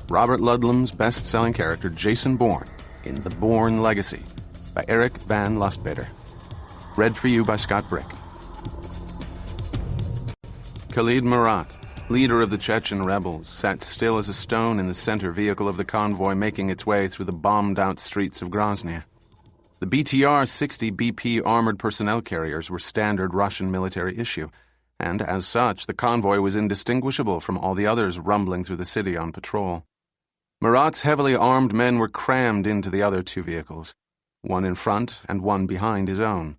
Robert Ludlum's best-selling character Jason Bourne in The Bourne Legacy by Eric Van Lustbader. Read for you by Scott Brick. Khalid Marat, leader of the Chechen rebels, sat still as a stone in the center vehicle of the convoy making its way through the bombed-out streets of Grozny. The BTR-60 BP armored personnel carriers were standard Russian military issue, and as such, the convoy was indistinguishable from all the others rumbling through the city on patrol. Marat's heavily armed men were crammed into the other two vehicles, one in front and one behind his own.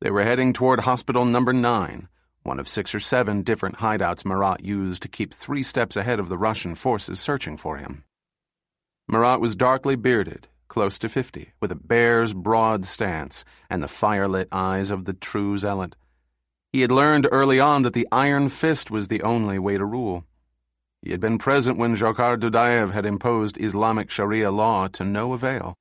They were heading toward Hospital Number 9, one of 6 or 7 different hideouts Marat used to keep 3 steps ahead of the Russian forces searching for him. Marat was darkly bearded, close to 50, with a bear's broad stance and the fire-lit eyes of the true zealot. He had learned early on that the iron fist was the only way to rule. He had been present when Dzhokhar Dudayev had imposed Islamic Sharia law to no avail.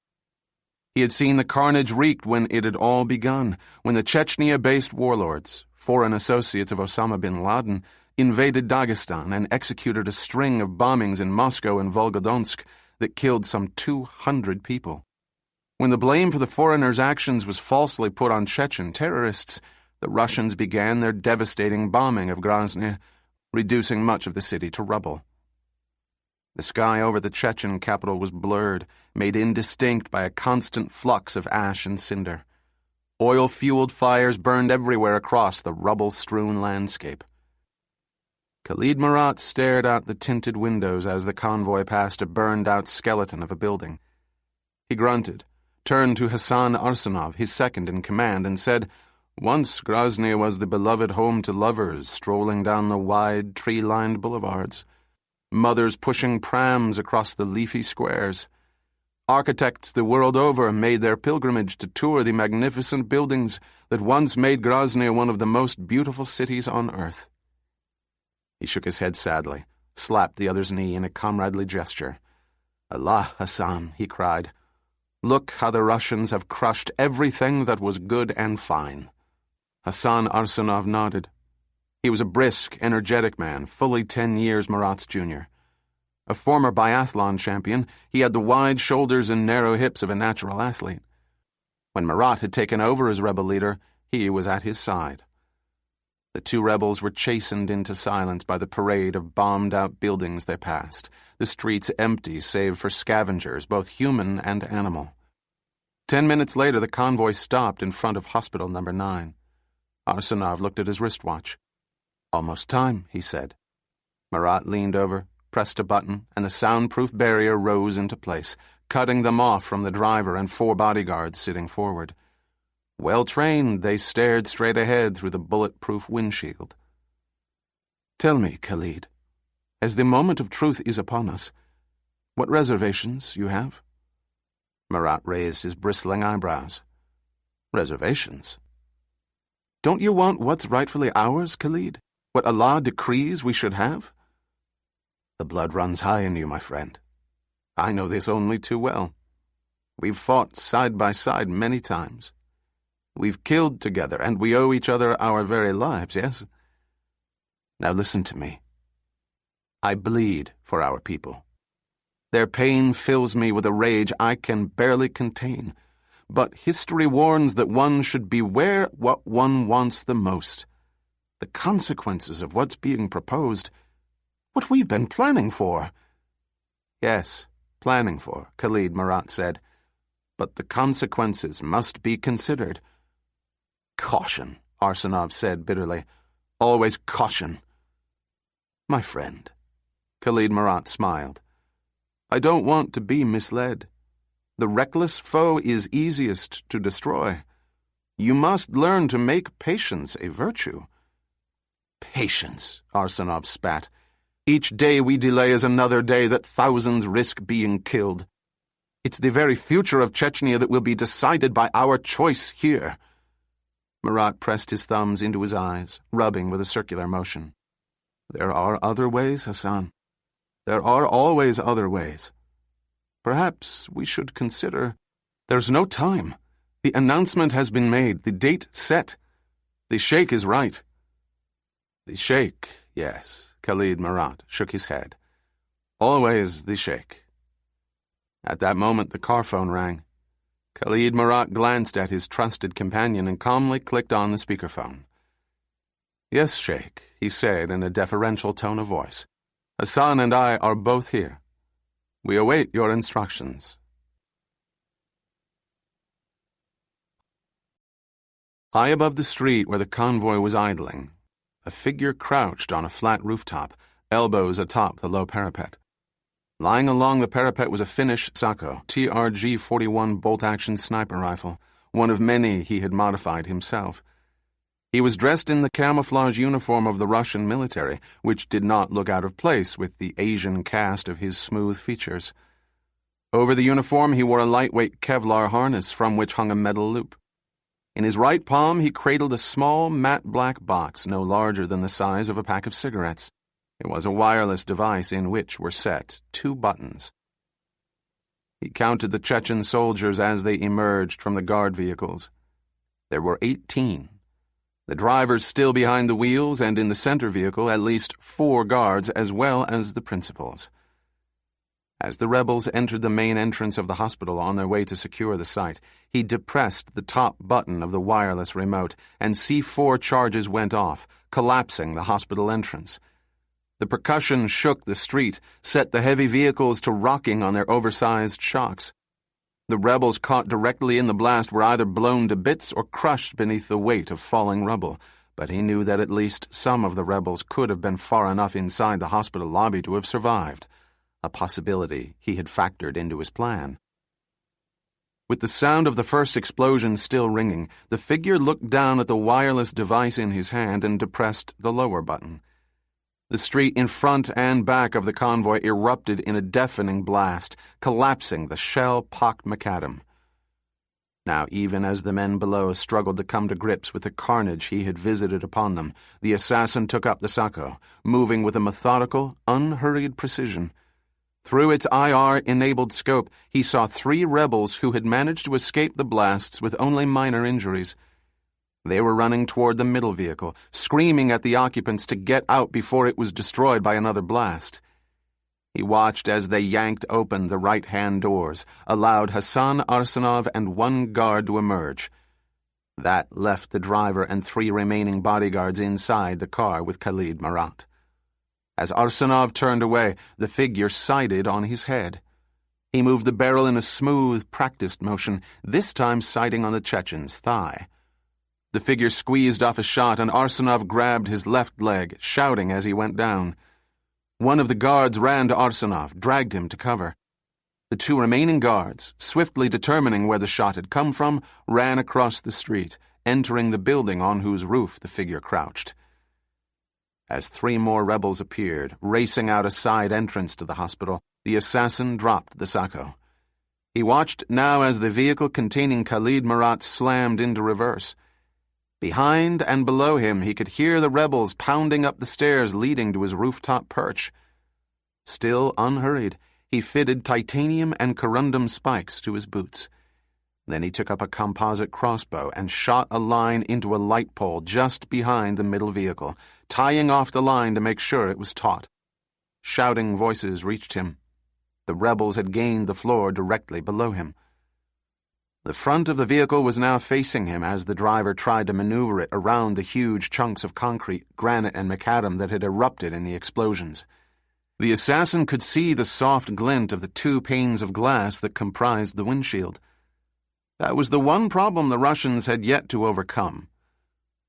He had seen the carnage wreaked when it had all begun, when the Chechnya-based warlords, foreign associates of Osama bin Laden, invaded Dagestan and executed a string of bombings in Moscow and Volgodonsk that killed some 200 people. When the blame for the foreigners' actions was falsely put on Chechen terrorists, the Russians began their devastating bombing of Grozny, reducing much of the city to rubble. The sky over the Chechen capital was blurred, made indistinct by a constant flux of ash and cinder. Oil-fueled fires burned everywhere across the rubble-strewn landscape. Khalid Marat stared out the tinted windows as the convoy passed a burned-out skeleton of a building. He grunted, turned to Hassan Arsenov, his second in command, and said, "Once Grozny was the beloved home to lovers strolling down the wide, tree-lined boulevards, mothers pushing prams across the leafy squares. Architects the world over made their pilgrimage to tour the magnificent buildings that once made Grozny one of the most beautiful cities on earth." He shook his head sadly, slapped the other's knee in a comradely gesture. "Allah, Hassan," he cried. "Look how the Russians have crushed everything that was good and fine." Hassan Arsenov nodded. He was a brisk, energetic man, fully 10 years Marat's junior. A former biathlon champion, he had the wide shoulders and narrow hips of a natural athlete. When Marat had taken over as rebel leader, he was at his side. The two rebels were chastened into silence by the parade of bombed-out buildings they passed, the streets empty save for scavengers, both human and animal. 10 minutes later, the convoy stopped in front of Hospital Number 9. Arsenov looked at his wristwatch. "Almost time," he said. Marat leaned over, pressed a button, and the soundproof barrier rose into place, cutting them off from the driver and 4 bodyguards sitting forward. Well-trained, they stared straight ahead through the bulletproof windshield. "Tell me, Khalid, as the moment of truth is upon us, what reservations you have?" Marat raised his bristling eyebrows. "Reservations? Don't you want what's rightfully ours, Khalid? What Allah decrees we should have?" "The blood runs high in you, my friend. I know this only too well. We've fought side by side many times. We've killed together, and we owe each other our very lives, yes? Now listen to me. I bleed for our people. Their pain fills me with a rage I can barely contain. But history warns that one should beware what one wants the most. The consequences of what's being proposed, what we've been planning for." "Yes, planning for," Khalid Marat said. "But the consequences must be considered." "Caution," Arsenov said bitterly. "Always caution." "My friend," Khalid Marat smiled, "I don't want to be misled. The reckless foe is easiest to destroy. You must learn to make patience a virtue." "Patience," Arsenov spat. "Each day we delay is another day that thousands risk being killed. It's the very future of Chechnya that will be decided by our choice here." Marat pressed his thumbs into his eyes, rubbing with a circular motion. "There are other ways, Hassan. There are always other ways. Perhaps we should consider—" "There's no time. The announcement has been made, the date set. The Sheikh is right." "The Sheikh, yes," Khalid Marat shook his head. Always the Sheikh. At that moment, the car phone rang. Khalid Marat glanced at his trusted companion and calmly clicked on the speakerphone. "Yes, Sheikh," he said in a deferential tone of voice. "Hassan and I are both here. We await your instructions." High above the street where the convoy was idling, a figure crouched on a flat rooftop, elbows atop the low parapet. Lying along the parapet was a Finnish Sako TRG-41 bolt-action sniper rifle, one of many he had modified himself. He was dressed in the camouflage uniform of the Russian military, which did not look out of place with the Asian cast of his smooth features. Over the uniform he wore a lightweight Kevlar harness from which hung a metal loop. In his right palm he cradled a small, matte black box no larger than the size of a pack of cigarettes. It was a wireless device in which were set 2 buttons. He counted the Chechen soldiers as they emerged from the guard vehicles. There were 18. The drivers still behind the wheels, and in the center vehicle at least 4 guards as well as the principals. As the rebels entered the main entrance of the hospital on their way to secure the site, he depressed the top button of the wireless remote, and C4 charges went off, collapsing the hospital entrance. The percussion shook the street, set the heavy vehicles to rocking on their oversized shocks. The rebels caught directly in the blast were either blown to bits or crushed beneath the weight of falling rubble, but he knew that at least some of the rebels could have been far enough inside the hospital lobby to have survived, a possibility he had factored into his plan. With the sound of the first explosion still ringing, the figure looked down at the wireless device in his hand and depressed the lower button. The street in front and back of the convoy erupted in a deafening blast, collapsing the shell-pocked macadam. Now, even as the men below struggled to come to grips with the carnage he had visited upon them, the assassin took up the Sako, moving with a methodical, unhurried precision. Through its IR-enabled scope, he saw 3 rebels who had managed to escape the blasts with only minor injuries. They were running toward the middle vehicle, screaming at the occupants to get out before it was destroyed by another blast. He watched as they yanked open the right-hand doors, allowed Hassan Arsenov and 1 guard to emerge. That left the driver and 3 remaining bodyguards inside the car with Khalid Marat. As Arsenov turned away, the figure sighted on his head. He moved the barrel in a smooth, practiced motion, this time sighting on the Chechen's thigh. The figure squeezed off a shot, and Arsenov grabbed his left leg, shouting as he went down. One of the guards ran to Arsenov, dragged him to cover. The 2 remaining guards, swiftly determining where the shot had come from, ran across the street, entering the building on whose roof the figure crouched. As 3 more rebels appeared, racing out a side entrance to the hospital, the assassin dropped the Sako. He watched now as the vehicle containing Khalid Marat slammed into reverse. Behind and below him, he could hear the rebels pounding up the stairs leading to his rooftop perch. Still unhurried, he fitted titanium and corundum spikes to his boots. Then he took up a composite crossbow and shot a line into a light pole just behind the middle vehicle, tying off the line to make sure it was taut. Shouting voices reached him. The rebels had gained the floor directly below him. The front of the vehicle was now facing him as the driver tried to maneuver it around the huge chunks of concrete, granite, and macadam that had erupted in the explosions. The assassin could see the soft glint of the 2 panes of glass that comprised the windshield. That was the one problem the Russians had yet to overcome.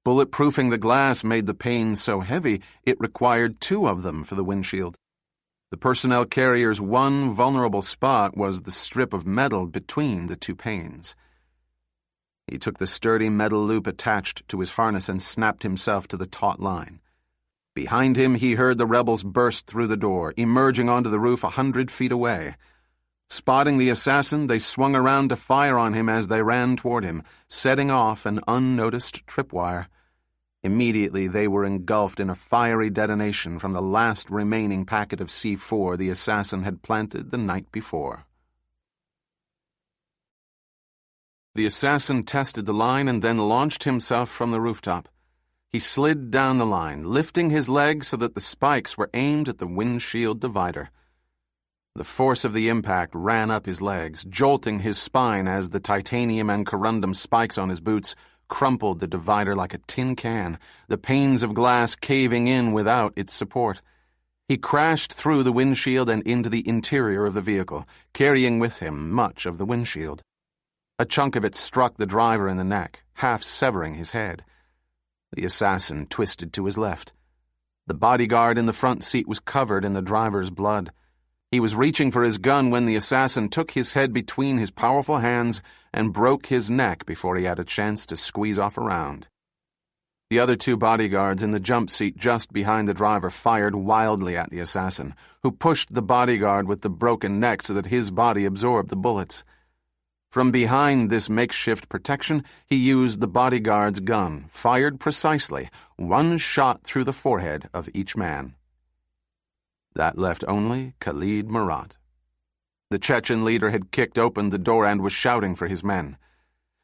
Bulletproofing the glass made the panes so heavy it required 2 of them for the windshield. The personnel carrier's one vulnerable spot was the strip of metal between the 2 panes. He took the sturdy metal loop attached to his harness and snapped himself to the taut line. Behind him, he heard the rebels burst through the door, emerging onto the roof 100 feet away. Spotting the assassin, they swung around to fire on him as they ran toward him, setting off an unnoticed tripwire. Immediately, they were engulfed in a fiery detonation from the last remaining packet of C4 the assassin had planted the night before. The assassin tested the line and then launched himself from the rooftop. He slid down the line, lifting his leg so that the spikes were aimed at the windshield divider. The force of the impact ran up his legs, jolting his spine as the titanium and corundum spikes on his boots crumpled the divider like a tin can, the panes of glass caving in without its support. He crashed through the windshield and into the interior of the vehicle, carrying with him much of the windshield. A chunk of it struck the driver in the neck, half severing his head. The assassin twisted to his left. The bodyguard in the front seat was covered in the driver's blood. He was reaching for his gun when the assassin took his head between his powerful hands and broke his neck before he had a chance to squeeze off around. The other two bodyguards in the jump seat just behind the driver fired wildly at the assassin, who pushed the bodyguard with the broken neck so that his body absorbed the bullets. From behind this makeshift protection, he used the bodyguard's gun, fired precisely, one shot through the forehead of each man. That left only Khalid Marat. The Chechen leader had kicked open the door and was shouting for his men.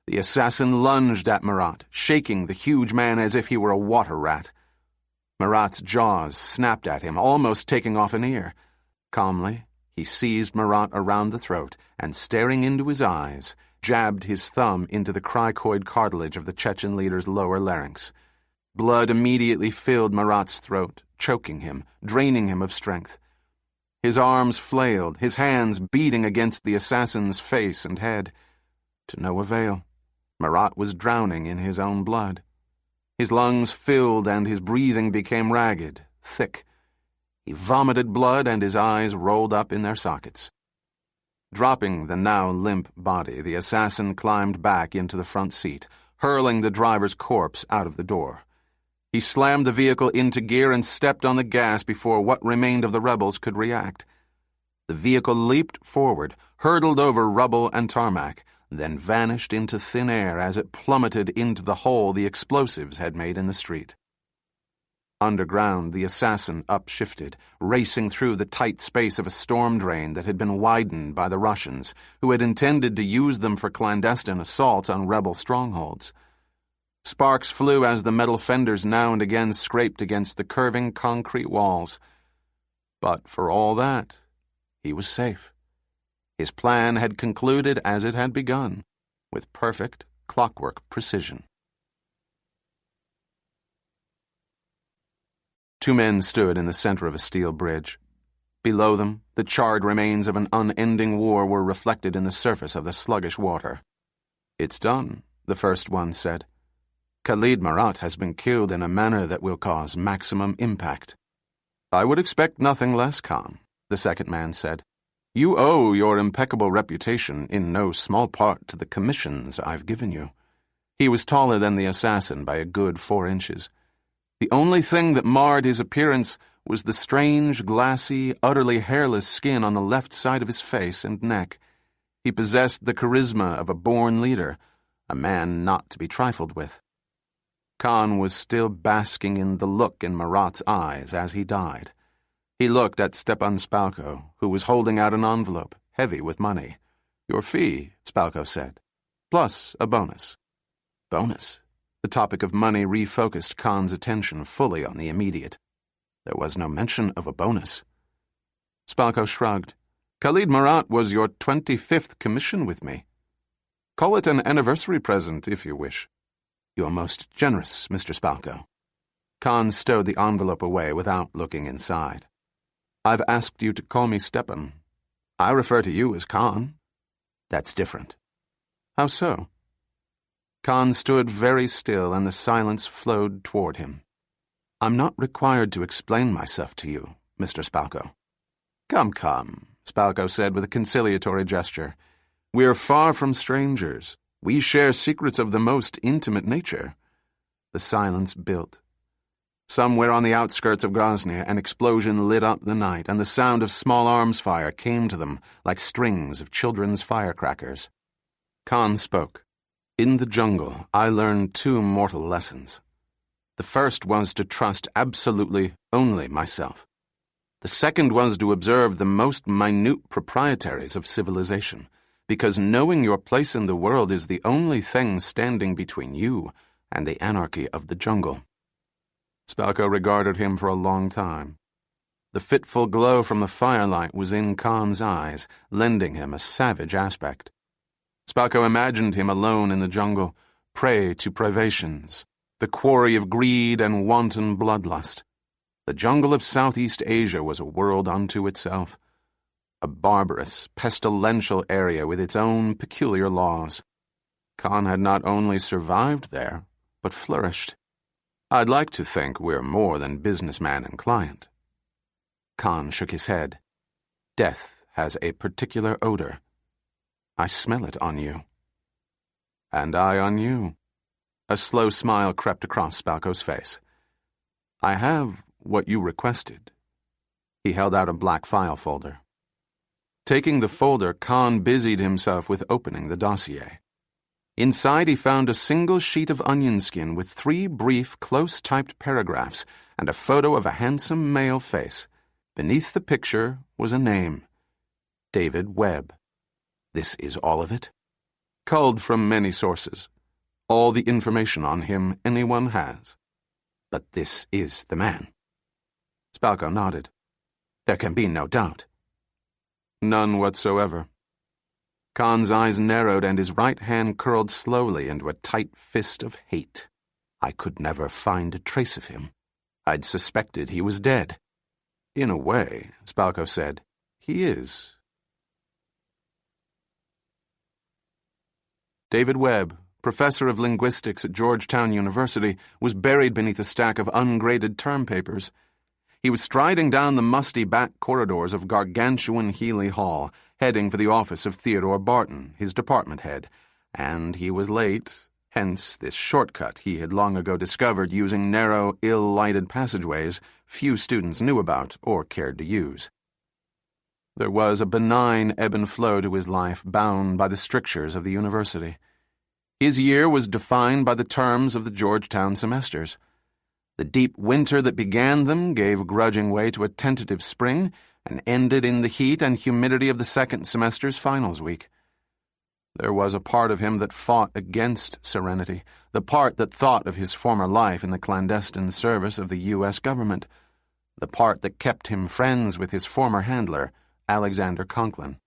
The assassin lunged at Marat, shaking the huge man as if he were a water rat. Marat's jaws snapped at him, almost taking off an ear. Calmly, he seized Marat around the throat and, staring into his eyes, jabbed his thumb into the cricoid cartilage of the Chechen leader's lower larynx. Blood immediately filled Marat's throat, choking him, draining him of strength. His arms flailed, his hands beating against the assassin's face and head. To no avail. Marat was drowning in his own blood. His lungs filled and his breathing became ragged, thick. He vomited blood and his eyes rolled up in their sockets. Dropping the now limp body, the assassin climbed back into the front seat, hurling the driver's corpse out of the door. He slammed the vehicle into gear and stepped on the gas before what remained of the rebels could react. The vehicle leaped forward, hurtled over rubble and tarmac, then vanished into thin air as it plummeted into the hole the explosives had made in the street. Underground, the assassin upshifted, racing through the tight space of a storm drain that had been widened by the Russians, who had intended to use them for clandestine assaults on rebel strongholds. Sparks flew as the metal fenders now and again scraped against the curving concrete walls. But for all that, he was safe. His plan had concluded as it had begun, with perfect clockwork precision. Two men stood in the center of a steel bridge. Below them, the charred remains of an unending war were reflected in the surface of the sluggish water. "It's done," the first one said. "Khalid Marat has been killed in a manner that will cause maximum impact." "I would expect nothing less, Khan," the second man said. "You owe your impeccable reputation in no small part to the commissions I've given you." He was taller than the assassin by a good 4 inches. The only thing that marred his appearance was the strange, glassy, utterly hairless skin on the left side of his face and neck. He possessed the charisma of a born leader, a man not to be trifled with. Khan was still basking in the look in Marat's eyes as he died. He looked at Stepan Spalko, who was holding out an envelope, heavy with money. "Your fee," Spalko said, "plus a bonus." Bonus? The topic of money refocused Khan's attention fully on the immediate. There was no mention of a bonus. Spalko shrugged. "Khalid Marat was your 25th commission with me. Call it an anniversary present, if you wish." "You are most generous, Mr. Spalko." Khan stowed the envelope away without looking inside. "I've asked you to call me Stepan. I refer to you as Khan." "That's different." "How so?" Khan stood very still and the silence flowed toward him. "I'm not required to explain myself to you, Mr. Spalko." Come, Spalko said with a conciliatory gesture. "We're far from strangers. We share secrets of the most intimate nature." The silence built. Somewhere on the outskirts of Grozny, an explosion lit up the night, and the sound of small arms fire came to them like strings of children's firecrackers. Khan spoke. "In the jungle, I learned 2 mortal lessons. The first was to trust absolutely only myself. The second was to observe the most minute proprietaries of civilization, because knowing your place in the world is the only thing standing between you and the anarchy of the jungle." Spalko regarded him for a long time. The fitful glow from the firelight was in Khan's eyes, lending him a savage aspect. Spalko imagined him alone in the jungle, prey to privations, the quarry of greed and wanton bloodlust. The jungle of Southeast Asia was a world unto itself, a barbarous, pestilential area with its own peculiar laws. Khan had not only survived there, but flourished. I'd like to think we're more than businessman and client. Khan shook his head. Death has a particular odor. I smell it on you. And I on you. A slow smile crept across Spalko's face. I have what you requested. He held out a black file folder. Taking the folder, Khan busied himself with opening the dossier. Inside he found a single sheet of onion skin with 3 brief, close-typed paragraphs and a photo of a handsome male face. Beneath the picture was a name. David Webb. This is all of it? Culled from many sources. All the information on him anyone has. But this is the man. Spalko nodded. There can be no doubt. None whatsoever. Khan's eyes narrowed and his right hand curled slowly into a tight fist of hate. I could never find a trace of him. I'd suspected he was dead. In a way, Spalko said, he is. David Webb, professor of linguistics at Georgetown University, was buried beneath a stack of ungraded term papers. He was striding down the musty back corridors of gargantuan Healy Hall, heading for the office of Theodore Barton, his department head, and he was late, hence this shortcut he had long ago discovered using narrow, ill-lighted passageways few students knew about or cared to use. There was a benign ebb and flow to his life bound by the strictures of the university. His year was defined by the terms of the Georgetown semesters. The deep winter that began them gave grudging way to a tentative spring and ended in the heat and humidity of the second semester's finals week. There was a part of him that fought against serenity, the part that thought of his former life in the clandestine service of the U.S. government, the part that kept him friends with his former handler, Alexander Conklin.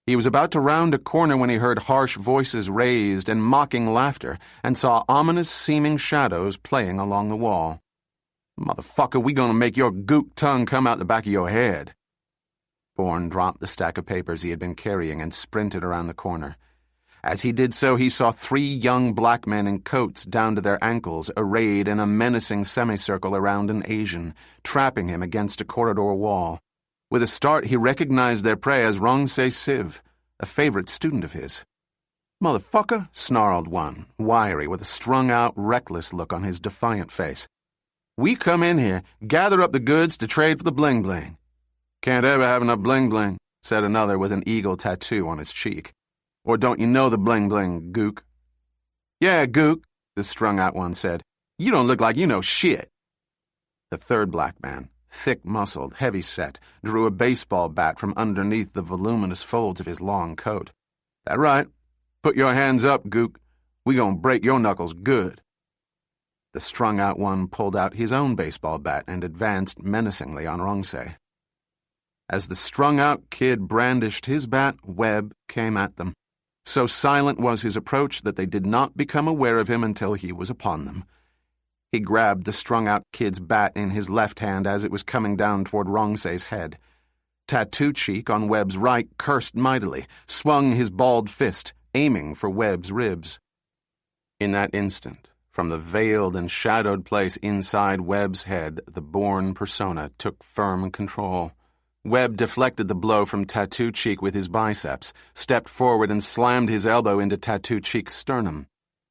He was about to round a corner when he heard harsh voices raised and mocking laughter and saw ominous-seeming shadows playing along the wall. "Motherfucker, we gonna make your gook tongue come out the back of your head." Bourne dropped the stack of papers he had been carrying and sprinted around the corner. As he did so, he saw 3 young black men in coats down to their ankles, arrayed in a menacing semicircle around an Asian, trapping him against a corridor wall. With a start, he recognized their prey as Rongsei Siv, a favorite student of his. "Motherfucker," snarled one, wiry, with a strung-out, reckless look on his defiant face. "We come in here, gather up the goods to trade for the bling-bling." "Can't ever have enough bling-bling," said another with an eagle tattoo on his cheek. "Or don't you know the bling-bling, gook?" "Yeah, gook," the strung-out one said. "You don't look like you know shit." The third black man, thick-muscled, heavy-set, drew a baseball bat from underneath the voluminous folds of his long coat. "That right. Put your hands up, gook. We gonna break your knuckles good." The strung-out one pulled out his own baseball bat and advanced menacingly on Rongsei. As the strung-out kid brandished his bat, Webb came at them. So silent was his approach that they did not become aware of him until he was upon them. He grabbed the strung-out kid's bat in his left hand as it was coming down toward Rongsei's head. Tattoo Cheek on Webb's right cursed mightily, swung his bald fist, aiming for Webb's ribs. In that instant, from the veiled and shadowed place inside Webb's head, the Bourne persona took firm control. Webb deflected the blow from Tattoo Cheek with his biceps, stepped forward and slammed his elbow into Tattoo Cheek's sternum.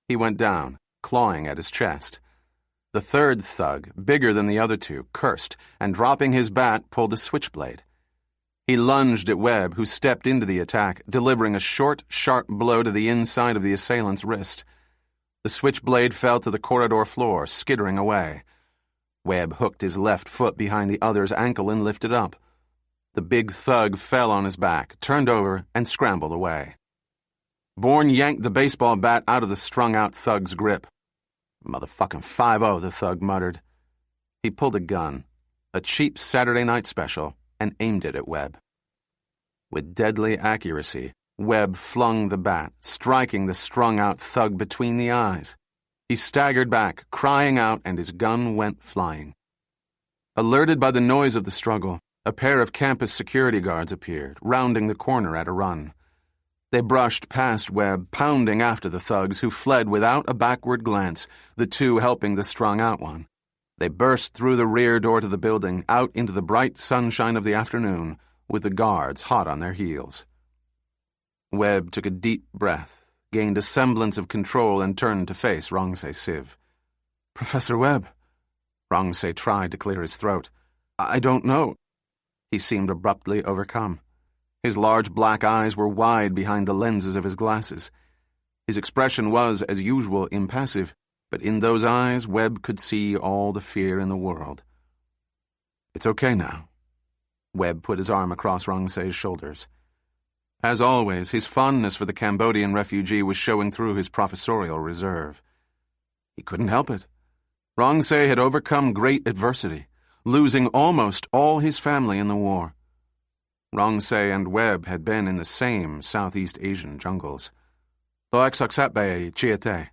He went down, clawing at his chest. The third thug, bigger than the other 2, cursed, and dropping his bat, pulled a switchblade. He lunged at Webb, who stepped into the attack, delivering a short, sharp blow to the inside of the assailant's wrist. The switchblade fell to the corridor floor, skittering away. Webb hooked his left foot behind the other's ankle and lifted up. The big thug fell on his back, turned over, and scrambled away. Bourne yanked the baseball bat out of the strung-out thug's grip. "Motherfucking 5-0, the thug muttered. He pulled a gun, a cheap Saturday night special, and aimed it at Webb. With deadly accuracy, Webb flung the bat, striking the strung-out thug between the eyes. He staggered back, crying out, and his gun went flying. Alerted by the noise of the struggle, a pair of campus security guards appeared, rounding the corner at a run. They brushed past Webb, pounding after the thugs, who fled without a backward glance, the two helping the strung-out one. They burst through the rear door to the building, out into the bright sunshine of the afternoon, with the guards hot on their heels. Webb took a deep breath, gained a semblance of control, and turned to face Rongse Siv. "Professor Webb." Rongse tried to clear his throat. "I don't know." He seemed abruptly overcome. His large black eyes were wide behind the lenses of his glasses. His expression was, as usual, impassive, but in those eyes Webb could see all the fear in the world. "It's okay now." Webb put his arm across Rongse's shoulders. As always, his fondness for the Cambodian refugee was showing through his professorial reserve. He couldn't help it. Rongse had overcome great adversity, losing almost all his family in the war. Rongse and Webb had been in the same Southeast Asian jungles. "Loaksaksape chiate."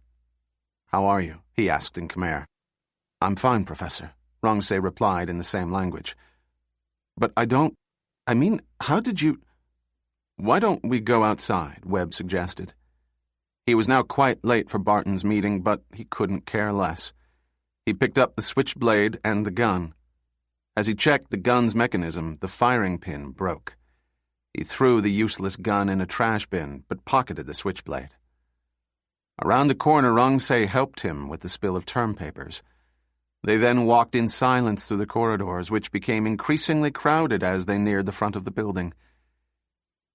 "How are you?" he asked in Khmer. "I'm fine, Professor," Rongse replied in the same language. "But how did you—" "Why don't we go outside?" Webb suggested. He was now quite late for Barton's meeting, but he couldn't care less. He picked up the switchblade and the gun. As he checked the gun's mechanism, the firing pin broke. He threw the useless gun in a trash bin, but pocketed the switchblade. Around the corner, Rongse helped him with the spill of term papers. They then walked in silence through the corridors, which became increasingly crowded as they neared the front of the building.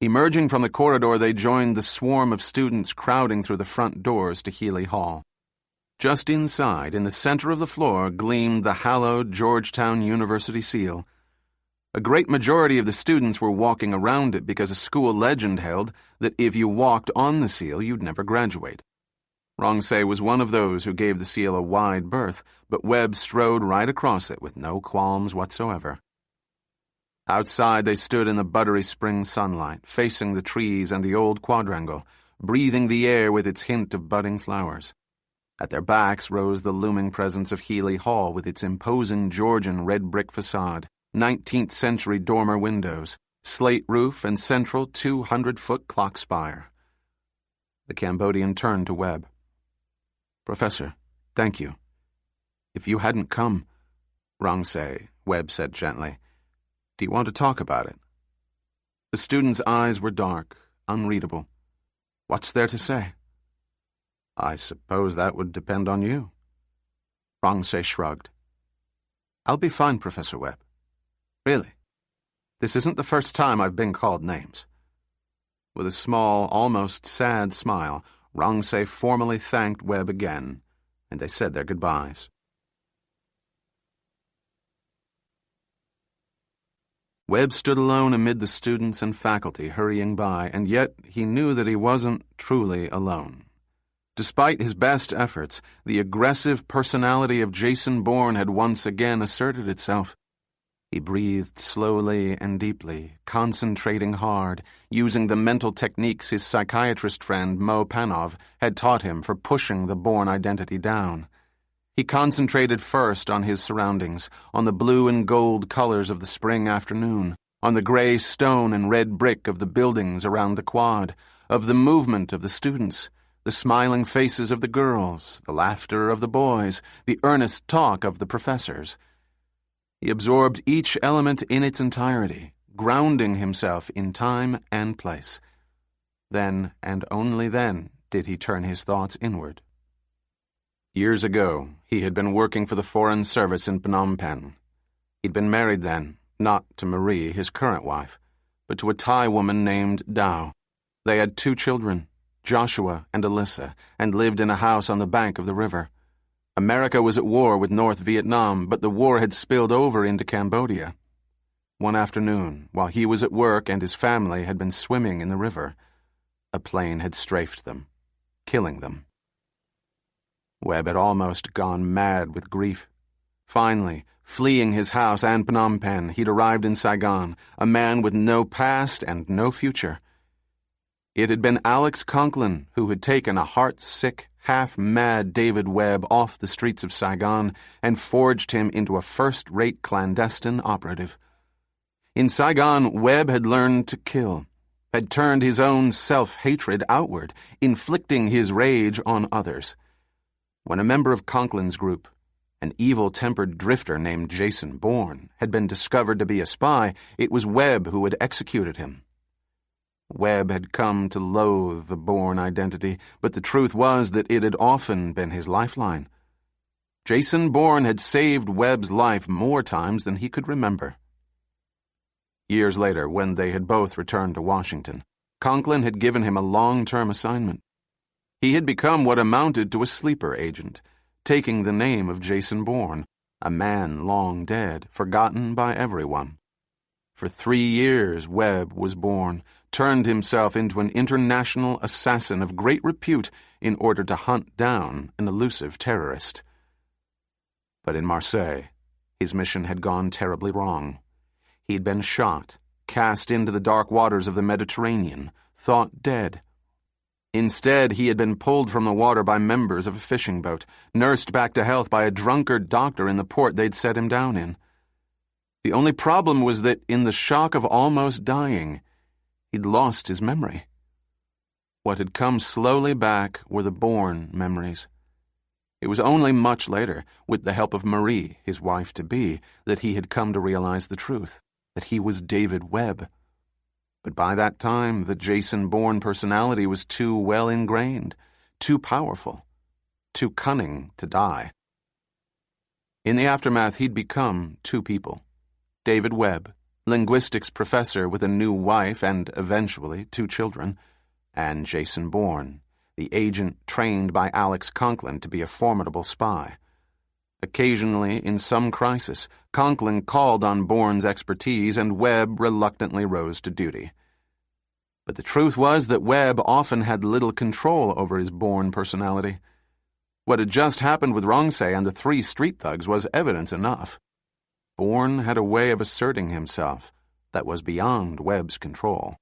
Emerging from the corridor, they joined the swarm of students crowding through the front doors to Healy Hall. Just inside, in the center of the floor, gleamed the hallowed Georgetown University seal. A great majority of the students were walking around it because a school legend held that if you walked on the seal, you'd never graduate. Rongse was one of those who gave the seal a wide berth, but Webb strode right across it with no qualms whatsoever. Outside, they stood in the buttery spring sunlight, facing the trees and the old quadrangle, breathing the air with its hint of budding flowers. At their backs rose the looming presence of Healy Hall with its imposing Georgian red brick facade, 19th-century dormer windows, slate roof, and central 200-foot clock spire. The Cambodian turned to Webb. "Professor, thank you. If you hadn't come—" "Rongse," Webb said gently. "Do you want to talk about it?" The student's eyes were dark, unreadable. "What's there to say?" "I suppose that would depend on you." Rongse shrugged. "I'll be fine, Professor Webb. Really. This isn't the first time I've been called names." With a small, almost sad smile, Rongse formally thanked Webb again, and they said their goodbyes. Webb stood alone amid the students and faculty hurrying by, and yet he knew that he wasn't truly alone. Despite his best efforts, the aggressive personality of Jason Bourne had once again asserted itself. He breathed slowly and deeply, concentrating hard, using the mental techniques his psychiatrist friend Mo Panov had taught him for pushing the Bourne identity down. He concentrated first on his surroundings, on the blue and gold colors of the spring afternoon, on the gray stone and red brick of the buildings around the quad, of the movement of the students, the smiling faces of the girls, the laughter of the boys, the earnest talk of the professors. He absorbed each element in its entirety, grounding himself in time and place. Then, and only then, did he turn his thoughts inward. Years ago, he had been working for the Foreign Service in Phnom Penh. He'd been married then, not to Marie, his current wife, but to a Thai woman named Dao. They had 2 children, Joshua and Alyssa, and lived in a house on the bank of the river. America was at war with North Vietnam, but the war had spilled over into Cambodia. One afternoon, while he was at work and his family had been swimming in the river, a plane had strafed them, killing them. Webb had almost gone mad with grief. Finally, fleeing his house and Phnom Penh, he'd arrived in Saigon, a man with no past and no future. It had been Alex Conklin who had taken a heart-sick, half-mad David Webb off the streets of Saigon and forged him into a first-rate clandestine operative. In Saigon, Webb had learned to kill, had turned his own self-hatred outward, inflicting his rage on others. When a member of Conklin's group, an evil-tempered drifter named Jason Bourne, had been discovered to be a spy, it was Webb who had executed him. Webb had come to loathe the Bourne identity, but the truth was that it had often been his lifeline. Jason Bourne had saved Webb's life more times than he could remember. Years later, when they had both returned to Washington, Conklin had given him a long-term assignment. He had become what amounted to a sleeper agent, taking the name of Jason Bourne, a man long dead, forgotten by everyone. For 3 years, Webb was born, turned himself into an international assassin of great repute in order to hunt down an elusive terrorist. But in Marseille, his mission had gone terribly wrong. He'd been shot, cast into the dark waters of the Mediterranean, thought dead. Instead, he had been pulled from the water by members of a fishing boat, nursed back to health by a drunkard doctor in the port they'd set him down in. The only problem was that in the shock of almost dying, he'd lost his memory. What had come slowly back were the Bourne memories. It was only much later, with the help of Marie, his wife-to-be, that he had come to realize the truth, that he was David Webb. But by that time, the Jason Bourne personality was too well ingrained, too powerful, too cunning to die. In the aftermath, he'd become two people. David Webb, linguistics professor with a new wife and, eventually, 2 children, and Jason Bourne, the agent trained by Alex Conklin to be a formidable spy. Occasionally, in some crisis, Conklin called on Bourne's expertise and Webb reluctantly rose to duty. But the truth was that Webb often had little control over his Bourne personality. What had just happened with Rongse and the 3 street thugs was evidence enough. Bourne had a way of asserting himself that was beyond Webb's control.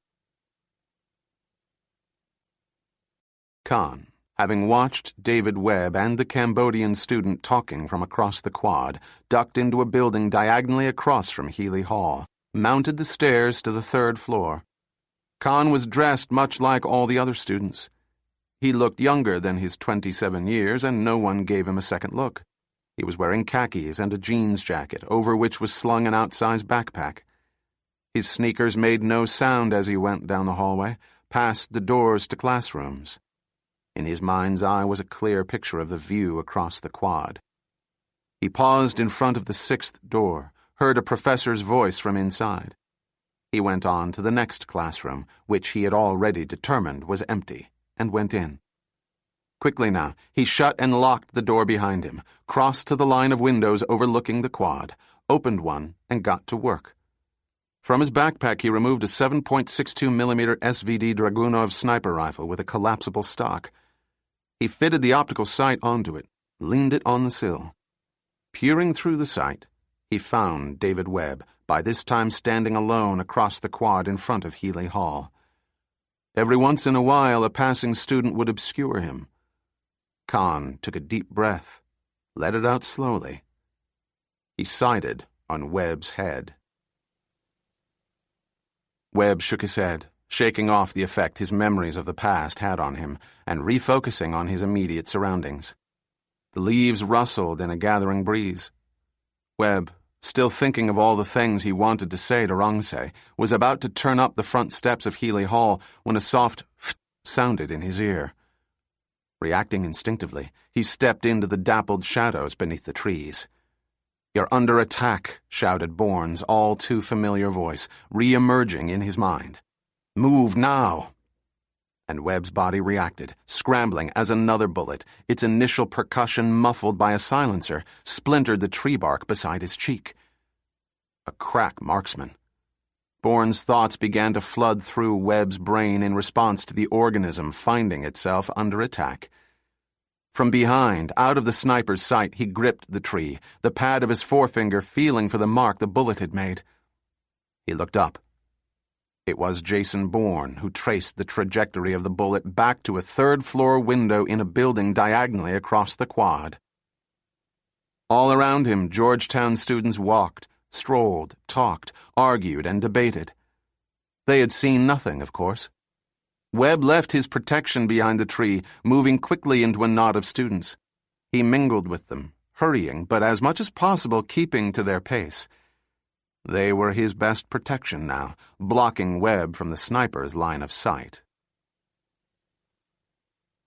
Khan, having watched David Webb and the Cambodian student talking from across the quad, ducked into a building diagonally across from Healy Hall, mounted the stairs to the 3rd floor. Khan was dressed much like all the other students. He looked younger than his 27 years, and no one gave him a second look. He was wearing khakis and a jeans jacket, over which was slung an outsized backpack. His sneakers made no sound as he went down the hallway, past the doors to classrooms. In his mind's eye was a clear picture of the view across the quad. He paused in front of the 6th door, heard a professor's voice from inside. He went on to the next classroom, which he had already determined was empty, and went in. Quickly now, he shut and locked the door behind him, crossed to the line of windows overlooking the quad, opened one, and got to work. From his backpack, he removed a 7.62mm SVD Dragunov sniper rifle with a collapsible stock. He fitted the optical sight onto it, leaned it on the sill. Peering through the sight, he found David Webb, by this time standing alone across the quad in front of Healy Hall. Every once in a while, a passing student would obscure him. Khan took a deep breath, let it out slowly. He sighted on Webb's head. Webb shook his head, shaking off the effect his memories of the past had on him, and refocusing on his immediate surroundings. The leaves rustled in a gathering breeze. Webb, still thinking of all the things he wanted to say to Rongse, was about to turn up the front steps of Healy Hall when a soft "ft" sounded in his ear. Reacting instinctively, he stepped into the dappled shadows beneath the trees. "You're under attack," shouted Bourne's all-too-familiar voice, re-emerging in his mind. "Move now!" And Webb's body reacted, scrambling as another bullet, its initial percussion muffled by a silencer, splintered the tree bark beside his cheek. A crack marksman. Bourne's thoughts began to flood through Webb's brain in response to the organism finding itself under attack. From behind, out of the sniper's sight, he gripped the tree, the pad of his forefinger feeling for the mark the bullet had made. He looked up. It was Jason Bourne who traced the trajectory of the bullet back to a third-floor window in a building diagonally across the quad. All around him, Georgetown students walked, strolled, talked, argued, and debated. They had seen nothing, of course. Webb left his protection behind the tree, moving quickly into a knot of students. He mingled with them, hurrying, but as much as possible keeping to their pace. They were his best protection now, blocking Webb from the sniper's line of sight.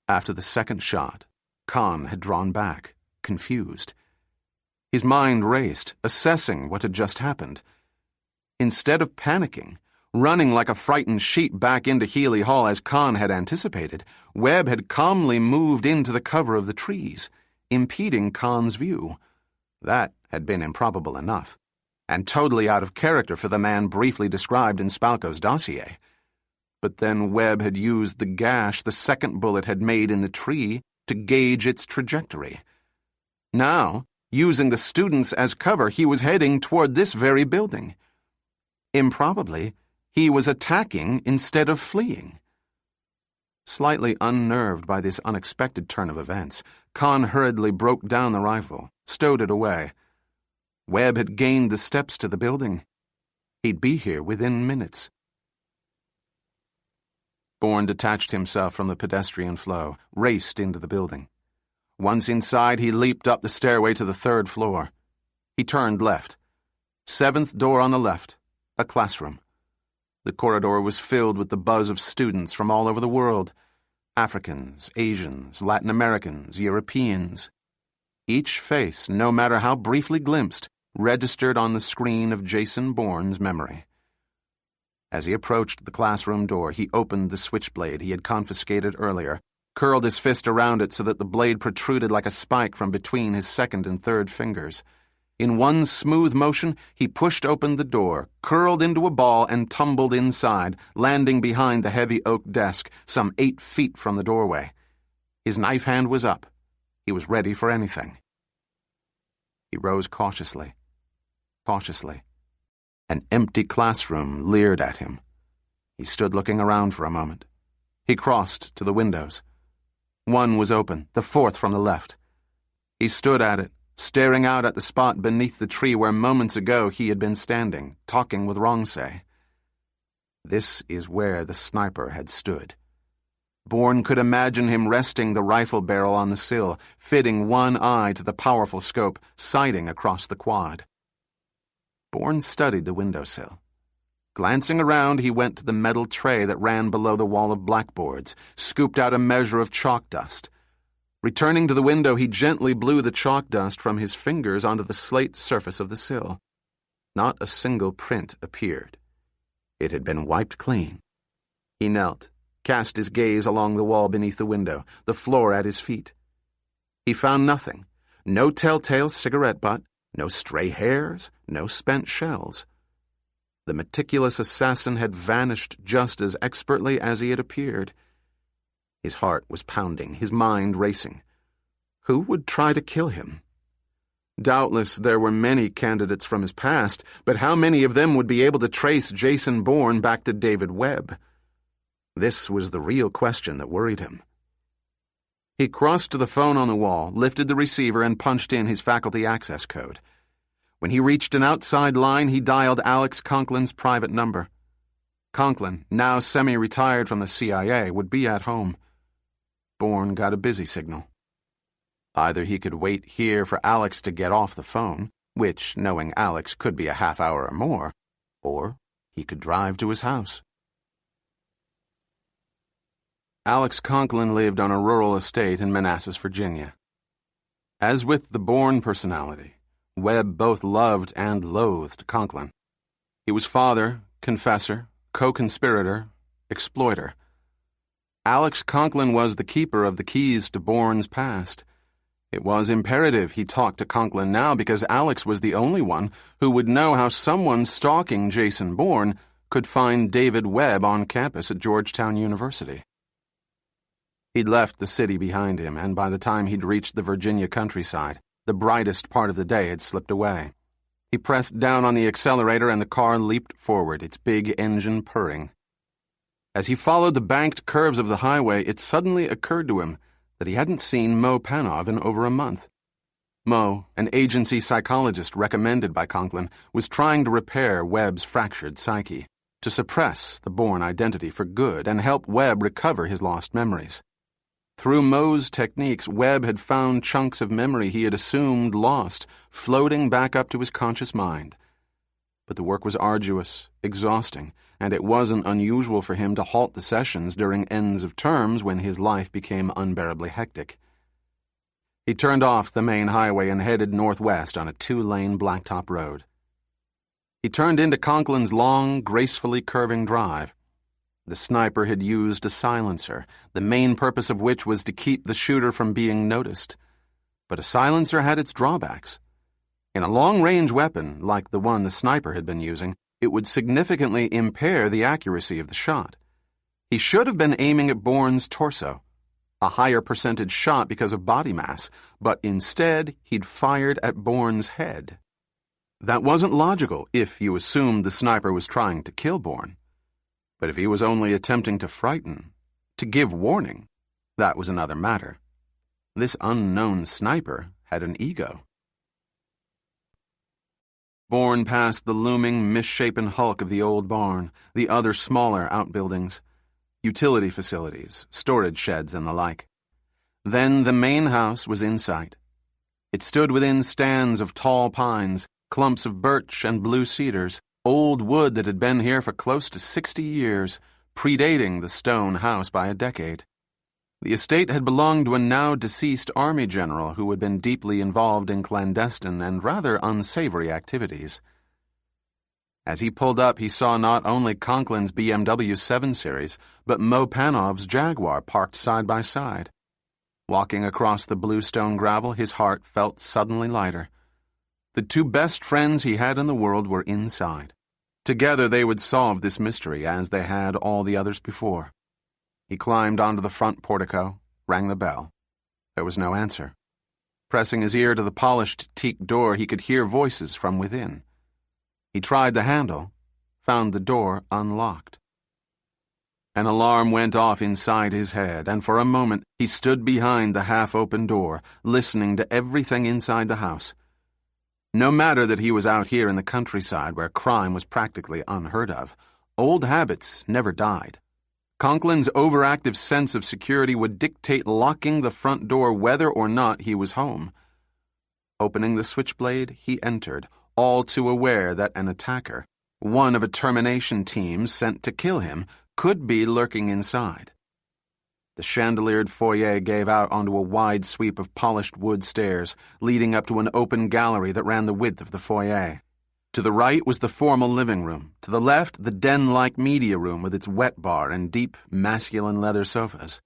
After the second shot, Khan had drawn back, confused. His mind raced, assessing what had just happened. Instead of panicking, running like a frightened sheep back into Healy Hall as Khan had anticipated, Webb had calmly moved into the cover of the trees, impeding Khan's view. That had been improbable enough, and totally out of character for the man briefly described in Spalko's dossier. But then Webb had used the gash the second bullet had made in the tree to gauge its trajectory. Now, using the students as cover, he was heading toward this very building. Improbably, he was attacking instead of fleeing. Slightly unnerved by this unexpected turn of events, Khan hurriedly broke down the rifle, stowed it away. Webb had gained the steps to the building. He'd be here within minutes. Bourne detached himself from the pedestrian flow, raced into the building. Once inside, he leaped up the stairway to the third floor. He turned left. 7th door on the left, a classroom. The corridor was filled with the buzz of students from all over the world. Africans, Asians, Latin Americans, Europeans. Each face, no matter how briefly glimpsed, registered on the screen of Jason Bourne's memory. As he approached the classroom door, he opened the switchblade he had confiscated earlier, curled his fist around it so that the blade protruded like a spike from between his second and third fingers. In one smooth motion, he pushed open the door, curled into a ball, and tumbled inside, landing behind the heavy oak desk, some 8 feet from the doorway. His knife hand was up. He was ready for anything. He rose cautiously. An empty classroom leered at him. He stood looking around for a moment. He crossed to the windows. One was open, the fourth from the left. He stood at it, staring out at the spot beneath the tree where moments ago he had been standing, talking with Rongsay. This is where the sniper had stood. Bourne could imagine him resting the rifle barrel on the sill, fitting one eye to the powerful scope, sighting across the quad. Bourne studied the windowsill. Glancing around, he went to the metal tray that ran below the wall of blackboards, scooped out a measure of chalk dust. Returning to the window, he gently blew the chalk dust from his fingers onto the slate surface of the sill. Not a single print appeared. It had been wiped clean. He knelt, cast his gaze along the wall beneath the window, the floor at his feet. He found nothing. No telltale cigarette butt, no stray hairs, no spent shells. The meticulous assassin had vanished just as expertly as he had appeared. His heart was pounding, his mind racing. Who would try to kill him? Doubtless there were many candidates from his past, but how many of them would be able to trace Jason Bourne back to David Webb? This was the real question that worried him. He crossed to the phone on the wall, lifted the receiver, and punched in his faculty access code. When he reached an outside line, he dialed Alex Conklin's private number. Conklin, now semi-retired from the CIA, would be at home. Bourne got a busy signal. Either he could wait here for Alex to get off the phone, which, knowing Alex, could be a half hour or more, or he could drive to his house. Alex Conklin lived on a rural estate in Manassas, Virginia. As with the Bourne personality, Webb both loved and loathed Conklin. He was father, confessor, co-conspirator, exploiter. Alex Conklin was the keeper of the keys to Bourne's past. It was imperative he talk to Conklin now because Alex was the only one who would know how someone stalking Jason Bourne could find David Webb on campus at Georgetown University. He'd left the city behind him, and by the time he'd reached the Virginia countryside, the brightest part of the day had slipped away. He pressed down on the accelerator and the car leaped forward, its big engine purring. As he followed the banked curves of the highway, it suddenly occurred to him that he hadn't seen Mo Panov in over a month. Mo, an agency psychologist recommended by Conklin, was trying to repair Webb's fractured psyche, to suppress the Bourne identity for good and help Webb recover his lost memories. Through Mo's techniques, Webb had found chunks of memory he had assumed lost, floating back up to his conscious mind. But the work was arduous, exhausting, and it wasn't unusual for him to halt the sessions during ends of terms when his life became unbearably hectic. He turned off the main highway and headed northwest on a 2-lane blacktop road. He turned into Conklin's long, gracefully curving drive. The sniper had used a silencer, the main purpose of which was to keep the shooter from being noticed. But a silencer had its drawbacks. In a long-range weapon, like the one the sniper had been using, it would significantly impair the accuracy of the shot. He should have been aiming at Bourne's torso, a higher percentage shot because of body mass, but instead he'd fired at Bourne's head. That wasn't logical if you assumed the sniper was trying to kill Bourne. But if he was only attempting to frighten, to give warning, that was another matter. This unknown sniper had an ego. Bourne passed the looming, misshapen hulk of the old barn, the other smaller outbuildings, utility facilities, storage sheds, and the like. Then the main house was in sight. It stood within stands of tall pines, clumps of birch and blue cedars, old wood that had been here for close to 60 years, predating the stone house by a decade. The estate had belonged to a now-deceased Army general who had been deeply involved in clandestine and rather unsavory activities. As he pulled up, he saw not only Conklin's BMW 7 Series, but Mo Panov's Jaguar parked side by side. Walking across the bluestone gravel, his heart felt suddenly lighter. The two best friends he had in the world were inside. Together they would solve this mystery as they had all the others before. He climbed onto the front portico, rang the bell. There was no answer. Pressing his ear to the polished teak door, he could hear voices from within. He tried the handle, found the door unlocked. An alarm went off inside his head, and for a moment he stood behind the half-open door, listening to everything inside the house. No matter that he was out here in the countryside where crime was practically unheard of, old habits never died. Conklin's overactive sense of security would dictate locking the front door whether or not he was home. Opening the switchblade, he entered, all too aware that an attacker, one of a termination team sent to kill him, could be lurking inside. The chandeliered foyer gave out onto a wide sweep of polished wood stairs, leading up to an open gallery that ran the width of the foyer. To the right was the formal living room. To the left, the den-like media room with its wet bar and deep, masculine leather sofas.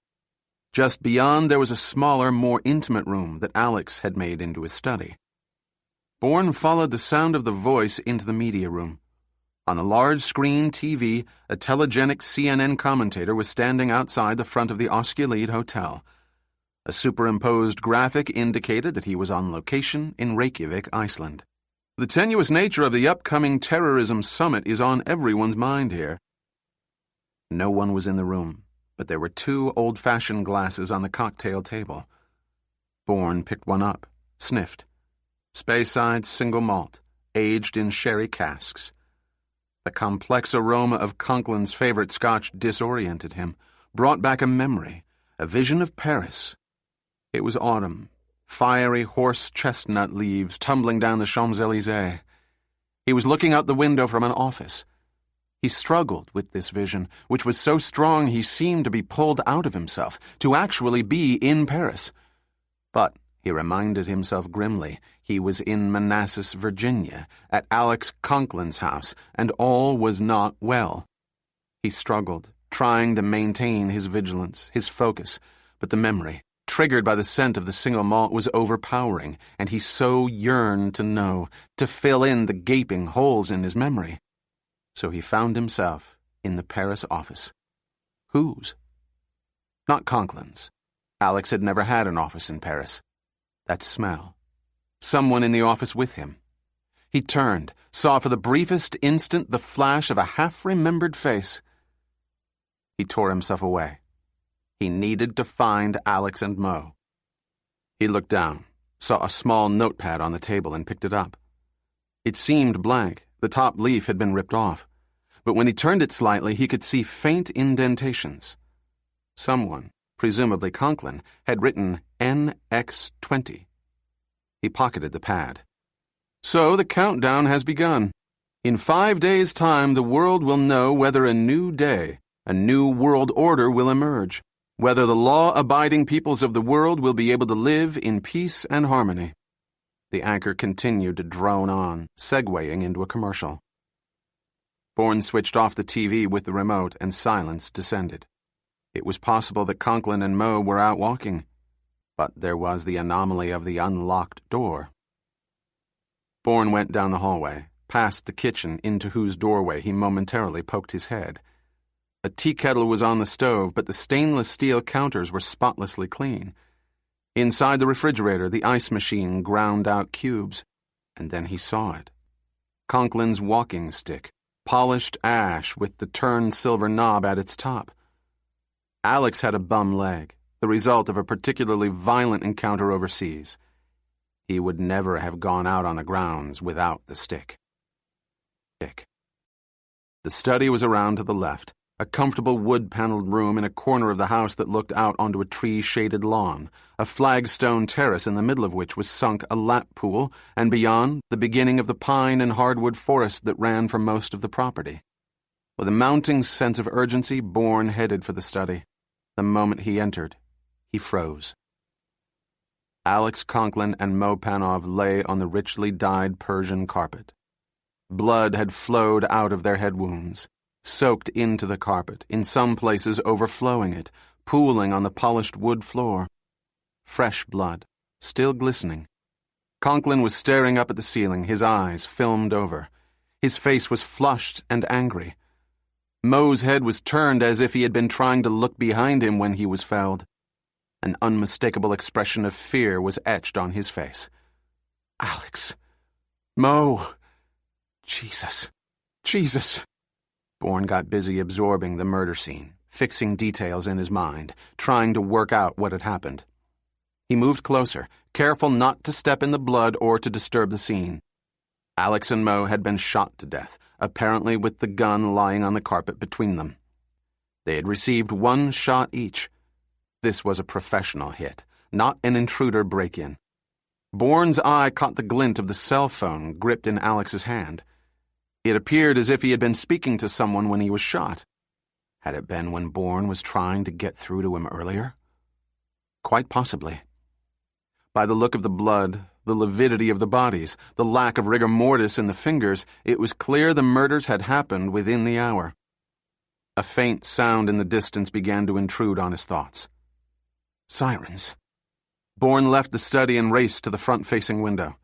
Just beyond, there was a smaller, more intimate room that Alex had made into his study. Bourne followed the sound of the voice into the media room. On the large-screen TV, a telegenic CNN commentator was standing outside the front of the Osculid Hotel. A superimposed graphic indicated that he was on location in Reykjavik, Iceland. The tenuous nature of the upcoming terrorism summit is on everyone's mind here. No one was in the room, but there were 2 old-fashioned glasses on the cocktail table. Bourne picked one up, sniffed. Speyside single malt, aged in sherry casks. The complex aroma of Conklin's favorite scotch disoriented him, brought back a memory, a vision of Paris. It was autumn, fiery horse chestnut leaves tumbling down the Champs-Élysées. He was looking out the window from an office. He struggled with this vision, which was so strong he seemed to be pulled out of himself, to actually be in Paris. But, he reminded himself grimly, he was in Manassas, Virginia, at Alex Conklin's house, and all was not well. He struggled, trying to maintain his vigilance, his focus, but the memory, triggered by the scent of the single malt, was overpowering, and he so yearned to know, to fill in the gaping holes in his memory. So he found himself in the Paris office. Whose? Not Conklin's, Alex had never had an office in Paris. That smell. Someone in the office with him. He turned, saw for the briefest instant the flash of a half-remembered face. He tore himself away. He needed to find Alex and Mo. He looked down, saw a small notepad on the table and picked it up. It seemed blank. The top leaf had been ripped off. But when he turned it slightly, he could see faint indentations. Someone, presumably Conklin, had written NX20. He pocketed the pad. So the countdown has begun. In 5 days' time, the world will know whether a new day, a new world order will emerge, whether the law-abiding peoples of the world will be able to live in peace and harmony. The anchor continued to drone on, segueing into a commercial. Bourne switched off the TV with the remote and silence descended. It was possible that Conklin and Mo were out walking, but there was the anomaly of the unlocked door. Bourne went down the hallway, past the kitchen into whose doorway he momentarily poked his head. A tea kettle was on the stove, but the stainless steel counters were spotlessly clean. Inside the refrigerator, the ice machine ground out cubes, and then he saw it. Conklin's walking stick, polished ash with the turned silver knob at its top. Alex had a bum leg, the result of a particularly violent encounter overseas. He would never have gone out on the grounds without the stick. The study was around to the left, a comfortable wood-paneled room in a corner of the house that looked out onto a tree-shaded lawn, a flagstone terrace in the middle of which was sunk a lap pool, and beyond, the beginning of the pine and hardwood forest that ran for most of the property. With a mounting sense of urgency, Bourne headed for the study. The moment he entered, he froze. Alex Conklin and Mo Panov lay on the richly dyed Persian carpet. Blood had flowed out of their head wounds, soaked into the carpet, in some places overflowing it, pooling on the polished wood floor. Fresh blood, still glistening. Conklin was staring up at the ceiling, his eyes filmed over. His face was flushed and angry. Mo's head was turned as if he had been trying to look behind him when he was felled. An unmistakable expression of fear was etched on his face. Alex. Mo. Jesus. Bourne got busy absorbing the murder scene, fixing details in his mind, trying to work out what had happened. He moved closer, careful not to step in the blood or to disturb the scene. Alex and Mo had been shot to death, apparently with the gun lying on the carpet between them. They had received 1 shot each. This was a professional hit, not an intruder break-in. Bourne's eye caught the glint of the cell phone gripped in Alex's hand. It appeared as if he had been speaking to someone when he was shot. Had it been when Bourne was trying to get through to him earlier? Quite possibly. By the look of the blood, the lividity of the bodies, the lack of rigor mortis in the fingers, it was clear the murders had happened within the hour. A faint sound in the distance began to intrude on his thoughts. Sirens. Bourne left the study and raced to the front-facing window.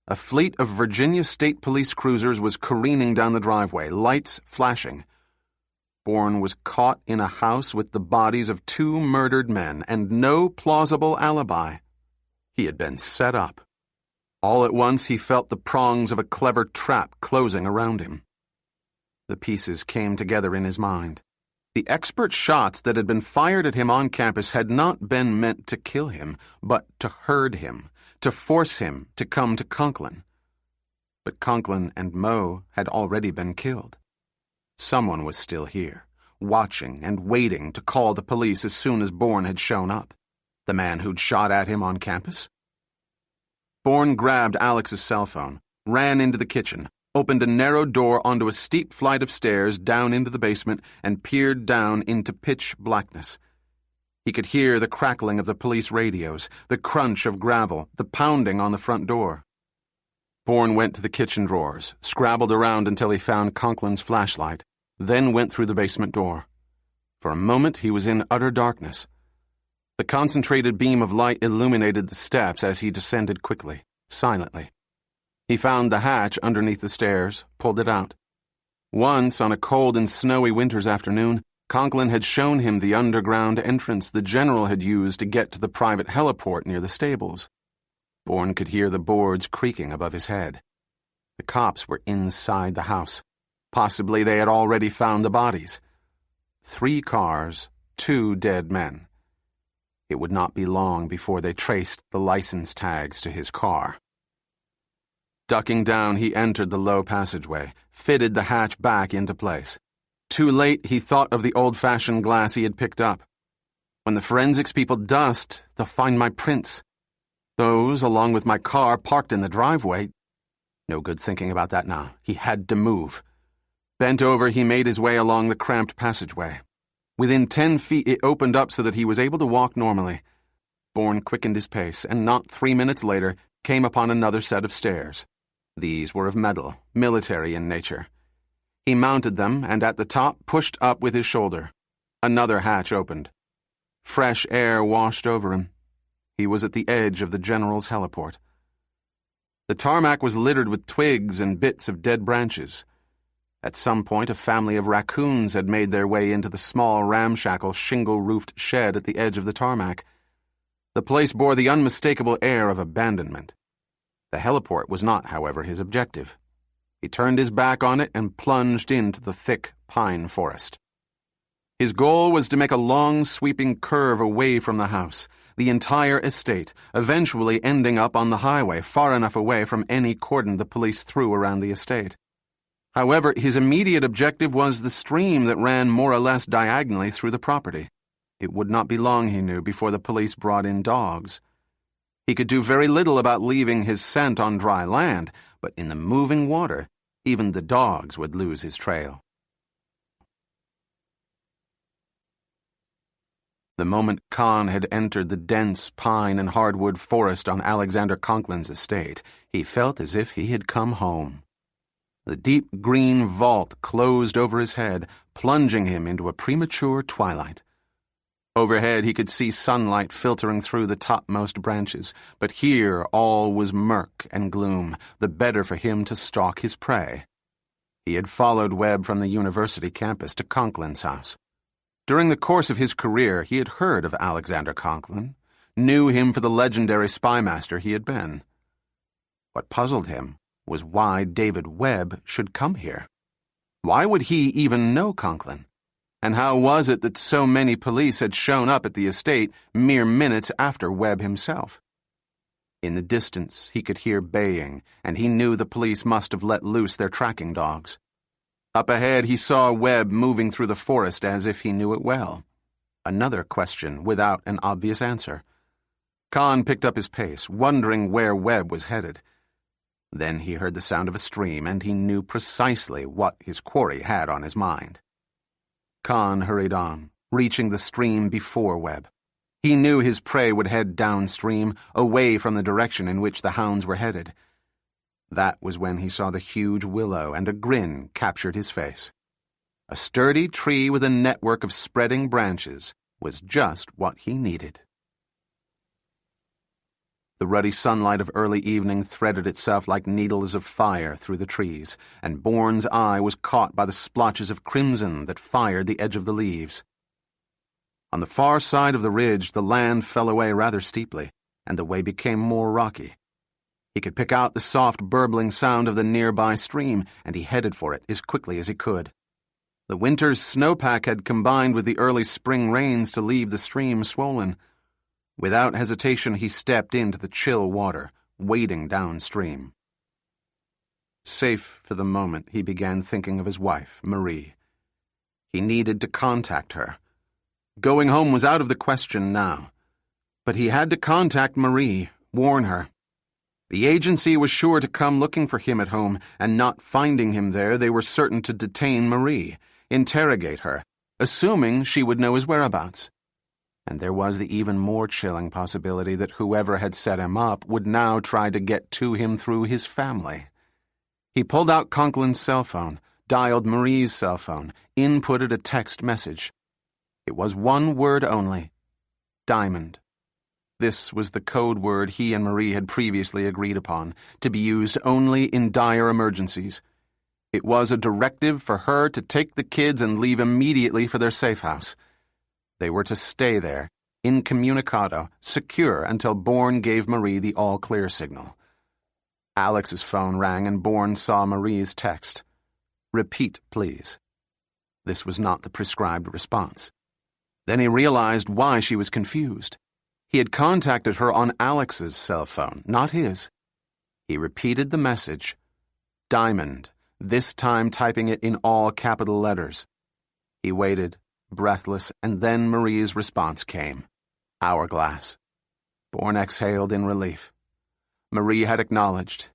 A fleet of Virginia State Police cruisers was careening down the driveway, lights flashing. Bourne was caught in a house with the bodies of 2 murdered men and no plausible alibi. He had been set up. All at once he felt the prongs of a clever trap closing around him. The pieces came together in his mind. The expert shots that had been fired at him on campus had not been meant to kill him, but to herd him, to force him to come to Conklin. But Conklin and Mo had already been killed. Someone was still here, watching and waiting to call the police as soon as Bourne had shown up. The man who'd shot at him on campus? Bourne grabbed Alex's cell phone, ran into the kitchen, opened a narrow door onto a steep flight of stairs down into the basement, and peered down into pitch blackness. He could hear the crackling of the police radios, the crunch of gravel, the pounding on the front door. Bourne went to the kitchen drawers, scrabbled around until he found Conklin's flashlight, then went through the basement door. For a moment he was in utter darkness. The concentrated beam of light illuminated the steps as he descended quickly, silently. He found the hatch underneath the stairs, pulled it out. Once, on a cold and snowy winter's afternoon, Conklin had shown him the underground entrance the general had used to get to the private heliport near the stables. Bourne could hear the boards creaking above his head. The cops were inside the house. Possibly they had already found the bodies. 3 cars, 2 dead men. It would not be long before they traced the license tags to his car. Ducking down, he entered the low passageway, fitted the hatch back into place. Too late, he thought of the old-fashioned glass he had picked up. When the forensics people dust, they'll find my prints. Those, along with my car parked in the driveway. No good thinking about that now. He had to move. Bent over, he made his way along the cramped passageway. Within 10 feet, it opened up so that he was able to walk normally. Bourne quickened his pace, and not 3 minutes later, came upon another set of stairs. These were of metal, military in nature. He mounted them, and at the top pushed up with his shoulder. Another hatch opened. Fresh air washed over him. He was at the edge of the general's heliport. The tarmac was littered with twigs and bits of dead branches. At some point, a family of raccoons had made their way into the small, ramshackle, shingle-roofed shed at the edge of the tarmac. The place bore the unmistakable air of abandonment. The heliport was not, however, his objective. He turned his back on it and plunged into the thick pine forest. His goal was to make a long, sweeping curve away from the house, the entire estate, eventually ending up on the highway, far enough away from any cordon the police threw around the estate. However, his immediate objective was the stream that ran more or less diagonally through the property. It would not be long, he knew, before the police brought in dogs. He could do very little about leaving his scent on dry land, but in the moving water, even the dogs would lose his trail. The moment Khan had entered the dense pine and hardwood forest on Alexander Conklin's estate, he felt as if he had come home. The deep green vault closed over his head, plunging him into a premature twilight. Overhead he could see sunlight filtering through the topmost branches, but here all was murk and gloom, the better for him to stalk his prey. He had followed Webb from the university campus to Conklin's house. During the course of his career, he had heard of Alexander Conklin, knew him for the legendary spymaster he had been. What puzzled him was why David Webb should come here. Why would he even know Conklin? And how was it that so many police had shown up at the estate mere minutes after Webb himself? In the distance, he could hear baying, and he knew the police must have let loose their tracking dogs. Up ahead, he saw Webb moving through the forest as if he knew it well. Another question without an obvious answer. Khan picked up his pace, wondering where Webb was headed. Then he heard the sound of a stream, and he knew precisely what his quarry had on his mind. Khan hurried on, reaching the stream before Webb. He knew his prey would head downstream, away from the direction in which the hounds were headed. That was when he saw the huge willow, and a grin captured his face. A sturdy tree with a network of spreading branches was just what he needed. The ruddy sunlight of early evening threaded itself like needles of fire through the trees, and Bourne's eye was caught by the splotches of crimson that fired the edge of the leaves. On the far side of the ridge, the land fell away rather steeply, and the way became more rocky. He could pick out the soft, burbling sound of the nearby stream, and he headed for it as quickly as he could. The winter's snowpack had combined with the early spring rains to leave the stream swollen. Without hesitation, he stepped into the chill water, wading downstream. Safe for the moment, he began thinking of his wife, Marie. He needed to contact her. Going home was out of the question now. But he had to contact Marie, warn her. The agency was sure to come looking for him at home, and not finding him there, they were certain to detain Marie, interrogate her, assuming she would know his whereabouts. And there was the even more chilling possibility that whoever had set him up would now try to get to him through his family. He pulled out Conklin's cell phone, dialed Marie's cell phone, inputted a text message. It was one word only: diamond. This was the code word he and Marie had previously agreed upon, to be used only in dire emergencies. It was a directive for her to take the kids and leave immediately for their safe house. They were to stay there, incommunicado, secure until Bourne gave Marie the all-clear signal. Alex's phone rang and Bourne saw Marie's text. "Repeat, please." This was not the prescribed response. Then he realized why she was confused. He had contacted her on Alex's cell phone, not his. He repeated the message. Diamond, this time typing it in all capital letters. He waited, breathless, and then Marie's response came. Hourglass. Bourne exhaled in relief. Marie had acknowledged.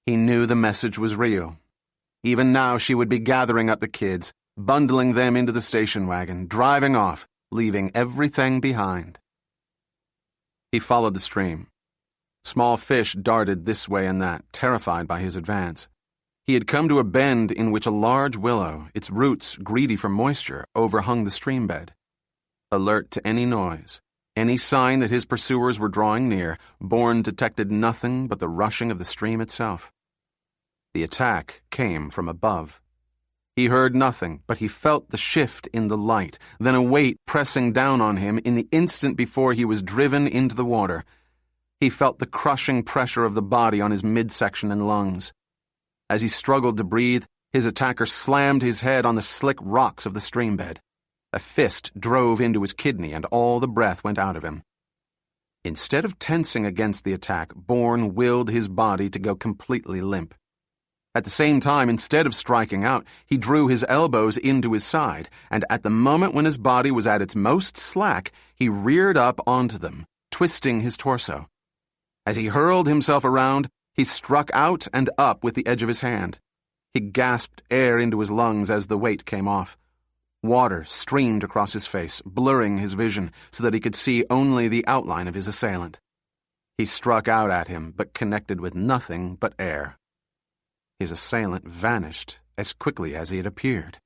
He knew the message was real. Even now she would be gathering up the kids, bundling them into the station wagon, driving off, leaving everything behind. He followed the stream. Small fish darted this way and that, terrified by his advance. He had come to a bend in which a large willow, its roots greedy for moisture, overhung the stream bed. Alert to any noise, any sign that his pursuers were drawing near, Bourne detected nothing but the rushing of the stream itself. The attack came from above. He heard nothing, but he felt the shift in the light, then a weight pressing down on him in the instant before he was driven into the water. He felt the crushing pressure of the body on his midsection and lungs. As he struggled to breathe, his attacker slammed his head on the slick rocks of the streambed. A fist drove into his kidney and all the breath went out of him. Instead of tensing against the attack, Bourne willed his body to go completely limp. At the same time, instead of striking out, he drew his elbows into his side, and at the moment when his body was at its most slack, he reared up onto them, twisting his torso. As he hurled himself around, he struck out and up with the edge of his hand. He gasped air into his lungs as the weight came off. Water streamed across his face, blurring his vision so that he could see only the outline of his assailant. He struck out at him, but connected with nothing but air. His assailant vanished as quickly as he had appeared.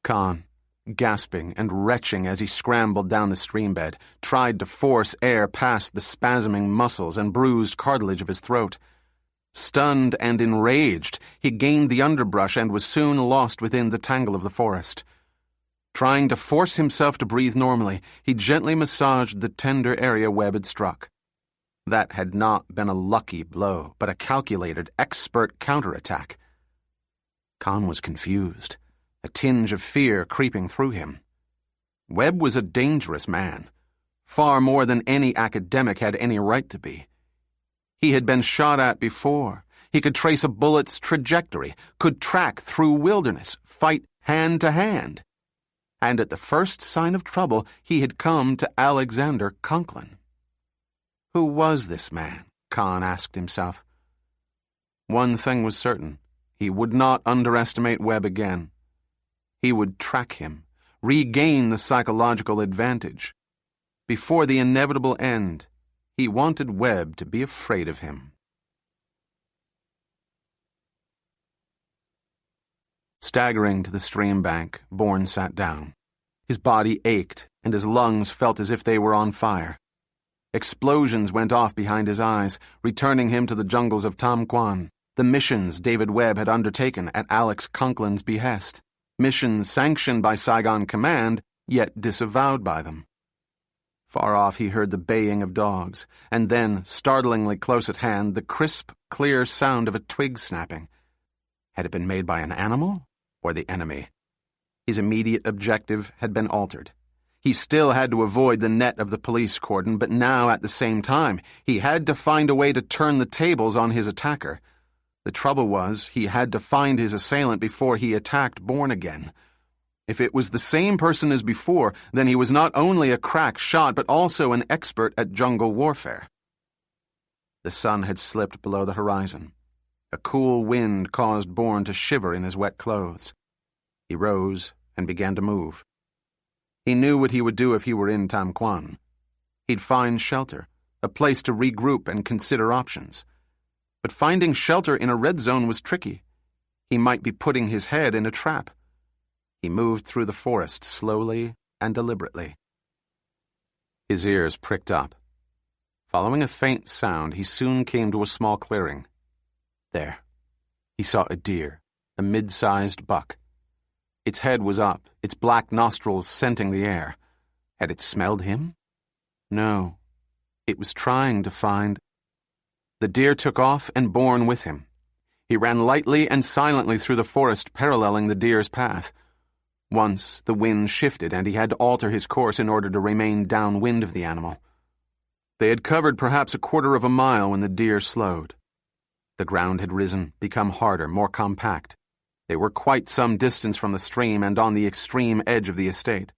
Khan, gasping and retching as he scrambled down the streambed, tried to force air past the spasming muscles and bruised cartilage of his throat. Stunned and enraged, he gained the underbrush and was soon lost within the tangle of the forest. Trying to force himself to breathe normally, he gently massaged the tender area Webb had struck. That had not been a lucky blow, but a calculated, expert counterattack. Khan was confused, a tinge of fear creeping through him. Webb was a dangerous man, far more than any academic had any right to be. He had been shot at before. He could trace a bullet's trajectory, could track through wilderness, fight hand to hand. And at the first sign of trouble, he had come to Alexander Conklin. Who was this man? Khan asked himself. One thing was certain. He would not underestimate Webb again. He would track him, regain the psychological advantage. Before the inevitable end, he wanted Webb to be afraid of him. Staggering to the stream bank, Bourne sat down. His body ached, and his lungs felt as if they were on fire. Explosions went off behind his eyes, returning him to the jungles of Tam Quan, the missions David Webb had undertaken at Alex Conklin's behest, missions sanctioned by Saigon Command, yet disavowed by them. Far off he heard the baying of dogs, and then, startlingly close at hand, the crisp, clear sound of a twig snapping. Had it been made by an animal or the enemy? His immediate objective had been altered. He still had to avoid the net of the police cordon, but now, at the same time, he had to find a way to turn the tables on his attacker. The trouble was, he had to find his assailant before he attacked Bourne again. If it was the same person as before, then he was not only a crack shot, but also an expert at jungle warfare. The sun had slipped below the horizon. A cool wind caused Bourne to shiver in his wet clothes. He rose and began to move. He knew what he would do if he were in Tam Quan. He'd find shelter, a place to regroup and consider options. But finding shelter in a red zone was tricky. He might be putting his head in a trap. He moved through the forest slowly and deliberately. His ears pricked up. Following a faint sound, he soon came to a small clearing. There. He saw a deer, a mid-sized buck. Its head was up, its black nostrils scenting the air. Had it smelled him? No. It was trying to find... The deer took off and Bourne with him. He ran lightly and silently through the forest, paralleling the deer's path. Once the wind shifted and he had to alter his course in order to remain downwind of the animal. They had covered perhaps a quarter of a mile when the deer slowed. The ground had risen, become harder, more compact. They were quite some distance from the stream and on the extreme edge of the estate.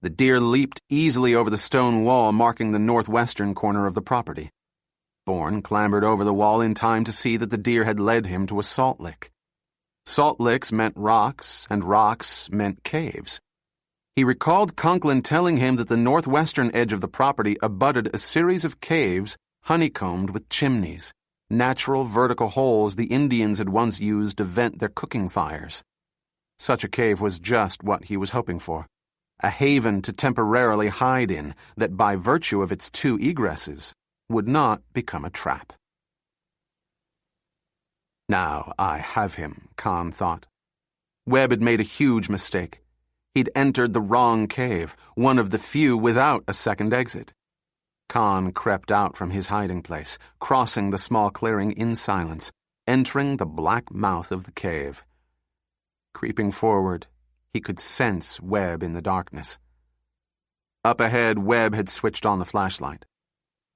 The deer leaped easily over the stone wall marking the northwestern corner of the property. Bourne clambered over the wall in time to see that the deer had led him to a salt lick. Salt licks meant rocks, and rocks meant caves. He recalled Conklin telling him that the northwestern edge of the property abutted a series of caves honeycombed with chimneys, natural vertical holes the Indians had once used to vent their cooking fires. Such a cave was just what he was hoping for, a haven to temporarily hide in that by virtue of its two egresses would not become a trap. Now I have him, Khan thought. Webb had made a huge mistake. He'd entered the wrong cave, one of the few without a second exit. Khan crept out from his hiding place, crossing the small clearing in silence, entering the black mouth of the cave. Creeping forward, he could sense Webb in the darkness. Up ahead, Webb had switched on the flashlight.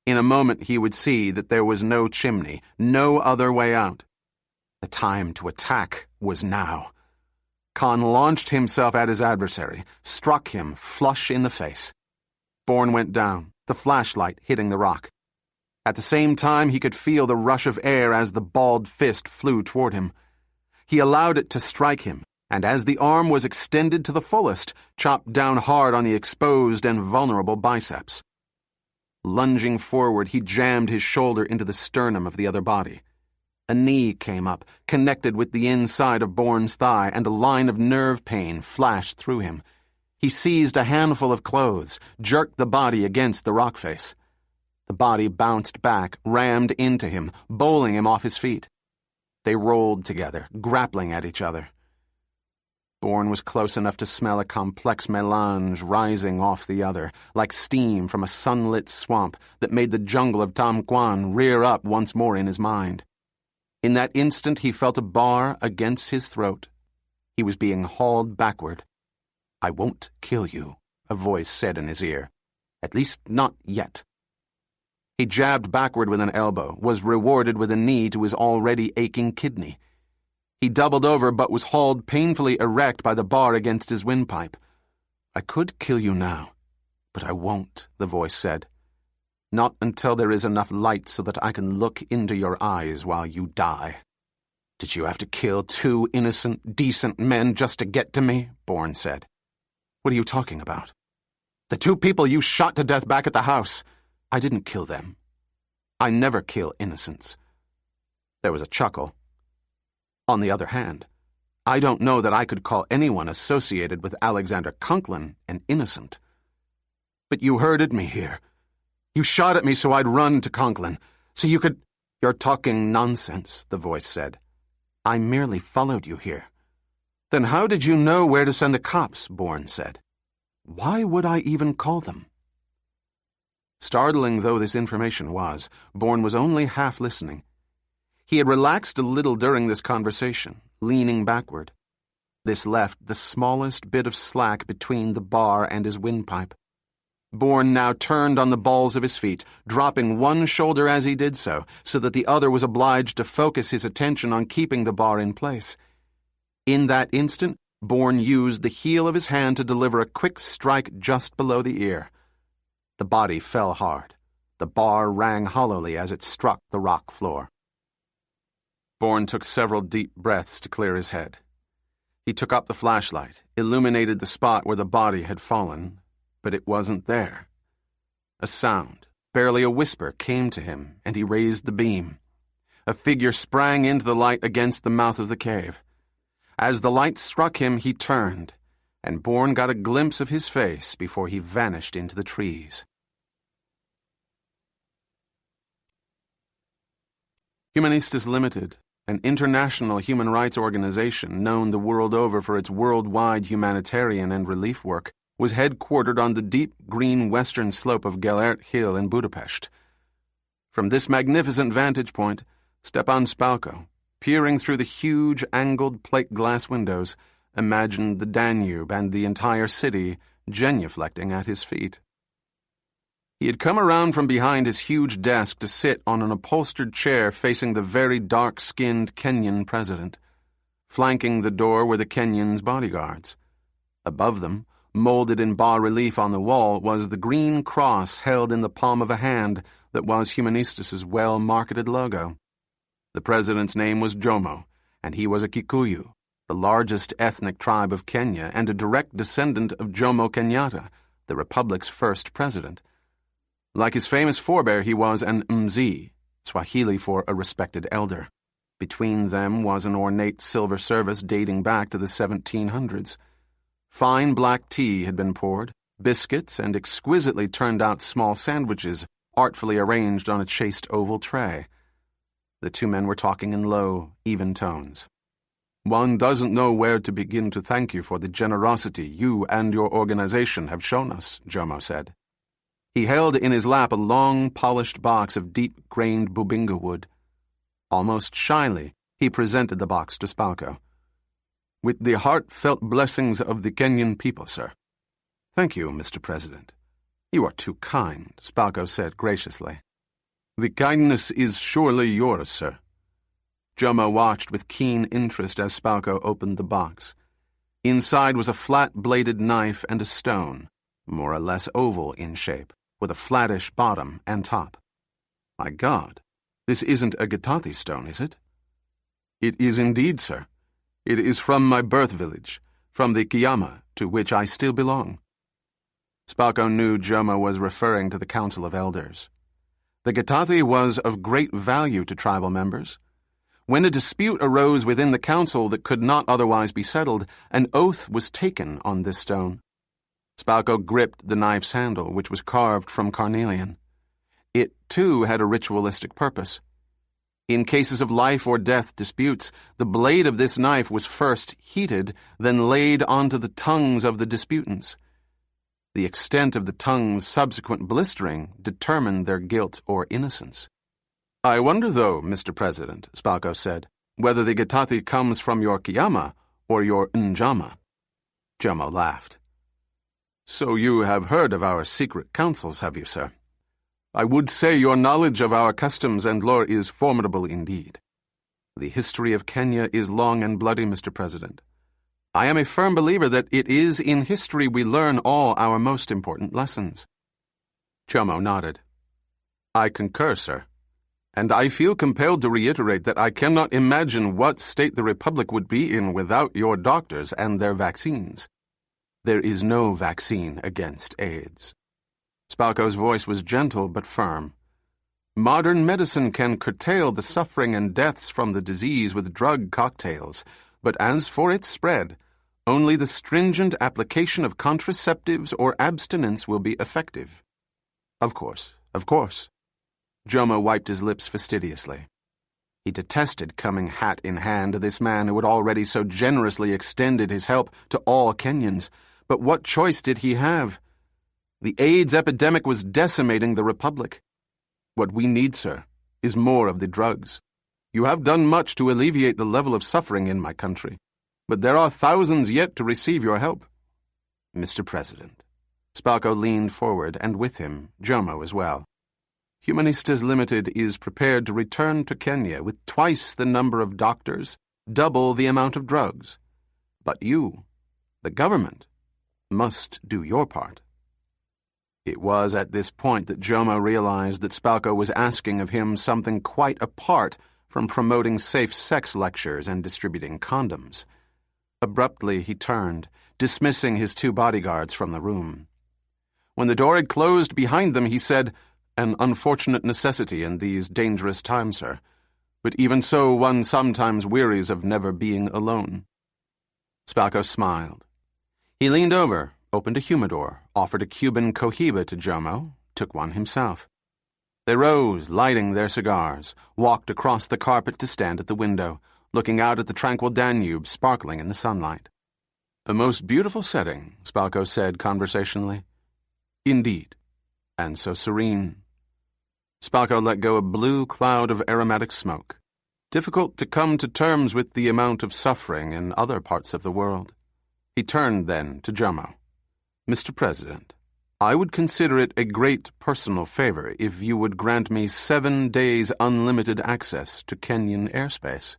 In a moment he would see that there was no chimney, no other way out. The time to attack was now. Khan launched himself at his adversary, struck him flush in the face. Bourne went down, the flashlight hitting the rock. At the same time, he could feel the rush of air as the balled fist flew toward him. He allowed it to strike him, and as the arm was extended to the fullest, chopped down hard on the exposed and vulnerable biceps. Lunging forward, he jammed his shoulder into the sternum of the other body. A knee came up, connected with the inside of Bourne's thigh, and a line of nerve pain flashed through him. He seized a handful of clothes, jerked the body against the rock face. The body bounced back, rammed into him, bowling him off his feet. They rolled together, grappling at each other. Bourne was close enough to smell a complex melange rising off the other, like steam from a sunlit swamp that made the jungle of Tam Quan rear up once more in his mind. In that instant he felt a bar against his throat. He was being hauled backward. "I won't kill you," a voice said in his ear. "At least not yet." He jabbed backward with an elbow, was rewarded with a knee to his already aching kidney. He doubled over but was hauled painfully erect by the bar against his windpipe. "I could kill you now, but I won't," the voice said. "Not until there is enough light so that I can look into your eyes while you die." "Did you have to kill 2 innocent, decent men just to get to me?" Bourne said. "What are you talking about?" "The 2 people you shot to death back at the house. I didn't kill them. I never kill innocents." There was a chuckle. "On the other hand, I don't know that I could call anyone associated with Alexander Conklin an innocent." "But you herded me here. You shot at me so I'd run to Conklin, so you could—" "You're talking nonsense," the voice said. "I merely followed you here." "Then how did you know where to send the cops?" Bourne said. "Why would I even call them?" Startling though this information was, Bourne was only half listening. He had relaxed a little during this conversation, leaning backward. This left the smallest bit of slack between the bar and his windpipe. Bourne now turned on the balls of his feet, dropping one shoulder as he did so that the other was obliged to focus his attention on keeping the bar in place. In that instant, Bourne used the heel of his hand to deliver a quick strike just below the ear. The body fell hard. The bar rang hollowly as it struck the rock floor. Bourne took several deep breaths to clear his head. He took up the flashlight, illuminated the spot where the body had fallen, but it wasn't there. A sound, barely a whisper, came to him, and he raised the beam. A figure sprang into the light against the mouth of the cave. As the light struck him, he turned, and Bourne got a glimpse of his face before he vanished into the trees. Humanistas Limited, an international human rights organization known the world over for its worldwide humanitarian and relief work, was headquartered on the deep green western slope of Gellert Hill in Budapest. From this magnificent vantage point, Stepan Spalko, peering through the huge angled plate glass windows, imagined the Danube and the entire city genuflecting at his feet. He had come around from behind his huge desk to sit on an upholstered chair facing the very dark-skinned Kenyan president. Flanking the door were the Kenyans' bodyguards. Above them, molded in bas-relief on the wall, was the green cross held in the palm of a hand that was Humanistas' well-marketed logo. The president's name was Jomo, and he was a Kikuyu, the largest ethnic tribe of Kenya and a direct descendant of Jomo Kenyatta, the republic's first president. Like his famous forebear, he was an mzee, Swahili for a respected elder. Between them was an ornate silver service dating back to the 1700s. Fine black tea had been poured, biscuits and exquisitely turned-out small sandwiches artfully arranged on a chaste oval tray. The two men were talking in low, even tones. "One doesn't know where to begin to thank you for the generosity you and your organization have shown us," Jomo said. He held in his lap a long, polished box of deep-grained bubinga wood. Almost shyly, he presented the box to Spalko. "With the heartfelt blessings of the Kenyan people, sir." "Thank you, Mr. President. You are too kind," Spalko said graciously. "The kindness is surely yours, sir." Jomo watched with keen interest as Spalko opened the box. Inside was a flat-bladed knife and a stone, more or less oval in shape, with a flattish bottom and top. "My God, this isn't a Gitathi stone, is it?" "It is indeed, sir. It is from my birth village, from the Kiyama, to which I still belong." Spalko knew Jomo was referring to the Council of Elders. The Gitathi was of great value to tribal members. When a dispute arose within the council that could not otherwise be settled, an oath was taken on this stone. Spalko gripped the knife's handle, which was carved from carnelian. It, too, had a ritualistic purpose. In cases of life or death disputes, the blade of this knife was first heated, then laid onto the tongues of the disputants. The extent of the tongue's subsequent blistering determined their guilt or innocence. "I wonder, though, Mr. President," Spalko said, "whether the Gitathi comes from your Kiyama or your Njama." Jomo laughed. "So you have heard of our secret councils, have you, sir? I would say your knowledge of our customs and lore is formidable indeed. The history of Kenya is long and bloody, Mr. President. I am a firm believer that it is in history we learn all our most important lessons." Jomo nodded. "I concur, sir. And I feel compelled to reiterate that I cannot imagine what state the Republic would be in without your doctors and their vaccines. There is no vaccine against AIDS." Spalko's voice was gentle but firm. "Modern medicine can curtail the suffering and deaths from the disease with drug cocktails, but as for its spread, only the stringent application of contraceptives or abstinence will be effective." Of course. Jomo wiped his lips fastidiously. He detested coming hat in hand to this man who had already so generously extended his help to all Kenyans. But what choice did he have? The AIDS epidemic was decimating the Republic. "What we need, sir, is more of the drugs. You have done much to alleviate the level of suffering in my country, but there are thousands yet to receive your help." "Mr. President." Spalko leaned forward, and with him, Jomo as well. "Humanistas Limited is prepared to return to Kenya with twice the number of doctors, double the amount of drugs. But you, the government, must do your part." It was at this point that Jomo realized that Spalko was asking of him something quite apart from promoting safe sex lectures and distributing condoms. Abruptly he turned, dismissing his two bodyguards from the room. When the door had closed behind them, he said, "An unfortunate necessity in these dangerous times, sir. But even so, one sometimes wearies of never being alone." Spalko smiled. He leaned over, opened a humidor, offered a Cuban cohiba to Jomo, took one himself. They rose, lighting their cigars, walked across the carpet to stand at the window, looking out at the tranquil Danube sparkling in the sunlight. "A most beautiful setting," Spalko said conversationally. "Indeed. And so serene." Spalko let go a blue cloud of aromatic smoke. Difficult to come to terms with the amount of suffering in other parts of the world. He turned then to Jomo. "Mr. President, I would consider it a great personal favor if you would grant me 7 days unlimited access to Kenyan airspace."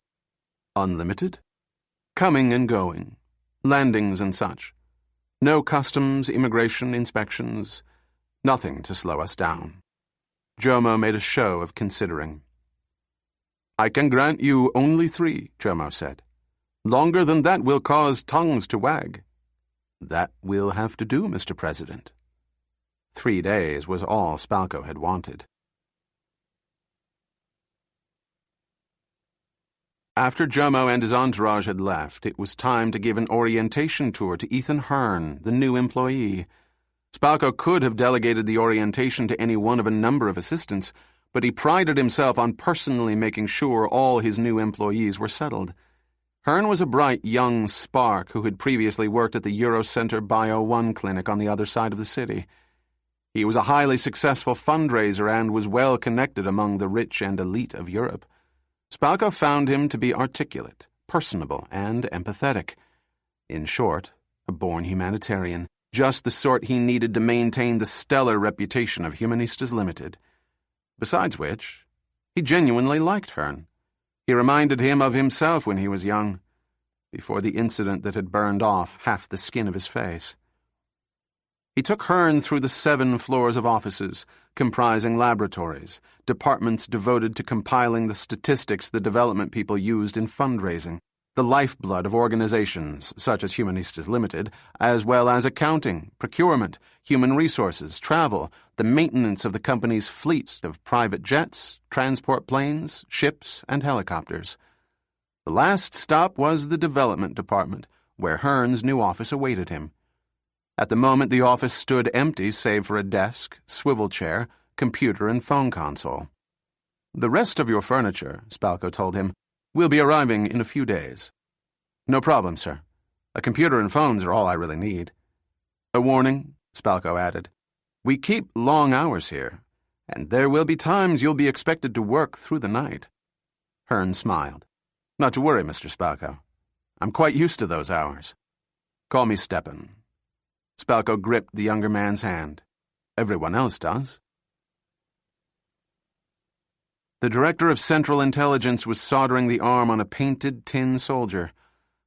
"Unlimited?" "Coming and going, landings and such. No customs, immigration, inspections, nothing to slow us down." Jomo made a show of considering. "I can grant you only 3, Jomo said. "Longer than that will cause tongues to wag." "That will have to do, Mr. President." 3 days was all Spalko had wanted. After Jomo and his entourage had left, it was time to give an orientation tour to Ethan Hearn, the new employee. Spalko could have delegated the orientation to any one of a number of assistants, but he prided himself on personally making sure all his new employees were settled. Hearn was a bright young spark who had previously worked at the Eurocenter Bio 1 clinic on the other side of the city. He was a highly successful fundraiser and was well connected among the rich and elite of Europe. Spalko found him to be articulate, personable, and empathetic. In short, a born humanitarian, just the sort he needed to maintain the stellar reputation of Humanistas Limited. Besides which, he genuinely liked Hearn. He reminded him of himself when he was young, before the incident that had burned off half the skin of his face. He took Hearn through the 7 floors of offices, comprising laboratories, departments devoted to compiling the statistics the development people used in fundraising, the lifeblood of organizations such as Humanistas Limited, as well as accounting, procurement, human resources, travel, the maintenance of the company's fleet of private jets, transport planes, ships, and helicopters. The last stop was the development department, where Hearn's new office awaited him. At the moment, the office stood empty save for a desk, swivel chair, computer, and phone console. "The rest of your furniture," Spalko told him, "will be arriving in a few days." "No problem, sir. A computer and phones are all I really need." "A warning," Spalko added. "We keep long hours here, and there will be times you'll be expected to work through the night." Hearn smiled. "Not to worry, Mr. Spalko. I'm quite used to those hours. Call me Stepan." Spalko gripped the younger man's hand. "Everyone else does." The director of Central Intelligence was soldering the arm on a painted tin soldier,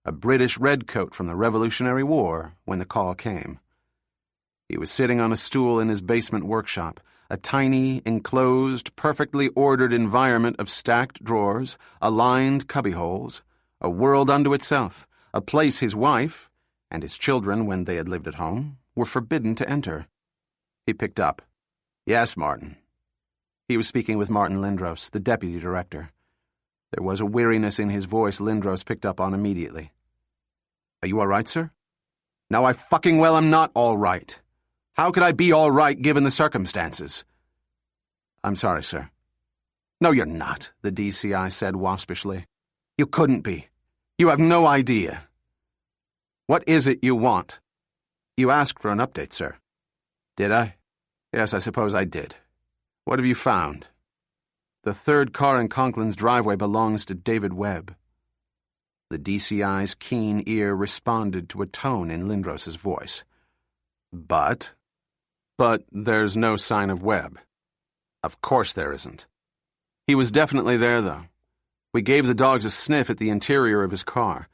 a British redcoat from the Revolutionary War, when the call came. He was sitting on a stool in his basement workshop, a tiny, enclosed, perfectly ordered environment of stacked drawers, aligned cubbyholes, a world unto itself, a place his wife, and his children, when they had lived at home, were forbidden to enter. He picked up. "Yes, Martin." He was speaking with Martin Lindros, the deputy director. There was a weariness in his voice Lindros picked up on immediately. "Are you all right, sir?" "Now I fucking well am not all right. How could I be all right given the circumstances?" "I'm sorry, sir." "No, you're not," the DCI said waspishly. "You couldn't be. You have no idea. What is it you want?" "You asked for an update, sir." "Did I? Yes, I suppose I did. What have you found?" "The 3rd car in Conklin's driveway belongs to David Webb." The DCI's keen ear responded to a tone in Lindros's voice. But there's no sign of Webb." "Of course there isn't. He was definitely there, though. We gave the dogs a sniff at the interior of his car.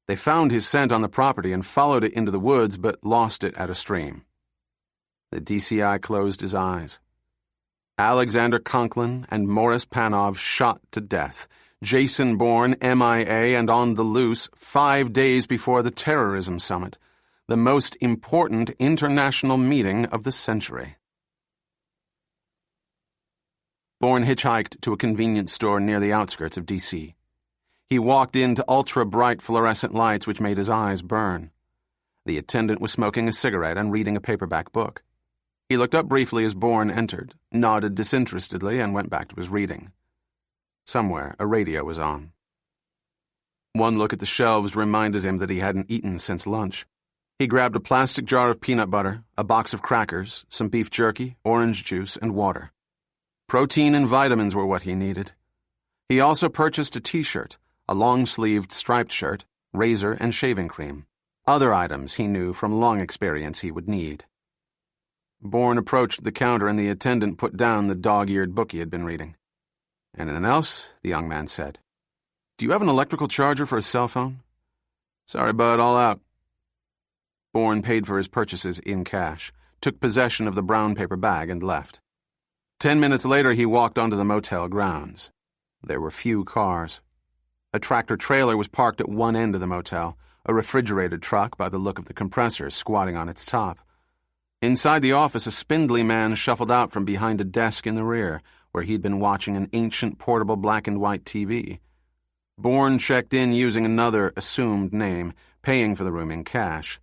They found his scent on the property and followed it into the woods, but lost it at a stream." The DCI closed his eyes. Alexander Conklin and Morris Panov shot to death. Jason Bourne, MIA and on the loose 5 days before the terrorism summit, the most important international meeting of the century. Bourne hitchhiked to a convenience store near the outskirts of D.C. He walked into ultra-bright fluorescent lights which made his eyes burn. The attendant was smoking a cigarette and reading a paperback book. He looked up briefly as Bourne entered, nodded disinterestedly, and went back to his reading. Somewhere, a radio was on. One look at the shelves reminded him that he hadn't eaten since lunch. He grabbed a plastic jar of peanut butter, a box of crackers, some beef jerky, orange juice, and water. Protein and vitamins were what he needed. He also purchased a t-shirt, a long-sleeved striped shirt, razor, and shaving cream. Other items he knew from long experience he would need. Bourne approached the counter and the attendant put down the dog-eared book he had been reading. "Anything else?" the young man said. "Do you have an electrical charger for a cell phone?" "Sorry, bud, all out." Bourne paid for his purchases in cash, took possession of the brown paper bag, and left. 10 minutes later, he walked onto the motel grounds. There were few cars. A tractor-trailer was parked at one end of the motel, a refrigerated truck by the look of the compressor squatting on its top. Inside the office, a spindly man shuffled out from behind a desk in the rear, where he'd been watching an ancient portable black-and-white TV. Bourne checked in using another assumed name, paying for the room in cash.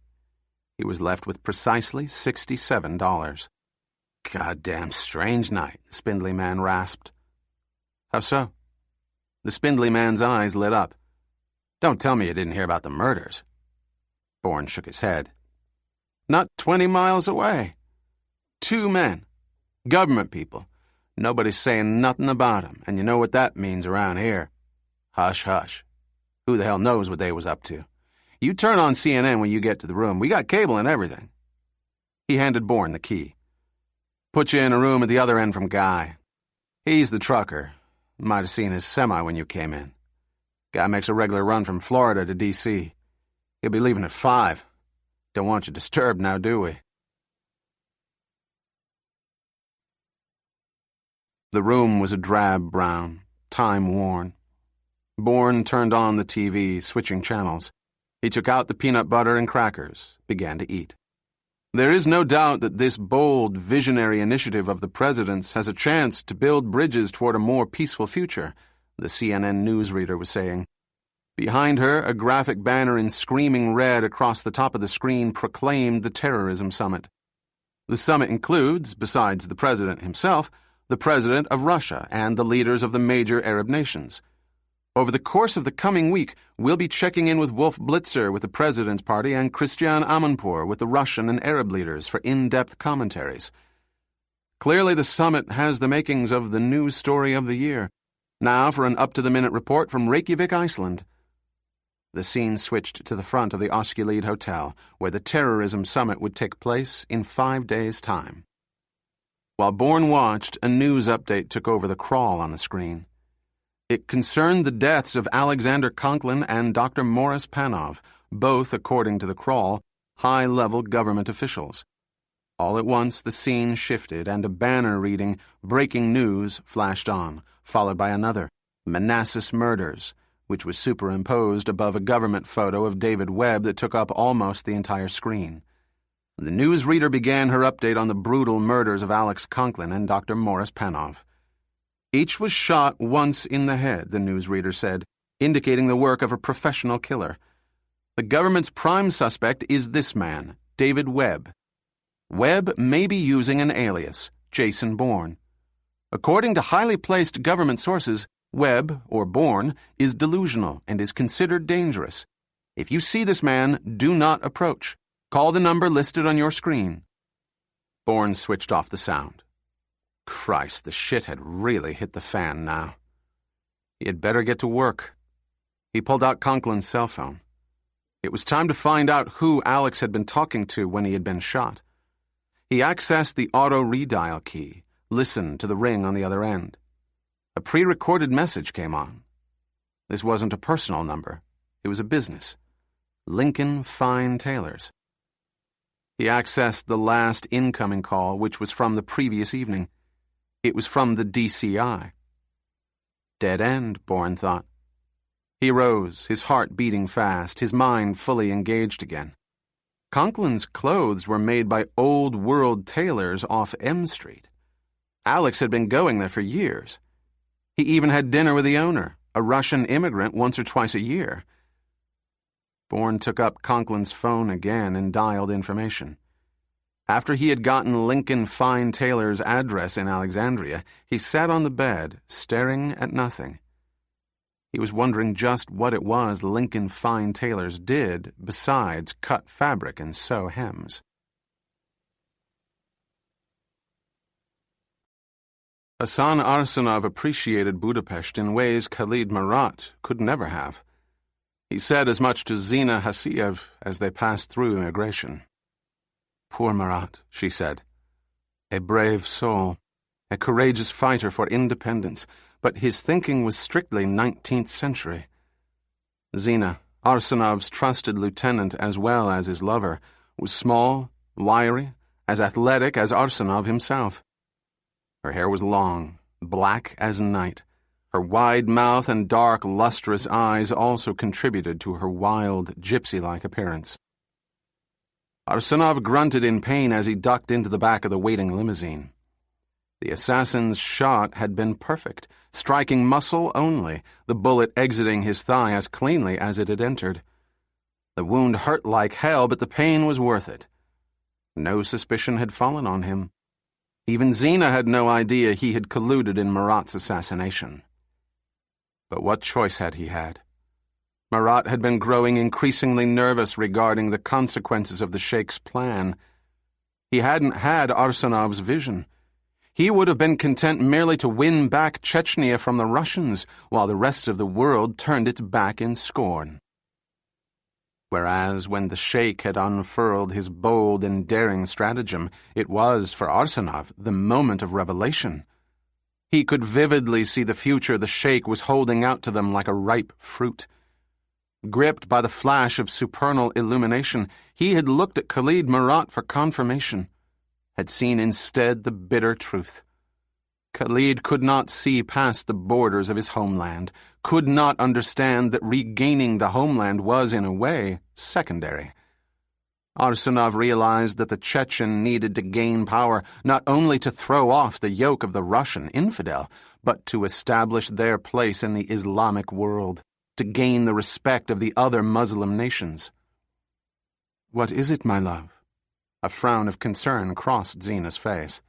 He was left with precisely $67. "Goddamn strange night," the spindly man rasped. "How so?" The spindly man's eyes lit up. "Don't tell me you didn't hear about the murders." Bourne shook his head. "Not 20 miles away. 2 men. Government people. Nobody's saying nothing about 'em, and you know what that means around here. Hush, hush. Who the hell knows what they was up to? You turn on CNN when you get to the room. We got cable and everything." He handed Bourne the key. "Put you in a room at the other end from Guy. He's the trucker. Might have seen his semi when you came in. Guy makes a regular run from Florida to D.C. He'll be leaving at 5. Don't want you disturbed now, do we?" The room was a drab brown, time-worn. Bourne turned on the TV, switching channels. He took out the peanut butter and crackers, began to eat. There is no doubt that this bold, visionary initiative of the president's has a chance to build bridges toward a more peaceful future, the CNN newsreader was saying. Behind her, a graphic banner in screaming red across the top of the screen proclaimed the terrorism summit. The summit includes, besides the president himself, the president of Russia and the leaders of the major Arab nations. Over the course of the coming week, we'll be checking in with Wolf Blitzer with the President's Party and Christian Amanpour with the Russian and Arab leaders for in-depth commentaries. Clearly the summit has the makings of the news story of the year. Now for an up-to-the-minute report from Reykjavik, Iceland. The scene switched to the front of the Oskilid Hotel, where the terrorism summit would take place in 5 days' time. While Bourne watched, a news update took over the crawl on the screen. It concerned the deaths of Alexander Conklin and Dr. Morris Panov, both, according to the crawl, high-level government officials. All at once, the scene shifted and a banner reading, "Breaking News," flashed on, followed by another, "Manassas Murders," which was superimposed above a government photo of David Webb that took up almost the entire screen. The newsreader began her update on the brutal murders of Alex Conklin and Dr. Morris Panov. Each was shot once in the head, the newsreader said, indicating the work of a professional killer. The government's prime suspect is this man, David Webb. Webb may be using an alias, Jason Bourne. According to highly placed government sources, Webb, or Bourne, is delusional and is considered dangerous. If you see this man, do not approach. Call the number listed on your screen. Bourne switched off the sound. Christ, the shit had really hit the fan now. He had better get to work. He pulled out Conklin's cell phone. It was time to find out who Alex had been talking to when he had been shot. He accessed the auto redial key, listened to the ring on the other end. A pre-recorded message came on. This wasn't a personal number. It was a business. Lincoln Fine Tailors. He accessed the last incoming call, which was from the previous evening. It was from the DCI. Dead end, Bourne thought. He rose, his heart beating fast, his mind fully engaged again. Conklin's clothes were made by old-world tailors off M Street. Alex had been going there for years. He even had dinner with the owner, a Russian immigrant, once or twice a year. Bourne took up Conklin's phone again and dialed information. After he had gotten Lincoln Fine Taylor's address in Alexandria, he sat on the bed, staring at nothing. He was wondering just what it was Lincoln Fine Tailors did besides cut fabric and sew hems. Hassan Arsenov appreciated Budapest in ways Khalid Marat could never have. He said as much to Zina Hassiev as they passed through immigration. "Poor Marat," she said. "A brave soul, a courageous fighter for independence, but his thinking was strictly 19th century. Zina, Arsenov's trusted lieutenant as well as his lover, was small, wiry, as athletic as Arsenov himself. Her hair was long, black as night. Her wide mouth and dark, lustrous eyes also contributed to her wild, gypsy-like appearance. Arsenov grunted in pain as he ducked into the back of the waiting limousine. The assassin's shot had been perfect, striking muscle only, the bullet exiting his thigh as cleanly as it had entered. The wound hurt like hell, but the pain was worth it. No suspicion had fallen on him. Even Zina had no idea he had colluded in Marat's assassination. But what choice had he had? Marat had been growing increasingly nervous regarding the consequences of the Sheikh's plan. He hadn't had Arsenov's vision. He would have been content merely to win back Chechnya from the Russians, while the rest of the world turned its back in scorn. Whereas when the Sheikh had unfurled his bold and daring stratagem, it was, for Arsenov, the moment of revelation. He could vividly see the future the Sheikh was holding out to them like a ripe fruit. Gripped by the flash of supernal illumination, he had looked at Khalid Marat for confirmation, had seen instead the bitter truth. Khalid could not see past the borders of his homeland, could not understand that regaining the homeland was, in a way, secondary. Arsenov realized that the Chechen needed to gain power not only to throw off the yoke of the Russian infidel, but to establish their place in the Islamic world, to gain the respect of the other Muslim nations. "What is it, my love?" A frown of concern crossed Zina's face.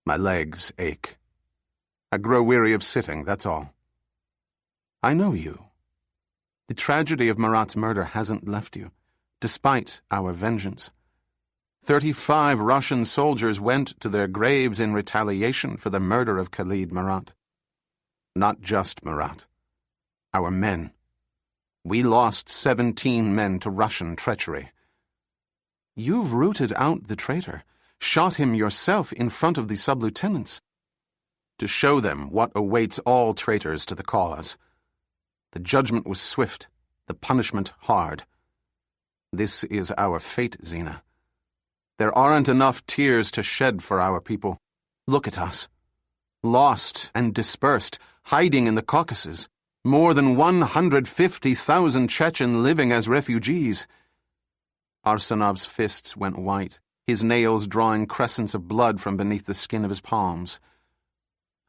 "My legs ache. I grow weary of sitting, that's all." "I know you. The tragedy of Marat's murder hasn't left you, despite our vengeance. 35 Russian soldiers went to their graves in retaliation for the murder of Khalid Marat. Not just Marat. Our men. We lost 17 men to Russian treachery. You've rooted out the traitor, shot him yourself in front of the sub-lieutenants, to show them what awaits all traitors to the cause. The judgment was swift, the punishment hard. This is our fate, Zina. There aren't enough tears to shed for our people. Look at us. Lost and dispersed, hiding in the Caucasus. More than 150,000 Chechen living as refugees." Arsenov's fists went white, his nails drawing crescents of blood from beneath the skin of his palms.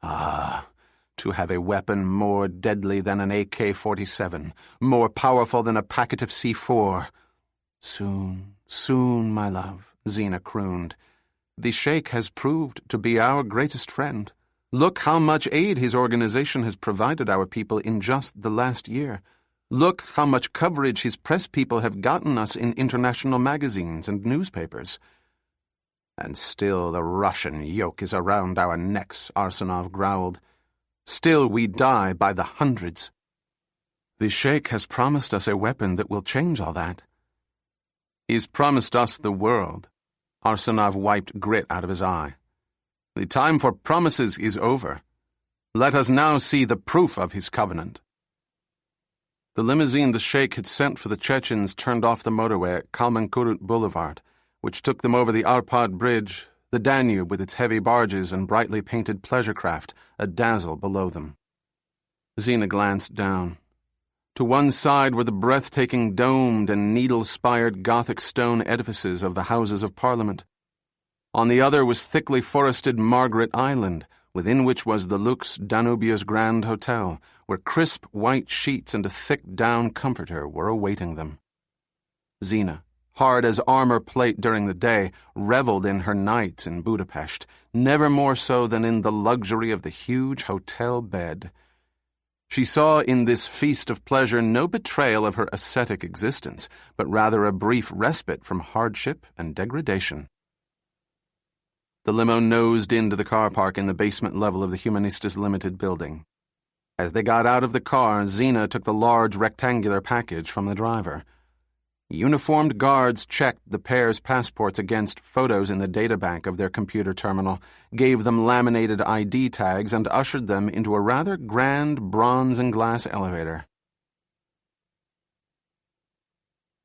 Ah, to have a weapon more deadly than an AK-47, more powerful than a packet of C4. "Soon, soon, my love," Zina crooned. "The Sheikh has proved to be our greatest friend. Look how much aid his organization has provided our people in just the last year. Look how much coverage his press people have gotten us in international magazines and newspapers." "And still the Russian yoke is around our necks," Arsenov growled. "Still we die by the hundreds." "The Sheikh has promised us a weapon that will change all that." "He's promised us the world." Arsenov wiped grit out of his eye. "The time for promises is over. Let us now see the proof of his covenant." The limousine the Sheikh had sent for the Chechens turned off the motorway at Kalmankurut Boulevard, which took them over the Arpad Bridge, the Danube with its heavy barges and brightly painted pleasure craft, a dazzle below them. Zina glanced down. To one side were the breathtaking domed and needle-spired Gothic stone edifices of the Houses of Parliament. On the other was thickly forested Margaret Island, within which was the Lux Danubius Grand Hotel, where crisp white sheets and a thick down comforter were awaiting them. Zina, hard as armor plate during the day, reveled in her nights in Budapest, never more so than in the luxury of the huge hotel bed. She saw in this feast of pleasure no betrayal of her ascetic existence, but rather a brief respite from hardship and degradation. The limo nosed into the car park in the basement level of the Humanistas Limited building. As they got out of the car, Zena took the large rectangular package from the driver. Uniformed guards checked the pair's passports against photos in the databank of their computer terminal, gave them laminated ID tags, and ushered them into a rather grand bronze and glass elevator.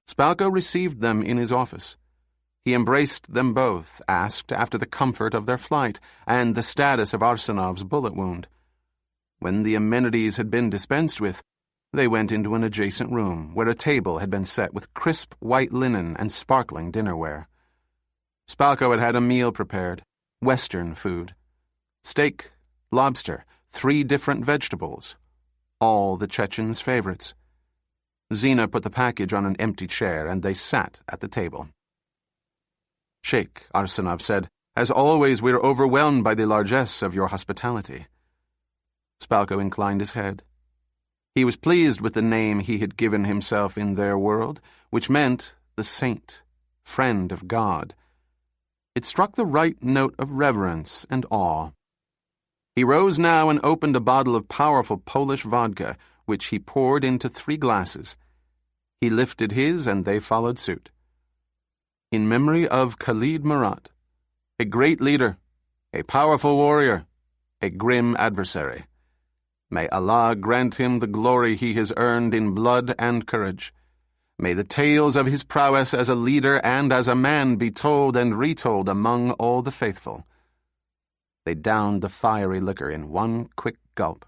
Spalko received them in his office. He embraced them both, asked after the comfort of their flight and the status of Arsenov's bullet wound. When the amenities had been dispensed with, they went into an adjacent room where a table had been set with crisp white linen and sparkling dinnerware. Spalko had had a meal prepared, Western food. Steak, lobster, 3 different vegetables, all the Chechen's favorites. Zena put the package on an empty chair and they sat at the table. "Sheikh," Arsenov said, "as always we're overwhelmed by the largesse of your hospitality." Spalko inclined his head. He was pleased with the name he had given himself in their world, which meant the saint, friend of God. It struck the right note of reverence and awe. He rose now and opened a bottle of powerful Polish vodka, which he poured into 3 glasses. He lifted his and they followed suit. "In memory of Khalid Marat, a great leader, a powerful warrior, a grim adversary. May Allah grant him the glory he has earned in blood and courage. May the tales of his prowess as a leader and as a man be told and retold among all the faithful." They downed the fiery liquor in one quick gulp.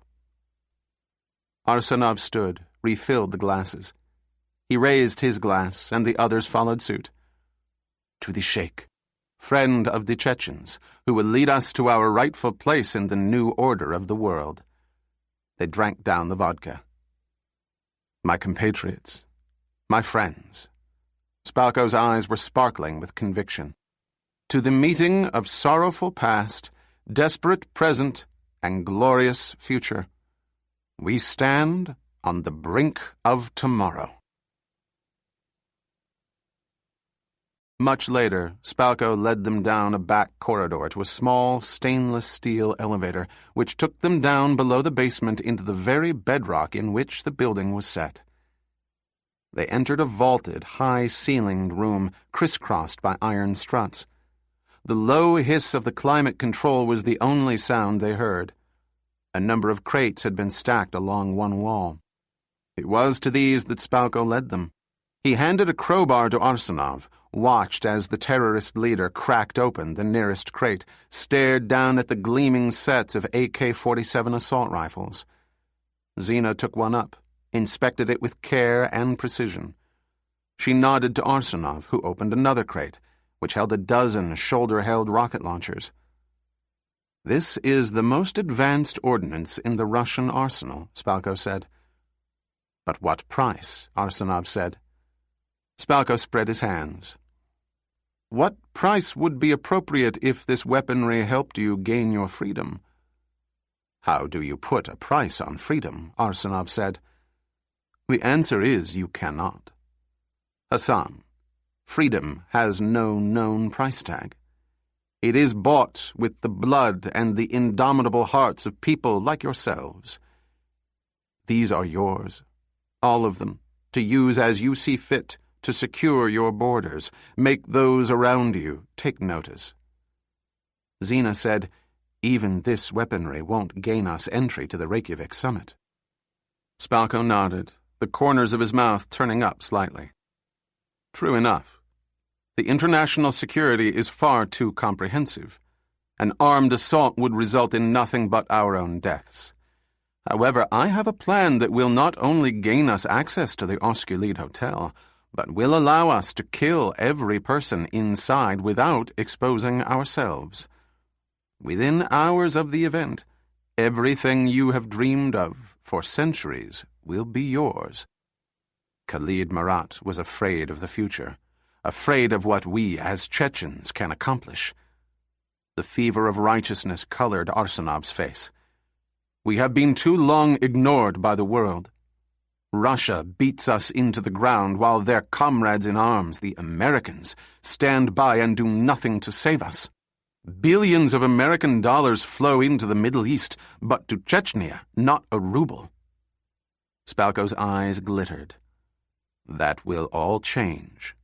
Arsenov stood, refilled the glasses. He raised his glass, and the others followed suit. "To the Sheikh, friend of the Chechens, who will lead us to our rightful place in the new order of the world." They drank down the vodka. "My compatriots, my friends." Spalko's eyes were sparkling with conviction. "To the meeting of sorrowful past, desperate present, and glorious future. We stand on the brink of tomorrow." Much later, Spalko led them down a back corridor to a small stainless steel elevator, which took them down below the basement into the very bedrock in which the building was set. They entered a vaulted, high-ceilinged room crisscrossed by iron struts. The low hiss of the climate control was the only sound they heard. A number of crates had been stacked along one wall. It was to these that Spalko led them. He handed a crowbar to Arsenov, watched as the terrorist leader cracked open the nearest crate, stared down at the gleaming sets of AK-47 assault rifles. Zena took one up, inspected it with care and precision. She nodded to Arsenov, who opened another crate, which held a dozen shoulder-held rocket launchers. "This is the most advanced ordnance in the Russian arsenal," Spalko said. "But what price?" Arsenov said. Spalko spread his hands. "What price would be appropriate if this weaponry helped you gain your freedom?" "How do you put a price on freedom?" Arsenov said. "The answer is you cannot. Hassan, freedom has no known price tag. It is bought with the blood and the indomitable hearts of people like yourselves. These are yours, all of them, to use as you see fit, to secure your borders, make those around you take notice." Zena said, "Even this weaponry won't gain us entry to the Reykjavik summit." Spalko nodded, the corners of his mouth turning up slightly. "True enough. The international security is far too comprehensive. An armed assault would result in nothing but our own deaths. However, I have a plan that will not only gain us access to the Osculid Hotel, but will allow us to kill every person inside without exposing ourselves. Within hours of the event, everything you have dreamed of for centuries will be yours." Khalid Marat was afraid of the future. afraid of what we as Chechens can accomplish. The fever of righteousness colored Arsenov's face. We have been too long ignored by the world. Russia beats us into the ground while their comrades in arms, the Americans, stand by and do nothing to save us. Billions of American dollars flow into the Middle East, but to Chechnya, not a ruble. Spalko's eyes glittered. That will all change.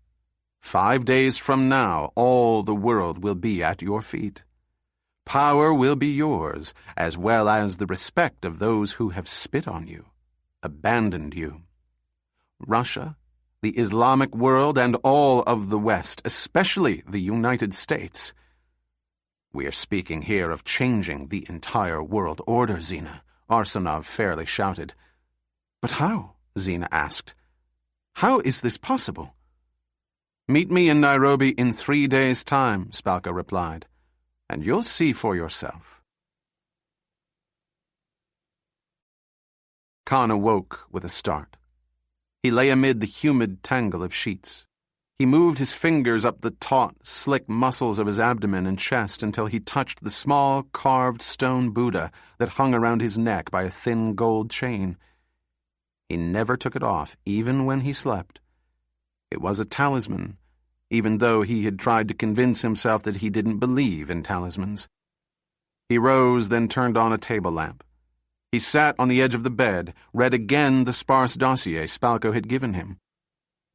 5 days from now, all the world will be at your feet. Power will be yours, as well as the respect of those who have spit on you, abandoned you. Russia, the Islamic world, and all of the West, especially the United States. We are speaking here of changing the entire world order, Zina, Arsenov fairly shouted. But how? Zina asked. How is this possible? Meet me in Nairobi in 3 days' time, Spalko replied, and you'll see for yourself. Khan awoke with a start. He lay amid the humid tangle of sheets. He moved his fingers up the taut, slick muscles of his abdomen and chest until he touched the small, carved stone Buddha that hung around his neck by a thin gold chain. He never took it off, even when he slept. It was a talisman, even though he had tried to convince himself that he didn't believe in talismans. He rose, then turned on a table lamp. He sat on the edge of the bed, read again the sparse dossier Spalko had given him.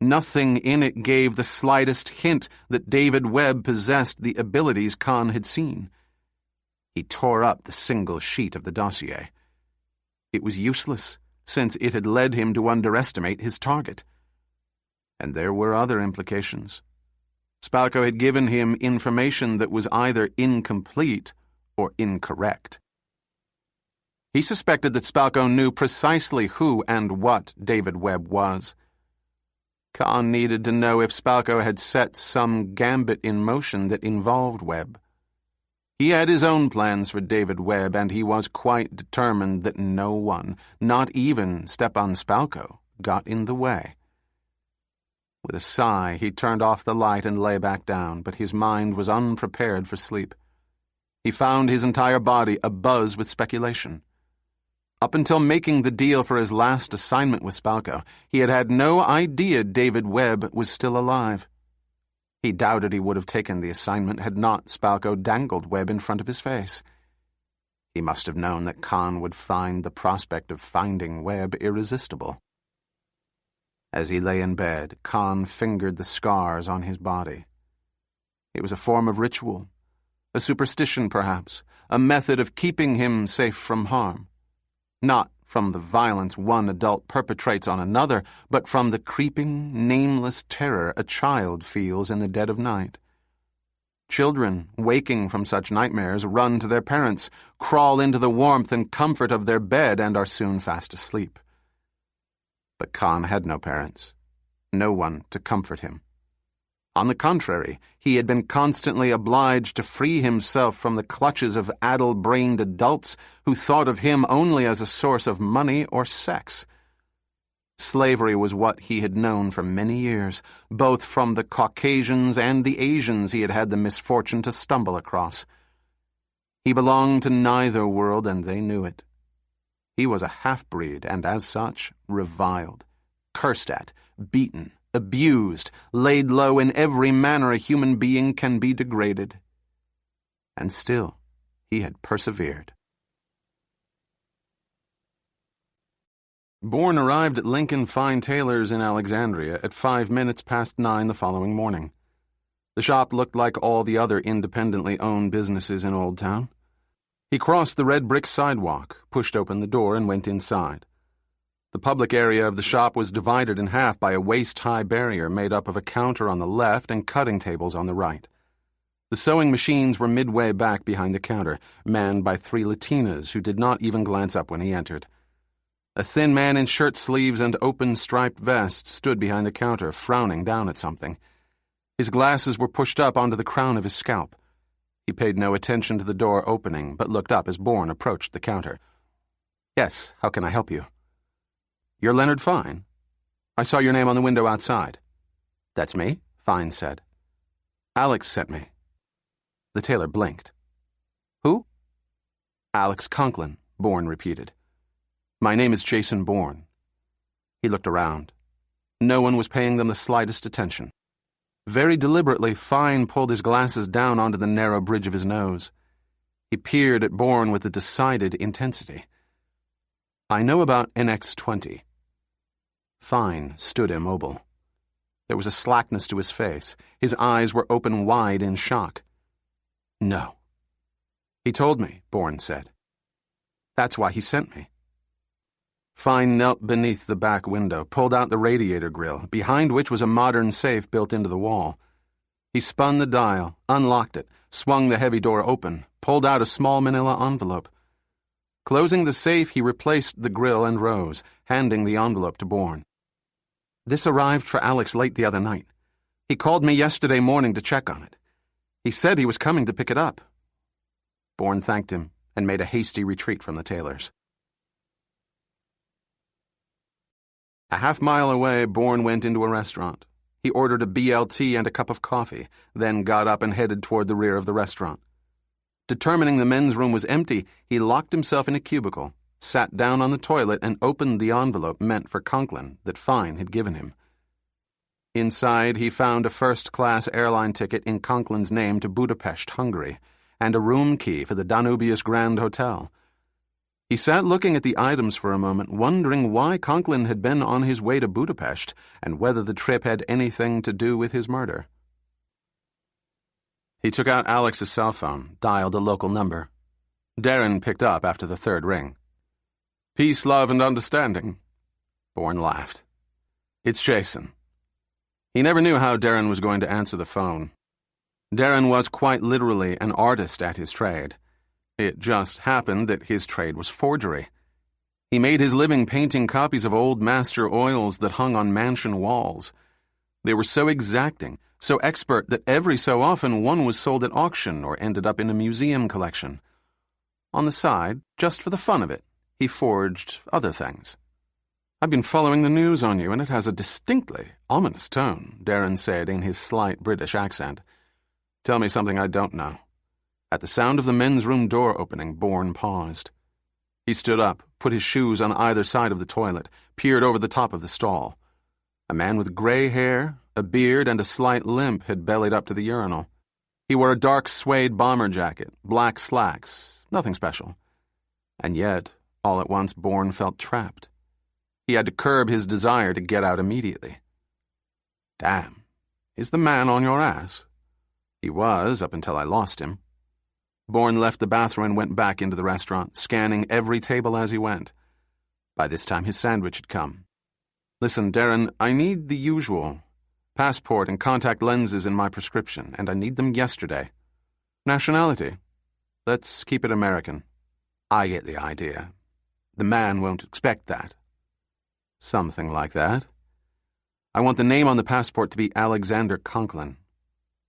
Nothing in it gave the slightest hint that David Webb possessed the abilities Khan had seen. He tore up the single sheet of the dossier. It was useless, since it had led him to underestimate his target. And there were other implications. Spalko had given him information that was either incomplete or incorrect. He suspected that Spalko knew precisely who and what David Webb was. Khan needed to know if Spalko had set some gambit in motion that involved Webb. He had his own plans for David Webb, and he was quite determined that no one, not even Stepan Spalko, got in the way. With a sigh, he turned off the light and lay back down, but his mind was unprepared for sleep. He found his entire body abuzz with speculation. Up until making the deal for his last assignment with Spalko, he had had no idea David Webb was still alive. He doubted he would have taken the assignment had not Spalko dangled Webb in front of his face. He must have known that Khan would find the prospect of finding Webb irresistible. As he lay in bed, Khan fingered the scars on his body. It was a form of ritual, a superstition perhaps, a method of keeping him safe from harm. Not from the violence one adult perpetrates on another, but from the creeping, nameless terror a child feels in the dead of night. Children, waking from such nightmares, run to their parents, crawl into the warmth and comfort of their bed, and are soon fast asleep. But Khan had no parents, no one to comfort him. On the contrary, he had been constantly obliged to free himself from the clutches of addle-brained adults who thought of him only as a source of money or sex. Slavery was what he had known for many years, both from the Caucasians and the Asians he had had the misfortune to stumble across. He belonged to neither world, and they knew it. He was a half-breed, and as such, reviled, cursed at, beaten, abused, laid low in every manner a human being can be degraded. And still, he had persevered. Bourne arrived at Lincoln Fine Tailors in Alexandria at 9:05 the following morning. The shop looked like all the other independently owned businesses in Old Town. He crossed the red brick sidewalk, pushed open the door, and went inside. The public area of the shop was divided in half by a waist-high barrier made up of a counter on the left and cutting tables on the right. The sewing machines were midway back behind the counter, manned by 3 Latinas who did not even glance up when he entered. A thin man in shirt sleeves and open striped vest stood behind the counter, frowning down at something. His glasses were pushed up onto the crown of his scalp. He paid no attention to the door opening, but looked up as Bourne approached the counter. "Yes, how can I help you?" "You're Leonard Fine. I saw your name on the window outside." "That's me. Fine said. Alex sent me. The tailor blinked. Who? Alex Conklin, Bourne repeated. My name is Jason Bourne. He looked around. No one was paying them the slightest attention. Very deliberately, Fine pulled his glasses down onto the narrow bridge of his nose. He peered at Bourne with a decided intensity. I know about NX-20. Fine stood immobile. There was a slackness to his face. His eyes were open wide in shock. No. He told me, Bourne said. That's why he sent me. Fine knelt beneath the back window, pulled out the radiator grill, behind which was a modern safe built into the wall. He spun the dial, unlocked it, swung the heavy door open, pulled out a small manila envelope. Closing the safe, he replaced the grill and rose, handing the envelope to Bourne. This arrived for Alex late the other night. He called me yesterday morning to check on it. He said he was coming to pick it up. Bourne thanked him and made a hasty retreat from the tailors. A half-mile away, Bourne went into a restaurant. He ordered a BLT and a cup of coffee, then got up and headed toward the rear of the restaurant. Determining the men's room was empty, he locked himself in a cubicle, sat down on the toilet, and opened the envelope meant for Conklin that Fine had given him. Inside, he found a first-class airline ticket in Conklin's name to Budapest, Hungary, and a room key for the Danubius Grand Hotel. He sat looking at the items for a moment, wondering why Conklin had been on his way to Budapest and whether the trip had anything to do with his murder. He took out Alex's cell phone, dialed a local number. Darren picked up after the third ring. Peace, love, and understanding. Bourne laughed. It's Jason. He never knew how Darren was going to answer the phone. Darren was quite literally an artist at his trade. It just happened that his trade was forgery. He made his living painting copies of old master oils that hung on mansion walls. They were so exacting, so expert that every so often one was sold at auction or ended up in a museum collection. On the side, just for the fun of it, he forged other things. I've been following the news on you, and it has a distinctly ominous tone, Darren said in his slight British accent. Tell me something I don't know. At the sound of the men's room door opening, Bourne paused. He stood up, put his shoes on either side of the toilet, peered over the top of the stall. A man with gray hair, a beard, and a slight limp had bellied up to the urinal. He wore a dark suede bomber jacket, black slacks, nothing special. And yet, all at once, Bourne felt trapped. He had to curb his desire to get out immediately. Damn, is the man on your ass? He was, up until I lost him. Bourne left the bathroom and went back into the restaurant, scanning every table as he went. By this time, his sandwich had come. Listen, Darren, I need the usual. Passport and contact lenses in my prescription, and I need them yesterday. Nationality? Let's keep it American. I get the idea. The man won't expect that. Something like that. I want the name on the passport to be Alexander Conklin.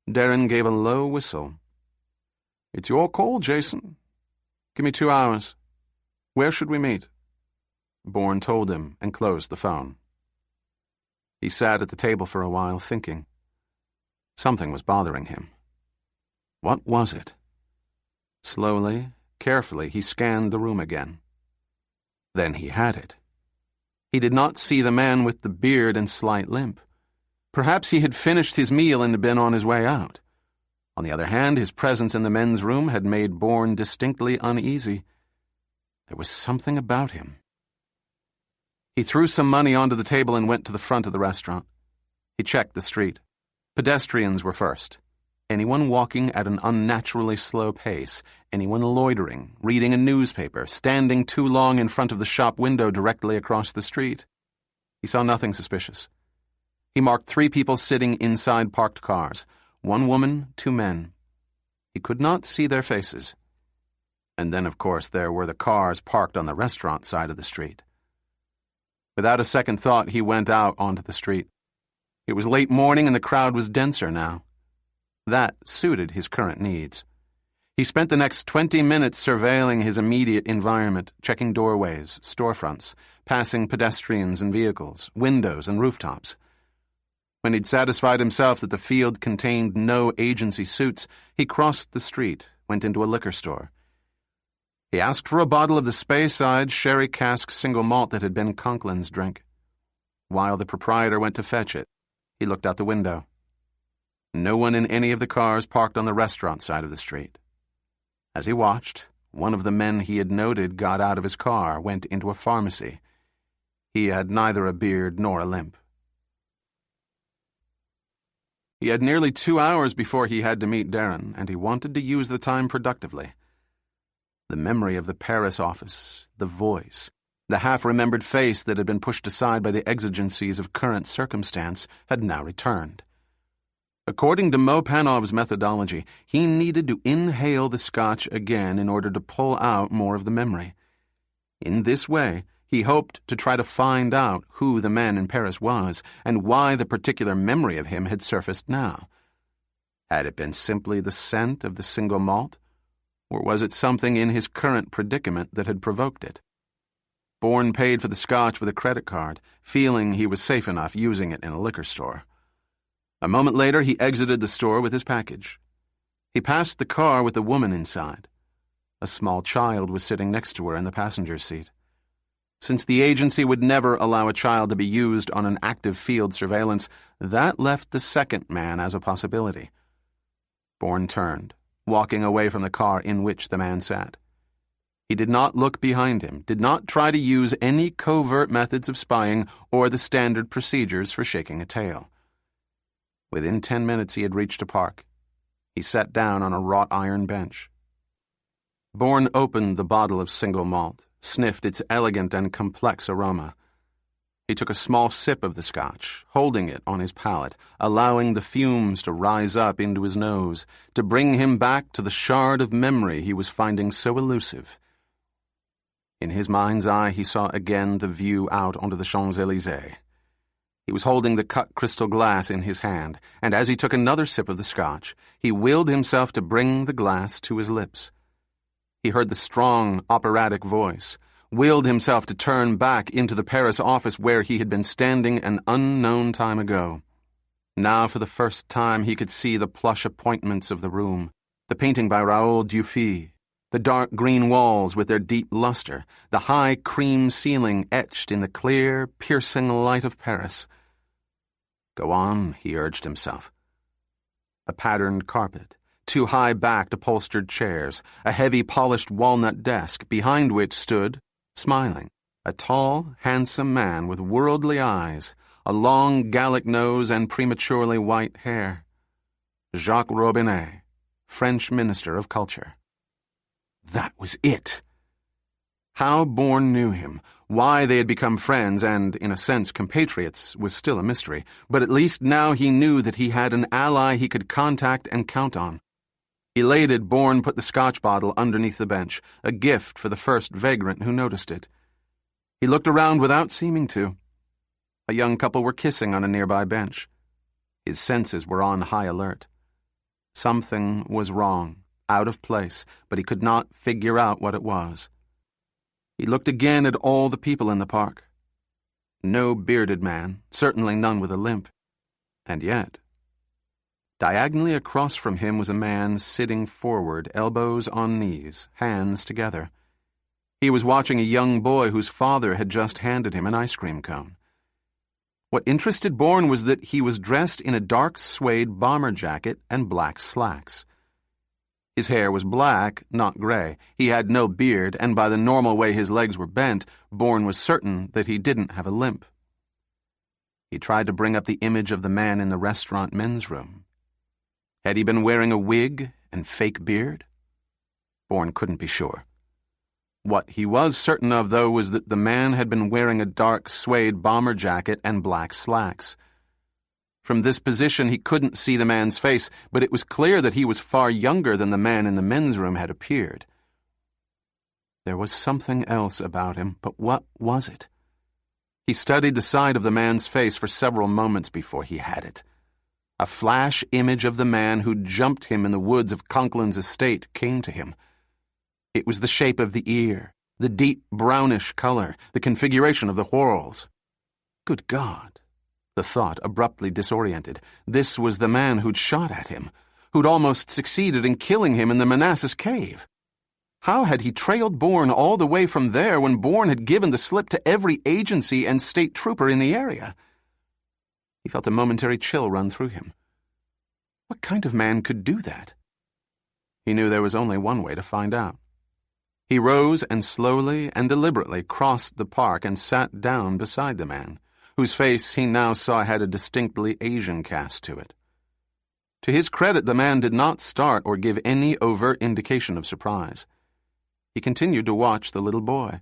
Darren gave a low whistle. It's your call, Jason. Give me 2 hours. Where should we meet? Bourne told him and closed the phone. He sat at the table for a while, thinking. Something was bothering him. What was it? Slowly, carefully, he scanned the room again. Then he had it. He did not see the man with the beard and slight limp. Perhaps he had finished his meal and been on his way out. On the other hand, his presence in the men's room had made Bourne distinctly uneasy. There was something about him. He threw some money onto the table and went to the front of the restaurant. He checked the street. Pedestrians were first. Anyone walking at an unnaturally slow pace, anyone loitering, reading a newspaper, standing too long in front of the shop window directly across the street. He saw nothing suspicious. He marked 3 people sitting inside parked cars. 1 woman, 2 men. He could not see their faces. And then, of course, there were the cars parked on the restaurant side of the street. Without a second thought, he went out onto the street. It was late morning and the crowd was denser now. That suited his current needs. He spent the next 20 minutes surveilling his immediate environment, checking doorways, storefronts, passing pedestrians and vehicles, windows and rooftops. When he'd satisfied himself that the field contained no agency suits, he crossed the street, went into a liquor store. He asked for a bottle of the Speyside sherry cask single malt that had been Conklin's drink. While the proprietor went to fetch it, he looked out the window. No one in any of the cars parked on the restaurant side of the street. As he watched, one of the men he had noted got out of his car, went into a pharmacy. He had neither a beard nor a limp. He had nearly 2 hours before he had to meet Darren, and he wanted to use the time productively. The memory of the Paris office, the voice, the half-remembered face that had been pushed aside by the exigencies of current circumstance had now returned. According to Mo Panov's methodology, he needed to inhale the scotch again in order to pull out more of the memory. In this way, he hoped to try to find out who the man in Paris was and why the particular memory of him had surfaced now. Had it been simply the scent of the single malt, or was it something in his current predicament that had provoked it? Bourne paid for the scotch with a credit card, feeling he was safe enough using it in a liquor store. A moment later, he exited the store with his package. He passed the car with the woman inside. A small child was sitting next to her in the passenger seat. Since the agency would never allow a child to be used on an active field surveillance, that left the second man as a possibility. Bourne turned, walking away from the car in which the man sat. He did not look behind him, did not try to use any covert methods of spying or the standard procedures for shaking a tail. Within 10 minutes he had reached a park. He sat down on a wrought iron bench. Bourne opened the bottle of single malt, sniffed its elegant and complex aroma. He took a small sip of the scotch, holding it on his palate, allowing the fumes to rise up into his nose, to bring him back to the shard of memory he was finding so elusive. In his mind's eye he saw again the view out onto the Champs-Élysées. He was holding the cut crystal glass in his hand, and as he took another sip of the scotch, he willed himself to bring the glass to his lips. He heard the strong, operatic voice, willed himself to turn back into the Paris office where he had been standing an unknown time ago. Now for the first time he could see the plush appointments of the room, the painting by Raoul Dufy, the dark green walls with their deep luster, the high cream ceiling etched in the clear, piercing light of Paris. Go on, he urged himself. A patterned carpet, 2 high-backed upholstered chairs, a heavy polished walnut desk behind which stood, smiling, a tall, handsome man with worldly eyes, a long Gallic nose and prematurely white hair. Jacques Robinet, French Minister of Culture. That was it. How Bourne knew him, why they had become friends and, in a sense, compatriots, was still a mystery, but at least now he knew that he had an ally he could contact and count on. Elated, Bourne put the scotch bottle underneath the bench, a gift for the first vagrant who noticed it. He looked around without seeming to. A young couple were kissing on a nearby bench. His senses were on high alert. Something was wrong, out of place, but he could not figure out what it was. He looked again at all the people in the park. No bearded man, certainly none with a limp. And yet, diagonally across from him was a man sitting forward, elbows on knees, hands together. He was watching a young boy whose father had just handed him an ice cream cone. What interested Bourne was that he was dressed in a dark suede bomber jacket and black slacks. His hair was black, not gray. He had no beard, and by the normal way his legs were bent, Bourne was certain that he didn't have a limp. He tried to bring up the image of the man in the restaurant men's room. Had he been wearing a wig and fake beard? Bourne couldn't be sure. What he was certain of, though, was that the man had been wearing a dark suede bomber jacket and black slacks. From this position he couldn't see the man's face, but it was clear that he was far younger than the man in the men's room had appeared. There was something else about him, but what was it? He studied the side of the man's face for several moments before he had it. A flash image of the man who'd jumped him in the woods of Conklin's estate came to him. It was the shape of the ear, the deep brownish color, the configuration of the whorls. Good God! The thought abruptly disoriented. This was the man who'd shot at him, who'd almost succeeded in killing him in the Manassas cave. How had he trailed Bourne all the way from there when Bourne had given the slip to every agency and state trooper in the area? He felt a momentary chill run through him. What kind of man could do that? He knew there was only one way to find out. He rose and slowly and deliberately crossed the park and sat down beside the man, whose face he now saw had a distinctly Asian cast to it. To his credit, the man did not start or give any overt indication of surprise. He continued to watch the little boy.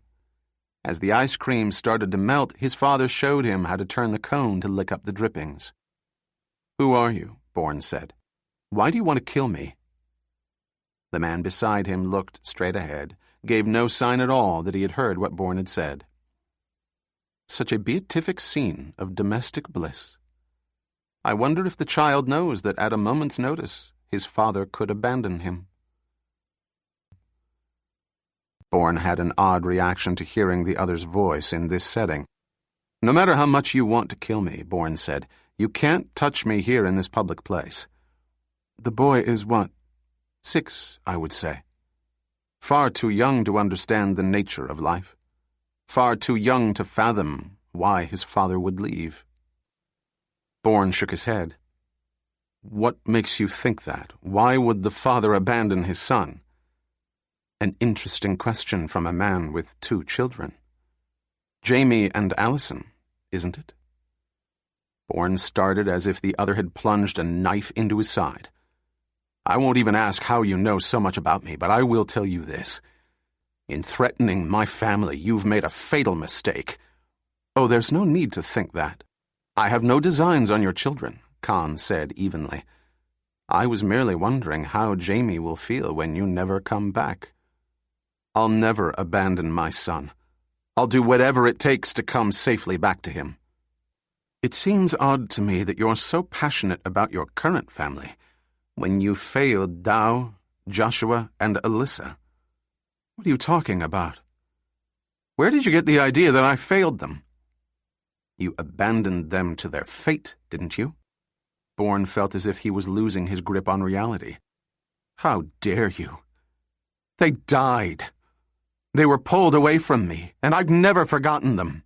As the ice cream started to melt, his father showed him how to turn the cone to lick up the drippings. "Who are you?" Bourne said. "Why do you want to kill me?" The man beside him looked straight ahead, gave no sign at all that he had heard what Bourne had said. Such a beatific scene of domestic bliss. I wonder if the child knows that at a moment's notice his father could abandon him. Bourne had an odd reaction to hearing the other's voice in this setting. "No matter how much you want to kill me," Bourne said, "you can't touch me here in this public place." The boy is what? 6, I would say. Far too young to understand the nature of life. Far too young to fathom why his father would leave. Bourne shook his head. "What makes you think that? Why would the father abandon his son?" An interesting question from a man with 2 children. Jamie and Allison, isn't it? Bourne started as if the other had plunged a knife into his side. "I won't even ask how you know so much about me, but I will tell you this. In threatening my family, you've made a fatal mistake." "Oh, there's no need to think that. I have no designs on your children," Khan said evenly. "I was merely wondering how Jamie will feel when you never come back. I'll never abandon my son. I'll do whatever it takes to come safely back to him." "It seems odd to me that you're so passionate about your current family when you failed Dow, Joshua, and Alyssa. What are you talking about? Where did you get the idea that I failed them?" "You abandoned them to their fate, didn't you?" Bourne felt as if he was losing his grip on reality. "How dare you? They died. They were pulled away from me, and I've never forgotten them."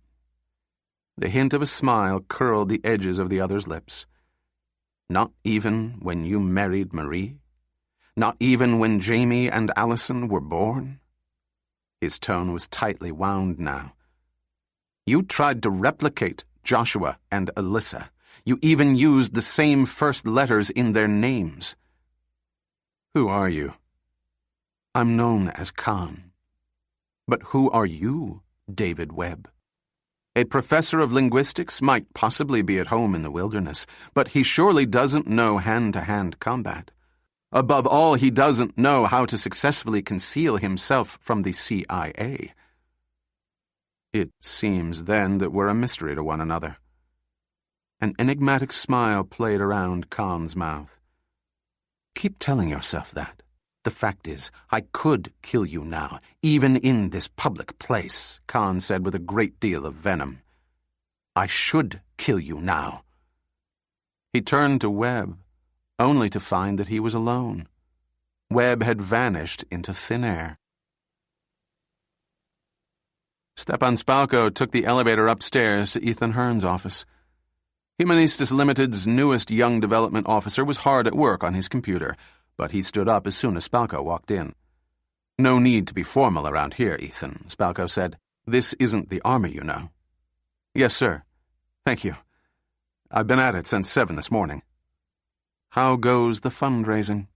The hint of a smile curled the edges of the other's lips. "Not even when you married Marie? Not even when Jamie and Allison were born?" His tone was tightly wound now. "You tried to replicate Joshua and Alyssa. You even used the same first letters in their names." "Who are you?" "I'm known as Khan." "But who are you, David Webb?" "A professor of linguistics might possibly be at home in the wilderness, but he surely doesn't know hand-to-hand combat. Above all, he doesn't know how to successfully conceal himself from the CIA. It seems, then, that we're a mystery to one another." An enigmatic smile played around Khan's mouth. "Keep telling yourself that. The fact is, I could kill you now, even in this public place," Khan said with a great deal of venom. "I should kill you now." He turned to Webb, only to find that he was alone. Webb had vanished into thin air. Stepan Spalko took the elevator upstairs to Ethan Hearn's office. Humanistas Limited's newest young development officer was hard at work on his computer, but he stood up as soon as Spalko walked in. "No need to be formal around here, Ethan," Spalko said. "This isn't the Army, you know." "Yes, sir. Thank you. I've been at it since 7 this morning." "How goes the fundraising?"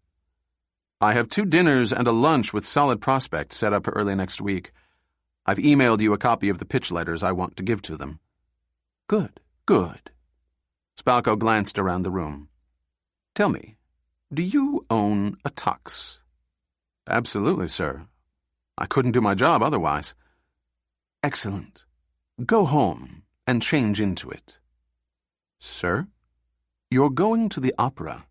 "I have 2 dinners and a lunch with solid prospects set up for early next week. I've emailed you a copy of the pitch letters I want to give to them." "Good, good." Spalko glanced around the room. "Tell me, do you own a tux?" "Absolutely, sir. I couldn't do my job otherwise." "Excellent. Go home and change into it." "Sir? You're going to the opera."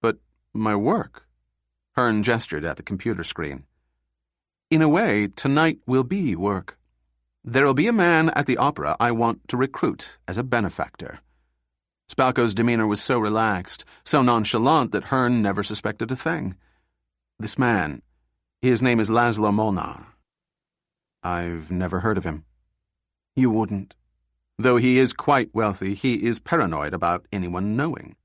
"But my work?" Hearn gestured at the computer screen. "In a way, tonight will be work. There'll be a man at the opera I want to recruit as a benefactor. Spalko's demeanor was so relaxed, so nonchalant that Hearn never suspected a thing. This man, his name is Laszlo Molnar. I've never heard of him. You wouldn't. Though he is quite wealthy, he is paranoid about anyone knowing.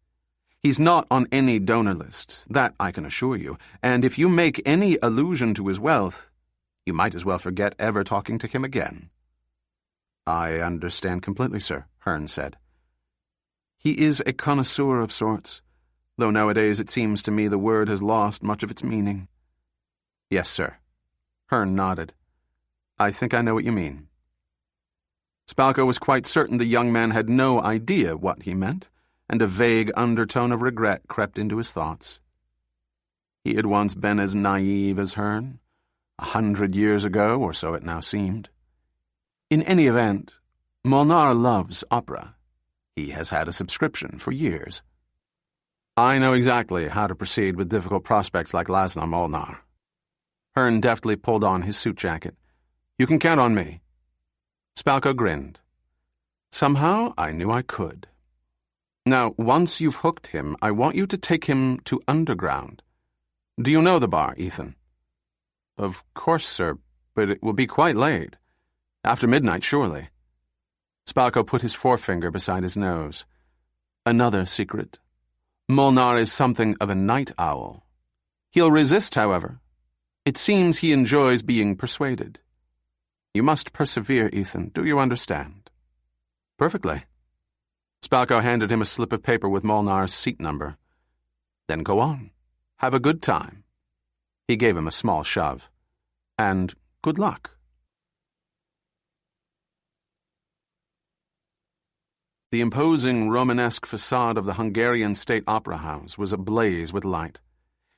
He's not on any donor lists, that I can assure you, and if you make any allusion to his wealth, you might as well forget ever talking to him again. I understand completely, sir, Hearn said. He is a connoisseur of sorts, though nowadays it seems to me the word has lost much of its meaning. Yes, sir. Hearn nodded. I think I know what you mean. Spalko was quite certain the young man had no idea what he meant, and a vague undertone of regret crept into his thoughts. He had once been as naive as Hearn, 100 years ago, or so it now seemed. In any event, Molnar loves opera. He has had a subscription for years. I know exactly how to proceed with difficult prospects like Laszlo Molnar. Hearn deftly pulled on his suit jacket. You can count on me. Spalko grinned. Somehow I knew I could. Now, once you've hooked him, I want you to take him to Underground. Do you know the bar, Ethan? Of course, sir, but it will be quite late. After midnight, surely. Spalko put his forefinger beside his nose. Another secret. Molnar is something of a night owl. He'll resist, however. It seems he enjoys being persuaded. You must persevere, Ethan. Do you understand? Perfectly. Spalko handed him a slip of paper with Molnar's seat number. Then go on. Have a good time. He gave him a small shove. And good luck. The imposing Romanesque facade of the Hungarian State Opera House was ablaze with light.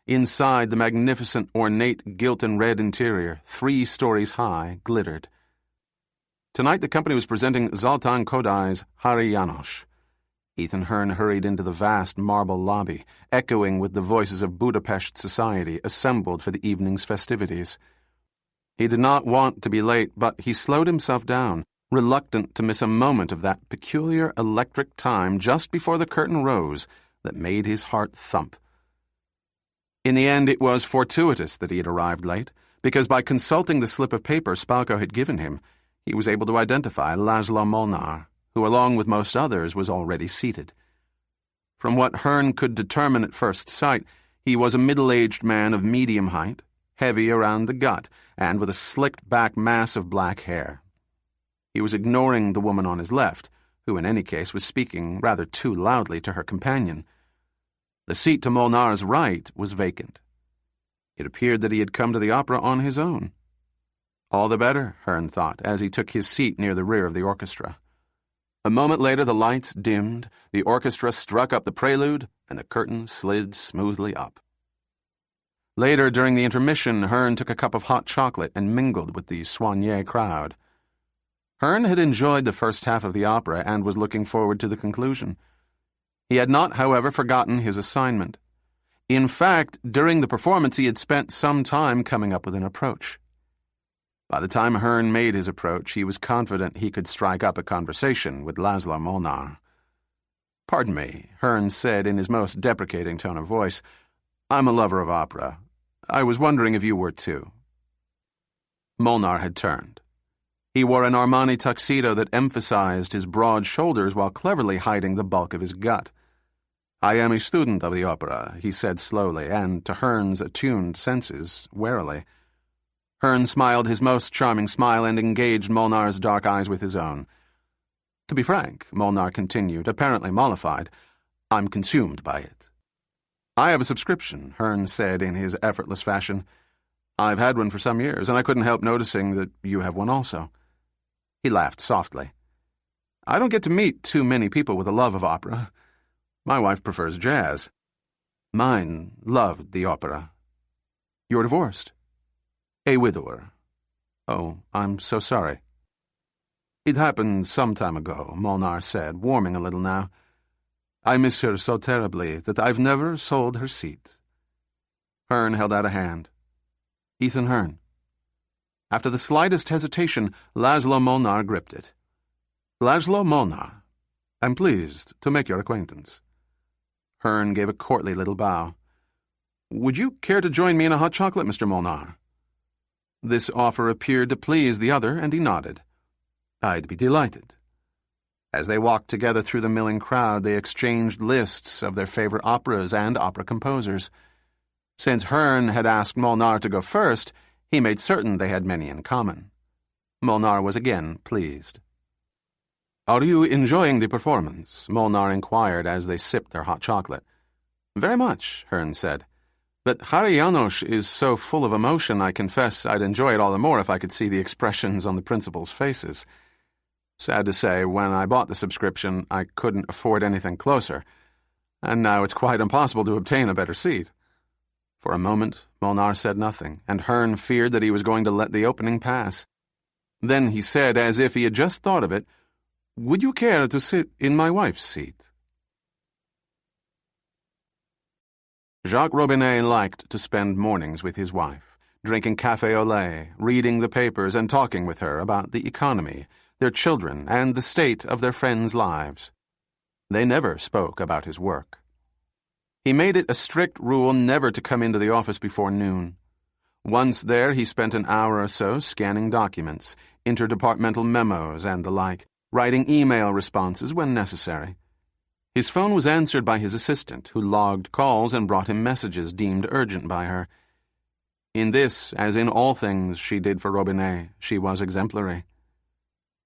Inside, the magnificent, ornate gilt and red interior, 3 stories high, glittered. Tonight the company was presenting Zoltán Kodály's Hari János. Ethan Hearn hurried into the vast marble lobby, echoing with the voices of Budapest society assembled for the evening's festivities. He did not want to be late, but he slowed himself down, reluctant to miss a moment of that peculiar electric time just before the curtain rose that made his heart thump. In the end, it was fortuitous that he had arrived late, because by consulting the slip of paper Spalko had given him, he was able to identify Laszlo Molnar, who, along with most others, was already seated. From what Hearn could determine at first sight, he was a middle-aged man of medium height, heavy around the gut, and with a slicked-back mass of black hair. He was ignoring the woman on his left, who in any case was speaking rather too loudly to her companion. The seat to Molnar's right was vacant. It appeared that he had come to the opera on his own. All the better, Hearn thought, as he took his seat near the rear of the orchestra. A moment later the lights dimmed, the orchestra struck up the prelude, and the curtain slid smoothly up. Later, during the intermission, Hearn took a cup of hot chocolate and mingled with the soigné crowd. Hearn had enjoyed the first half of the opera and was looking forward to the conclusion. He had not, however, forgotten his assignment. In fact, during the performance he had spent some time coming up with an approach. By the time Hearn made his approach, he was confident he could strike up a conversation with Laszlo Molnar. "Pardon me," Hearn said in his most deprecating tone of voice. "I'm a lover of opera. I was wondering if you were too." Molnar had turned. He wore an Armani tuxedo that emphasized his broad shoulders while cleverly hiding the bulk of his gut. "I am a student of the opera," he said slowly, and, to Hearn's attuned senses, warily. Hearn smiled his most charming smile and engaged Molnar's dark eyes with his own. "To be frank," Molnar continued, apparently mollified, "I'm consumed by it." "I have a subscription," Hearn said in his effortless fashion. "I've had one for some years, and I couldn't help noticing that you have one also." He laughed softly. "I don't get to meet too many people with a love of opera. My wife prefers jazz. Mine loved the opera." "You're divorced?" "A widower." "Oh, I'm so sorry." "It happened some time ago," Molnar said, warming a little now. "I miss her so terribly that I've never sold her seat." Hearn held out a hand. "Ethan Hearn." After the slightest hesitation, Laszlo Molnar gripped it. "Laszlo Molnar, I'm pleased to make your acquaintance." Hearn gave a courtly little bow. "Would you care to join me in a hot chocolate, Mr. Molnar?" This offer appeared to please the other, and he nodded. "I'd be delighted." As they walked together through the milling crowd, they exchanged lists of their favorite operas and opera composers. Since Hearn had asked Molnar to go first, he made certain they had many in common. Molnar was again pleased. "Are you enjoying the performance?" Molnar inquired as they sipped their hot chocolate. "Very much," Hearn said. "But Harry Janos is so full of emotion, I confess I'd enjoy it all the more if I could see the expressions on the principals' faces. Sad to say, when I bought the subscription, I couldn't afford anything closer, and now it's quite impossible to obtain a better seat." For a moment, Molnar said nothing, and Hearn feared that he was going to let the opening pass. Then he said, as if he had just thought of it, "Would you care to sit in my wife's seat?" Jacques Robinet liked to spend mornings with his wife, drinking café au lait, reading the papers, and talking with her about the economy, their children, and the state of their friends' lives. They never spoke about his work. He made it a strict rule never to come into the office before noon. Once there, he spent an hour or so scanning documents, interdepartmental memos, and the like, writing email responses when necessary. His phone was answered by his assistant, who logged calls and brought him messages deemed urgent by her. In this, as in all things she did for Robinet, she was exemplary.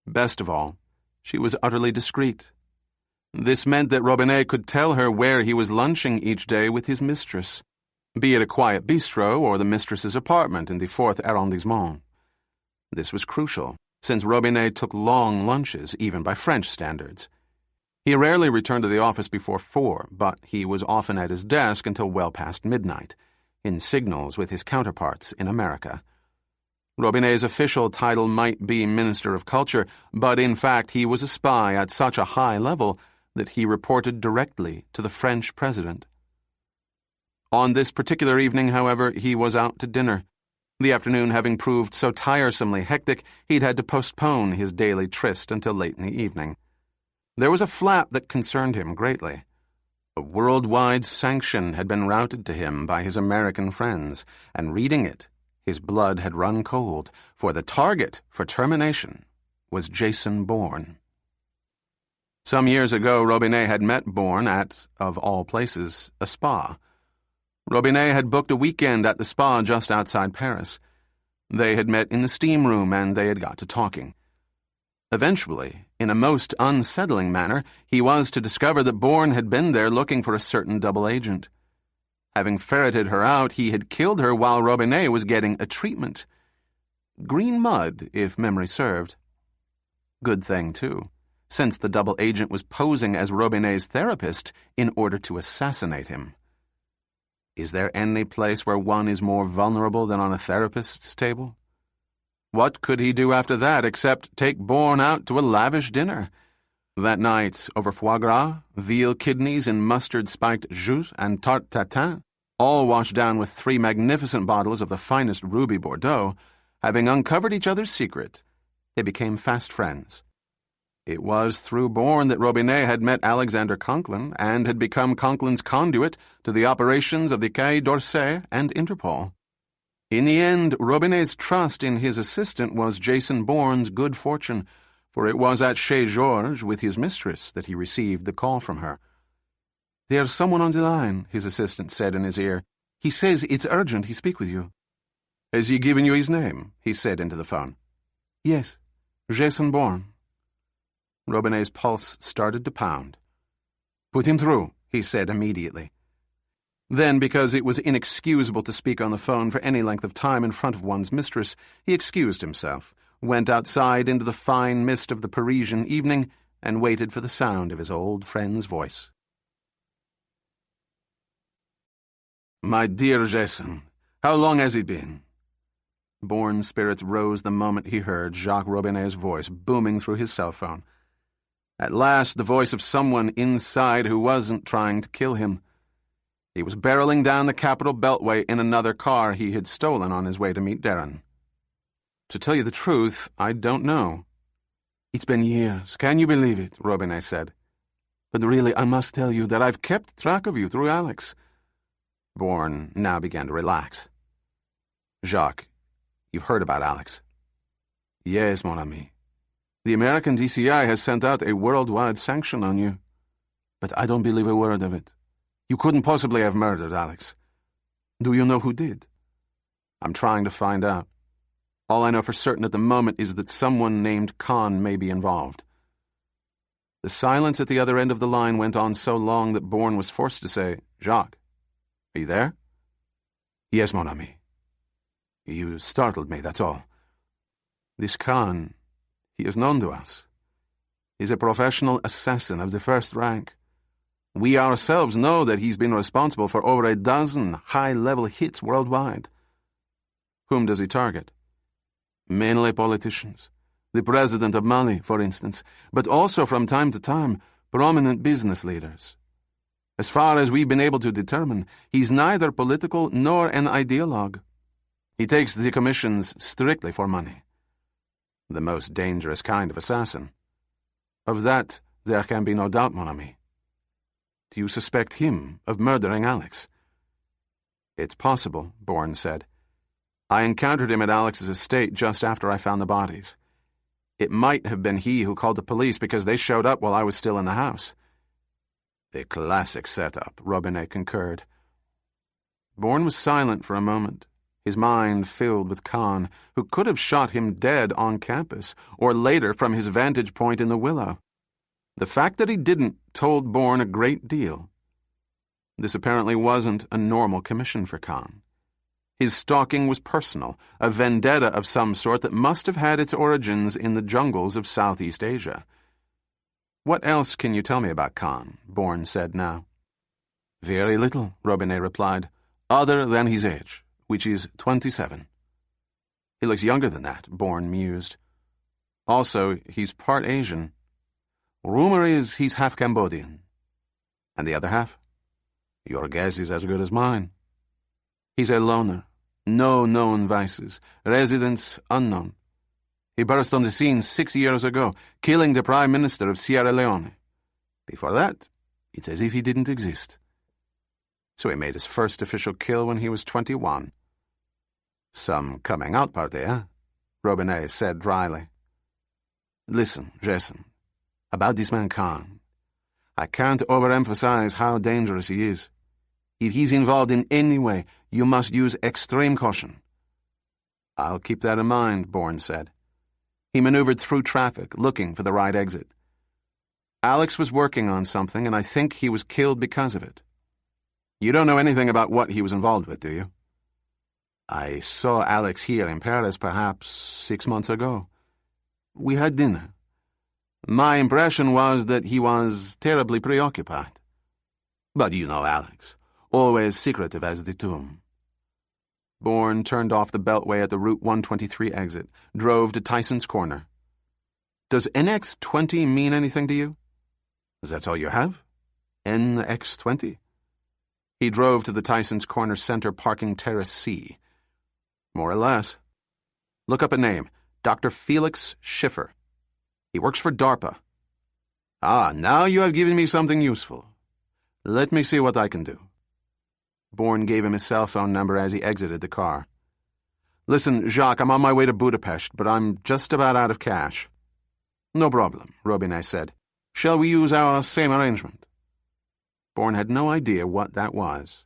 Best of all, she was utterly discreet. This meant that Robinet could tell her where he was lunching each day with his mistress, be it a quiet bistro or the mistress's apartment in the 4th arrondissement. This was crucial, since Robinet took long lunches, even by French standards. He rarely returned to the office before 4, but he was often at his desk until well past midnight, in signals with his counterparts in America. Robinet's official title might be Minister of Culture, but in fact he was a spy at such a high level that he reported directly to the French president. On this particular evening, however, he was out to dinner. The afternoon having proved so tiresomely hectic, he'd had to postpone his daily tryst until late in the evening. There was a flap that concerned him greatly. A worldwide sanction had been routed to him by his American friends, and reading it, his blood had run cold, for the target for termination was Jason Bourne. Some years ago, Robinet had met Bourne at, of all places, a spa. Robinet had booked a weekend at the spa just outside Paris. They had met in the steam room, and they had got to talking. Eventually, in a most unsettling manner, he was to discover that Bourne had been there looking for a certain double agent. Having ferreted her out, he had killed her while Robinet was getting a treatment. Green mud, if memory served. Good thing, too, since the double agent was posing as Robinet's therapist in order to assassinate him. Is there any place where one is more vulnerable than on a therapist's table? What could he do after that except take Bourne out to a lavish dinner? That night, over foie gras, veal kidneys in mustard-spiked jus, and tarte tatin, all washed down with 3 magnificent bottles of the finest ruby Bordeaux, having uncovered each other's secret, they became fast friends. It was through Bourne that Robinet had met Alexander Conklin and had become Conklin's conduit to the operations of the Quai d'Orsay and Interpol. In the end, Robinet's trust in his assistant was Jason Bourne's good fortune, for it was at Chez Georges with his mistress that he received the call from her. "There's someone on the line," his assistant said in his ear. "He says it's urgent he speak with you." "Has he given you his name?" he said into the phone. "Yes, Jason Bourne." Robinet's pulse started to pound. "Put him through," he said immediately. Then, because it was inexcusable to speak on the phone for any length of time in front of one's mistress, he excused himself, went outside into the fine mist of the Parisian evening, and waited for the sound of his old friend's voice. "My dear Jason, how long has it been?" Bourne's spirits rose the moment he heard Jacques Robinet's voice booming through his cell phone. At last, the voice of someone inside who wasn't trying to kill him. He was barreling down the Capitol Beltway in another car he had stolen on his way to meet Darren. "To tell you the truth, I don't know." "It's been years. Can you believe it?" Robinet said. But really, I must tell you that I've kept track of you through Alex." Bourne now began to relax. "Jacques, you've heard about Alex." "Yes, mon ami. The American DCI has sent out a worldwide sanction on you. But I don't believe a word of it. You couldn't possibly have murdered Alex. Do you know who did?" "I'm trying to find out. All I know for certain at the moment is that someone named Khan may be involved." The silence at the other end of the line went on so long that Bourne was forced to say, "Jacques, are you there?" "Yes, mon ami. You startled me, that's all. This Khan, he is known to us. He's a professional assassin of the first rank. We ourselves know that he's been responsible for over a dozen high-level hits worldwide." "Whom does he target?" "Mainly politicians. The president of Mali, for instance, but also from time to time, prominent business leaders. As far as we've been able to determine, he's neither political nor an ideologue. He takes the commissions strictly for money. The most dangerous kind of assassin. Of that, there can be no doubt, mon ami." "Do you suspect him of murdering Alex?" "It's possible," Bourne said. "I encountered him at Alex's estate just after I found the bodies. It might have been he who called the police because they showed up while I was still in the house." "A classic setup," Robinet concurred. Bourne was silent for a moment, his mind filled with Khan, who could have shot him dead on campus, or later from his vantage point in the Willow. The fact that he didn't told Bourne a great deal. This apparently wasn't a normal commission for Khan. His stalking was personal, a vendetta of some sort that must have had its origins in the jungles of Southeast Asia. "What else can you tell me about Khan?" Bourne said now. "Very little," Robinet replied, "other than his age, which is 27. "He looks younger than that," Bourne mused. "Also, he's part Asian. Rumor is he's half Cambodian." "And the other half?" "Your guess is as good as mine." "He's a loner. No known vices. Residence unknown. He burst on the scene 6 years ago, killing the Prime Minister of Sierra Leone. Before that, it's as if he didn't exist." "So he made his first official kill when he was 21. "Some coming-out party, eh?" Robinet said dryly. "Listen, Jason, about this man Khan. I can't overemphasize how dangerous he is. If he's involved in any way, you must use extreme caution." "I'll keep that in mind," Bourne said. He maneuvered through traffic, looking for the right exit. "Alex was working on something, and I think he was killed because of it. You don't know anything about what he was involved with, do you?" "I saw Alex here in Paris perhaps 6 months ago. We had dinner. My impression was that he was terribly preoccupied. But you know Alex. Always secretive as the tomb." Bourne turned off the beltway at the Route 123 exit, drove to Tyson's Corner. "Does NX20 mean anything to you?" "That's all you have? NX20? He drove to the Tyson's Corner Center parking terrace C. "More or less. Look up a name. Dr. Felix Schiffer. He works for DARPA." "Ah, now you have given me something useful. Let me see what I can do." Bourne gave him his cell phone number as he exited the car. "Listen, Jacques, I'm on my way to Budapest, but I'm just about out of cash." "No problem," Robinet said. "Shall we use our same arrangement?" Bourne had no idea what that was.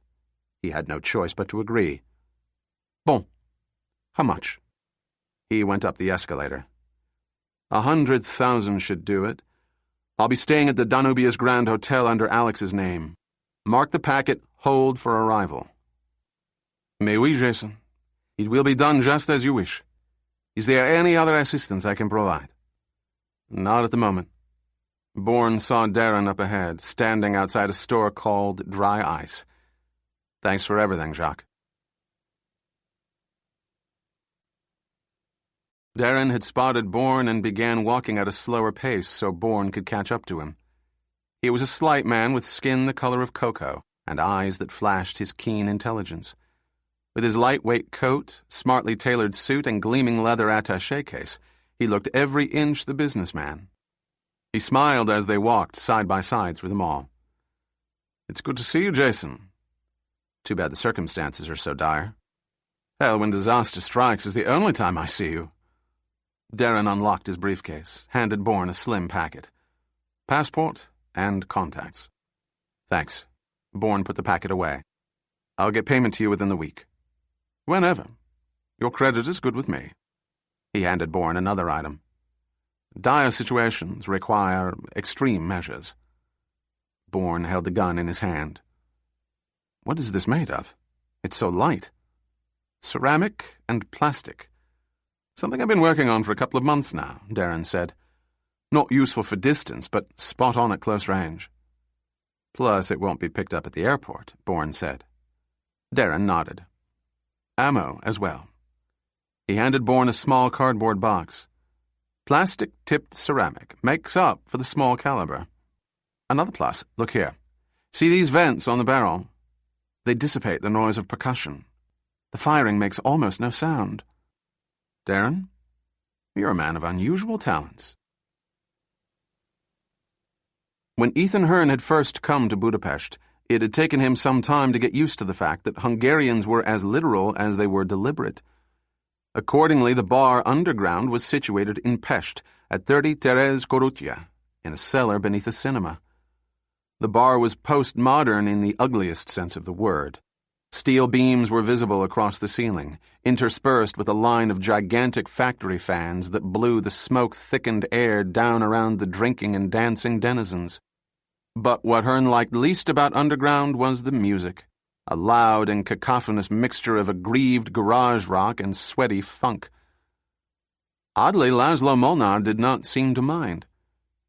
He had no choice but to agree. "Bon. How much?" He went up the escalator. 100,000 should do it. I'll be staying at the Danubius Grand Hotel under Alex's name. Mark the packet, hold for arrival." "Mais oui, Jason. It will be done just as you wish. Is there any other assistance I can provide?" "Not at the moment." Bourne saw Darren up ahead, standing outside a store called Dry Ice. "Thanks for everything, Jacques." Darren had spotted Bourne and began walking at a slower pace so Bourne could catch up to him. He was a slight man with skin the color of cocoa and eyes that flashed his keen intelligence. With his lightweight coat, smartly tailored suit, and gleaming leather attaché case, he looked every inch the businessman. He smiled as they walked side by side through the mall. "It's good to see you, Jason. Too bad the circumstances are so dire. Hell, when disaster strikes is the only time I see you." Darren unlocked his briefcase, handed Bourne a slim packet. "Passport and contacts." "Thanks." Bourne put the packet away. "I'll get payment to you within the week." "Whenever. Your credit is good with me." He handed Bourne another item. "Dire situations require extreme measures." Bourne held the gun in his hand. "What is this made of? It's so light." "Ceramic and plastic. Something I've been working on for a couple of months now," Darren said. "Not useful for distance, but spot on at close range." "Plus, it won't be picked up at the airport," Bourne said. Darren nodded. "Ammo as well." He handed Bourne a small cardboard box. "Plastic-tipped ceramic makes up for the small caliber. Another plus, look here. See these vents on the barrel? They dissipate the noise of percussion. The firing makes almost no sound." "Darren, you're a man of unusual talents." When Ethan Hearn had first come to Budapest, it had taken him some time to get used to the fact that Hungarians were as literal as they were deliberate. Accordingly, the bar Underground was situated in Pest, at 30 Terez Korutya, in a cellar beneath a cinema. The bar was postmodern in the ugliest sense of the word. Steel beams were visible across the ceiling, interspersed with a line of gigantic factory fans that blew the smoke-thickened air down around the drinking and dancing denizens. But what Hearn liked least about Underground was the music. A loud and cacophonous mixture of aggrieved garage rock and sweaty funk. Oddly, Laszlo Molnar did not seem to mind.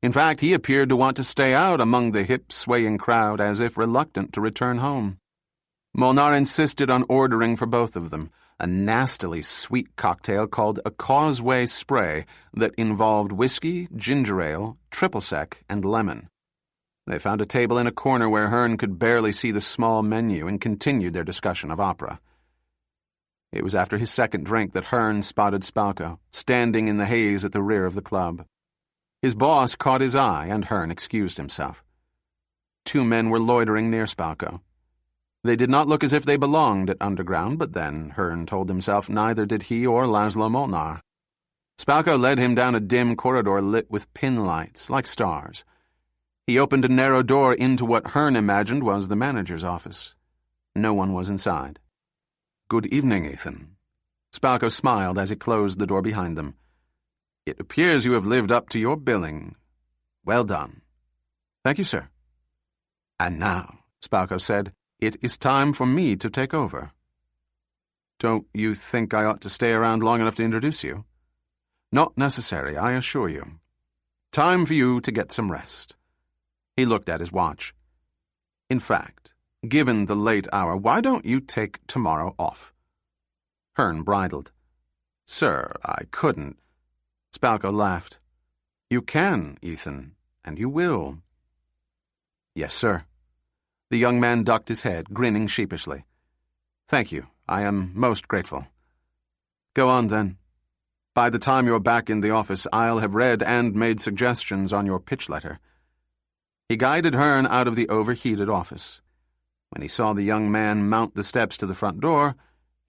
In fact, he appeared to want to stay out among the hip, swaying crowd, as if reluctant to return home. Molnar insisted on ordering for both of them a nastily sweet cocktail called a Causeway Spray that involved whiskey, ginger ale, triple sec, and lemon. They found a table in a corner where Hearn could barely see the small menu and continued their discussion of opera. It was after his second drink that Hearn spotted Spalko, standing in the haze at the rear of the club. His boss caught his eye, and Hearn excused himself. Two men were loitering near Spalko. They did not look as if they belonged at Underground, but then, Hearn told himself, neither did he or Laszlo Molnar. Spalko led him down a dim corridor lit with pin lights, like stars. He opened a narrow door into what Hearn imagined was the manager's office. No one was inside. "Good evening, Ethan." Spalko smiled as he closed the door behind them. "It appears you have lived up to your billing. Well done." "Thank you, sir." "And now," Spalko said, "it is time for me to take over." "Don't you think I ought to stay around long enough to introduce you?" "Not necessary, I assure you. Time for you to get some rest." He looked at his watch. "In fact, given the late hour, why don't you take tomorrow off?" Hearn bridled. "Sir, I couldn't." Spalko laughed. "You can, Ethan, and you will." "Yes, sir." The young man ducked his head, grinning sheepishly. "Thank you. I am most grateful." "Go on, then. By the time you're back in the office, I'll have read and made suggestions on your pitch letter." He guided Hearn out of the overheated office. When he saw the young man mount the steps to the front door,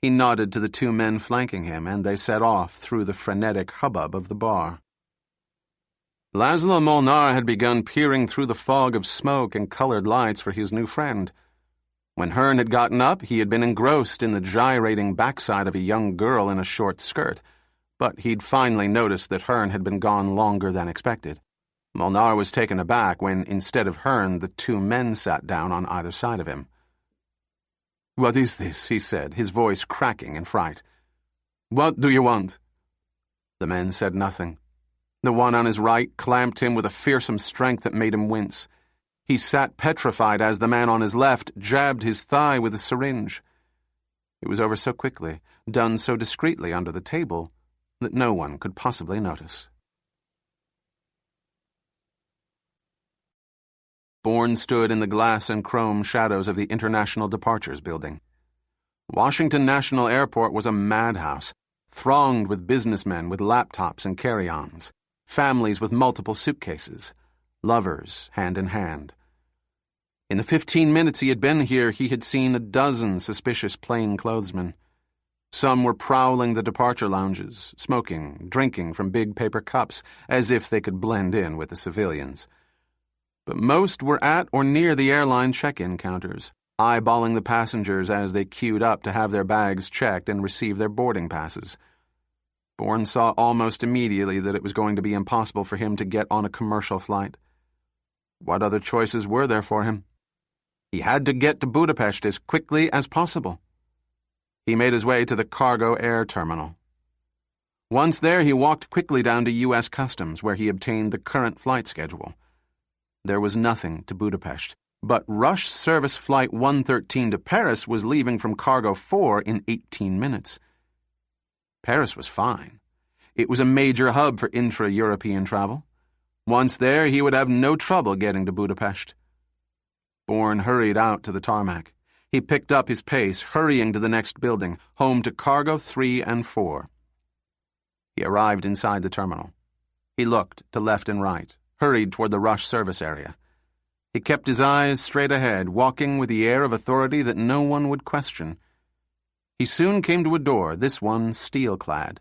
he nodded to the two men flanking him, and they set off through the frenetic hubbub of the bar. Laszlo Molnar had begun peering through the fog of smoke and colored lights for his new friend. When Hearn had gotten up, he had been engrossed in the gyrating backside of a young girl in a short skirt, but he'd finally noticed that Hearn had been gone longer than expected. Molnar was taken aback when, instead of Hearn, the two men sat down on either side of him. "What is this?" he said, his voice cracking in fright. "What do you want?" The men said nothing. The one on his right clamped him with a fearsome strength that made him wince. He sat petrified as the man on his left jabbed his thigh with a syringe. It was over so quickly, done so discreetly under the table, that no one could possibly notice. Bourne stood in the glass and chrome shadows of the International Departures Building. Washington National Airport was a madhouse, thronged with businessmen with laptops and carry-ons, families with multiple suitcases, lovers hand in hand. In the 15 minutes he had been here, he had seen a dozen suspicious plainclothesmen. Some were prowling the departure lounges, smoking, drinking from big paper cups, as if they could blend in with the civilians. But most were at or near the airline check-in counters, eyeballing the passengers as they queued up to have their bags checked and receive their boarding passes. Bourne saw almost immediately that it was going to be impossible for him to get on a commercial flight. What other choices were there for him? He had to get to Budapest as quickly as possible. He made his way to the cargo air terminal. Once there, he walked quickly down to U.S. Customs, where he obtained the current flight schedule. There was nothing to Budapest, but rush service flight 113 to Paris was leaving from Cargo 4 in 18 minutes. Paris was fine. It was a major hub for intra-European travel. Once there, he would have no trouble getting to Budapest. Bourne hurried out to the tarmac. He picked up his pace, hurrying to the next building, home to Cargo 3 and 4. He arrived inside the terminal. He looked to left and right, hurried toward the rush service area. He kept his eyes straight ahead, walking with the air of authority that no one would question. He soon came to a door, this one steel-clad.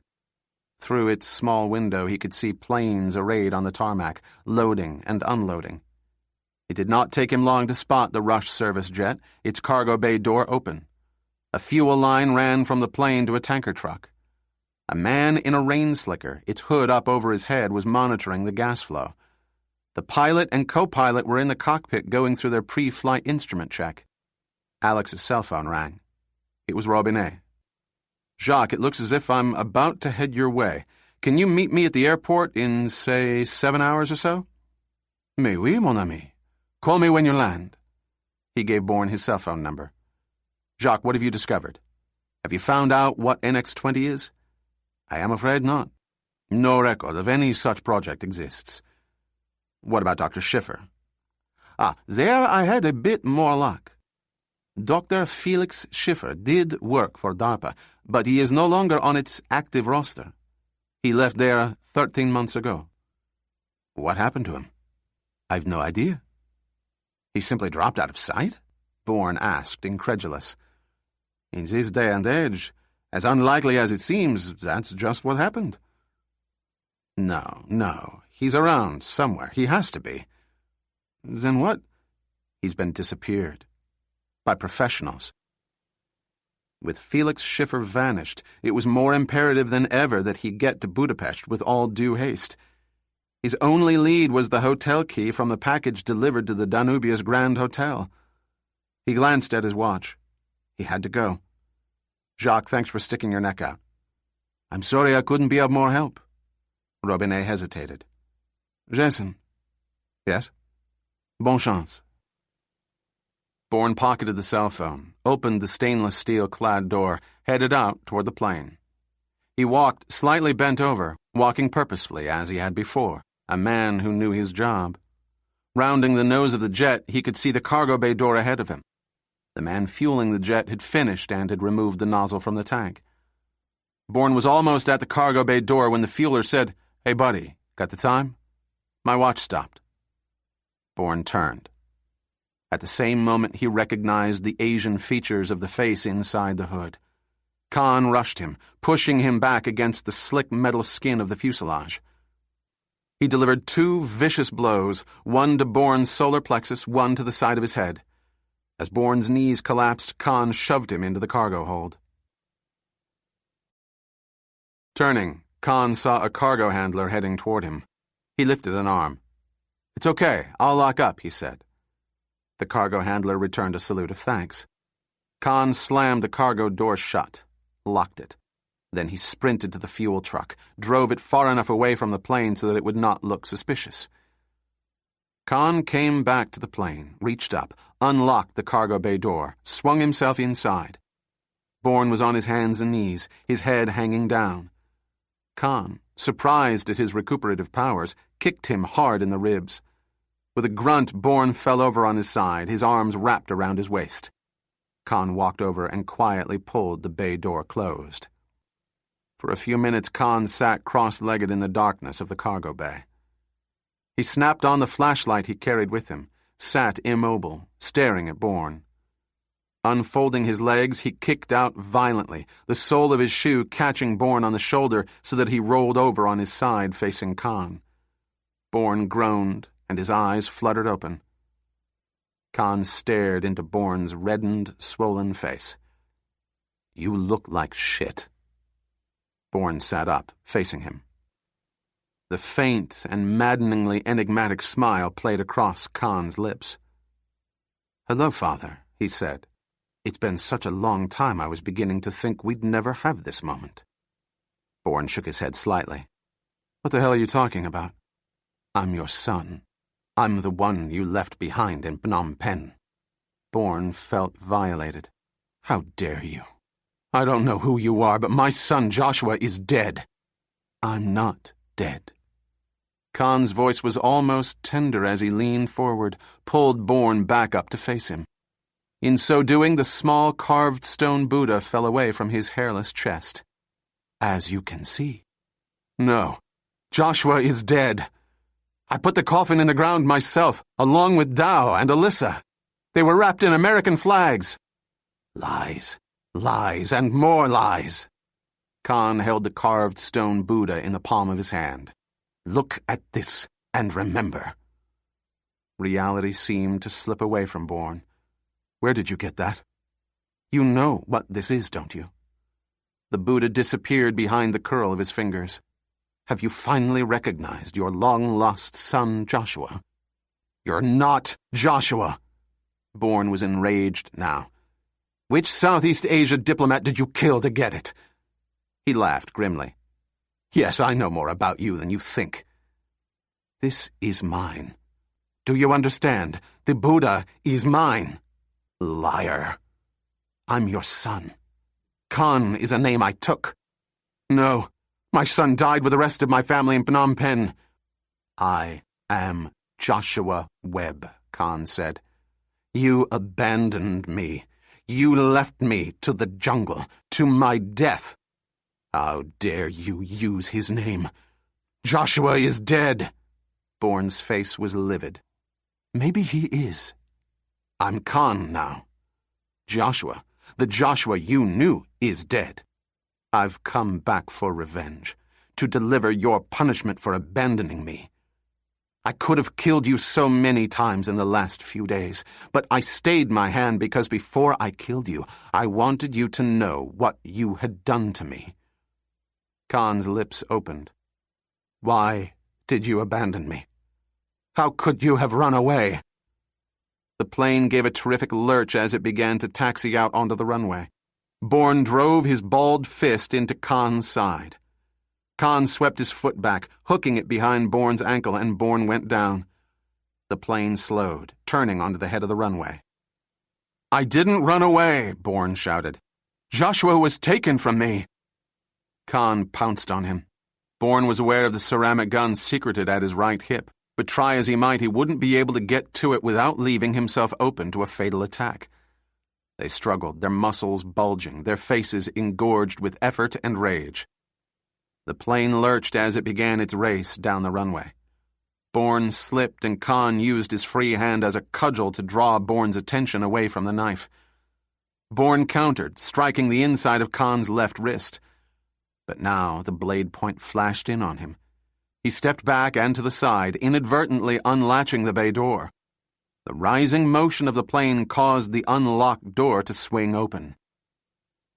Through its small window he could see planes arrayed on the tarmac, loading and unloading. It did not take him long to spot the rush service jet, its cargo bay door open. A fuel line ran from the plane to a tanker truck. A man in a rain slicker, its hood up over his head, was monitoring the gas flow. The pilot and co-pilot were in the cockpit going through their pre-flight instrument check. Alex's cell phone rang. It was Robinet. "Jacques, it looks as if I'm about to head your way. Can you meet me at the airport in, say, 7 hours or so?" "Mais oui, mon ami. Call me when you land." He gave Bourne his cell phone number. "Jacques, what have you discovered? Have you found out what NX-20 is?" "I am afraid not. No record of any such project exists." "What about Dr. Schiffer?" "There I had a bit more luck. Dr. Felix Schiffer did work for DARPA, but he is no longer on its active roster. He left there 13 months ago." "What happened to him?" "I've no idea." "He simply dropped out of sight?" Bourne asked, incredulous. "In this day and age, as unlikely as it seems, that's just what happened." No, he's around somewhere. He has to be." "Then what?" "He's been disappeared. By professionals." With Felix Schiffer vanished, it was more imperative than ever that he get to Budapest with all due haste. His only lead was the hotel key from the package delivered to the Danubius Grand Hotel. He glanced at his watch. He had to go. "Jacques, thanks for sticking your neck out." "I'm sorry I couldn't be of more help." Robinet hesitated. "Jason." "Yes?" "Bonne chance." Bourne pocketed the cell phone, opened the stainless steel-clad door, headed out toward the plane. He walked slightly bent over, walking purposefully as he had before, a man who knew his job. Rounding the nose of the jet, he could see the cargo bay door ahead of him. The man fueling the jet had finished and had removed the nozzle from the tank. Bourne was almost at the cargo bay door when the fueler said, "Hey, buddy, got the time?" "My watch stopped." Bourne turned. At the same moment, he recognized the Asian features of the face inside the hood. Khan rushed him, pushing him back against the slick metal skin of the fuselage. He delivered 2 vicious blows, one to Bourne's solar plexus, one to the side of his head. As Bourne's knees collapsed, Khan shoved him into the cargo hold. Turning, Khan saw a cargo handler heading toward him. He lifted an arm. "It's okay, I'll lock up," he said. The cargo handler returned a salute of thanks. Khan slammed the cargo door shut, locked it. Then he sprinted to the fuel truck, drove it far enough away from the plane so that it would not look suspicious. Khan came back to the plane, reached up, unlocked the cargo bay door, swung himself inside. Bourne was on his hands and knees, his head hanging down. Khan, surprised at his recuperative powers, kicked him hard in the ribs. With a grunt, Bourne fell over on his side, his arms wrapped around his waist. Khan walked over and quietly pulled the bay door closed. For a few minutes, Khan sat cross-legged in the darkness of the cargo bay. He snapped on the flashlight he carried with him, sat immobile, staring at Bourne. Unfolding his legs, he kicked out violently, the sole of his shoe catching Bourne on the shoulder so that he rolled over on his side facing Khan. Bourne groaned, and his eyes fluttered open. Khan stared into Bourne's reddened, swollen face. "You look like shit." Bourne sat up, facing him. The faint and maddeningly enigmatic smile played across Khan's lips. "Hello, Father," he said. "It's been such a long time I was beginning to think we'd never have this moment." Bourne shook his head slightly. "What the hell are you talking about?" "I'm your son. I'm the one you left behind in Phnom Penh." Bourne felt violated. "How dare you? I don't know who you are, but my son Joshua is dead." "I'm not dead." Khan's voice was almost tender as he leaned forward, pulled Bourne back up to face him. In so doing, the small carved stone Buddha fell away from his hairless chest. "As you can see." "No, Joshua is dead. I put the coffin in the ground myself, along with Dow and Alyssa. They were wrapped in American flags." "Lies, lies, and more lies." Khan held the carved stone Buddha in the palm of his hand. "Look at this and remember." Reality seemed to slip away from Bourne. "Where did you get that?" "You know what this is, don't you?" The Buddha disappeared behind the curl of his fingers. "Have you finally recognized your long-lost son, Joshua?" "You're not Joshua!" Bourne was enraged now. "Which Southeast Asia diplomat did you kill to get it?" He laughed grimly. "Yes, I know more about you than you think." "This is mine. Do you understand? The Buddha is mine." "Liar." "I'm your son. Khan is a name I took." "No, my son died with the rest of my family in Phnom Penh." "I am Joshua Webb," Khan said. "You abandoned me. You left me to the jungle, to my death. How dare you use his name? Joshua is dead." Bourne's face was livid. "Maybe he is. I'm Khan now. Joshua, the Joshua you knew, is dead. I've come back for revenge, to deliver your punishment for abandoning me. I could have killed you so many times in the last few days, but I stayed my hand because before I killed you, I wanted you to know what you had done to me." Khan's lips opened. "Why did you abandon me? How could you have run away?" The plane gave a terrific lurch as it began to taxi out onto the runway. Bourne drove his balled fist into Khan's side. Khan swept his foot back, hooking it behind Bourne's ankle, and Bourne went down. The plane slowed, turning onto the head of the runway. "I didn't run away," Bourne shouted. "Joshua was taken from me." Khan pounced on him. Bourne was aware of the ceramic gun secreted at his right hip, but try as he might, he wouldn't be able to get to it without leaving himself open to a fatal attack. They struggled, their muscles bulging, their faces engorged with effort and rage. The plane lurched as it began its race down the runway. Bourne slipped, and Khan used his free hand as a cudgel to draw Bourne's attention away from the knife. Bourne countered, striking the inside of Khan's left wrist. But now the blade point flashed in on him. He stepped back and to the side, inadvertently unlatching the bay door. The rising motion of the plane caused the unlocked door to swing open.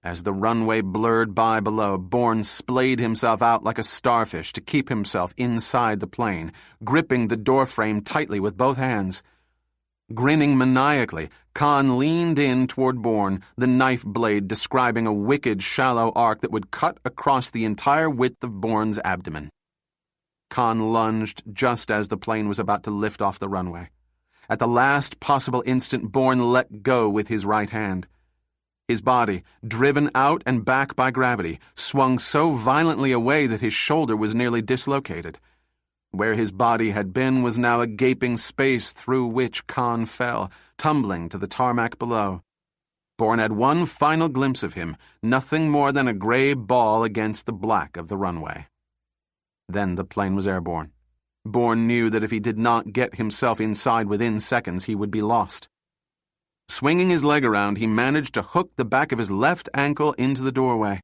As the runway blurred by below, Bourne splayed himself out like a starfish to keep himself inside the plane, gripping the doorframe tightly with both hands. Grinning maniacally, Khan leaned in toward Bourne, the knife blade describing a wicked, shallow arc that would cut across the entire width of Bourne's abdomen. Khan lunged just as the plane was about to lift off the runway. At the last possible instant, Bourne let go with his right hand. His body, driven out and back by gravity, swung so violently away that his shoulder was nearly dislocated. Where his body had been was now a gaping space through which Khan fell, tumbling to the tarmac below. Bourne had one final glimpse of him, nothing more than a gray ball against the black of the runway. Then the plane was airborne. Bourne knew that if he did not get himself inside within seconds, he would be lost. Swinging his leg around, he managed to hook the back of his left ankle into the doorway.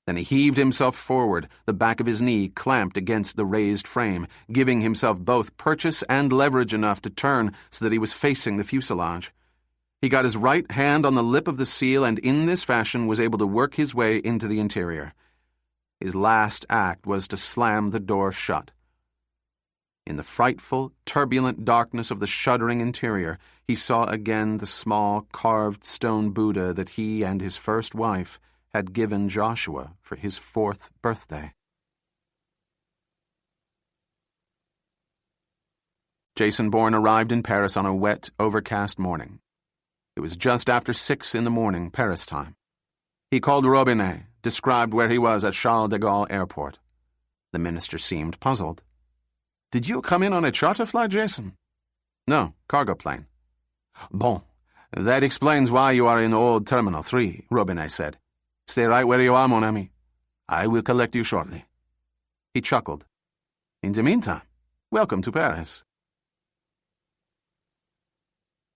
Then he heaved himself forward, the back of his knee clamped against the raised frame, giving himself both purchase and leverage enough to turn so that he was facing the fuselage. He got his right hand on the lip of the seal and in this fashion was able to work his way into the interior. His last act was to slam the door shut. In the frightful, turbulent darkness of the shuddering interior, he saw again the small, carved stone Buddha that he and his first wife had given Joshua for his 4th birthday. Jason Bourne arrived in Paris on a wet, overcast morning. It was just after 6 in the morning, Paris time. He called Robinet, described where he was at Charles de Gaulle Airport. The minister seemed puzzled. "Did you come in on a charter flight, Jason?" "No, cargo plane." "Bon, that explains why you are in old Terminal 3, Robinet said. "Stay right where you are, mon ami. I will collect you shortly." He chuckled. "In the meantime, welcome to Paris."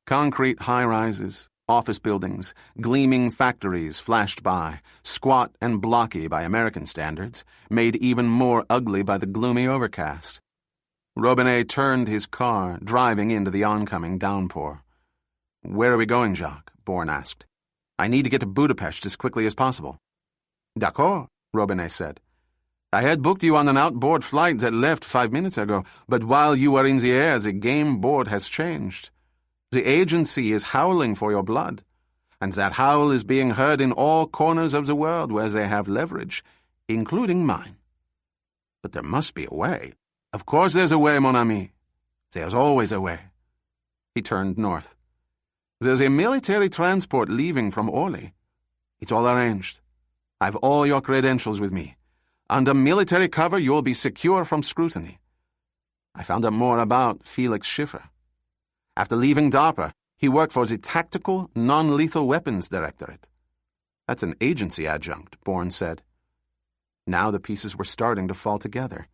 Concrete high-rises, office buildings, gleaming factories flashed by, squat and blocky by American standards, made even more ugly by the gloomy overcast. Robinet turned his car, driving into the oncoming downpour. "Where are we going, Jacques?" Bourne asked. "I need to get to Budapest as quickly as possible." "D'accord," Robinet said. "I had booked you on an outboard flight that left 5 minutes ago, but while you were in the air, the game board has changed. The agency is howling for your blood, and that howl is being heard in all corners of the world where they have leverage, including mine. But there must be a way." "Of course there's a way, mon ami. There's always a way." He turned north. "There's a military transport leaving from Orly. It's all arranged. I've all your credentials with me. Under military cover, you'll be secure from scrutiny. I found out more about Felix Schiffer. After leaving DARPA, he worked for the Tactical Non-Lethal Weapons Directorate." "That's an agency adjunct," Bourne said. Now the pieces were starting to fall together.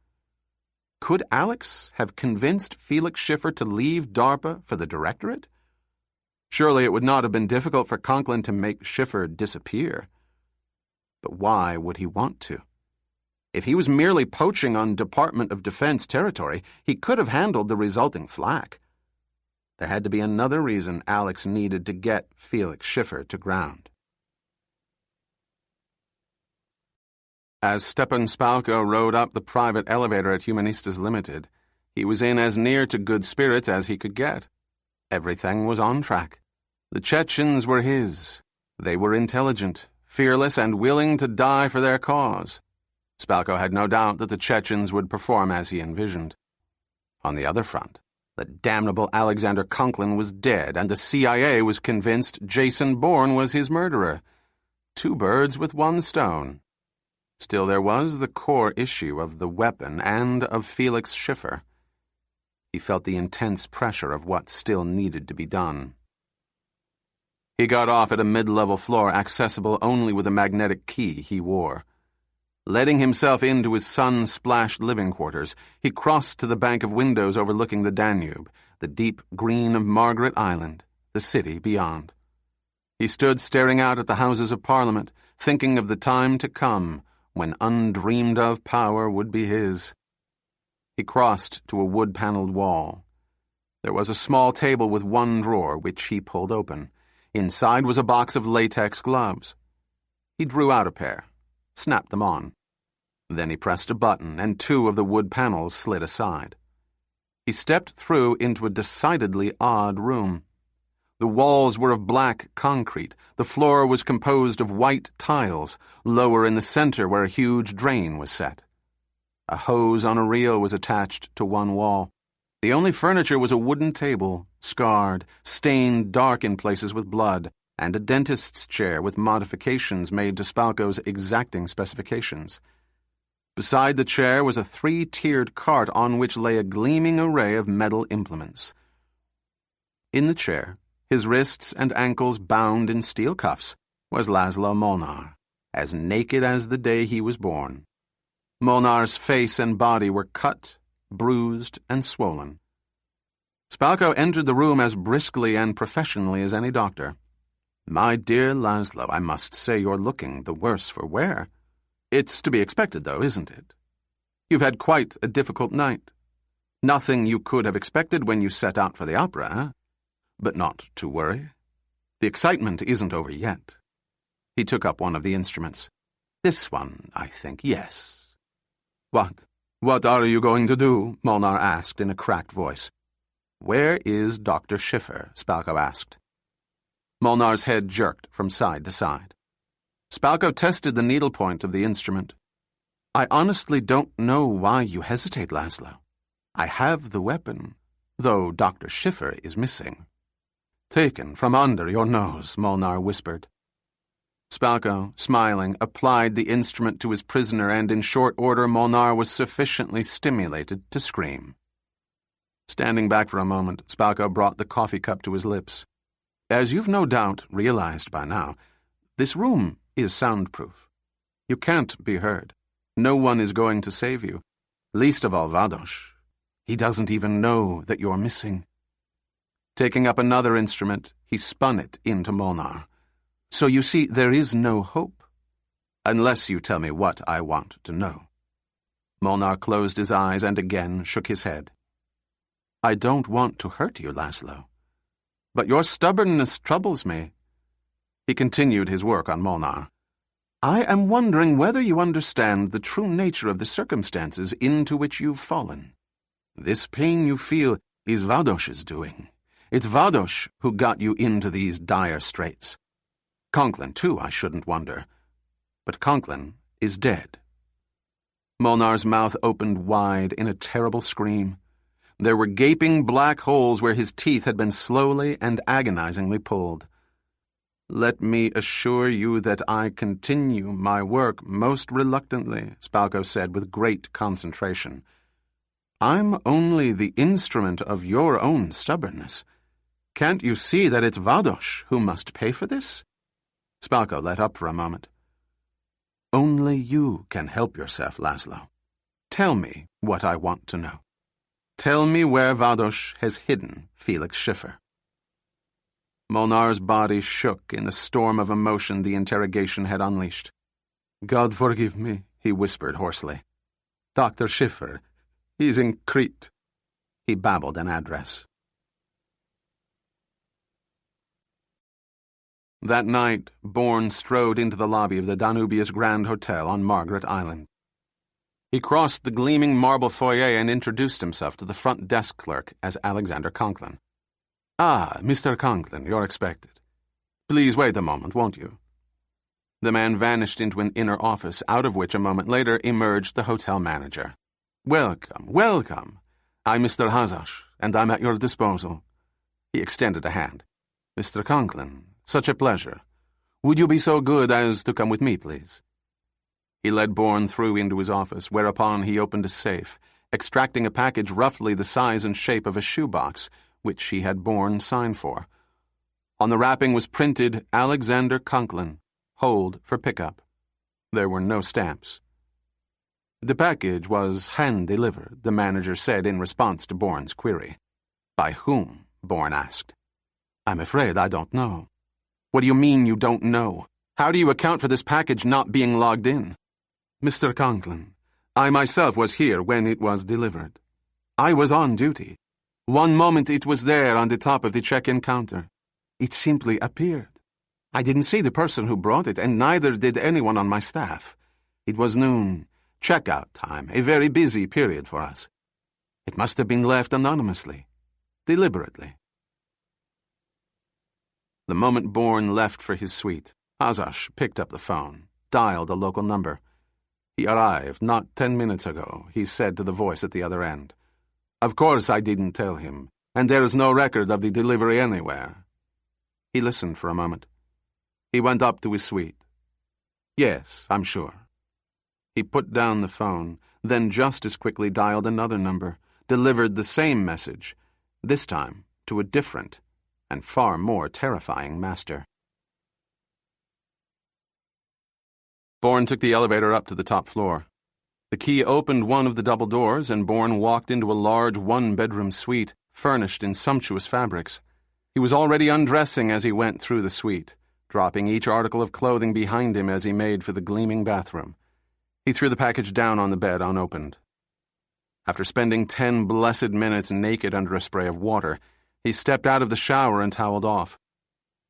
Could Alex have convinced Felix Schiffer to leave DARPA for the Directorate? Surely it would not have been difficult for Conklin to make Schiffer disappear. But why would he want to? If he was merely poaching on Department of Defense territory, he could have handled the resulting flack. There had to be another reason Alex needed to get Felix Schiffer to ground. As Stepan Spalko rode up the private elevator at Humanistas Limited, he was in as near to good spirits as he could get. Everything was on track. The Chechens were his. They were intelligent, fearless, and willing to die for their cause. Spalko had no doubt that the Chechens would perform as he envisioned. On the other front, the damnable Alexander Conklin was dead, and the CIA was convinced Jason Bourne was his murderer. 2 birds with 1 stone. Still, there was the core issue of the weapon and of Felix Schiffer. He felt the intense pressure of what still needed to be done. He got off at a mid-level floor accessible only with a magnetic key he wore. Letting himself into his sun-splashed living quarters, he crossed to the bank of windows overlooking the Danube, the deep green of Margaret Island, the city beyond. He stood staring out at the Houses of Parliament, thinking of the time to come when undreamed-of power would be his. He crossed to a wood-paneled wall. There was a small table with 1 drawer, which he pulled open. Inside was a box of latex gloves. He drew out a pair, snapped them on. Then he pressed a button, and 2 of the wood panels slid aside. He stepped through into a decidedly odd room. The walls were of black concrete. The floor was composed of white tiles, lower in the center where a huge drain was set. A hose on a reel was attached to one wall. The only furniture was a wooden table, scarred, stained dark in places with blood, and a dentist's chair with modifications made to Spalko's exacting specifications. Beside the chair was a 3-tiered cart on which lay a gleaming array of metal implements. In the chair, his wrists and ankles bound in steel cuffs, was Laszlo Molnar, as naked as the day he was born. Molnar's face and body were cut, bruised and swollen. Spalko entered the room as briskly and professionally as any doctor. "My dear Laszlo, I must say you're looking the worse for wear. It's to be expected, though, isn't it? You've had quite a difficult night. Nothing you could have expected when you set out for the opera, eh? But not to worry. The excitement isn't over yet." He took up one of the instruments. "This one, I think, yes." What are you going to do?" Molnar asked in a cracked voice. "Where is Dr. Schiffer?" Spalko asked. Molnar's head jerked from side to side. Spalko tested the needlepoint of the instrument. "I honestly don't know why you hesitate, Laszlo. I have the weapon, though Dr. Schiffer is missing." "Taken from under your nose," Molnar whispered. Spalko, smiling, applied the instrument to his prisoner, and in short order Molnar was sufficiently stimulated to scream. Standing back for a moment, Spalko brought the coffee cup to his lips. "As you've no doubt realized by now, this room is soundproof. You can't be heard. No one is going to save you, least of all Vados. He doesn't even know that you're missing." Taking up another instrument, he spun it into Molnar. "So you see, there is no hope, unless you tell me what I want to know." Molnar closed his eyes and again shook his head. "I don't want to hurt you, Laszlo, but your stubbornness troubles me." He continued his work on Molnar. "I am wondering whether you understand the true nature of the circumstances into which you've fallen. This pain you feel is Vados's doing. It's Vados who got you into these dire straits. Conklin, too, I shouldn't wonder. But Conklin is dead." Molnar's mouth opened wide in a terrible scream. There were gaping black holes where his teeth had been slowly and agonizingly pulled. "Let me assure you that I continue my work most reluctantly," Spalko said with great concentration. "I'm only the instrument of your own stubbornness. Can't you see that it's Vados who must pay for this?" Spalko let up for a moment. "Only you can help yourself, Laszlo. Tell me what I want to know. Tell me where Vados has hidden Felix Schiffer." Molnar's body shook in the storm of emotion the interrogation had unleashed. "God forgive me," he whispered hoarsely. "Dr. Schiffer, he's in Crete." He babbled an address. That night, Bourne strode into the lobby of the Danubius Grand Hotel on Margaret Island. He crossed the gleaming marble foyer and introduced himself to the front desk clerk as Alexander Conklin. "Ah, Mr. Conklin, you're expected. Please wait a moment, won't you?" The man vanished into an inner office, out of which a moment later emerged the hotel manager. "Welcome, welcome. I'm Mr. Hazash, and I'm at your disposal." He extended a hand. "Mr. Conklin, such a pleasure. Would you be so good as to come with me, please?" He led Bourne through into his office, whereupon he opened a safe, extracting a package roughly the size and shape of a shoebox, which he had Bourne sign for. On the wrapping was printed Alexander Conklin, hold for pickup. There were no stamps. The package was hand-delivered, the manager said in response to Bourne's query. "By whom?" Bourne asked. "I'm afraid I don't know." "What do you mean you don't know? How do you account for this package not being logged in?" "Mr. Conklin, I myself was here when it was delivered. I was on duty. One moment it was there on the top of the check-in counter. It simply appeared. I didn't see the person who brought it, and neither did anyone on my staff. It was noon, checkout time, a very busy period for us. It must have been left anonymously, deliberately." The moment Bourne left for his suite, Hazash picked up the phone, dialed a local number. "He arrived not 10 minutes ago," he said to the voice at the other end. "Of course I didn't tell him, and there is no record of the delivery anywhere." He listened for a moment. He went up to his suite. "Yes, I'm sure." He put down the phone, then just as quickly dialed another number, delivered the same message, this time to a different and far more terrifying master. Bourne took the elevator up to the top floor. The key opened one of the double doors, and Bourne walked into a large one-bedroom suite, furnished in sumptuous fabrics. He was already undressing as he went through the suite, dropping each article of clothing behind him as he made for the gleaming bathroom. He threw the package down on the bed unopened. After spending 10 blessed minutes naked under a spray of water, he stepped out of the shower and toweled off.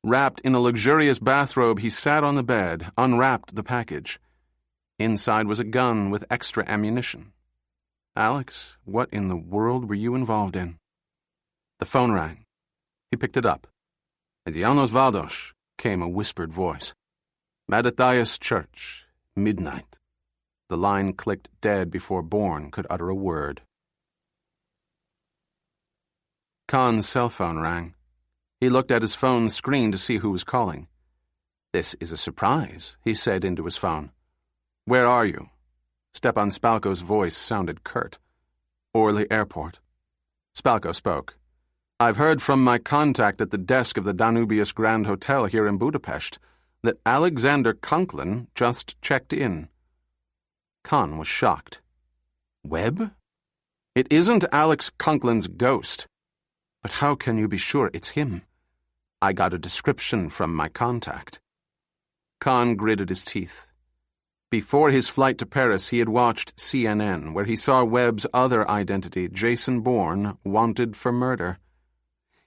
Wrapped in a luxurious bathrobe, he sat on the bed, unwrapped the package. Inside was a gun with extra ammunition. Alex, what in the world were you involved in? The phone rang. He picked it up. Medianos Valdos, came a whispered voice. Mattathias Church, midnight. The line clicked dead before Bourne could utter a word. Khan's cell phone rang. He looked at his phone's screen to see who was calling. "This is a surprise," he said into his phone. "Where are you?" Stepan Spalko's voice sounded curt. "Orly Airport." Spalko spoke. "I've heard from my contact at the desk of the Danubius Grand Hotel here in Budapest that Alexander Conklin just checked in." Khan was shocked. "Webb? It isn't Alex Conklin's ghost. But how can you be sure it's him? I got a description from my contact." Khan gritted his teeth. Before his flight to Paris, he had watched CNN, where he saw Webb's other identity, Jason Bourne, wanted for murder.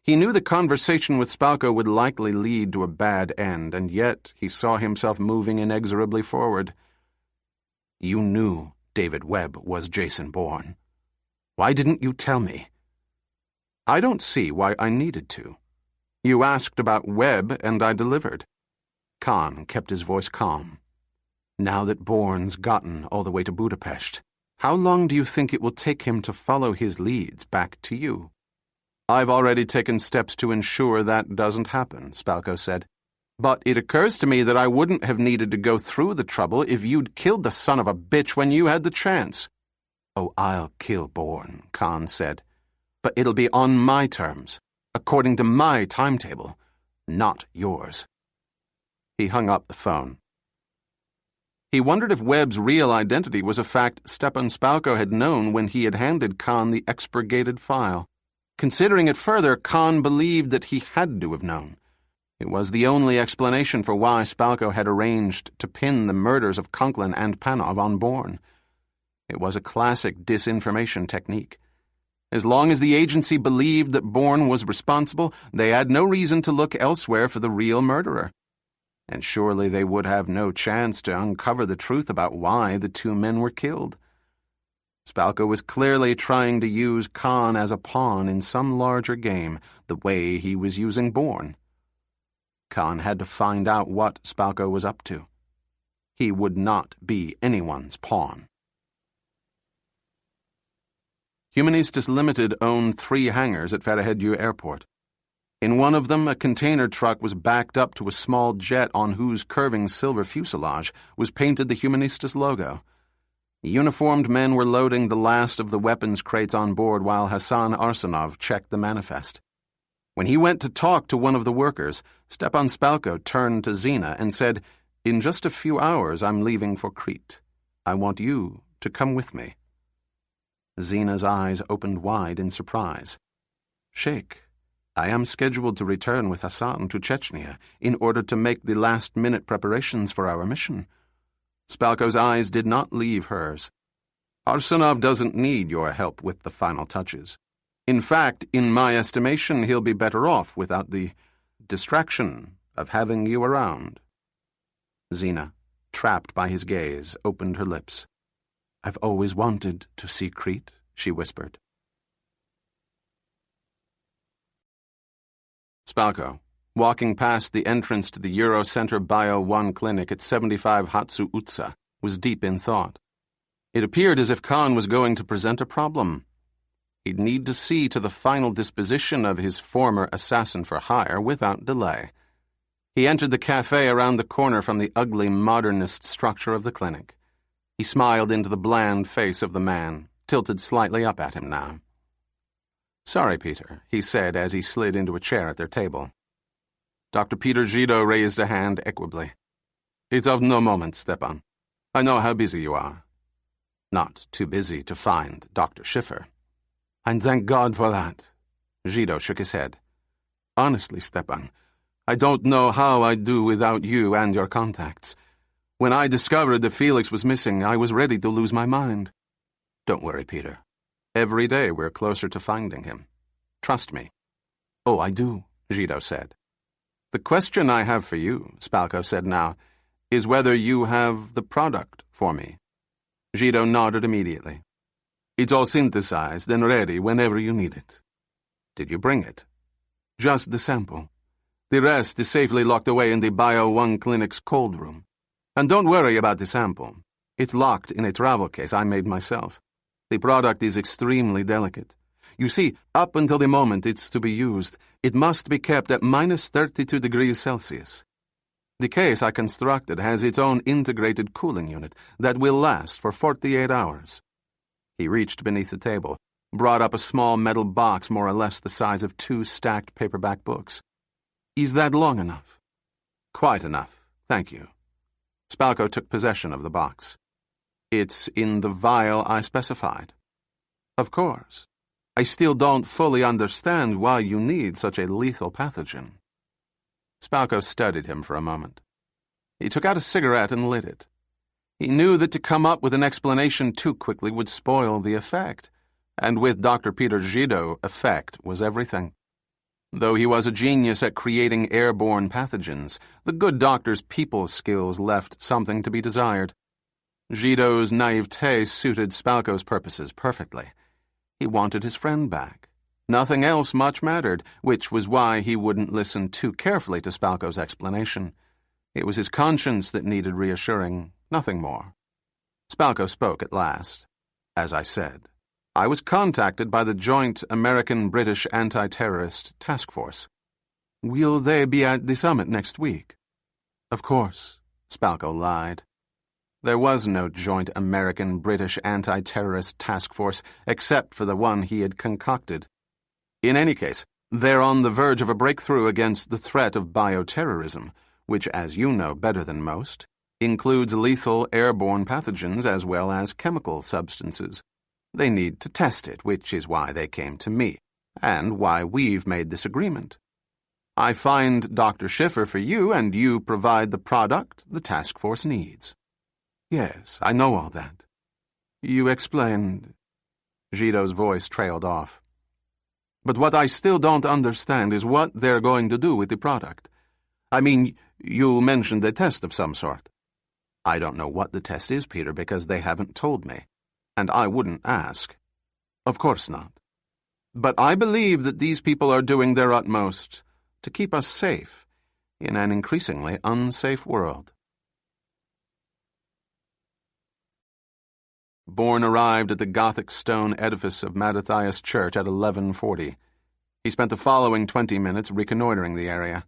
He knew the conversation with Spalko would likely lead to a bad end, and yet he saw himself moving inexorably forward. "You knew David Webb was Jason Bourne. Why didn't you tell me?" "I don't see why I needed to. You asked about Webb, and I delivered." Khan kept his voice calm. "Now that Bourne's gotten all the way to Budapest, how long do you think it will take him to follow his leads back to you?" "I've already taken steps to ensure that doesn't happen," Spalko said. "But it occurs to me that I wouldn't have needed to go through the trouble if you'd killed the son of a bitch when you had the chance." "Oh, I'll kill Bourne," Khan said. "But it'll be on my terms, according to my timetable, not yours." He hung up the phone. He wondered if Webb's real identity was a fact Stepan Spalko had known when he had handed Khan the expurgated file. Considering it further, Khan believed that he had to have known. It was the only explanation for why Spalko had arranged to pin the murders of Conklin and Panov on Bourne. It was a classic disinformation technique. As long as the agency believed that Bourne was responsible, they had no reason to look elsewhere for the real murderer. And surely they would have no chance to uncover the truth about why the two men were killed. Spalko was clearly trying to use Khan as a pawn in some larger game, the way he was using Bourne. Khan had to find out what Spalko was up to. He would not be anyone's pawn. Humanistas Limited owned 3 hangars at Ferahedyu Airport. In one of them, a container truck was backed up to a small jet on whose curving silver fuselage was painted the Humanistas logo. The uniformed men were loading the last of the weapons crates on board while Hassan Arsenov checked the manifest. When he went to talk to one of the workers, Stepan Spalko turned to Zina and said, "In just a few hours I'm leaving for Crete. I want you to come with me." Zina's eyes opened wide in surprise. "Sheikh, I am scheduled to return with Hassan to Chechnya in order to make the last-minute preparations for our mission." Spalko's eyes did not leave hers. "Arsenov doesn't need your help with the final touches. In fact, in my estimation, he'll be better off without the distraction of having you around." Zina, trapped by his gaze, opened her lips. "I've always wanted to see Crete," she whispered. Spalko, walking past the entrance to the Eurocenter Bio 1 clinic at 75 Hatsu Utsa, was deep in thought. It appeared as if Khan was going to present a problem. He'd need to see to the final disposition of his former assassin for hire without delay. He entered the cafe around the corner from the ugly modernist structure of the clinic. He smiled into the bland face of the man, tilted slightly up at him now. "Sorry, Peter," he said as he slid into a chair at their table. Dr. Peter Gido raised a hand equably. "It's of no moment, Stepan. I know how busy you are." Not too busy to find Dr. Schiffer. And thank God for that. Zito shook his head. Honestly, Stepan, I don't know how I'd do without you and your contacts. When I discovered that Felix was missing, I was ready to lose my mind. Don't worry, Peter. Every day we're closer to finding him. Trust me. Oh, I do, Zito said. The question I have for you, Spalko said now, is whether you have the product for me. Zito nodded immediately. It's all synthesized and ready whenever you need it. Did you bring it? Just the sample. The rest is safely locked away in the Bio 1 Clinic's cold room. And don't worry about the sample. It's locked in a travel case I made myself. The product is extremely delicate. You see, up until the moment it's to be used, it must be kept at minus 32 degrees Celsius. The case I constructed has its own integrated cooling unit that will last for 48 hours. He reached beneath the table, brought up a small metal box more or less the size of 2 stacked paperback books. Is that long enough? Quite enough, thank you. Spalko took possession of the box. It's in the vial I specified. Of course. I still don't fully understand why you need such a lethal pathogen. Spalko studied him for a moment. He took out a cigarette and lit it. He knew that to come up with an explanation too quickly would spoil the effect, and with Dr. Peter Zito, effect was everything. Though he was a genius at creating airborne pathogens, the good doctor's people skills left something to be desired. Zito's naivete suited Spalko's purposes perfectly. He wanted his friend back. Nothing else much mattered, which was why he wouldn't listen too carefully to Spalko's explanation. It was his conscience that needed reassuring, nothing more. Spalko spoke at last. As I said, I was contacted by the joint American-British Anti-Terrorist Task Force. Will they be at the summit next week? Of course, Spalko lied. There was no joint American-British Anti-Terrorist Task Force except for the one he had concocted. In any case, they're on the verge of a breakthrough against the threat of bioterrorism, which, as you know better than most, includes lethal airborne pathogens as well as chemical substances. They need to test it, which is why they came to me, and why we've made this agreement. I find Dr. Schiffer for you, and you provide the product the task force needs. Yes, I know all that. You explained. Zito's voice trailed off. But what I still don't understand is what they're going to do with the product. I mean, you mentioned a test of some sort. I don't know what the test is, Peter, because they haven't told me. And I wouldn't ask. Of course not. But I believe that these people are doing their utmost to keep us safe in an increasingly unsafe world. Bourne arrived at the Gothic stone edifice of Mattathias Church at 11:40. He spent the following 20 minutes reconnoitering the area.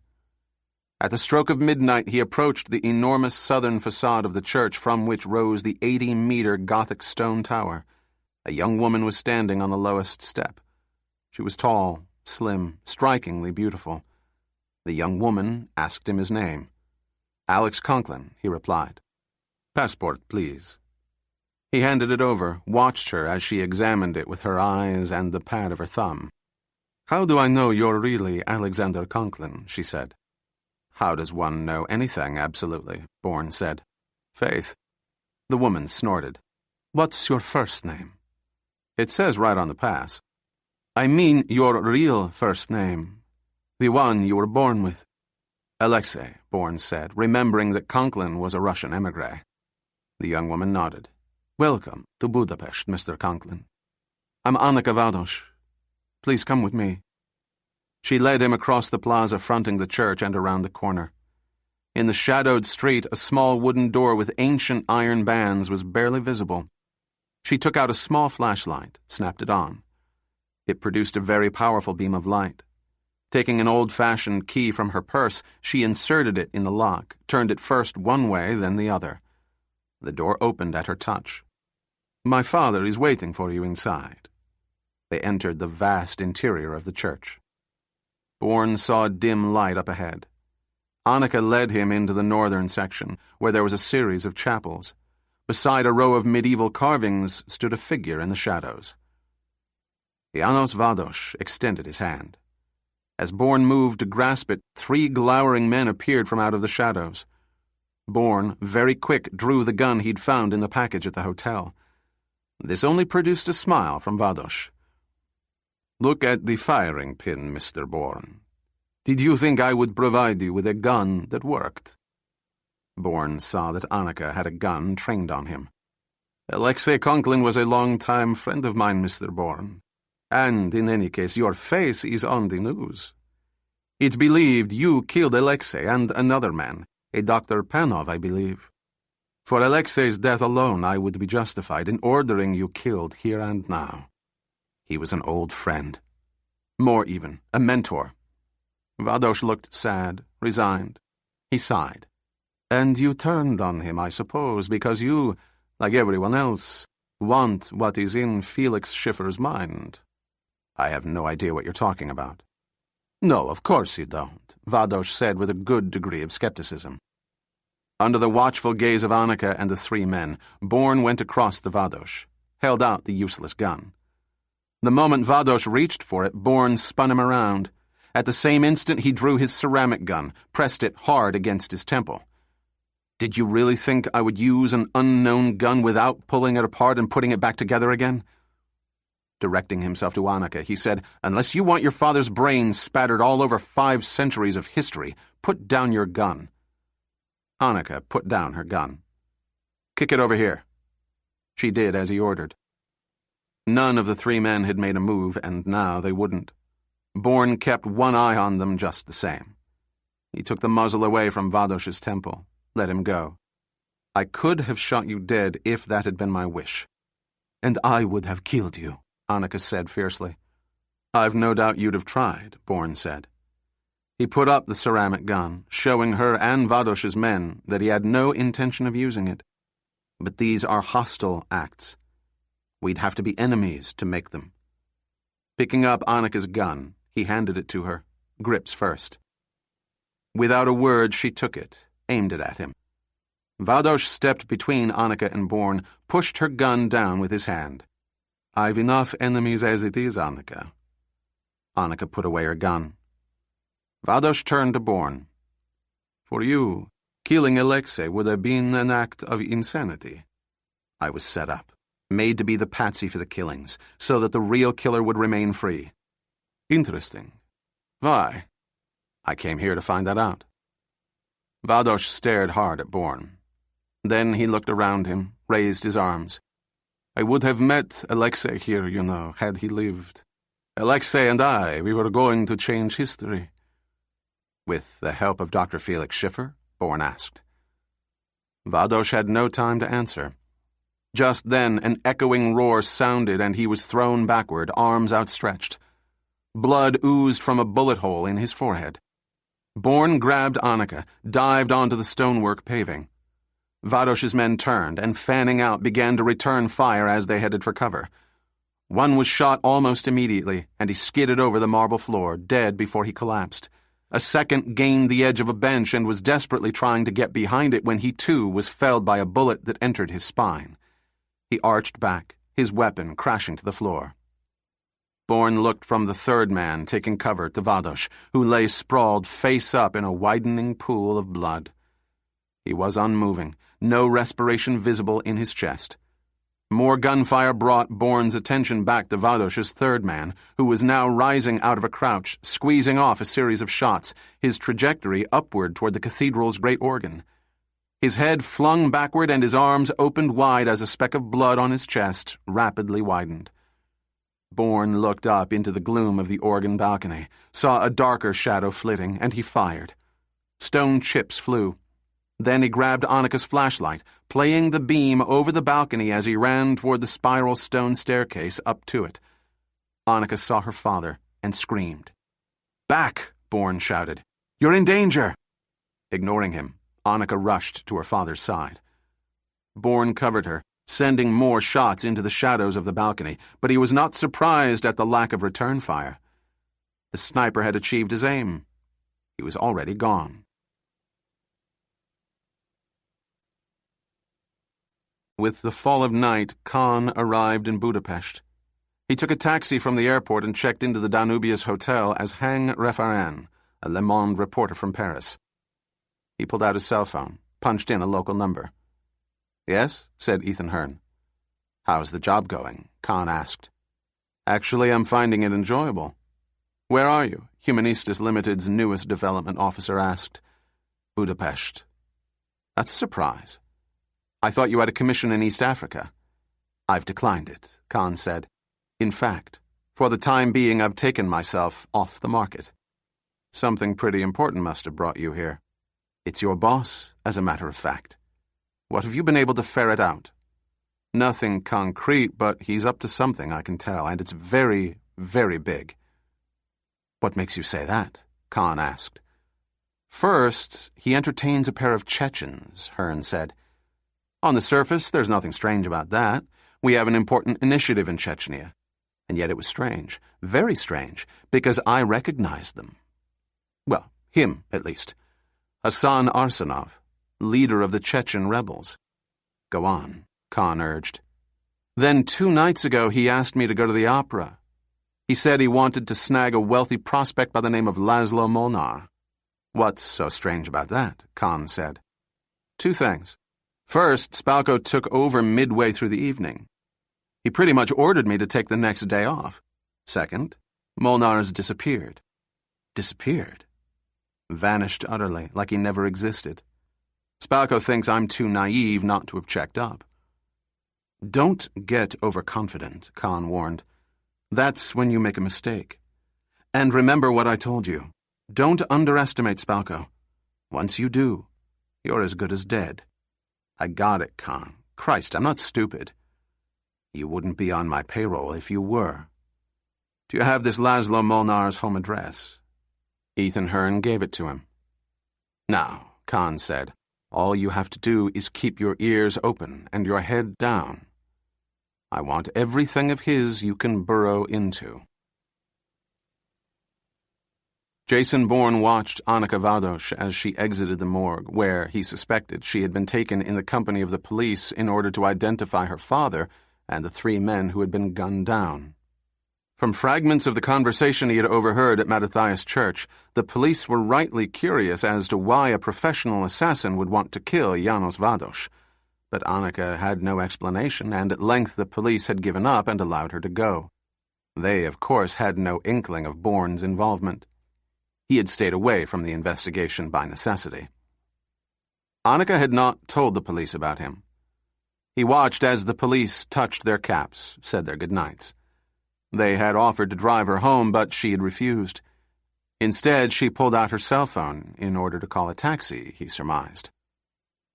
At the stroke of midnight, he approached the enormous southern facade of the church from which rose the 80-meter Gothic stone tower. A young woman was standing on the lowest step. She was tall, slim, strikingly beautiful. The young woman asked him his name. Alex Conklin, he replied. Passport, please. He handed it over, watched her as she examined it with her eyes and the pad of her thumb. How do I know you're really Alexander Conklin, she said. How does one know anything, absolutely, Bourne said. Faith. The woman snorted. What's your first name? It says right on the pass. I mean your real first name. The one you were born with. Alexei, Bourne said, remembering that Conklin was a Russian emigre. The young woman nodded. Welcome to Budapest, Mr. Conklin. I'm Annika Vados. Please come with me. She led him across the plaza fronting the church and around the corner. In the shadowed street, a small wooden door with ancient iron bands was barely visible. She took out a small flashlight, snapped it on. It produced a very powerful beam of light. Taking an old-fashioned key from her purse, she inserted it in the lock, turned it first one way, then the other. The door opened at her touch. My father is waiting for you inside. They entered the vast interior of the church. Bourne saw a dim light up ahead. Annika led him into the northern section, where there was a series of chapels. Beside a row of medieval carvings stood a figure in the shadows. Janos Vados extended his hand. As Bourne moved to grasp it, 3 glowering men appeared from out of the shadows. Bourne, very quick, drew the gun he'd found in the package at the hotel. This only produced a smile from Vados. "Look at the firing pin, Mr. Bourne. Did you think I would provide you with a gun that worked?" Bourne saw that Annika had a gun trained on him. "Alexei Conklin was a long-time friend of mine, Mr. Bourne. And, in any case, your face is on the news. It's believed you killed Alexei and another man, a Dr. Panov, I believe. For Alexei's death alone, I would be justified in ordering you killed here and now." He was an old friend. More even, a mentor. Vados looked sad, resigned. He sighed. "And you turned on him, I suppose, because you, like everyone else, want what is in Felix Schiffer's mind." "I have no idea what you're talking about." "No, of course you don't," Vados said with a good degree of skepticism. Under the watchful gaze of Annika and the 3 men, Bourne went across to Vados, held out the useless gun. The moment Vados reached for it, Bourne spun him around. At the same instant, he drew his ceramic gun, pressed it hard against his temple. "Did you really think I would use an unknown gun without pulling it apart and putting it back together again?" Directing himself to Annika, he said, "Unless you want your father's brains spattered all over 5 centuries of history, put down your gun." Annika put down her gun. "Kick it over here." She did as he ordered. None of the 3 men had made a move, and now they wouldn't. Bourne kept one eye on them just the same. He took the muzzle away from Vados's temple, let him go. "I could have shot you dead if that had been my wish." "And I would have killed you," Annika said fiercely. "I've no doubt you'd have tried," Bourne said. He put up the ceramic gun, showing her and Vados's men that he had no intention of using it. "But these are hostile acts. We'd have to be enemies to make them." Picking up Annika's gun, he handed it to her, grips first. Without a word, she took it, aimed it at him. Vados stepped between Annika and Bourne, pushed her gun down with his hand. "I've enough enemies as it is, Annika." Annika put away her gun. Vados turned to Bourne. "For you, killing Alexei would have been an act of insanity. I was set up, made to be the patsy for the killings, so that the real killer would remain free." "Interesting. Why?" "I came here to find that out." Vados stared hard at Bourne. Then he looked around him, raised his arms. "I would have met Alexei here, you know, had he lived. Alexei and I, we were going to change history." "With the help of Dr. Felix Schiffer?" Bourne asked. Vados had no time to answer. Just then, an echoing roar sounded and he was thrown backward, arms outstretched. Blood oozed from a bullet hole in his forehead. Bourne grabbed Annika, dived onto the stonework paving. Vados's men turned and, fanning out, began to return fire as they headed for cover. One was shot almost immediately, and he skidded over the marble floor, dead before he collapsed. A second gained the edge of a bench and was desperately trying to get behind it when he too was felled by a bullet that entered his spine. He arched back, his weapon crashing to the floor. Bourne looked from the 3rd man taking cover to Vados, who lay sprawled face up in a widening pool of blood. He was unmoving, no respiration visible in his chest. More gunfire brought Bourne's attention back to Vados's 3rd man, who was now rising out of a crouch, squeezing off a series of shots, his trajectory upward toward the cathedral's great organ. His head flung backward and his arms opened wide as a speck of blood on his chest rapidly widened. Bourne looked up into the gloom of the organ balcony, saw a darker shadow flitting, and he fired. Stone chips flew. Then he grabbed Annika's flashlight, playing the beam over the balcony as he ran toward the spiral stone staircase up to it. Annika saw her father and screamed. "Back!" Bourne shouted. "You're in danger!" Ignoring him, Annika rushed to her father's side. Bourne covered her, sending more shots into the shadows of the balcony, but he was not surprised at the lack of return fire. The sniper had achieved his aim. He was already gone. With the fall of night, Khan arrived in Budapest. He took a taxi from the airport and checked into the Danubius Hotel as Hang Refaran, a Le Monde reporter from Paris. He pulled out his cell phone, punched in a local number. "Yes?" said Ethan Hearn. "How's the job going?" Khan asked. "Actually, I'm finding it enjoyable." "Where are you?" Humanistas Limited's newest development officer asked. "Budapest." "That's a surprise. I thought you had a commission in East Africa." "I've declined it," Khan said. "In fact, for the time being, I've taken myself off the market." "Something pretty important must have brought you here." "It's your boss, as a matter of fact." "What have you been able to ferret out?" "Nothing concrete, but he's up to something, I can tell, and it's very, very big." "What makes you say that?" Khan asked. "First, he entertains a pair of Chechens," Hearn said. "On the surface, there's nothing strange about that. We have an important initiative in Chechnya. And yet it was strange, very strange, because I recognized them. Well, him, at least. Hassan Arsenov, leader of the Chechen rebels." "Go on," Khan urged. "Then 2 nights ago he asked me to go to the opera. He said he wanted to snag a wealthy prospect by the name of Laszlo Molnar." "What's so strange about that?" Khan said. "2 things. First, Spalko took over midway through the evening. He pretty much ordered me to take the next day off. Second, Molnar's disappeared." "Disappeared?" "Vanished utterly, like he never existed. Spalko thinks I'm too naive not to have checked up." "Don't get overconfident," Khan warned. "That's when you make a mistake. And remember what I told you. Don't underestimate Spalko. Once you do, you're as good as dead." "I got it, Khan. Christ, I'm not stupid." "You wouldn't be on my payroll if you were." "Do you have this Laszlo Molnar's home address?" Ethan Hearn gave it to him. "Now," Khan said, "all you have to do is keep your ears open and your head down. I want everything of his you can burrow into." Jason Bourne watched Annika Vados as she exited the morgue, where, he suspected, she had been taken in the company of the police in order to identify her father and the 3 men who had been gunned down. From fragments of the conversation he had overheard at Mattathias Church, the police were rightly curious as to why a professional assassin would want to kill Janos Vados. But Annika had no explanation, and at length the police had given up and allowed her to go. They, of course, had no inkling of Bourne's involvement. He had stayed away from the investigation by necessity. Annika had not told the police about him. He watched as the police touched their caps, said their goodnights. They had offered to drive her home, but she had refused. Instead, she pulled out her cell phone in order to call a taxi, he surmised.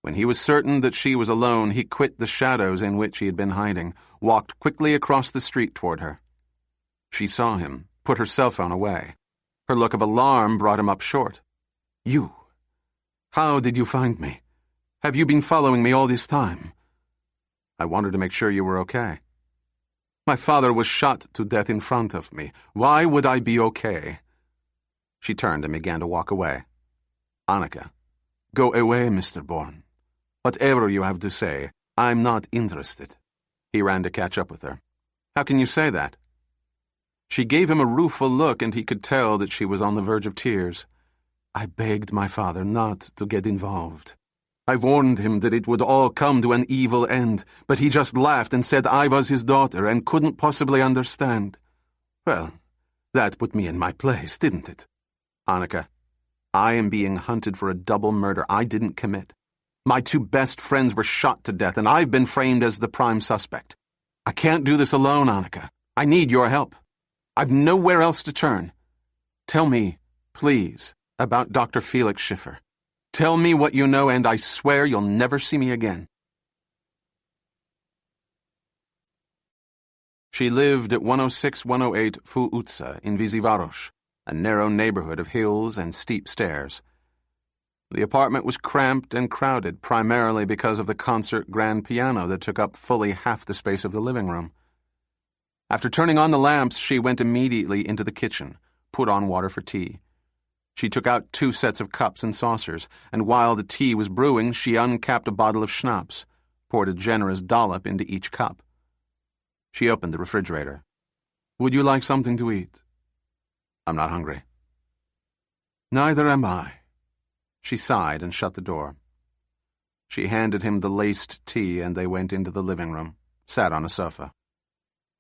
When he was certain that she was alone, he quit the shadows in which he had been hiding, walked quickly across the street toward her. She saw him, put her cell phone away. Her look of alarm brought him up short. "You? How did you find me? Have you been following me all this time?" "I wanted to make sure you were okay." "My father was shot to death in front of me. Why would I be okay?" She turned and began to walk away. "Annika, go away, Mr. Bourne. Whatever you have to say, I'm not interested." He ran to catch up with her. "How can you say that?" She gave him a rueful look, and he could tell that she was on the verge of tears. "I begged my father not to get involved. I warned him that it would all come to an evil end, but he just laughed and said I was his daughter and couldn't possibly understand. Well, that put me in my place, didn't it? Annika, I am being hunted for a double murder I didn't commit. My 2 best friends were shot to death, and I've been framed as the prime suspect. I can't do this alone, Annika. I need your help. I've nowhere else to turn. Tell me, please, about Dr. Felix Schiffer. Tell me what you know, and I swear you'll never see me again." She lived at 106-108 Fu Utsa in Visivaros, a narrow neighborhood of hills and steep stairs. The apartment was cramped and crowded, primarily because of the concert grand piano that took up fully half the space of the living room. After turning on the lamps, she went immediately into the kitchen, put on water for tea. She took out 2 sets of cups and saucers, and while the tea was brewing, she uncapped a bottle of schnapps, poured a generous dollop into each cup. She opened the refrigerator. "Would you like something to eat?" "I'm not hungry." "Neither am I." She sighed and shut the door. She handed him the laced tea and they went into the living room, sat on a sofa.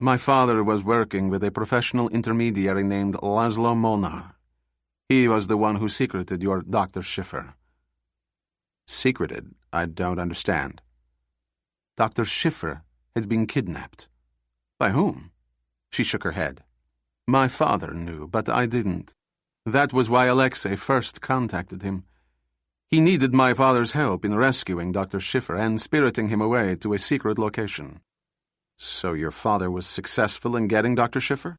"My father was working with a professional intermediary named Laszlo Molnar. He was the one who secreted your Dr. Schiffer." "Secreted? I don't understand." "Dr. Schiffer has been kidnapped." "By whom?" She shook her head. "My father knew, but I didn't. That was why Alexei first contacted him. He needed my father's help in rescuing Dr. Schiffer and spiriting him away to a secret location." "So your father was successful in getting Dr. Schiffer?"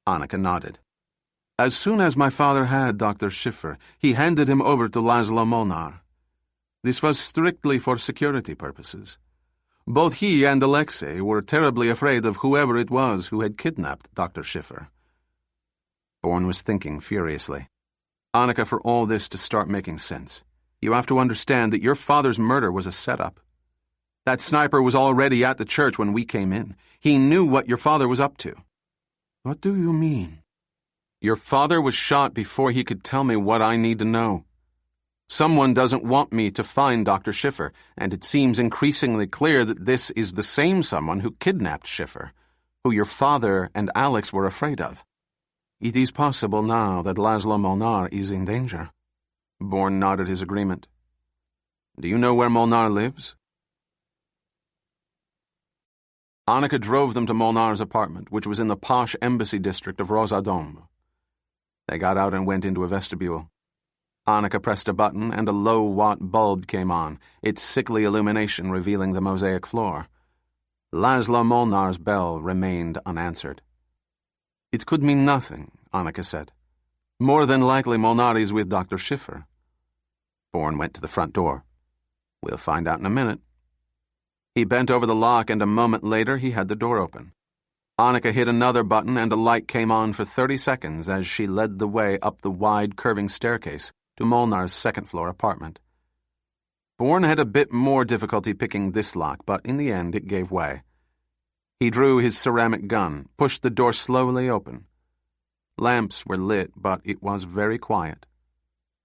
Annika nodded. "As soon as my father had Dr. Schiffer, he handed him over to Laszlo Molnar. This was strictly for security purposes. Both he and Alexei were terribly afraid of whoever it was who had kidnapped Dr. Schiffer." Bourne was thinking furiously. "Annika, for all this to start making sense, you have to understand that your father's murder was a setup. That sniper was already at the church when we came in. He knew what your father was up to." "What do you mean?" "Your father was shot before he could tell me what I need to know. Someone doesn't want me to find Dr. Schiffer, and it seems increasingly clear that this is the same someone who kidnapped Schiffer, who your father and Alex were afraid of. It is possible now that Laszlo Molnar is in danger." Bourne nodded his agreement. "Do you know where Molnar lives?" Annika drove them to Molnar's apartment, which was in the posh embassy district of Rosadom. They got out and went into a vestibule. Annika pressed a button and a low-watt bulb came on, its sickly illumination revealing the mosaic floor. Laszlo Molnar's bell remained unanswered. "It could mean nothing," Annika said. "More than likely Molnar is with Dr. Schiffer." Bourne went to the front door. "We'll find out in a minute." He bent over the lock and a moment later he had the door open. Annika hit another button and a light came on for 30 seconds as she led the way up the wide, curving staircase to Molnar's second-floor apartment. Bourne had a bit more difficulty picking this lock, but in the end it gave way. He drew his ceramic gun, pushed the door slowly open. Lamps were lit, but it was very quiet.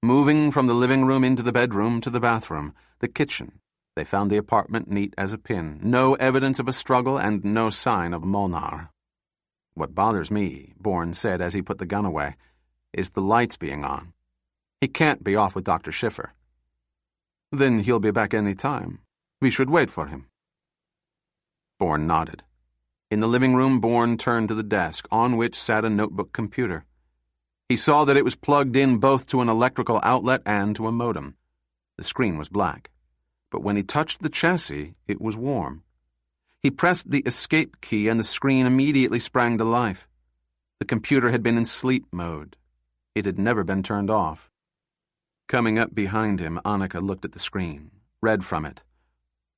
Moving from the living room into the bedroom to the bathroom, the kitchen, they found the apartment neat as a pin, no evidence of a struggle and no sign of Molnar. "What bothers me," Bourne said as he put the gun away, "is the lights being on. He can't be off with Dr. Schiffer." "Then he'll be back any time. We should wait for him." Bourne nodded. In the living room, Bourne turned to the desk, on which sat a notebook computer. He saw that it was plugged in both to an electrical outlet and to a modem. The screen was black, but when he touched the chassis, it was warm. He pressed the escape key and the screen immediately sprang to life. The computer had been in sleep mode. It had never been turned off. Coming up behind him, Annika looked at the screen, read from it.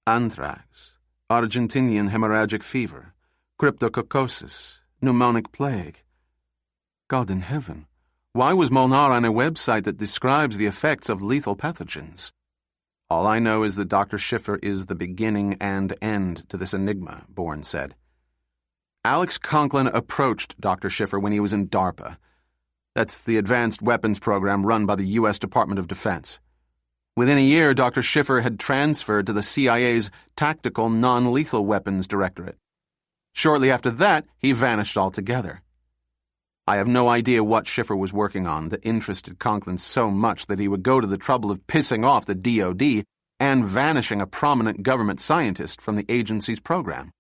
Anthrax, Argentinian hemorrhagic fever, cryptococcosis, pneumonic plague. God in heaven, why was Molnar on a website that describes the effects of lethal pathogens? "All I know is that Dr. Schiffer is the beginning and end to this enigma," Bourne said. Alex Conklin approached Dr. Schiffer when he was in DARPA. That's the advanced weapons program run by the U.S. Department of Defense. Within a year, Dr. Schiffer had transferred to the CIA's Tactical Non-Lethal Weapons Directorate. Shortly after that, he vanished altogether. I have no idea what Schiffer was working on that interested Conklin so much that he would go to the trouble of pissing off the DoD and vanishing a prominent government scientist from the agency's program.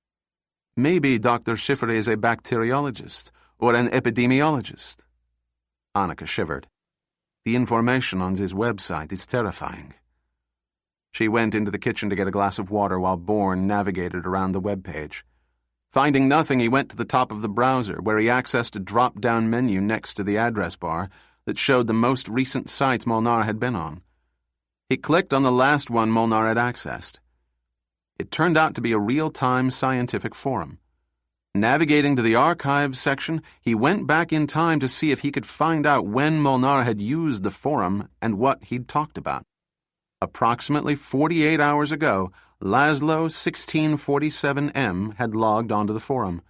Maybe Dr. Schiffer is a bacteriologist or an epidemiologist. Annika shivered. The information on his website is terrifying. She went into the kitchen to get a glass of water while Bourne navigated around the web page. Finding nothing, he went to the top of the browser, where he accessed a drop-down menu next to the address bar that showed the most recent sites Molnar had been on. He clicked on the last one Molnar had accessed. It turned out to be a real-time scientific forum. Navigating to the archives section, he went back in time to see if he could find out when Molnar had used the forum and what he'd talked about. Approximately 48 hours ago, Laszlo 1647M had logged onto the forum.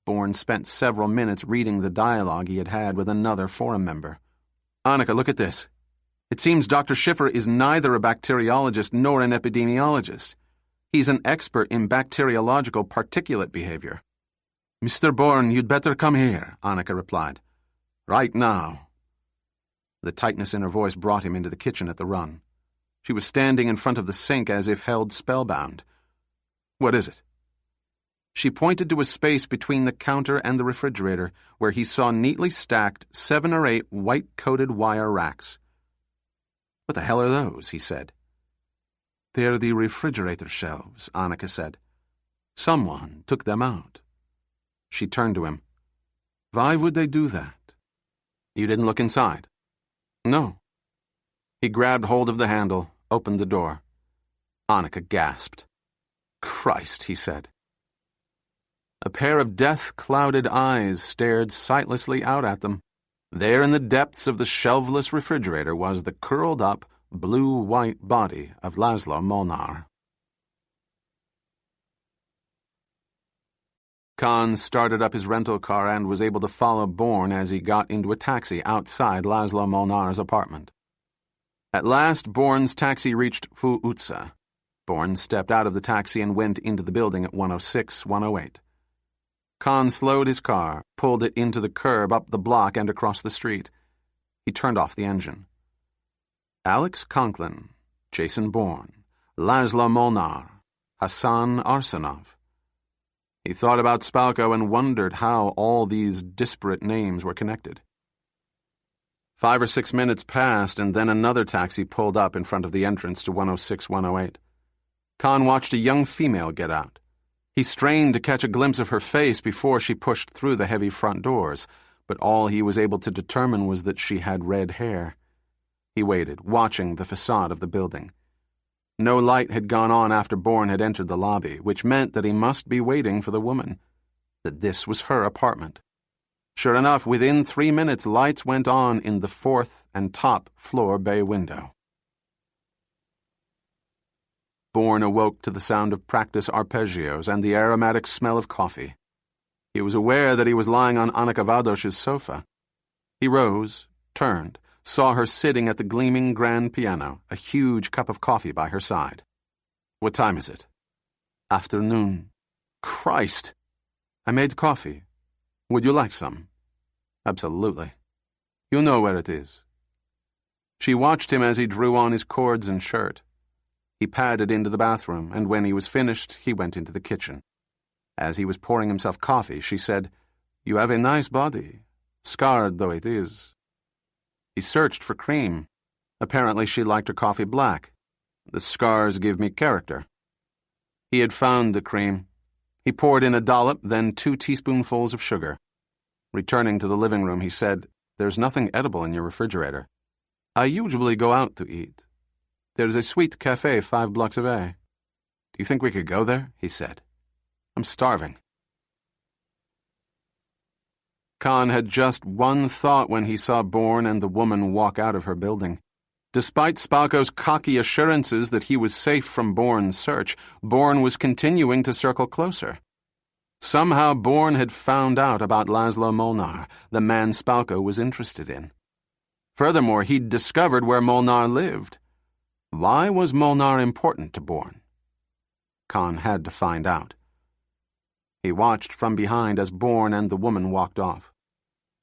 Bourne spent several minutes reading the dialogue he had had with another forum member. "Annika, look at this. It seems Dr. Schiffer is neither a bacteriologist nor an epidemiologist. He's an expert in bacteriological particulate behavior." "Mr. Bourne, you'd better come here," Annika replied. "Right now." The tightness in her voice brought him into the kitchen at the run. She was standing in front of the sink as if held spellbound. "What is it?" She pointed to a space between the counter and the refrigerator, where he saw neatly stacked 7 or 8 white-coated wire racks. "What the hell are those?" he said. "They're the refrigerator shelves," Annika said. "Someone took them out." She turned to him. "Why would they do that?" "You didn't look inside?" "No." He grabbed hold of the handle, opened the door. Annika gasped. "Christ," he said. A pair of death-clouded eyes stared sightlessly out at them. There in the depths of the shelveless refrigerator was the curled-up, blue-white body of Laszlo Molnar. Khan started up his rental car and was able to follow Bourne as he got into a taxi outside Laszlo Molnar's apartment. At last, Bourne's taxi reached Fuutsa. Bourne stepped out of the taxi and went into the building at 106-108. Khan slowed his car, pulled it into the curb up the block and across the street. He turned off the engine. Alex Conklin, Jason Bourne, Laszlo Molnar, Hassan Arsenov. He thought about Spalko and wondered how all these disparate names were connected. 5 or 6 minutes passed, and then another taxi pulled up in front of the entrance to 106-108. Khan watched a young female get out. He strained to catch a glimpse of her face before she pushed through the heavy front doors, but all he was able to determine was that she had red hair. He waited, watching the facade of the building. No light had gone on after Bourne had entered the lobby, which meant that he must be waiting for the woman, that this was her apartment. Sure enough, within 3 minutes, lights went on in the 4th and top floor bay window. Bourne awoke to the sound of practice arpeggios and the aromatic smell of coffee. He was aware that he was lying on Annika Valdosh's sofa. He rose, turned, saw her sitting at the gleaming grand piano, a huge cup of coffee by her side. "What time is it?" "Afternoon." "Christ!" "I made coffee. Would you like some?" "Absolutely." "You know where it is." She watched him as he drew on his cords and shirt. He padded into the bathroom, and when he was finished, he went into the kitchen. As he was pouring himself coffee, she said, "You have a nice body, scarred though it is." He searched for cream. Apparently she liked her coffee black. "The scars give me character." He had found the cream. He poured in a dollop, then 2 teaspoonfuls of sugar. Returning to the living room, he said, "There's nothing edible in your refrigerator. I usually go out to eat. There's a sweet cafe 5 blocks away. Do you think we could go there?" he said. "I'm starving." Khan had just one thought when he saw Bourne and the woman walk out of her building. Despite Spalko's cocky assurances that he was safe from Bourne's search, Bourne was continuing to circle closer. Somehow Bourne had found out about Laszlo Molnar, the man Spalko was interested in. Furthermore, he'd discovered where Molnar lived. Why was Molnar important to Bourne? Khan had to find out. He watched from behind as Bourne and the woman walked off.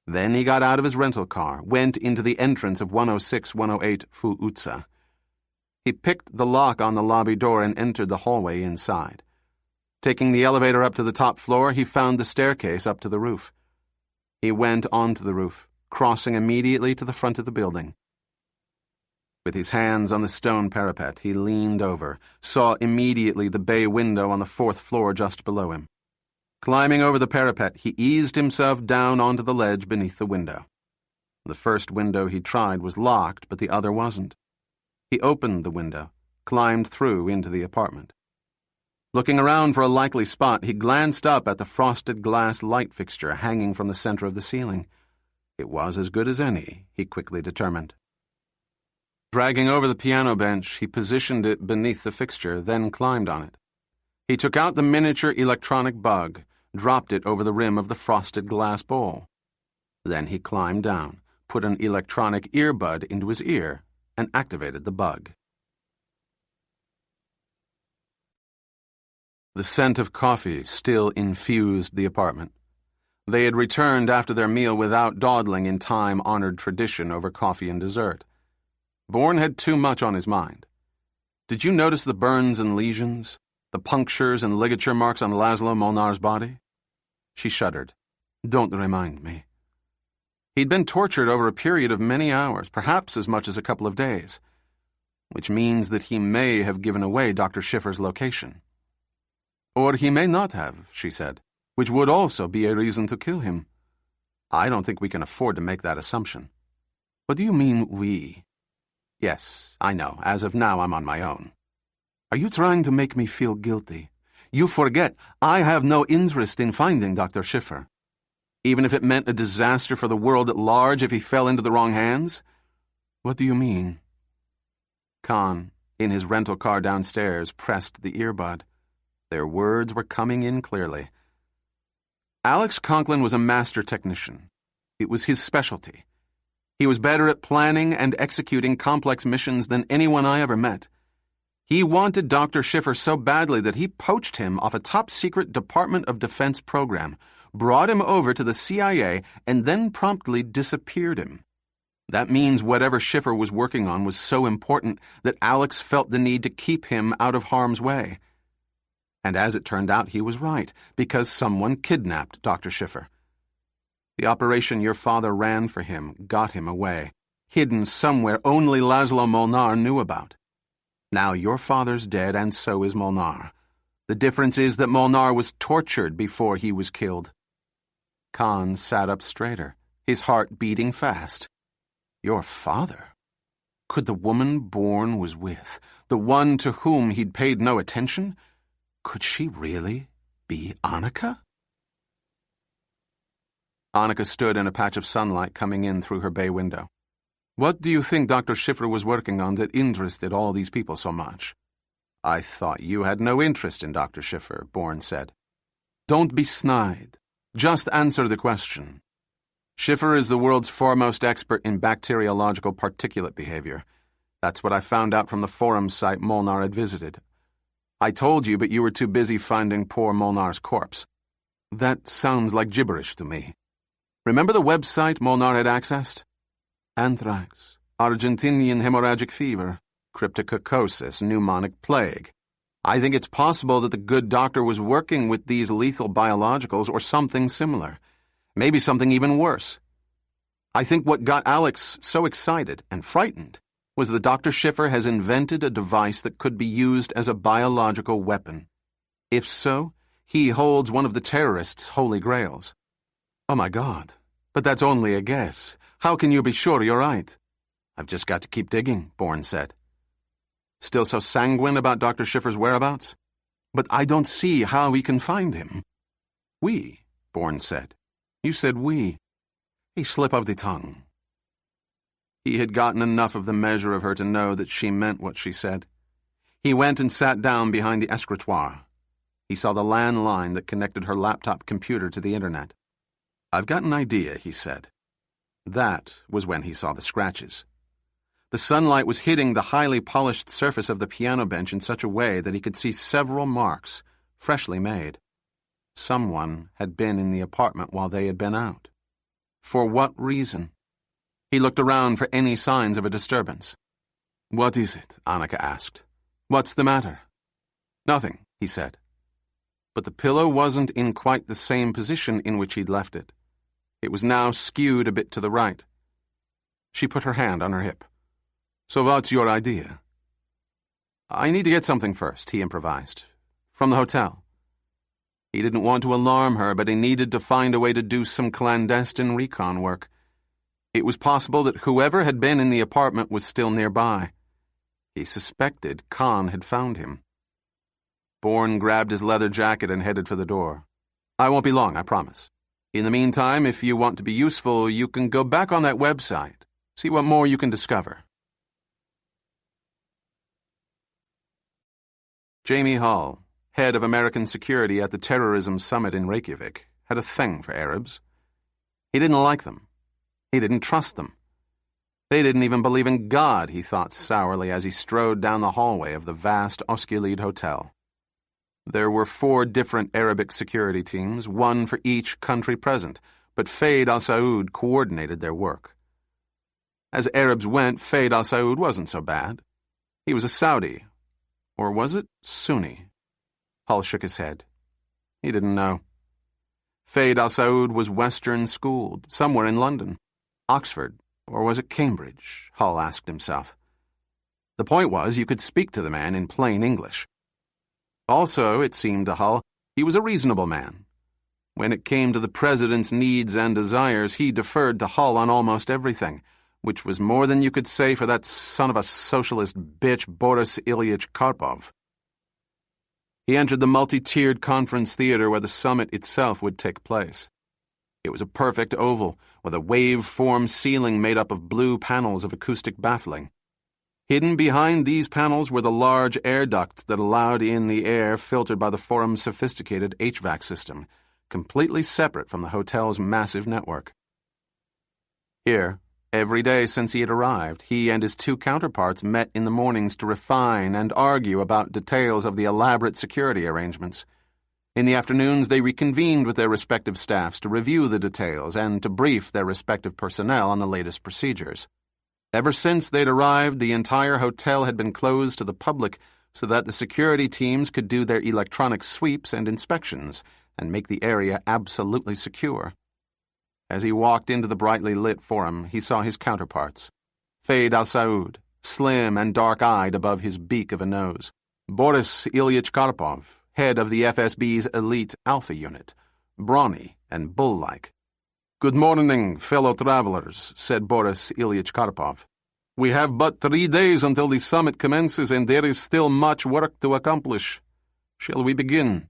Then he got out of his rental car, went into the entrance of 106-108 Fuutsa. He picked the lock on the lobby door and entered the hallway inside. Taking the elevator up to the top floor, he found the staircase up to the roof. He went onto the roof, crossing immediately to the front of the building. With his hands on the stone parapet, he leaned over, saw immediately the bay window on the 4th floor just below him. Climbing over the parapet, he eased himself down onto the ledge beneath the window. The first window he tried was locked, but the other wasn't. He opened the window, climbed through into the apartment. Looking around for a likely spot, he glanced up at the frosted glass light fixture hanging from the center of the ceiling. It was as good as any, he quickly determined. Dragging over the piano bench, he positioned it beneath the fixture, then climbed on it. He took out the miniature electronic bug, dropped it over the rim of the frosted glass bowl. Then he climbed down, put an electronic earbud into his ear, and activated the bug. The scent of coffee still infused the apartment. They had returned after their meal without dawdling in time-honored tradition over coffee and dessert. Bourne had too much on his mind. Did you notice the burns and lesions, the punctures and ligature marks on Laszlo Molnar's body? She shuddered. Don't remind me. He'd been tortured over a period of many hours, perhaps as much as a couple of days, which means that he may have given away Dr. Schiffer's location. Or he may not have, she said, which would also be a reason to kill him. I don't think we can afford to make that assumption. What do you mean, we? Yes, I know. As of now, I'm on my own. Are you trying to make me feel guilty? You forget, I have no interest in finding Dr. Schiffer. Even if it meant a disaster for the world at large if he fell into the wrong hands? What do you mean? Khan, in his rental car downstairs, pressed the earbud. Their words were coming in clearly. Alex Conklin was a master technician. It was his specialty. He was better at planning and executing complex missions than anyone I ever met. He wanted Dr. Schiffer so badly that he poached him off a top-secret Department of Defense program, brought him over to the CIA, and then promptly disappeared him. That means whatever Schiffer was working on was so important that Alex felt the need to keep him out of harm's way. And as it turned out, he was right, because someone kidnapped Dr. Schiffer. The operation your father ran for him got him away, hidden somewhere only Laszlo Molnar knew about. Now your father's dead, and so is Molnar. The difference is that Molnar was tortured before he was killed. Khan sat up straighter, his heart beating fast. Your father? Could the woman Bourne was with, the one to whom he'd paid no attention, could she really be Annika? Annika stood in a patch of sunlight coming in through her bay window. What do you think Dr. Schiffer was working on that interested all these people so much? I thought you had no interest in Dr. Schiffer, Bourne said. Don't be snide. Just answer the question. Schiffer is the world's foremost expert in bacteriological particulate behavior. That's what I found out from the forum site Molnar had visited. I told you, but you were too busy finding poor Molnar's corpse. That sounds like gibberish to me. Remember the website Molnar had accessed? Anthrax, Argentinian hemorrhagic fever, cryptococcosis, pneumonic plague. I think it's possible that the good doctor was working with these lethal biologicals or something similar. Maybe something even worse. I think what got Alex so excited and frightened was that Dr. Schiffer has invented a device that could be used as a biological weapon. If so, he holds one of the terrorists' holy grails. Oh my God, but that's only a guess. How can you be sure you're right? I've just got to keep digging, Bourne said. Still so sanguine about Dr. Schiffer's whereabouts? But I don't see how we can find him. We, Bourne said. You said we. A slip of the tongue. He had gotten enough of the measure of her to know that she meant what she said. He went and sat down behind the escritoire. He saw the landline that connected her laptop computer to the internet. I've got an idea, he said. That was when he saw the scratches. The sunlight was hitting the highly polished surface of the piano bench in such a way that he could see several marks, freshly made. Someone had been in the apartment while they had been out. For what reason? He looked around for any signs of a disturbance. What is it? Annika asked. What's the matter? Nothing, he said. But the pillow wasn't in quite the same position in which he'd left it. It was now skewed a bit to the right. She put her hand on her hip. So what's your idea? I need to get something first, he improvised. From the hotel. He didn't want to alarm her, but he needed to find a way to do some clandestine recon work. It was possible that whoever had been in the apartment was still nearby. He suspected Khan had found him. Bourne grabbed his leather jacket and headed for the door. I won't be long, I promise. In the meantime, if you want to be useful, you can go back on that website, see what more you can discover. Jamie Hull, head of American security at the terrorism summit in Reykjavik, had a thing for Arabs. He didn't like them. He didn't trust them. They didn't even believe in God, he thought sourly as he strode down the hallway of the vast Oskilid Hotel. There were 4 different Arabic security teams, one for each country present, but Faid al-Saud coordinated their work. As Arabs went, Faid al-Saud wasn't so bad. He was a Saudi. Or was it Sunni? Hull shook his head. He didn't know. Faid al-Saud was Western-schooled, somewhere in London. Oxford, or was it Cambridge? Hull asked himself. The point was you could speak to the man in plain English. Also, it seemed to Hull, he was a reasonable man. When it came to the president's needs and desires, he deferred to Hull on almost everything, which was more than you could say for that son of a socialist bitch Boris Ilyich Karpov. He entered the multi-tiered conference theater where the summit itself would take place. It was a perfect oval, with a wave-form ceiling made up of blue panels of acoustic baffling. Hidden behind these panels were the large air ducts that allowed in the air filtered by the forum's sophisticated HVAC system, completely separate from the hotel's massive network. Here, every day since he had arrived, he and his 2 counterparts met in the mornings to refine and argue about details of the elaborate security arrangements. In the afternoons, they reconvened with their respective staffs to review the details and to brief their respective personnel on the latest procedures. Ever since they'd arrived, the entire hotel had been closed to the public so that the security teams could do their electronic sweeps and inspections and make the area absolutely secure. As he walked into the brightly lit forum, he saw his counterparts. Faid al-Saud, slim and dark-eyed above his beak of a nose. Boris Ilyich Karpov, head of the FSB's elite Alpha unit, brawny and bull-like. "Good morning, fellow travelers," said Boris Ilyich Karpov. "We have but 3 days until the summit commences, and there is still much work to accomplish. Shall we begin?"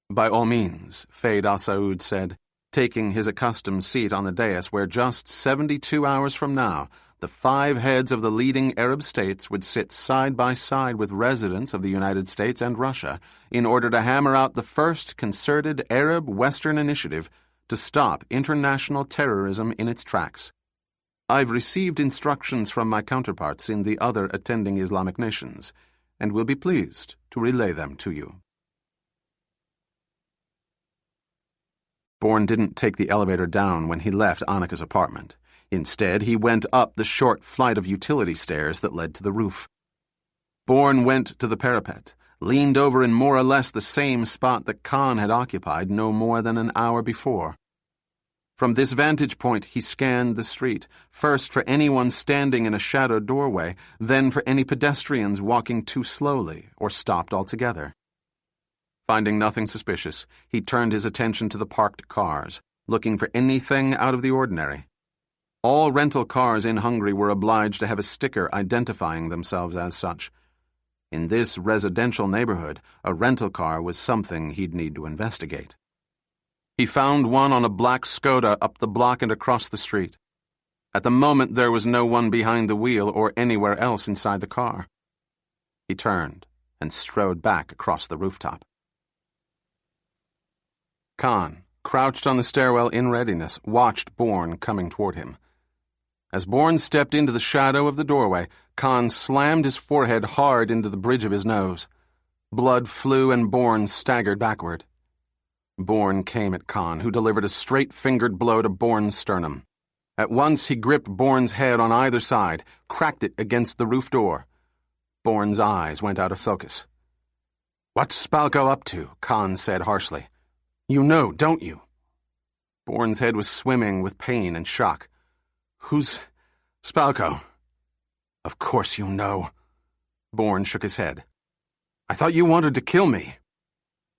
"By all means," Faid al-Saud said, taking his accustomed seat on the dais where just 72 hours from now, the 5 heads of the leading Arab states would sit side by side with residents of the United States and Russia in order to hammer out the first concerted Arab Western initiative to stop international terrorism in its tracks. I've received instructions from my counterparts in the other attending Islamic nations, and will be pleased to relay them to you. Bourne didn't take the elevator down when he left Annika's apartment. Instead, he went up the short flight of utility stairs that led to the roof. Bourne went to the parapet, leaned over in more or less the same spot that Khan had occupied no more than an hour before. From this vantage point, he scanned the street, first for anyone standing in a shadowed doorway, then for any pedestrians walking too slowly or stopped altogether. Finding nothing suspicious, he turned his attention to the parked cars, looking for anything out of the ordinary. All rental cars in Hungary were obliged to have a sticker identifying themselves as such. In this residential neighborhood, a rental car was something he'd need to investigate. He found one on a black Skoda up the block and across the street. At the moment, there was no one behind the wheel or anywhere else inside the car. He turned and strode back across the rooftop. Khan, crouched on the stairwell in readiness, watched Bourne coming toward him. As Bourne stepped into the shadow of the doorway, Khan slammed his forehead hard into the bridge of his nose. Blood flew and Bourne staggered backward. Bourne came at Khan, who delivered a straight-fingered blow to Bourne's sternum. At once he gripped Bourne's head on either side, cracked it against the roof door. Bourne's eyes went out of focus. "What's Spalko up to?" Khan said harshly. "You know, don't you?" Bourne's head was swimming with pain and shock. "Who's Spalko?" "Of course you know." Bourne shook his head. "I thought you wanted to kill me."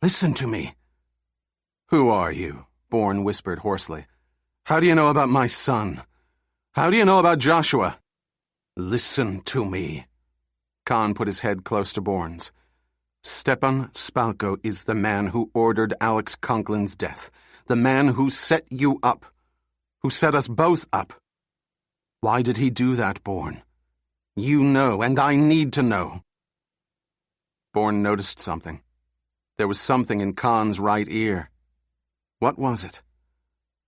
"Listen to me." "Who are you?" Bourne whispered hoarsely. "How do you know about my son? How do you know about Joshua?" "Listen to me." Khan put his head close to Bourne's. "Stepan Spalko is the man who ordered Alex Conklin's death, the man who set you up, who set us both up. Why did he do that, Bourne? You know, and I need to know." Bourne noticed something. There was something in Khan's right ear. What was it?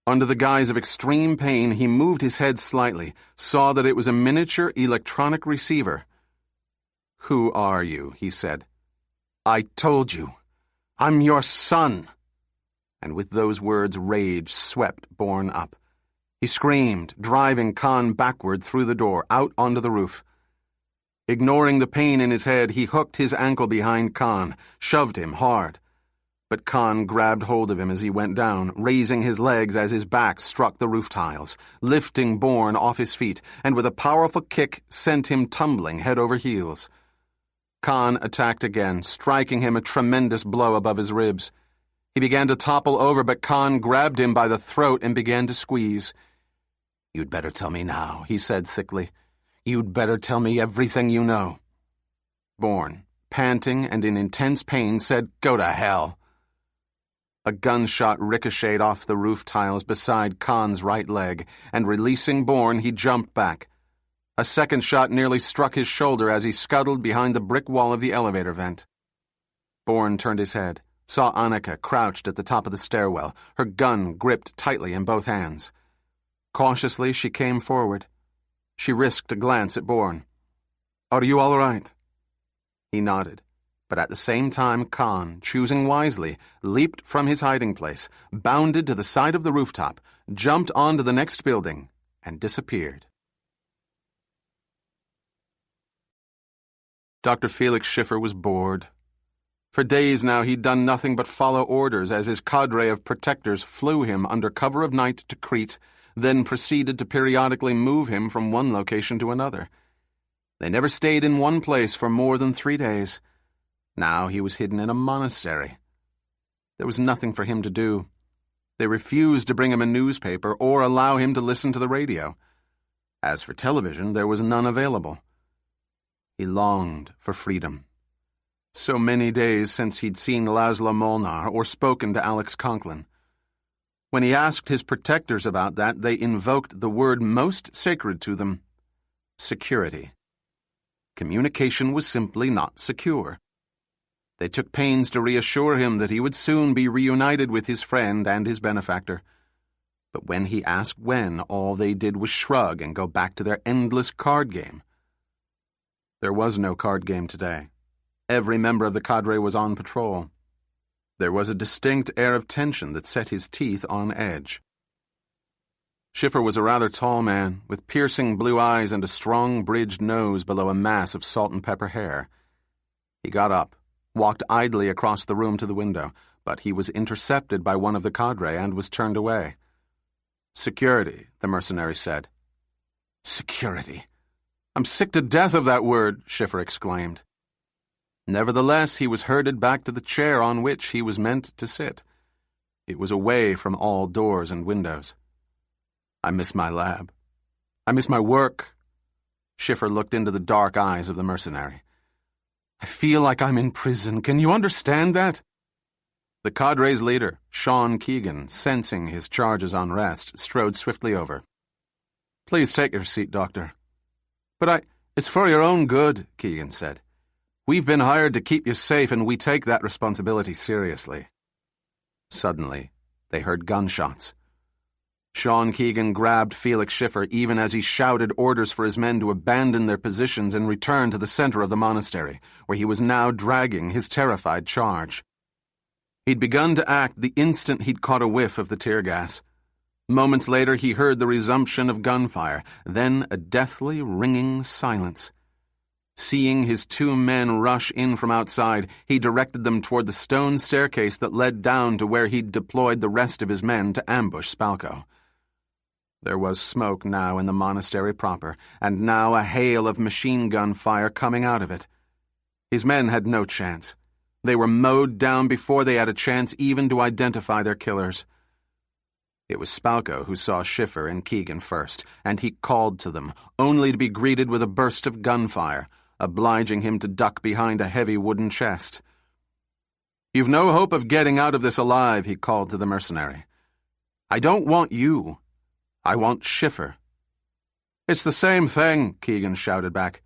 Under the guise of extreme pain, he moved his head slightly, saw that it was a miniature electronic receiver. "Who are you?" he said. "I told you. I'm your son." And with those words, rage swept Bourne up. He screamed, driving Khan backward through the door, out onto the roof. Ignoring the pain in his head, he hooked his ankle behind Khan, shoved him hard. But Khan grabbed hold of him as he went down, raising his legs as his back struck the roof tiles, lifting Bourne off his feet, and with a powerful kick sent him tumbling head over heels. Khan attacked again, striking him a tremendous blow above his ribs. He began to topple over, but Khan grabbed him by the throat and began to squeeze. "You'd better tell me now," he said thickly. "You'd better tell me everything you know." Bourne, panting and in intense pain, said, "Go to hell." A gunshot ricocheted off the roof tiles beside Khan's right leg, and releasing Bourne, he jumped back. A second shot nearly struck his shoulder as he scuttled behind the brick wall of the elevator vent. Bourne turned his head, saw Annika crouched at the top of the stairwell, her gun gripped tightly in both hands. Cautiously, she came forward. She risked a glance at Bourne. "Are you all right?" He nodded. But at the same time, Khan, choosing wisely, leaped from his hiding place, bounded to the side of the rooftop, jumped onto the next building, and disappeared. Dr. Felix Schiffer was bored. For days now he'd done nothing but follow orders as his cadre of protectors flew him under cover of night to Crete, then proceeded to periodically move him from one location to another. They never stayed in one place for more than 3 days. Now he was hidden in a monastery. There was nothing for him to do. They refused to bring him a newspaper or allow him to listen to the radio. As for television, there was none available. He longed for freedom. So many days since he'd seen Laszlo Molnar or spoken to Alex Conklin. When he asked his protectors about that, they invoked the word most sacred to them: security. Communication was simply not secure. They took pains to reassure him that he would soon be reunited with his friend and his benefactor. But when he asked when, all they did was shrug and go back to their endless card game. There was no card game today. Every member of the cadre was on patrol. There was a distinct air of tension that set his teeth on edge. Schiffer was a rather tall man, with piercing blue eyes and a strong, bridged nose below a mass of salt and pepper hair. He got up, walked idly across the room to the window, but he was intercepted by one of the cadre and was turned away. "Security," the mercenary said. "Security. I'm sick to death of that word," Schiffer exclaimed. Nevertheless, he was herded back to the chair on which he was meant to sit. It was away from all doors and windows. "I miss my lab. I miss my work." Schiffer looked into the dark eyes of the mercenary. "I feel like I'm in prison. Can you understand that?" The cadre's leader, Sean Keegan, sensing his charge's unrest, strode swiftly over. "Please take your seat, Doctor." "But it's for your own good," Keegan said. "We've been hired to keep you safe, and we take that responsibility seriously." Suddenly, they heard gunshots. Sean Keegan grabbed Felix Schiffer even as he shouted orders for his men to abandon their positions and return to the center of the monastery, where he was now dragging his terrified charge. He'd begun to act the instant he'd caught a whiff of the tear gas. Moments later, he heard the resumption of gunfire, then a deathly, ringing silence. Seeing his 2 men rush in from outside, he directed them toward the stone staircase that led down to where he'd deployed the rest of his men to ambush Spalko. There was smoke now in the monastery proper, and now a hail of machine gun fire coming out of it. His men had no chance. They were mowed down before they had a chance even to identify their killers. It was Spalko who saw Schiffer and Keegan first, and he called to them, only to be greeted with a burst of gunfire, obliging him to duck behind a heavy wooden chest. "You've no hope of getting out of this alive," he called to the mercenary. "I don't want you. I want Schiffer." "It's the same thing," Keegan shouted back.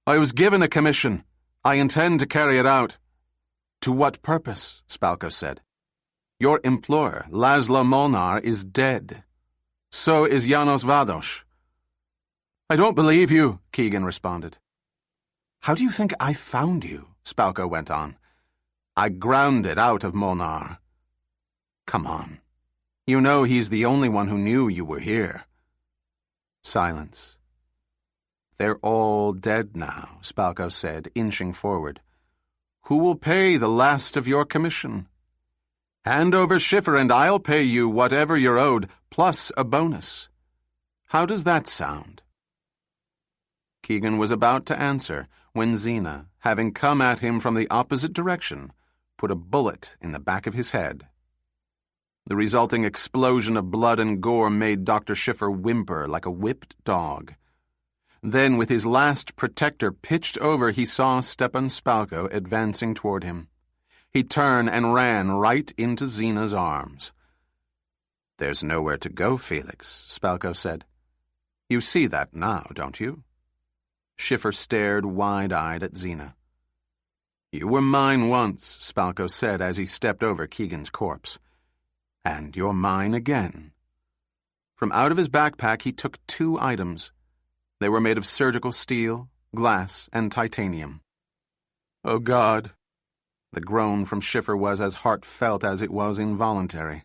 "I was given a commission. I intend to carry it out." To what purpose? Spalko said. Your employer, Laszlo Molnar, is dead. So is Janos Vados. I don't believe you, Keegan responded. How do you think I found you? Spalko went on. I grounded out of Molnar. Come on. You know he's the only one who knew you were here. Silence. They're all dead now, Spalko said, inching forward. Who will pay the last of your commission? Hand over Schiffer and I'll pay you whatever you're owed, plus a bonus. How does that sound? Keegan was about to answer when Xena, having come at him from the opposite direction, put a bullet in the back of his head. The resulting explosion of blood and gore made Dr. Schiffer whimper like a whipped dog. Then, with his last protector pitched over, he saw Stepan Spalko advancing toward him. He turned and ran right into Xena's arms. There's nowhere to go, Felix, Spalko said. You see that now, don't you? Schiffer stared wide-eyed at Xena. You were mine once, Spalko said as he stepped over Keegan's corpse. And you're mine again. From out of his backpack he took 2 items. They were made of surgical steel, glass, and titanium. Oh, God. The groan from Schiffer was as heartfelt as it was involuntary.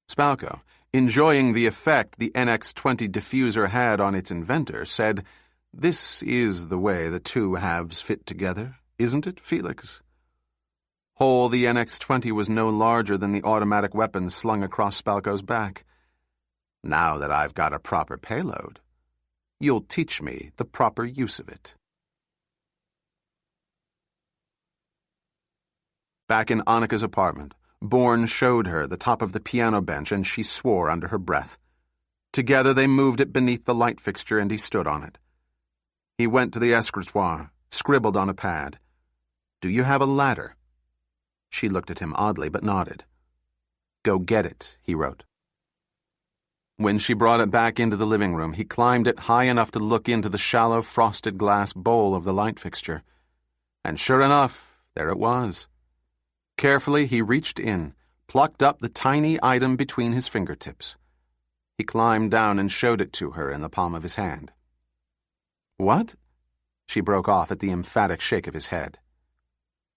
Spalko, enjoying the effect the NX-20 diffuser had on its inventor, said, This is the way the two halves fit together, isn't it, Felix? Whole, the NX-20 was no larger than the automatic weapon slung across Spalko's back. Now that I've got a proper payload, you'll teach me the proper use of it. Back in Annika's apartment, Bourne showed her the top of the piano bench and she swore under her breath. Together they moved it beneath the light fixture and he stood on it. He went to the escritoire, scribbled on a pad. Do you have a ladder? She looked at him oddly but nodded. Go get it, he wrote. When she brought it back into the living room, he climbed it high enough to look into the shallow frosted glass bowl of the light fixture. And sure enough, there it was. Carefully, he reached in, plucked up the tiny item between his fingertips. He climbed down and showed it to her in the palm of his hand. What? She broke off at the emphatic shake of his head.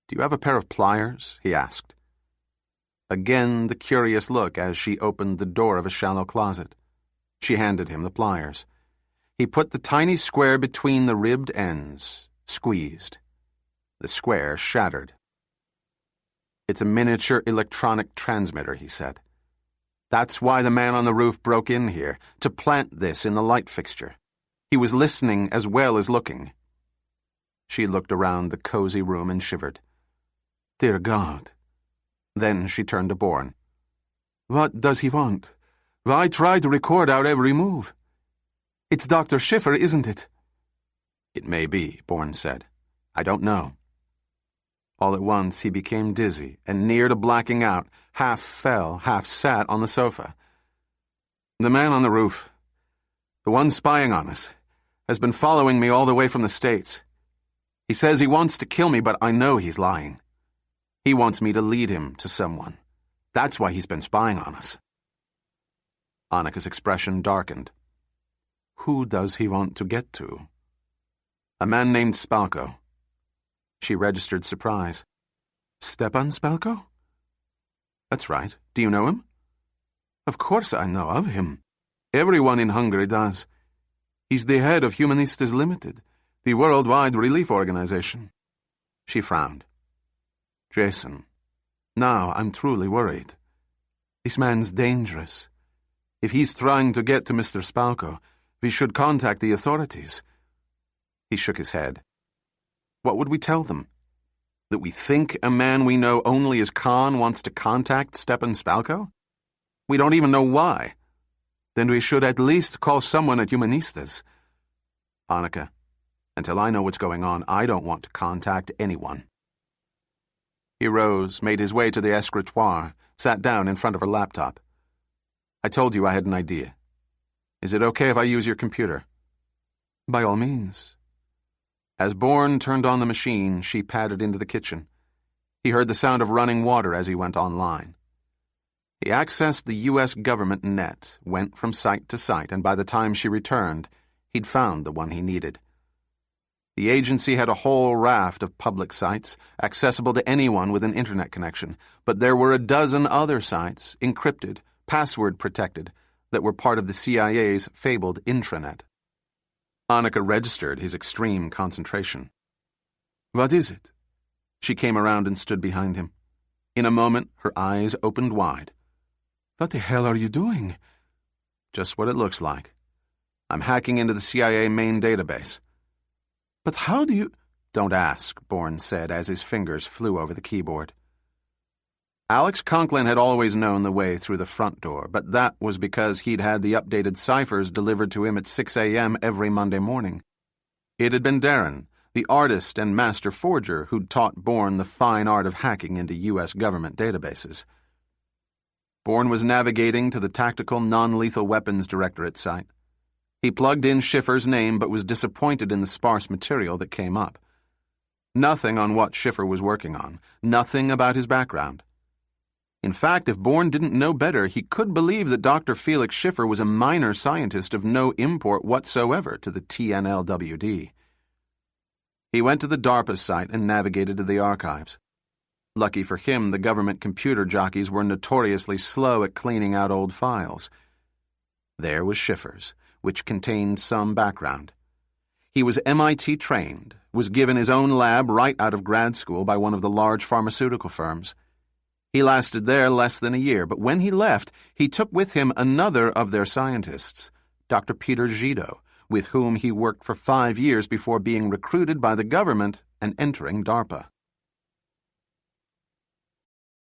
Do you have a pair of pliers? He asked. Again the curious look as she opened the door of a shallow closet. She handed him the pliers. He put the tiny square between the ribbed ends, squeezed. The square shattered. It's a miniature electronic transmitter, he said. That's why the man on the roof broke in here, to plant this in the light fixture. He was listening as well as looking. She looked around the cozy room and shivered. Dear God. Then she turned to Bourne. What does he want? Why try to record our every move? It's Dr. Schiffer, isn't it? It may be, Bourne said. I don't know. All at once he became dizzy and near to blacking out, half fell, half sat on the sofa. The man on the roof, the one spying on us, has been following me all the way from the States. He says he wants to kill me, but I know he's lying. He wants me to lead him to someone. That's why he's been spying on us. Annika's expression darkened. Who does he want to get to? A man named Spalko. She registered surprise. Stepan Spalko? That's right. Do you know him? Of course I know of him. Everyone in Hungary does. He's the head of Humanistas Limited, the worldwide relief organization. She frowned. Jason, now I'm truly worried. This man's dangerous. If he's trying to get to Mr. Spalko, we should contact the authorities. He shook his head. What would we tell them? That we think a man we know only as Khan wants to contact Stepan Spalko? We don't even know why. Then we should at least call someone at Humanistas. Annika, until I know what's going on, I don't want to contact anyone. He rose, made his way to the escritoire, sat down in front of her laptop. I told you I had an idea. Is it okay if I use your computer? By all means. As Bourne turned on the machine, she padded into the kitchen. He heard the sound of running water as he went online. He accessed the U.S. government net, went from site to site, and by the time she returned, he'd found the one he needed. The agency had a whole raft of public sites, accessible to anyone with an internet connection, but there were a dozen other sites, encrypted, password-protected, that were part of the CIA's fabled intranet. Annika registered his extreme concentration. "What is it?" She came around and stood behind him. In a moment, her eyes opened wide. "What the hell are you doing?" "Just what it looks like. I'm hacking into the CIA main database." "But how do you—" "Don't ask," Bourne said as his fingers flew over the keyboard. Alex Conklin had always known the way through the front door, but that was because he'd had the updated ciphers delivered to him at 6 a.m. every Monday morning. It had been Darren, the artist and master forger, who'd taught Bourne the fine art of hacking into U.S. government databases. Bourne was navigating to the Tactical Non-Lethal Weapons Directorate site. He plugged in Schiffer's name but was disappointed in the sparse material that came up. Nothing on what Schiffer was working on, nothing about his background. In fact, if Bourne didn't know better, he could believe that Dr. Felix Schiffer was a minor scientist of no import whatsoever to the TNLWD. He went to the DARPA site and navigated to the archives. Lucky for him, the government computer jockeys were notoriously slow at cleaning out old files. There was Schiffer's, which contained some background. He was MIT trained, was given his own lab right out of grad school by one of the large pharmaceutical firms. He lasted there less than a year, but when he left, he took with him another of their scientists, Dr. Peter Gido, with whom he worked for 5 years before being recruited by the government and entering DARPA.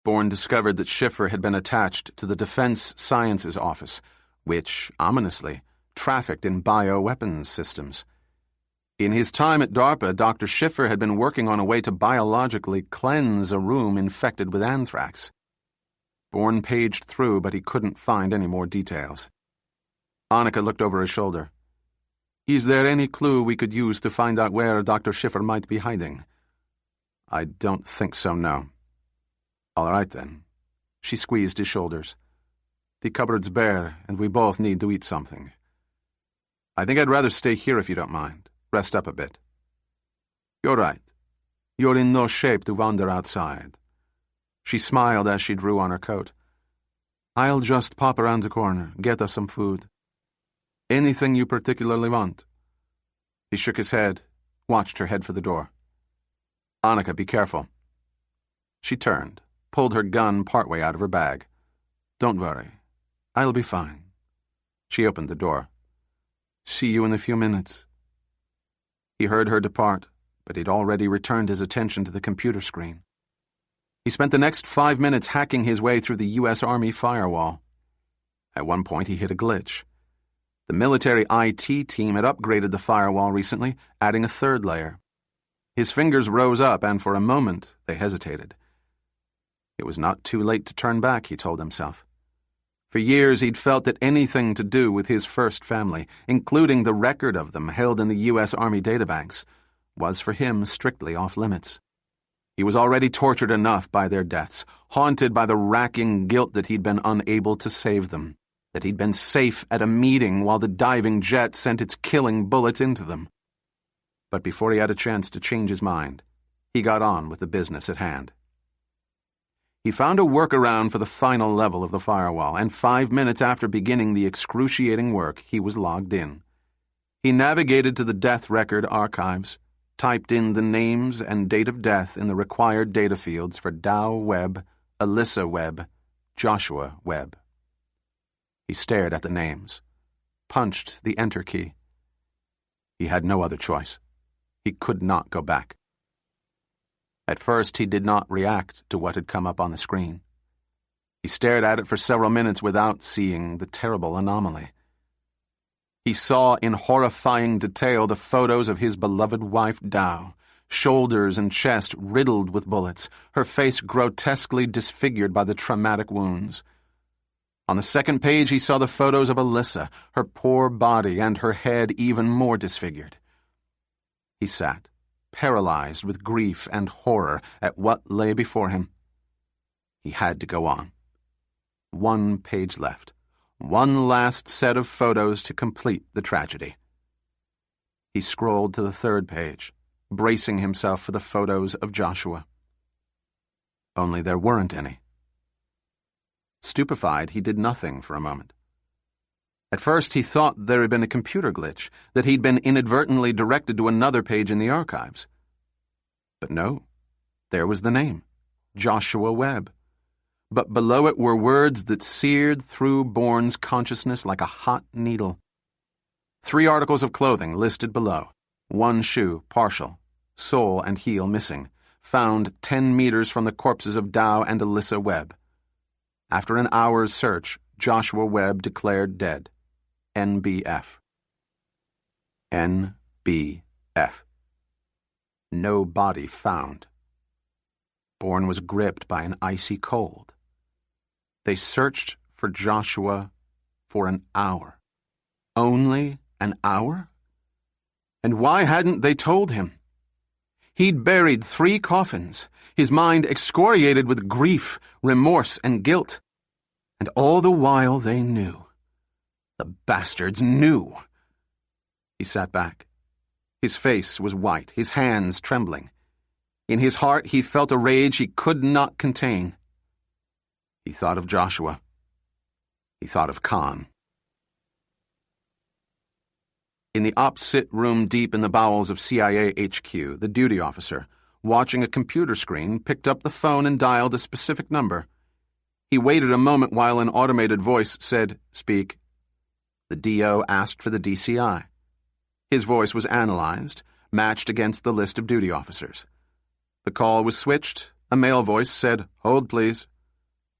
Bourne discovered that Schiffer had been attached to the Defense Sciences Office, which, ominously, trafficked in bioweapons systems. In his time at DARPA, Dr. Schiffer had been working on a way to biologically cleanse a room infected with anthrax. Bourne paged through, but he couldn't find any more details. Annika looked over his shoulder. "Is there any clue we could use to find out where Dr. Schiffer might be hiding?" "I don't think so, no." "All right, then." She squeezed his shoulders. "The cupboard's bare, and we both need to eat something. I think I'd rather stay here if you don't mind. Rest up a bit." "You're right. You're in no shape to wander outside." She smiled as she drew on her coat. "I'll just pop around the corner, get us some food. Anything you particularly want?" He shook his head, watched her head for the door. "Annika, be careful." She turned, pulled her gun partway out of her bag. "Don't worry. I'll be fine." She opened the door. "See you in a few minutes." He heard her depart, but he'd already returned his attention to the computer screen. He spent the next 5 minutes hacking his way through the U.S. Army firewall. At one point, he hit a glitch. The military IT team had upgraded the firewall recently, adding a third layer. His fingers rose up, and for a moment, they hesitated. It was not too late to turn back, he told himself. For years, he'd felt that anything to do with his first family, including the record of them held in the U.S. Army databanks, was for him strictly off-limits. He was already tortured enough by their deaths, haunted by the racking guilt that he'd been unable to save them, that he'd been safe at a meeting while the diving jet sent its killing bullets into them. But before he had a chance to change his mind, he got on with the business at hand. He found a workaround for the final level of the firewall, and 5 minutes after beginning the excruciating work, he was logged in. He navigated to the death record archives, typed in the names and date of death in the required data fields for Dow Webb, Alyssa Webb, Joshua Webb. He stared at the names, punched the enter key. He had no other choice. He could not go back. At first, he did not react to what had come up on the screen. He stared at it for several minutes without seeing the terrible anomaly. He saw in horrifying detail the photos of his beloved wife, Dow, shoulders and chest riddled with bullets, her face grotesquely disfigured by the traumatic wounds. On the second page, he saw the photos of Alyssa, her poor body and her head even more disfigured. He sat, paralyzed with grief and horror at what lay before him. He had to go on. 1 page left. One last set of photos to complete the tragedy. He scrolled to the 3rd page, bracing himself for the photos of Joshua. Only there weren't any. Stupefied, he did nothing for a moment. At first, he thought there had been a computer glitch, that he'd been inadvertently directed to another page in the archives. But no, there was the name, Joshua Webb. But below it were words that seared through Bourne's consciousness like a hot needle. 3 articles of clothing listed below. 1 shoe, partial, sole and heel missing, found 10 meters from the corpses of Dow and Alyssa Webb. After an hour's search, Joshua Webb declared dead. NBF. NBF. No body found. Bourne was gripped by an icy cold. They searched for Joshua for an hour. Only an hour? And why hadn't they told him? He'd buried 3 coffins, his mind excoriated with grief, remorse, and guilt. And all the while they knew. The bastards knew. He sat back. His face was white, his hands trembling. In his heart he felt a rage he could not contain. He thought of Joshua. He thought of Khan. In the opposite room deep in the bowels of CIA HQ, the duty officer, watching a computer screen, picked up the phone and dialed a specific number. He waited a moment while an automated voice said, "Speak." The DO asked for the DCI. His voice was analyzed, matched against the list of duty officers. The call was switched. A male voice said, "Hold, please."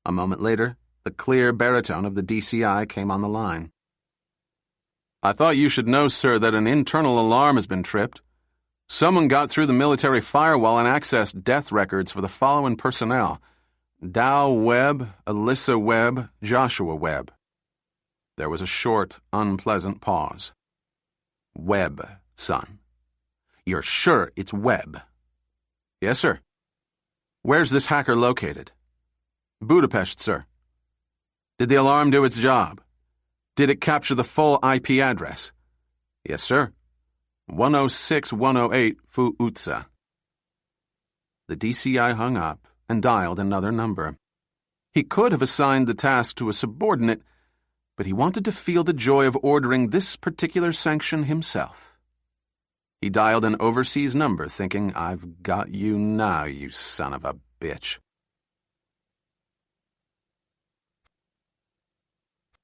A moment later, the clear baritone of the DCI came on the line. "I thought you should know, sir, that an internal alarm has been tripped. Someone got through the military firewall and accessed death records for the following personnel: Dow Webb, Alyssa Webb, Joshua Webb." There was a short, unpleasant pause. "Webb, son. You're sure it's Webb?" "Yes, sir." "Where's this hacker located?" "Budapest, sir." "Did the alarm do its job? Did it capture the full IP address?" "Yes, sir. 106-108 Fu Utsa." The DCI hung up and dialed another number. He could have assigned the task to a subordinate, but he wanted to feel the joy of ordering this particular sanction himself. He dialed an overseas number, thinking, "I've got you now, you son of a bitch."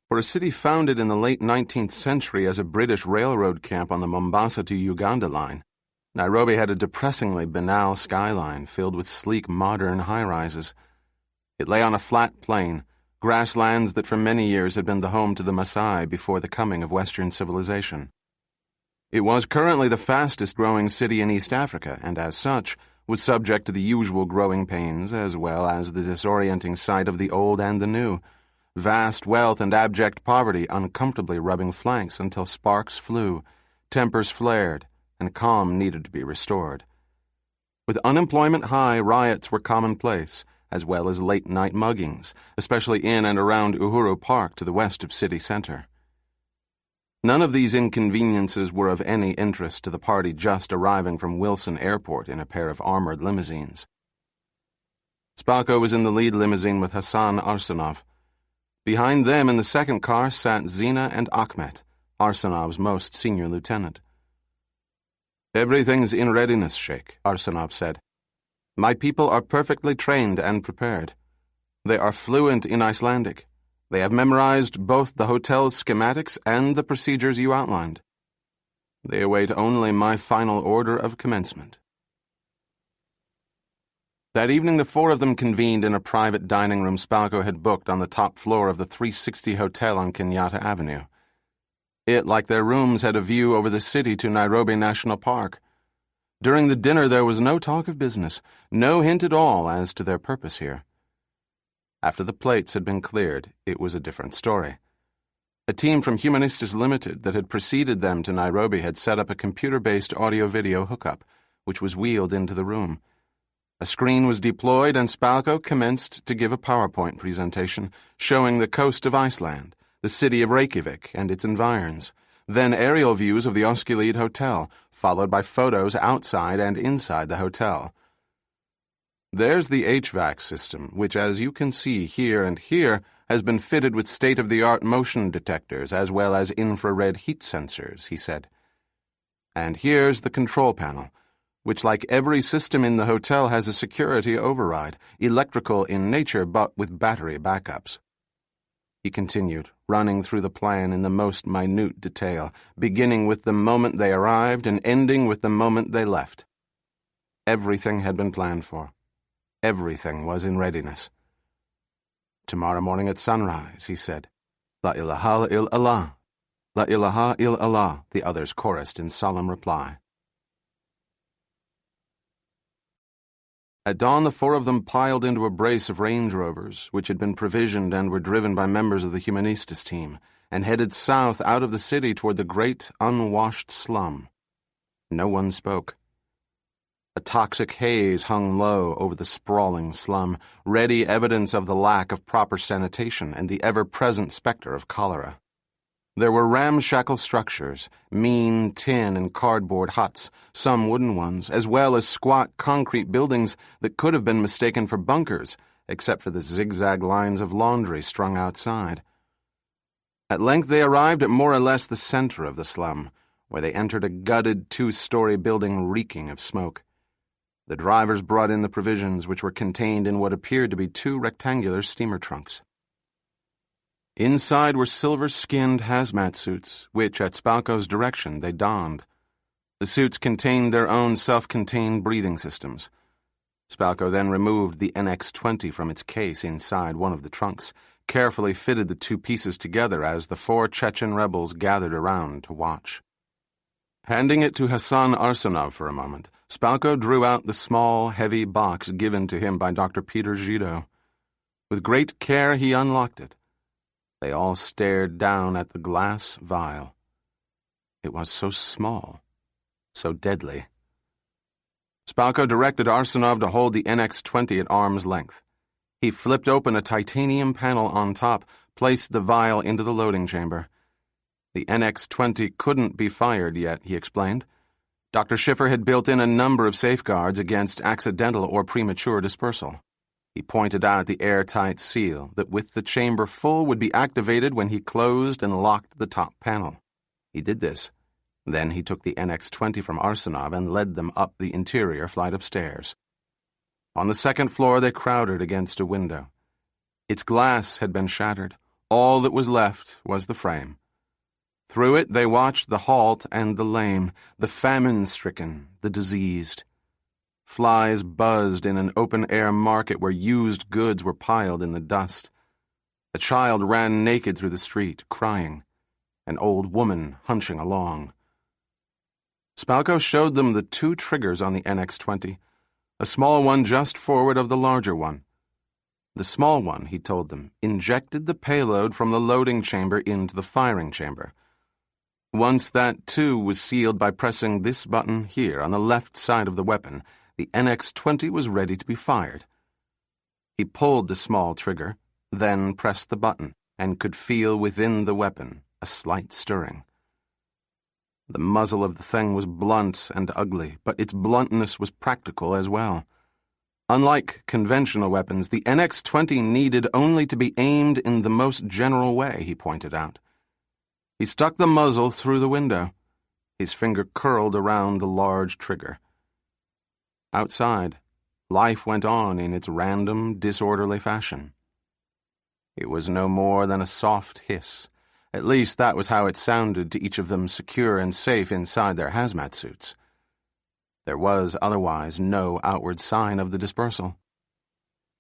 For a city founded in the late 19th century as a British railroad camp on the Mombasa to Uganda line, Nairobi had a depressingly banal skyline filled with sleek modern high-rises. It lay on a flat plain, grasslands that for many years had been the home to the Maasai before the coming of Western civilization. It was currently the fastest-growing city in East Africa, and as such, was subject to the usual growing pains as well as the disorienting sight of the old and the new, vast wealth and abject poverty uncomfortably rubbing flanks until sparks flew, tempers flared, and calm needed to be restored. With unemployment high, riots were commonplace, as well as late-night muggings, especially in and around Uhuru Park to the west of city center. None of these inconveniences were of any interest to the party just arriving from Wilson Airport in a pair of armored limousines. Spalko was in the lead limousine with Hassan Arsenov. Behind them in the second car sat Zina and Akhmet, Arsenov's most senior lieutenant. "Everything's in readiness, Sheikh," Arsenov said. "My people are perfectly trained and prepared. They are fluent in Icelandic. They have memorized both the hotel's schematics and the procedures you outlined. They await only my final order of commencement." That evening, the 4 of them convened in a private dining room Spalko had booked on the top floor of the 360 Hotel on Kenyatta Avenue. It, like their rooms, had a view over the city to Nairobi National Park. During the dinner, there was no talk of business, no hint at all as to their purpose here. After the plates had been cleared, it was a different story. A team from Humanistas Limited that had preceded them to Nairobi had set up a computer-based audio-video hookup, which was wheeled into the room. A screen was deployed, and Spalko commenced to give a PowerPoint presentation showing the coast of Iceland, the city of Reykjavik and its environs, then aerial views of the Öskilid Hotel, followed by photos outside and inside the hotel. There's the HVAC system, which, as you can see here and here, has been fitted with state-of-the-art motion detectors as well as infrared heat sensors, he said. And here's the control panel, which, like every system in the hotel, has a security override, electrical in nature but with battery backups. He continued, running through the plan in the most minute detail, beginning with the moment they arrived and ending with the moment they left. Everything had been planned for. Everything was in readiness. Tomorrow morning at sunrise, he said. La ilaha illallah. La ilaha illallah, the others chorused in solemn reply. At dawn, the four of them piled into a brace of Range Rovers, which had been provisioned and were driven by members of the Humanistas team, and headed south out of the city toward the great, unwashed slum. No one spoke. A toxic haze hung low over the sprawling slum, ready evidence of the lack of proper sanitation and the ever-present specter of cholera. There were ramshackle structures, mean tin and cardboard huts, some wooden ones, as well as squat concrete buildings that could have been mistaken for bunkers, except for the zigzag lines of laundry strung outside. At length they arrived at more or less the center of the slum, where they entered a gutted two-story building reeking of smoke. The drivers brought in the provisions, which were contained in what appeared to be two rectangular steamer trunks. Inside were silver-skinned hazmat suits, which, at Spalko's direction, they donned. The suits contained their own self-contained breathing systems. Spalko then removed the NX-20 from its case inside one of the trunks, carefully fitted the two pieces together as the four Chechen rebels gathered around to watch. Handing it to Hassan Arsenov for a moment, Spalko drew out the small, heavy box given to him by Dr. Peter Zito. With great care he unlocked it. They all stared down at the glass vial. It was so small, so deadly. Spalko directed Arsenov to hold the NX-20 at arm's length. He flipped open a titanium panel on top, placed the vial into the loading chamber. The NX-20 couldn't be fired yet, he explained. Dr. Schiffer had built in a number of safeguards against accidental or premature dispersal. He pointed out the airtight seal that, with the chamber full, would be activated when he closed and locked the top panel. He did this. Then he took the NX-20 from Arsenov and led them up the interior flight of stairs. On the second floor they crowded against a window. Its glass had been shattered. All that was left was the frame. Through it they watched the halt and the lame, the famine-stricken, the diseased. Flies buzzed in an open-air market where used goods were piled in the dust. A child ran naked through the street, crying. An old woman hunching along. Spalko showed them the two triggers on the NX-20, a small one just forward of the larger one. The small one, he told them, injected the payload from the loading chamber into the firing chamber. Once that, too, was sealed by pressing this button here on the left side of the weapon, the NX-20 was ready to be fired. He pulled the small trigger, then pressed the button, and could feel within the weapon a slight stirring. The muzzle of the thing was blunt and ugly, but its bluntness was practical as well. Unlike conventional weapons, the NX-20 needed only to be aimed in the most general way, he pointed out. He stuck the muzzle through the window. His finger curled around the large trigger. Outside, life went on in its random, disorderly fashion. It was no more than a soft hiss. At least that was how it sounded to each of them, secure and safe inside their hazmat suits. There was otherwise no outward sign of the dispersal.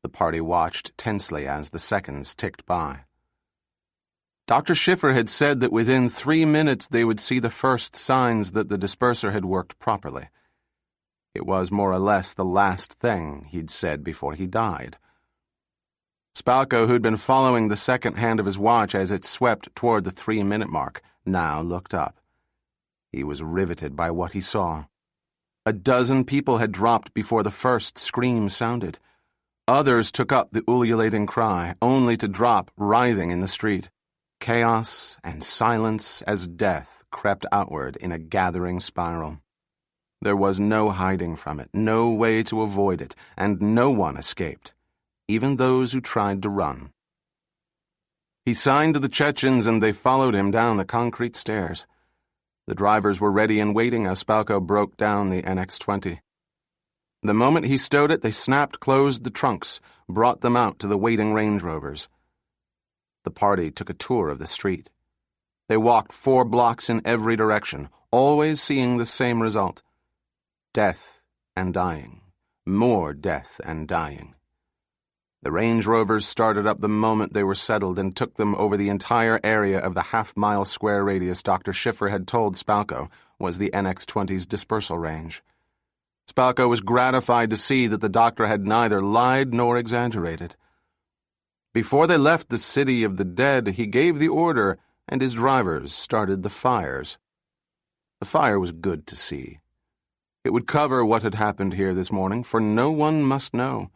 The party watched tensely as the seconds ticked by. Dr. Schiffer had said that within 3 minutes they would see the first signs that the disperser had worked properly. It was more or less the last thing he'd said before he died. Spalko, who'd been following the second hand of his watch as it swept toward the 3-minute mark, now looked up. He was riveted by what he saw. A dozen people had dropped before the first scream sounded. Others took up the ululating cry, only to drop writhing in the street. Chaos and silence as death crept outward in a gathering spiral. There was no hiding from it, no way to avoid it, and no one escaped, even those who tried to run. He signed to the Chechens and they followed him down the concrete stairs. The drivers were ready and waiting as Spalko broke down the NX-20. The moment he stowed it, they snapped closed the trunks, brought them out to the waiting Range Rovers. The party took a tour of the street. They walked 4 blocks in every direction, always seeing the same result. Death and dying. More death and dying. The Range Rovers started up the moment they were settled and took them over the entire area of the half-mile square radius Dr. Schiffer had told Spalko was the NX-20's dispersal range. Spalko was gratified to see that the doctor had neither lied nor exaggerated. Before they left the city of the dead, he gave the order, and his drivers started the fires. The fire was good to see. It would cover what had happened here this morning, for no one must know.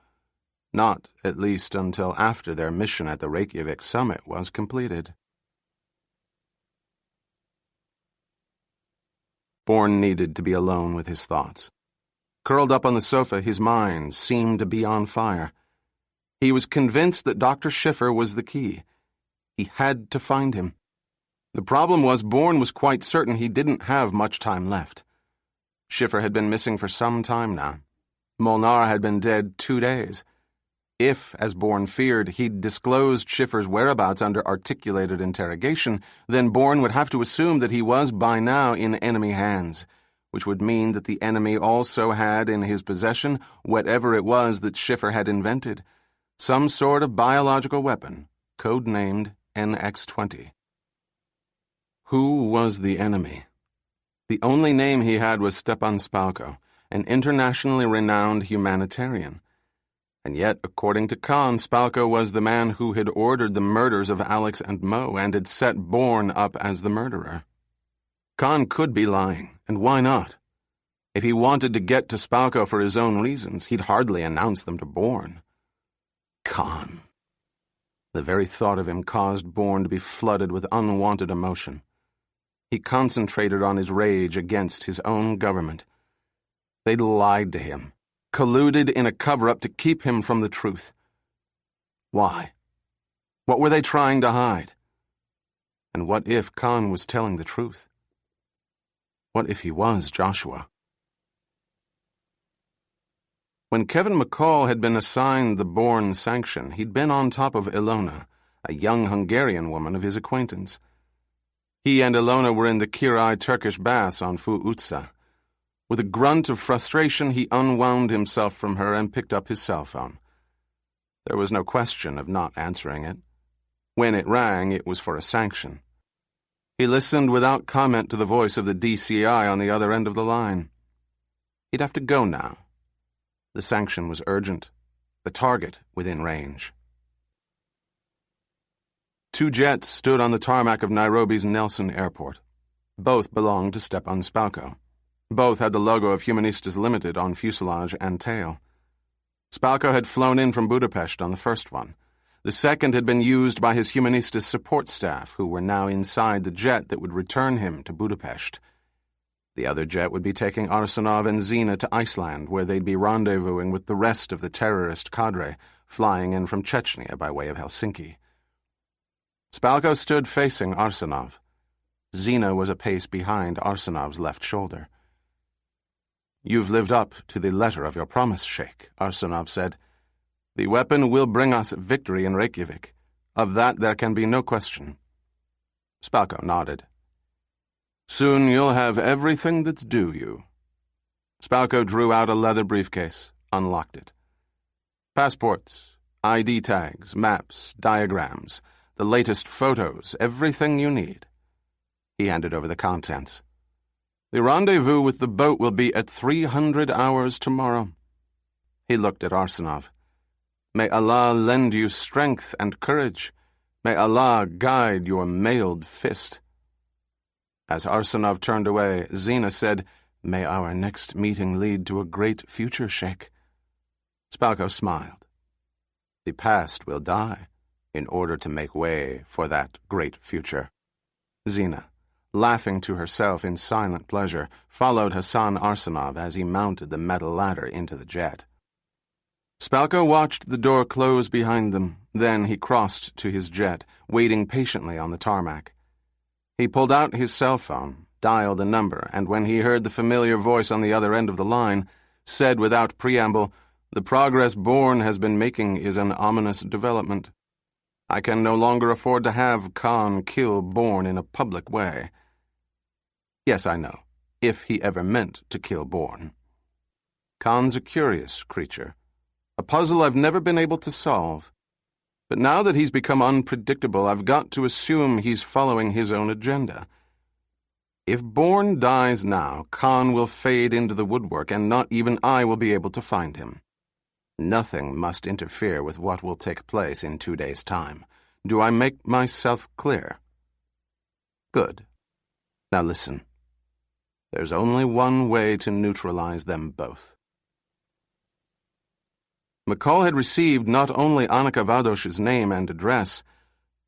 Not, at least, until after their mission at the Reykjavik summit was completed. Bourne needed to be alone with his thoughts. Curled up on the sofa, his mind seemed to be on fire. He was convinced that Dr. Schiffer was the key. He had to find him. The problem was Bourne was quite certain he didn't have much time left. Schiffer had been missing for some time now. Molnar had been dead 2 days. If, as Bourne feared, he'd disclosed Schiffer's whereabouts under articulated interrogation, then Bourne would have to assume that he was by now in enemy hands, which would mean that the enemy also had in his possession whatever it was that Schiffer had invented, some sort of biological weapon, codenamed NX-20. Who was the enemy? The only name he had was Stepan Spalko, an internationally renowned humanitarian. And yet, according to Khan, Spalko was the man who had ordered the murders of Alex and Mo and had set Bourne up as the murderer. Khan could be lying, and why not? If he wanted to get to Spalko for his own reasons, he'd hardly announce them to Bourne. Khan. The very thought of him caused Bourne to be flooded with unwanted emotion. He concentrated on his rage against his own government. They'd lied to him, colluded in a cover-up to keep him from the truth. Why? What were they trying to hide? And what if Khan was telling the truth? What if he was Joshua? When Kevin McCall had been assigned the Bourne sanction, he'd been on top of Ilona, a young Hungarian woman of his acquaintance. He and Ilona were in the Kirai Turkish baths on Fuutsa. With a grunt of frustration, he unwound himself from her and picked up his cell phone. There was no question of not answering it. When it rang, it was for a sanction. He listened without comment to the voice of the DCI on the other end of the line. He'd have to go now. The sanction was urgent. The target within range. 2 jets stood on the tarmac of Nairobi's Nelson Airport. Both belonged to Stepan Spalko. Both had the logo of Humanistas Limited on fuselage and tail. Spalko had flown in from Budapest on the first one. The second had been used by his Humanistas support staff, who were now inside the jet that would return him to Budapest. The other jet would be taking Arsenov and Zina to Iceland, where they'd be rendezvousing with the rest of the terrorist cadre, flying in from Chechnya by way of Helsinki. Spalko stood facing Arsenov. Zina was a pace behind Arsenov's left shoulder. "You've lived up to the letter of your promise, Sheikh," Arsenov said. "The weapon will bring us victory in Reykjavik. Of that there can be no question." Spalko nodded. "Soon you'll have everything that's due you." Spalko drew out a leather briefcase, unlocked it. Passports, ID tags, maps, diagrams, the latest photos, everything you need. He handed over the contents. "The rendezvous with the boat will be at 300 hours tomorrow." He looked at Arsenov. "May Allah lend you strength and courage. May Allah guide your mailed fist." As Arsenov turned away, Zina said, May our next meeting lead to a great future, Sheikh. Spalko smiled. The past will die in order to make way for that great future. Zena, laughing to herself in silent pleasure, followed Hassan Arsenov as he mounted the metal ladder into the jet. Spalko watched the door close behind them. Then he crossed to his jet, waiting patiently on the tarmac. He pulled out his cell phone, dialed a number, and when he heard the familiar voice on the other end of the line, said without preamble, "The progress Bourne has been making is an ominous development. I can no longer afford to have Khan kill Bourne in a public way." Yes, I know, if he ever meant to kill Bourne. Khan's a curious creature, a puzzle I've never been able to solve. But now that he's become unpredictable, I've got to assume he's following his own agenda. If Bourne dies now, Khan will fade into the woodwork, and not even I will be able to find him. Nothing must interfere with what will take place in 2 days' time. Do I make myself clear? Good. Now listen. There's only one way to neutralize them both. McCall had received not only Annika Valdosh's name and address,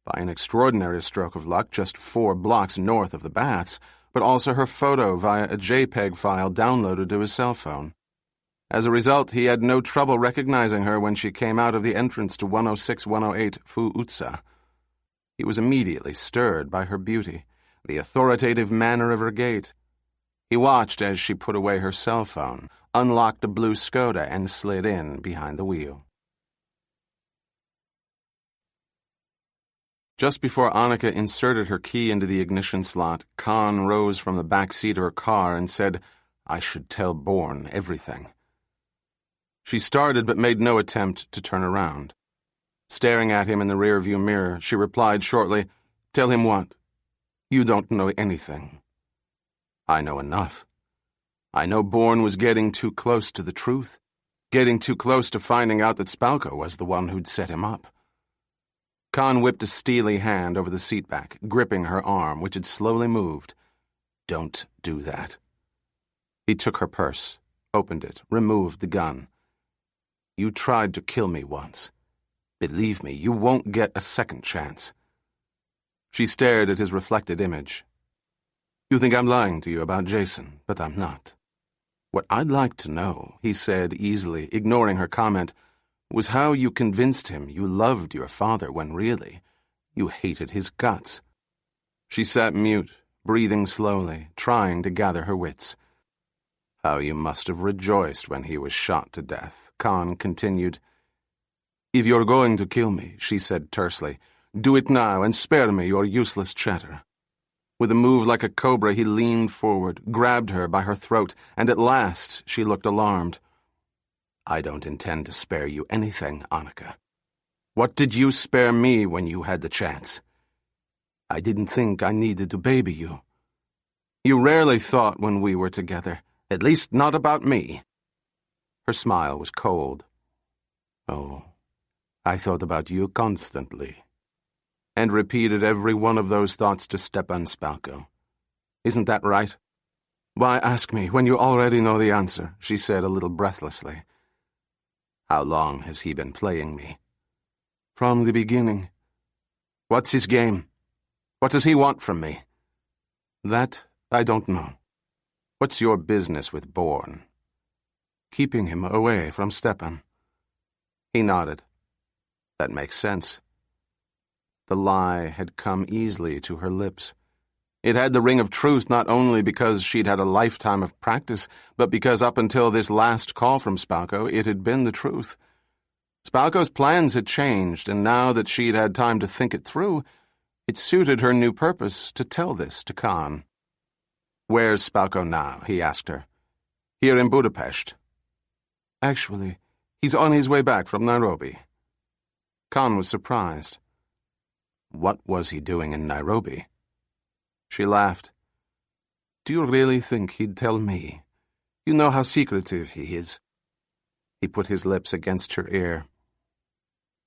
by an extraordinary stroke of luck just 4 blocks north of the baths, but also her photo via a JPEG file downloaded to his cell phone. As a result, he had no trouble recognizing her when she came out of the entrance to 106-108 Fu Utsa. He was immediately stirred by her beauty, the authoritative manner of her gait. He watched as she put away her cell phone, unlocked a blue Skoda, and slid in behind the wheel. Just before Annika inserted her key into the ignition slot, Khan rose from the back seat of her car and said, "I should tell Bourne everything." She started but made no attempt to turn around. Staring at him in the rearview mirror, she replied shortly, "Tell him what? You don't know anything." "I know enough. I know Bourne was getting too close to the truth, getting too close to finding out that Spalko was the one who'd set him up." Khan whipped a steely hand over the seatback, gripping her arm, which had slowly moved. "Don't do that." He took her purse, opened it, removed the gun. "You tried to kill me once. Believe me, you won't get a second chance." She stared at his reflected image. "You think I'm lying to you about Jason, but I'm not. What I'd like to know," he said easily, ignoring her comment, "was how you convinced him you loved your father when really you hated his guts." She sat mute, breathing slowly, trying to gather her wits. "How you must have rejoiced when he was shot to death," Khan continued. "If you're going to kill me," she said tersely, "do it now and spare me your useless chatter." With a move like a cobra, he leaned forward, grabbed her by her throat, and at last she looked alarmed. "I don't intend to spare you anything, Annika. What did you spare me when you had the chance? I didn't think I needed to baby you. You rarely thought when we were together, at least not about me." Her smile was cold. "Oh, I thought about you constantly." And repeated every one of those thoughts to Stepan Spalko. "Isn't that right?" "Why ask me when you already know the answer?" she said a little breathlessly. "How long has he been playing me?" "From the beginning." "What's his game? What does he want from me?" "That I don't know." "What's your business with Bourne?" "Keeping him away from Stepan." He nodded. "That makes sense." The lie had come easily to her lips. It had the ring of truth not only because she'd had a lifetime of practice, but because up until this last call from Spalko, it had been the truth. Spalko's plans had changed, and now that she'd had time to think it through, it suited her new purpose to tell this to Khan. "Where's Spalko now?" he asked her. "Here in Budapest." "Actually, he's on his way back from Nairobi." Khan was surprised. What was he doing in Nairobi? She laughed. "Do you really think he'd tell me? You know how secretive he is." He put his lips against her ear.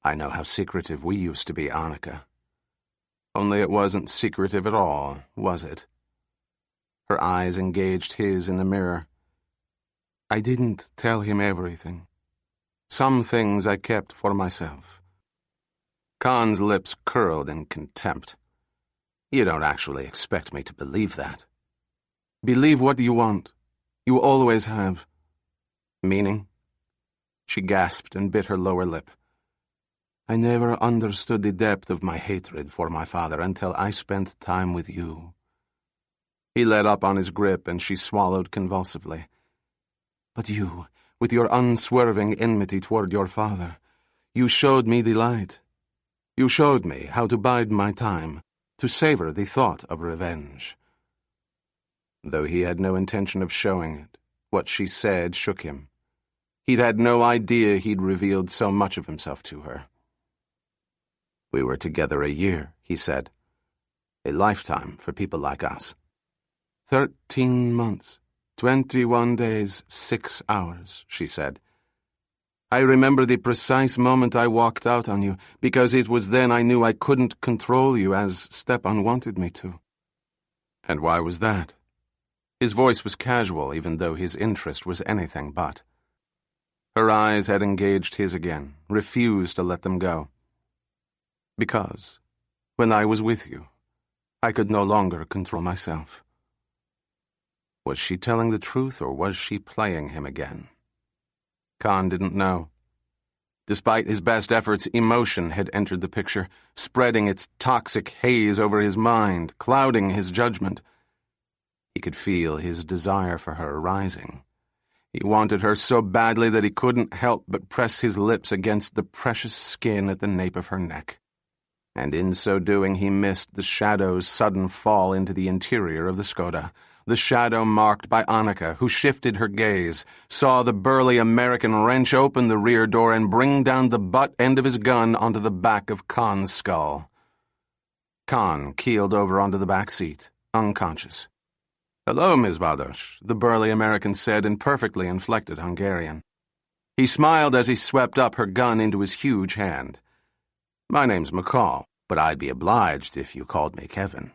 "I know how secretive we used to be, Annika. Only it wasn't secretive at all, was it?" Her eyes engaged his in the mirror. I didn't tell him everything. Some things I kept for myself. Khan's lips curled in contempt. You don't actually expect me to believe that. Believe what you want. You always have. Meaning? She gasped and bit her lower lip. I never understood the depth of my hatred for my father until I spent time with you. He let up on his grip and she swallowed convulsively. But you, with your unswerving enmity toward your father, you showed me the light. You showed me how to bide my time, to savor the thought of revenge. Though he had no intention of showing it, what she said shook him. He'd had no idea he'd revealed so much of himself to her. We were together a year, he said. A lifetime for people like us. 13 months, 21 days, 6 hours, she said. I remember the precise moment I walked out on you, because it was then I knew I couldn't control you as Stepan wanted me to. And why was that? His voice was casual, even though his interest was anything but. Her eyes had engaged his again, refused to let them go. Because, when I was with you, I could no longer control myself. Was she telling the truth, or was she playing him again? Khan didn't know. Despite his best efforts, emotion had entered the picture, spreading its toxic haze over his mind, clouding his judgment. He could feel his desire for her rising. He wanted her so badly that he couldn't help but press his lips against the precious skin at the nape of her neck. And in so doing he missed the shadow's sudden fall into the interior of the Skoda, the shadow marked by Annika, who shifted her gaze, saw the burly American wrench open the rear door and bring down the butt end of his gun onto the back of Khan's skull. Khan keeled over onto the back seat, unconscious. "Hello, Ms. Vados," the burly American said in perfectly inflected Hungarian. He smiled as he swept up her gun into his huge hand. "My name's McCall, but I'd be obliged if you called me Kevin."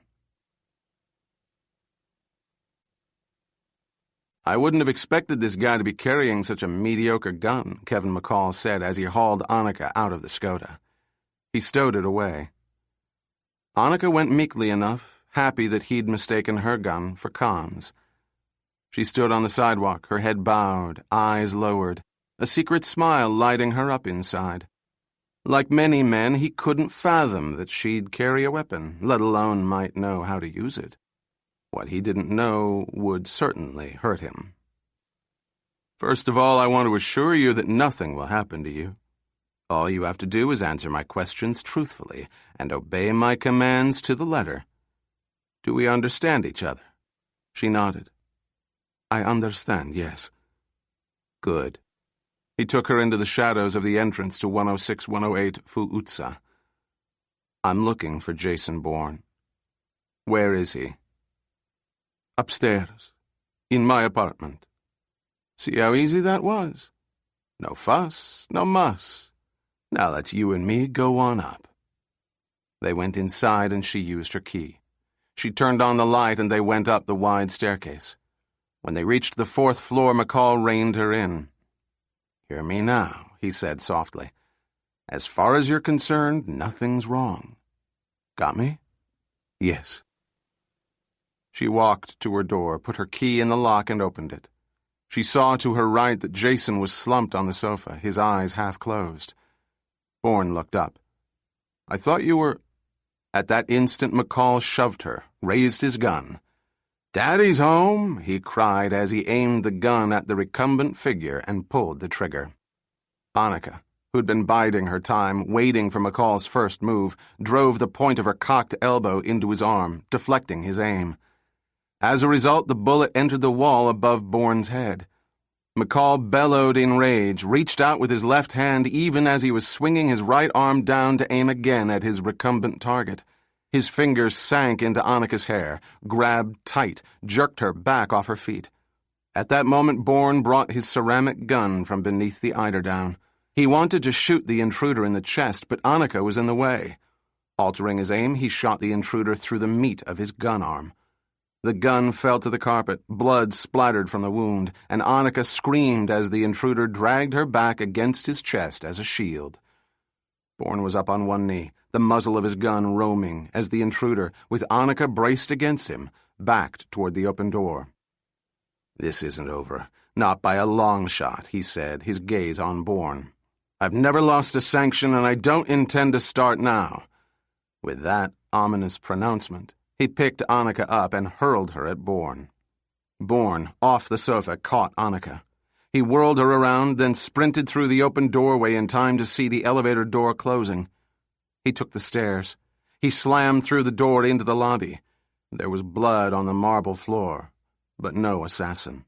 "I wouldn't have expected this guy to be carrying such a mediocre gun," Kevin McCall said as he hauled Annika out of the Skoda. He stowed it away. Annika went meekly enough, happy that he'd mistaken her gun for Khan's. She stood on the sidewalk, her head bowed, eyes lowered, a secret smile lighting her up inside. Like many men, he couldn't fathom that she'd carry a weapon, let alone might know how to use it. What he didn't know would certainly hurt him. "First of all, I want to assure you that nothing will happen to you. All you have to do is answer my questions truthfully and obey my commands to the letter. Do we understand each other?" She nodded. "I understand, yes." "Good." He took her into the shadows of the entrance to 106-108 Fuutsa. "I'm looking for Jason Bourne." "Where is he?" "Upstairs, in my apartment." See how easy that was? No fuss, no muss. Now let's you and me go on up. They went inside and she used her key. She turned on the light and they went up the wide staircase. When they reached the 4th floor, McCall reined her in. "Hear me now," he said softly. "As far as you're concerned, nothing's wrong. Got me?" "Yes." She walked to her door, put her key in the lock, and opened it. She saw to her right that Jason was slumped on the sofa, his eyes half closed. Bourne looked up. "I thought you were—" At that instant, McCall shoved her, raised his gun. "Daddy's home!" he cried as he aimed the gun at the recumbent figure and pulled the trigger. Annika, who'd been biding her time, waiting for McCall's first move, drove the point of her cocked elbow into his arm, deflecting his aim. As a result, the bullet entered the wall above Bourne's head. McCall bellowed in rage, reached out with his left hand even as he was swinging his right arm down to aim again at his recumbent target. His fingers sank into Annika's hair, grabbed tight, jerked her back off her feet. At that moment, Bourne brought his ceramic gun from beneath the eiderdown. He wanted to shoot the intruder in the chest, but Annika was in the way. Altering his aim, he shot the intruder through the meat of his gun arm. The gun fell to the carpet, blood splattered from the wound, and Annika screamed as the intruder dragged her back against his chest as a shield. Bourne was up on one knee, the muzzle of his gun roaming, as the intruder, with Annika braced against him, backed toward the open door. "This isn't over. Not by a long shot," he said, his gaze on Bourne. "I've never lost a sanction, and I don't intend to start now." With that ominous pronouncement, he picked Annika up and hurled her at Bourne. Bourne, off the sofa, caught Annika. He whirled her around, then sprinted through the open doorway in time to see the elevator door closing. He took the stairs. He slammed through the door into the lobby. There was blood on the marble floor, but no assassin.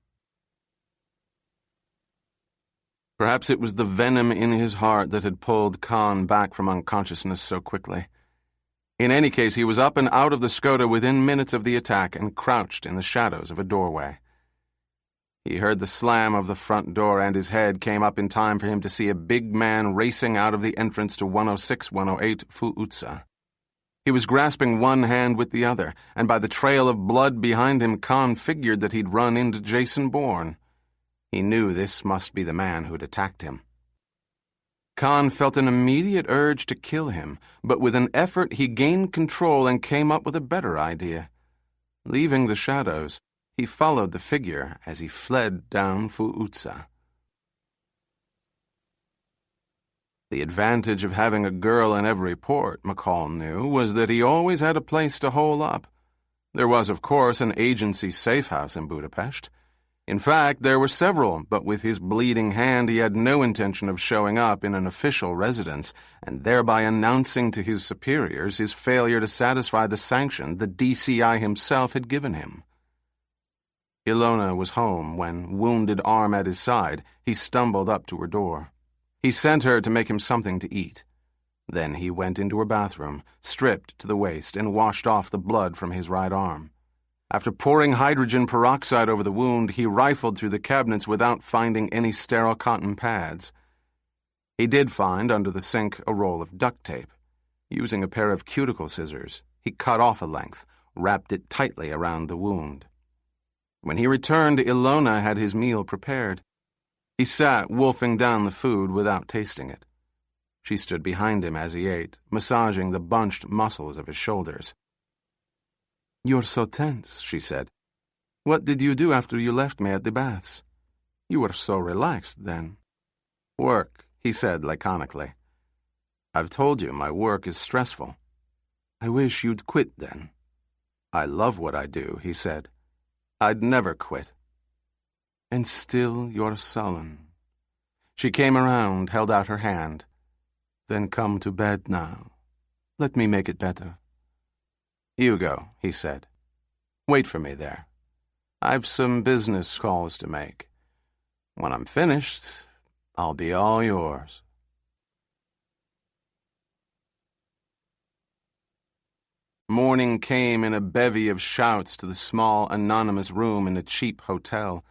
Perhaps it was the venom in his heart that had pulled Khan back from unconsciousness so quickly. In any case, he was up and out of the Skoda within minutes of the attack and crouched in the shadows of a doorway. He heard the slam of the front door, and his head came up in time for him to see a big man racing out of the entrance to 106-108 Fuutsa. He was grasping one hand with the other, and by the trail of blood behind him, Khan figured that he'd run into Jason Bourne. He knew this must be the man who'd attacked him. Khan felt an immediate urge to kill him, but with an effort he gained control and came up with a better idea. Leaving the shadows, he followed the figure as he fled down Fuutsa. The advantage of having a girl in every port, McCall knew, was that he always had a place to hole up. There was, of course, an agency safe house in Budapest. In fact, there were several, but with his bleeding hand he had no intention of showing up in an official residence and thereby announcing to his superiors his failure to satisfy the sanction the DCI himself had given him. Ilona was home when, wounded arm at his side, he stumbled up to her door. He sent her to make him something to eat. Then he went into her bathroom, stripped to the waist, and washed off the blood from his right arm. After pouring hydrogen peroxide over the wound, he rifled through the cabinets without finding any sterile cotton pads. He did find, under the sink, a roll of duct tape. Using a pair of cuticle scissors, he cut off a length, wrapped it tightly around the wound. When he returned, Ilona had his meal prepared. He sat wolfing down the food without tasting it. She stood behind him as he ate, massaging the bunched muscles of his shoulders. "You're so tense," she said. "What did you do after you left me at the baths? You were so relaxed then." "Work," he said laconically. "I've told you my work is stressful." "I wish you'd quit then." "I love what I do," he said. "I'd never quit." "And still you're sullen." She came around, held out her hand. "Then come to bed now. Let me make it better." "You go," he said. "Wait for me there. I've some business calls to make. When I'm finished, I'll be all yours." Morning came in a bevy of shouts to the small, anonymous room in a cheap hotel.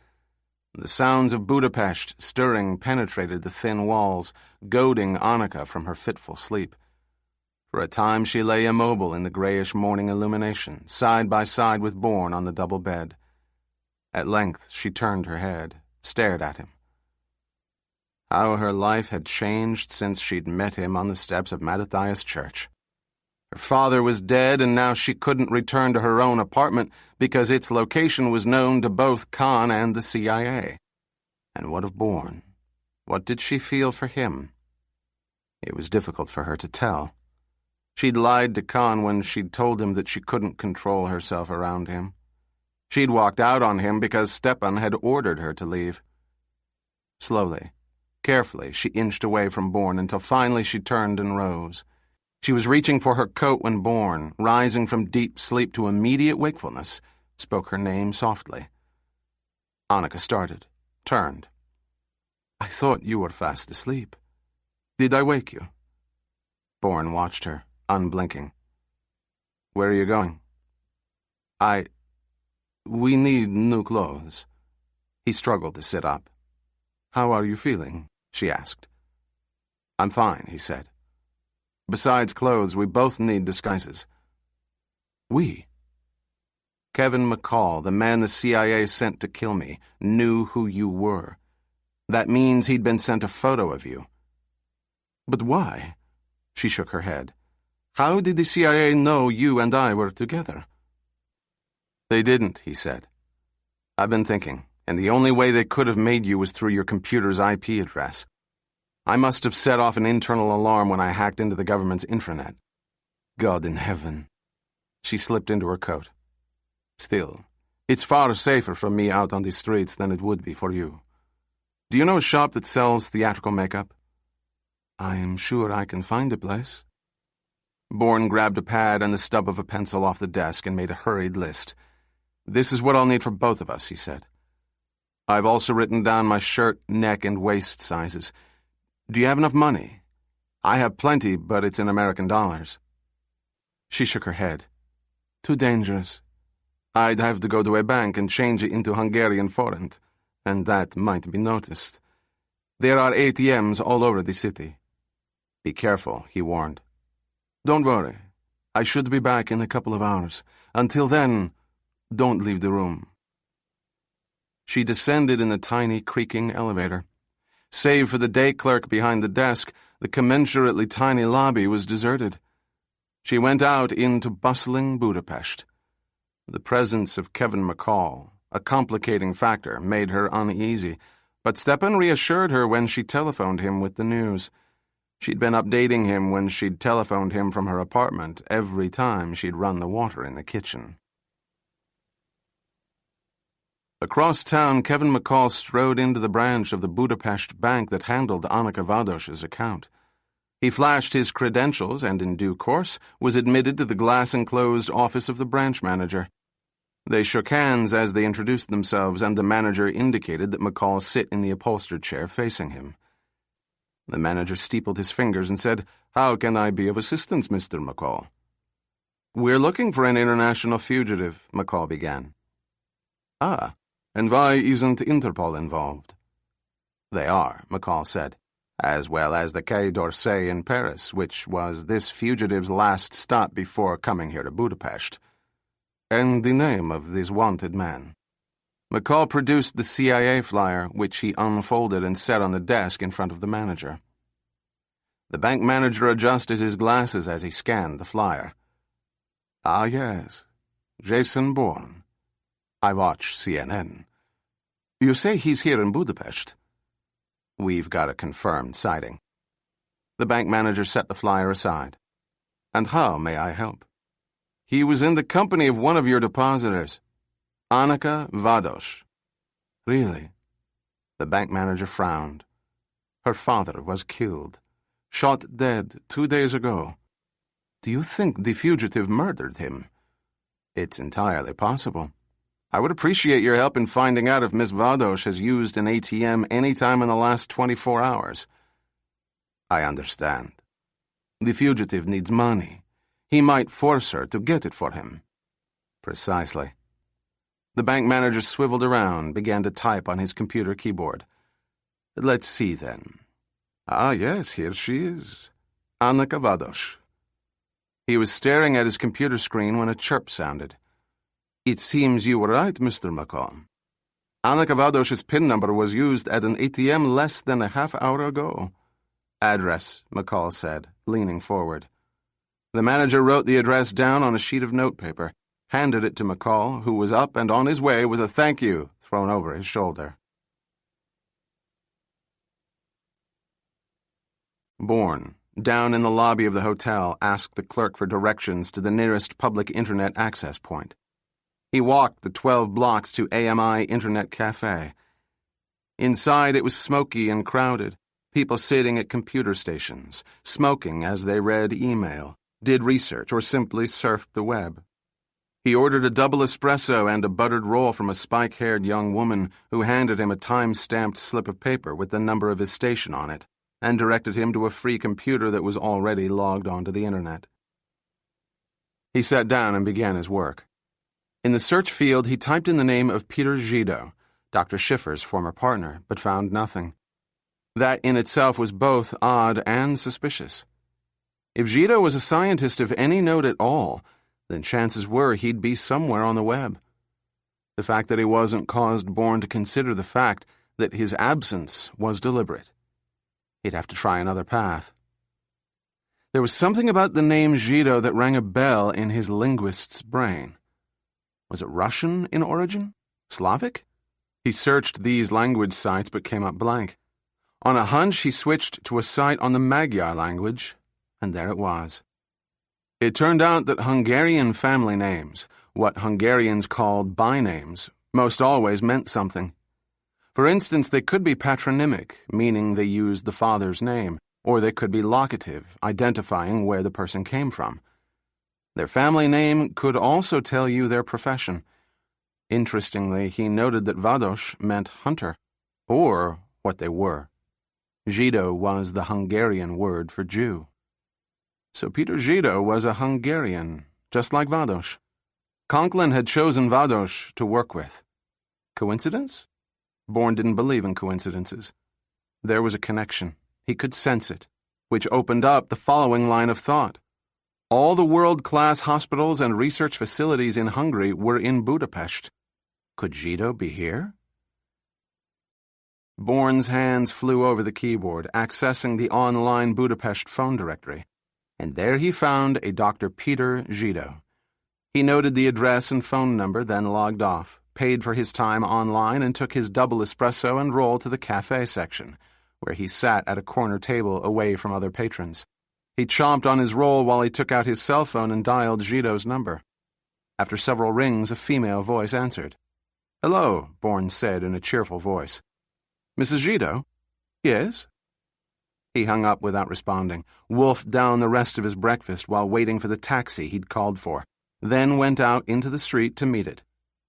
The sounds of Budapest stirring penetrated the thin walls, goading Annika from her fitful sleep. For a time she lay immobile in the grayish morning illumination, side by side with Bourne on the double bed. At length she turned her head, stared at him. How her life had changed since she'd met him on the steps of Mattathias Church. Her father was dead, and now she couldn't return to her own apartment because its location was known to both Khan and the CIA. And what of Bourne? What did she feel for him? It was difficult for her to tell. She'd lied to Khan when she'd told him that she couldn't control herself around him. She'd walked out on him because Stepan had ordered her to leave. Slowly, carefully, she inched away from Bourne until finally she turned and rose. She was reaching for her coat when Bourne, rising from deep sleep to immediate wakefulness, spoke her name softly. Annika started, turned. "I thought you were fast asleep. Did I wake you?" Bourne watched her, unblinking. "Where are you going?" We need new clothes." He struggled to sit up. "How are you feeling?" she asked. "I'm fine," he said. "Besides clothes, we both need disguises." "We?" Kevin McCall, the man the CIA sent to kill me, knew who you were. That means he'd been sent a photo of you. But why? She shook her head. How did the CIA know you and I were together? They didn't, he said. I've been thinking, and the only way they could have made you was through your computer's IP address. I must have set off an internal alarm when I hacked into the government's intranet. God in heaven. She slipped into her coat. Still, it's far safer from me out on the streets than it would be for you. Do you know a shop that sells theatrical makeup? I am sure I can find a place. Bourne grabbed a pad and the stub of a pencil off the desk and made a hurried list. This is what I'll need for both of us, he said. I've also written down my shirt, neck, and waist sizes. Do you have enough money? I have plenty, but it's in American dollars. She shook her head. Too dangerous. I'd have to go to a bank and change it into Hungarian forint, and that might be noticed. There are ATMs all over the city. Be careful, he warned. Don't worry. I should be back in a couple of hours. Until then, don't leave the room. She descended in the tiny, creaking elevator. Save for the day clerk behind the desk, the commensurately tiny lobby was deserted. She went out into bustling Budapest. The presence of Kevin McCall, a complicating factor, made her uneasy, but Stepan reassured her when she telephoned him with the news. She'd been updating him when she'd telephoned him from her apartment every time she'd run the water in the kitchen. Across town, Kevin McCall strode into the branch of the Budapest bank that handled Annika Vados's account. He flashed his credentials and, in due course, was admitted to the glass-enclosed office of the branch manager. They shook hands as they introduced themselves, and the manager indicated that McCall sit in the upholstered chair facing him. The manager steepled his fingers and said, "How can I be of assistance, Mr. McCall?" "We're looking for an international fugitive," McCall began. "Ah, and why isn't Interpol involved?" "They are," McCall said, "as well as the Quai d'Orsay in Paris, which was this fugitive's last stop before coming here to Budapest." "And the name of this wanted man?" McCall produced the CIA flyer, which he unfolded and set on the desk in front of the manager. The bank manager adjusted his glasses as he scanned the flyer. "Ah, yes. Jason Bourne. I watch CNN. You say he's here in Budapest?" "We've got a confirmed sighting." The bank manager set the flyer aside. "And how may I help?" "He was in the company of one of your depositors, Annika Vados." "Really?" The bank manager frowned. "Her father was killed, shot dead 2 days ago. Do you think the fugitive murdered him?" "It's entirely possible. I would appreciate your help in finding out if Miss Vados has used an ATM any time in the last 24 hours. "I understand. The fugitive needs money. He might force her to get it for him." "Precisely." The bank manager swiveled around, began to type on his computer keyboard. "Let's see, then. Ah, yes, here she is. Annika Vados." He was staring at his computer screen when a chirp sounded. "It seems you were right, Mr. McCall. Annika Vados's PIN number was used at an ATM less than a half hour ago." "Address," McCall said, leaning forward. The manager wrote the address down on a sheet of notepaper, handed it to McCall, who was up and on his way with a "thank you" thrown over his shoulder. Bourne, down in the lobby of the hotel, asked the clerk for directions to the nearest public internet access point. He walked the 12 blocks to AMI Internet Cafe. Inside, it was smoky and crowded, people sitting at computer stations, smoking as they read email, did research, or simply surfed the web. He ordered a double espresso and a buttered roll from a spike-haired young woman who handed him a time-stamped slip of paper with the number of his station on it, and directed him to a free computer that was already logged onto the internet. He sat down and began his work. In the search field, he typed in the name of Peter Gido, Dr. Schiffer's former partner, but found nothing. That in itself was both odd and suspicious. If Gido was a scientist of any note at all, then chances were he'd be somewhere on the web, The fact that he wasn't caused Bourne to consider the fact that his absence was deliberate. He'd have to try another path. There was something about the name Zhido that rang a bell in his linguist's brain. Was it Russian in origin? Slavic? He searched these language sites but came up blank. On a hunch, he switched to a site on the Magyar language, and there it was. It turned out that Hungarian family names, what Hungarians called bynames, most always meant something. For instance, they could be patronymic, meaning they used the father's name, or they could be locative, identifying where the person came from. Their family name could also tell you their profession. Interestingly, he noted that Vados meant hunter, or what they were. Zhido was the Hungarian word for Jew. So Peter Zhido was a Hungarian, just like Vados. Conklin had chosen Vados to work with. Coincidence? Bourne didn't believe in coincidences. There was a connection. He could sense it, which opened up the following line of thought. All the world-class hospitals and research facilities in Hungary were in Budapest. Could Zhido be here? Bourne's hands flew over the keyboard, accessing the online Budapest phone directory, and there he found a Dr. Peter Zhido. He noted the address and phone number, then logged off, paid for his time online, and took his double espresso and roll to the cafe section, where he sat at a corner table away from other patrons. He chomped on his roll while he took out his cell phone and dialed Zhido's number. After several rings, a female voice answered. "Hello," Bourne said in a cheerful voice. "Mrs. Zhido?" "Yes?" He hung up without responding, wolfed down the rest of his breakfast while waiting for the taxi he'd called for, then went out into the street to meet it.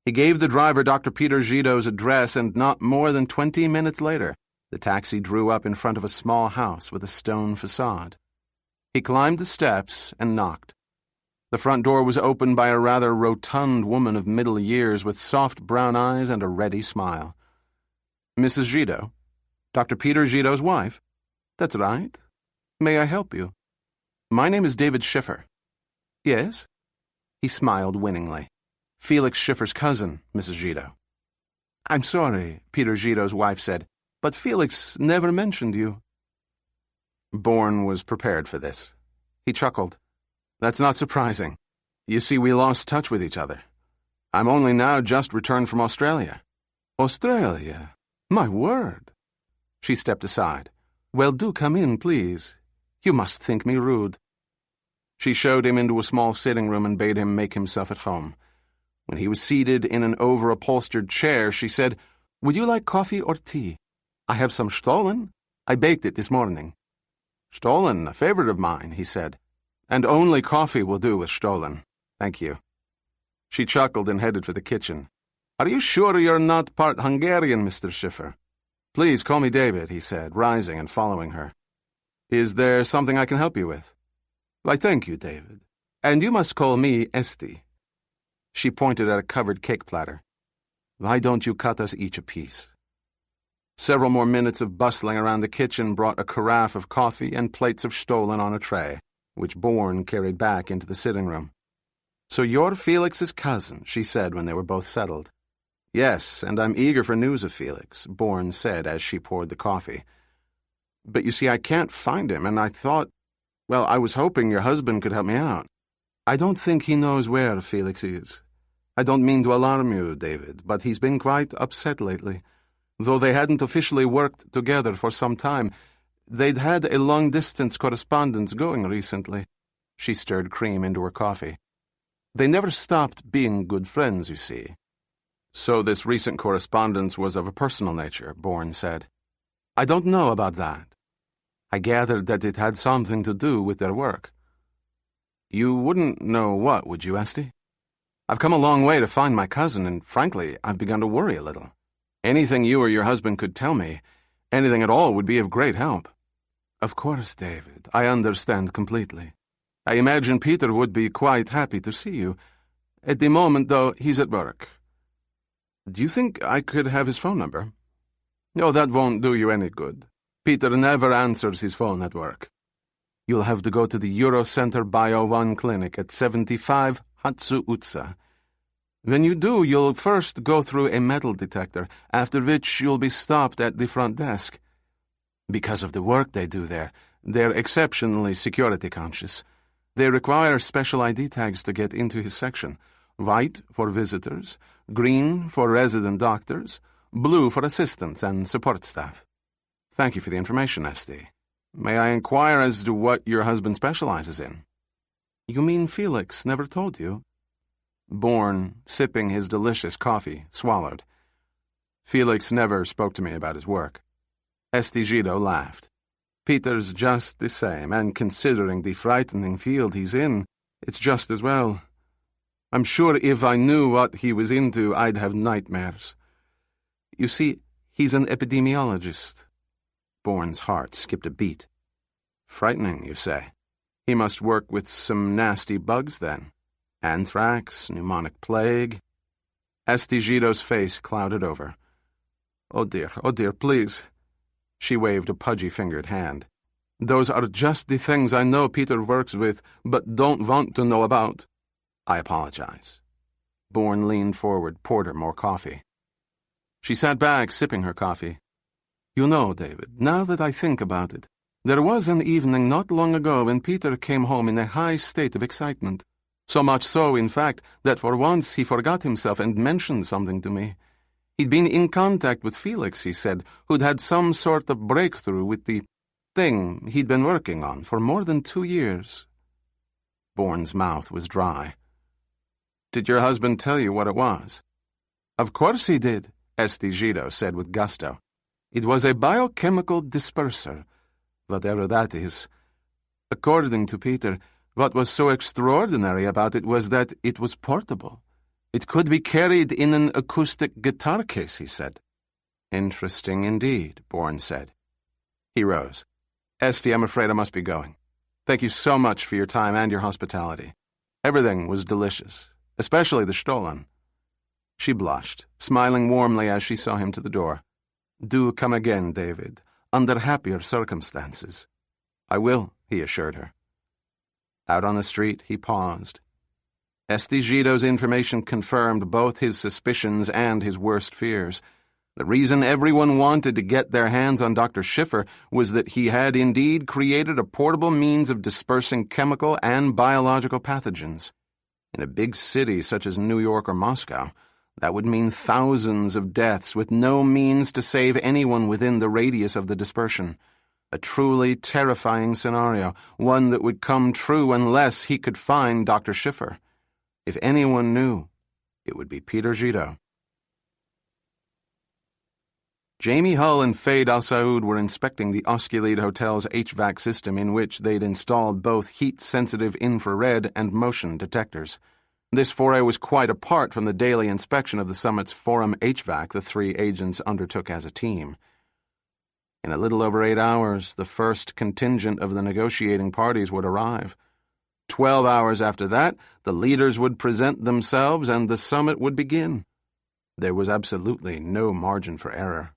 He gave the driver Dr. Peter Zhido's address, and not more than 20 minutes later, the taxi drew up in front of a small house with a stone facade. He climbed the steps and knocked. The front door was opened by a rather rotund woman of middle years with soft brown eyes and a ready smile. "Mrs. Zhido? Dr. Peter Zhido's wife?" "That's right. May I help you?" "My name is David Schiffer." "Yes?" He smiled winningly. "Felix Schiffer's cousin, Mrs. Zhido." "I'm sorry," Peter Zhido's wife said, "but Felix never mentioned you." Bourne was prepared for this. He chuckled. "That's not surprising. You see, we lost touch with each other. I'm only now just returned from Australia." "Australia? My word!" She stepped aside. "Well, do come in, please. You must think me rude." She showed him into a small sitting room and bade him make himself at home. When he was seated in an over-upholstered chair, she said, "Would you like coffee or tea? I have some Stollen. I baked it this morning." "Stollen, a favorite of mine," he said. "And only coffee will do with Stollen. Thank you." She chuckled and headed for the kitchen. "Are you sure you're not part Hungarian, Mr. Schiffer?" "Please call me David," he said, rising and following her. "Is there something I can help you with?" "Why, thank you, David. And you must call me Esti." She pointed at a covered cake platter. "Why don't you cut us each a piece?" Several more minutes of bustling around the kitchen brought a carafe of coffee and plates of Stollen on a tray, which Bourne carried back into the sitting room. "So you're Felix's cousin," she said when they were both settled. "Yes, and I'm eager for news of Felix," Bourne said as she poured the coffee. "But you see, I can't find him, and I thought, well, I was hoping your husband could help me out." "I don't think he knows where Felix is. I don't mean to alarm you, David, but he's been quite upset lately. Though they hadn't officially worked together for some time, they'd had a long-distance correspondence going recently." She stirred cream into her coffee. "They never stopped being good friends, you see." "So this recent correspondence was of a personal nature," Bourne said. "I don't know about that. I gathered that it had something to do with their work." "You wouldn't know what, would you, Esti? I've come a long way to find my cousin, and frankly, I've begun to worry a little. Anything you or your husband could tell me, anything at all, would be of great help." "Of course, David, I understand completely. I imagine Peter would be quite happy to see you. At the moment, though, he's at work. Do you think I could have his phone number?" "No, that won't do you any good. Peter never answers his phone at work. You'll have to go to the Eurocenter Bio 1 clinic at 75 Hatsu Utsa. When you do, you'll first go through a metal detector, after which you'll be stopped at the front desk. Because of the work they do there, they're exceptionally security conscious. They require special ID tags to get into his section. White for visitors, green for resident doctors, blue for assistants and support staff. Thank you for the information, Esty. May I inquire as to what your husband specializes in? You mean Felix never told you? Bourne, sipping his delicious coffee, swallowed. Felix never spoke to me about his work. Estigito laughed. Peter's just the same, and considering the frightening field he's in, it's just as well. I'm sure if I knew what he was into, I'd have nightmares. You see, he's an epidemiologist. Bourne's heart skipped a beat. Frightening, you say? He must work with some nasty bugs, then. Anthrax, pneumonic plague. Estigito's face clouded over. Oh dear, please. She waved a pudgy-fingered hand. Those are just the things I know Peter works with, but don't want to know about. I apologize. Bourne leaned forward, poured her more coffee. She sat back, sipping her coffee. You know, David, now that I think about it, there was an evening not long ago when Peter came home in a high state of excitement. So much so, in fact, that for once he forgot himself and mentioned something to me. He'd been in contact with Felix, he said, who'd had some sort of breakthrough with the thing he'd been working on for more than 2 years. Bourne's mouth was dry. Did your husband tell you what it was? Of course he did, Estigito said with gusto. It was a biochemical disperser, whatever that is. According to Peter, what was so extraordinary about it was that it was portable. It could be carried in an acoustic guitar case, he said. Interesting indeed, Bourne said. He rose. Esty, I'm afraid I must be going. Thank you so much for your time and your hospitality. Everything was delicious, especially the Stollen. She blushed, smiling warmly as she saw him to the door. Do come again, David, under happier circumstances. I will, he assured her. Out on the street, he paused. Estigito's information confirmed both his suspicions and his worst fears. The reason everyone wanted to get their hands on Dr. Schiffer was that he had indeed created a portable means of dispersing chemical and biological pathogens. In a big city such as New York or Moscow, that would mean thousands of deaths with no means to save anyone within the radius of the dispersion. A truly terrifying scenario, one that would come true unless he could find Dr. Schiffer. If anyone knew, it would be Peter Gito. Jamie Hull and Fade Al-Saud were inspecting the Osculide Hotel's HVAC system in which they'd installed both heat-sensitive infrared and motion detectors. This foray was quite apart from the daily inspection of the summit's Forum HVAC the three agents undertook as a team. In a little over 8 hours, the first contingent of the negotiating parties would arrive. 12 hours after that, the leaders would present themselves and the summit would begin. There was absolutely no margin for error.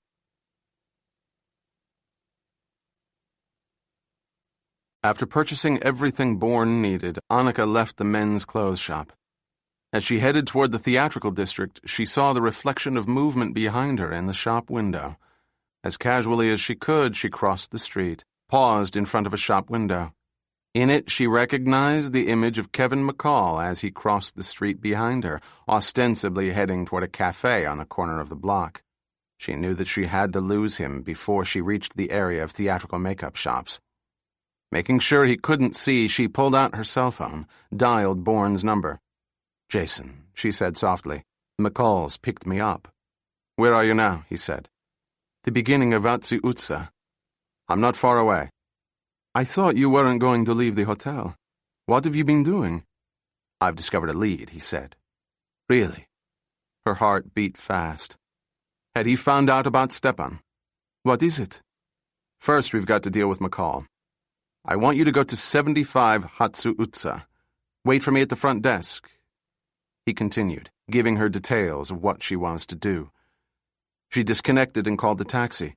After purchasing everything Bourne needed, Annika left the men's clothes shop. As she headed toward the theatrical district, she saw the reflection of movement behind her in the shop window. As casually as she could, she crossed the street, paused in front of a shop window. In it, she recognized the image of Kevin McCall as he crossed the street behind her, ostensibly heading toward a cafe on the corner of the block. She knew that she had to lose him before she reached the area of theatrical makeup shops. Making sure he couldn't see, she pulled out her cell phone, dialed Bourne's number. Jason, she said softly, McCall's picked me up. Where are you now? He said. The beginning of Atsi Utsa. I'm not far away. I thought you weren't going to leave the hotel. What have you been doing? I've discovered a lead, he said. Really? Her heart beat fast. Had he found out about Stepan? What is it? First, we've got to deal with McCall. I want you to go to 75 Hatsu Utsa. Wait for me at the front desk. He continued, giving her details of what she was to do. She disconnected and called the taxi.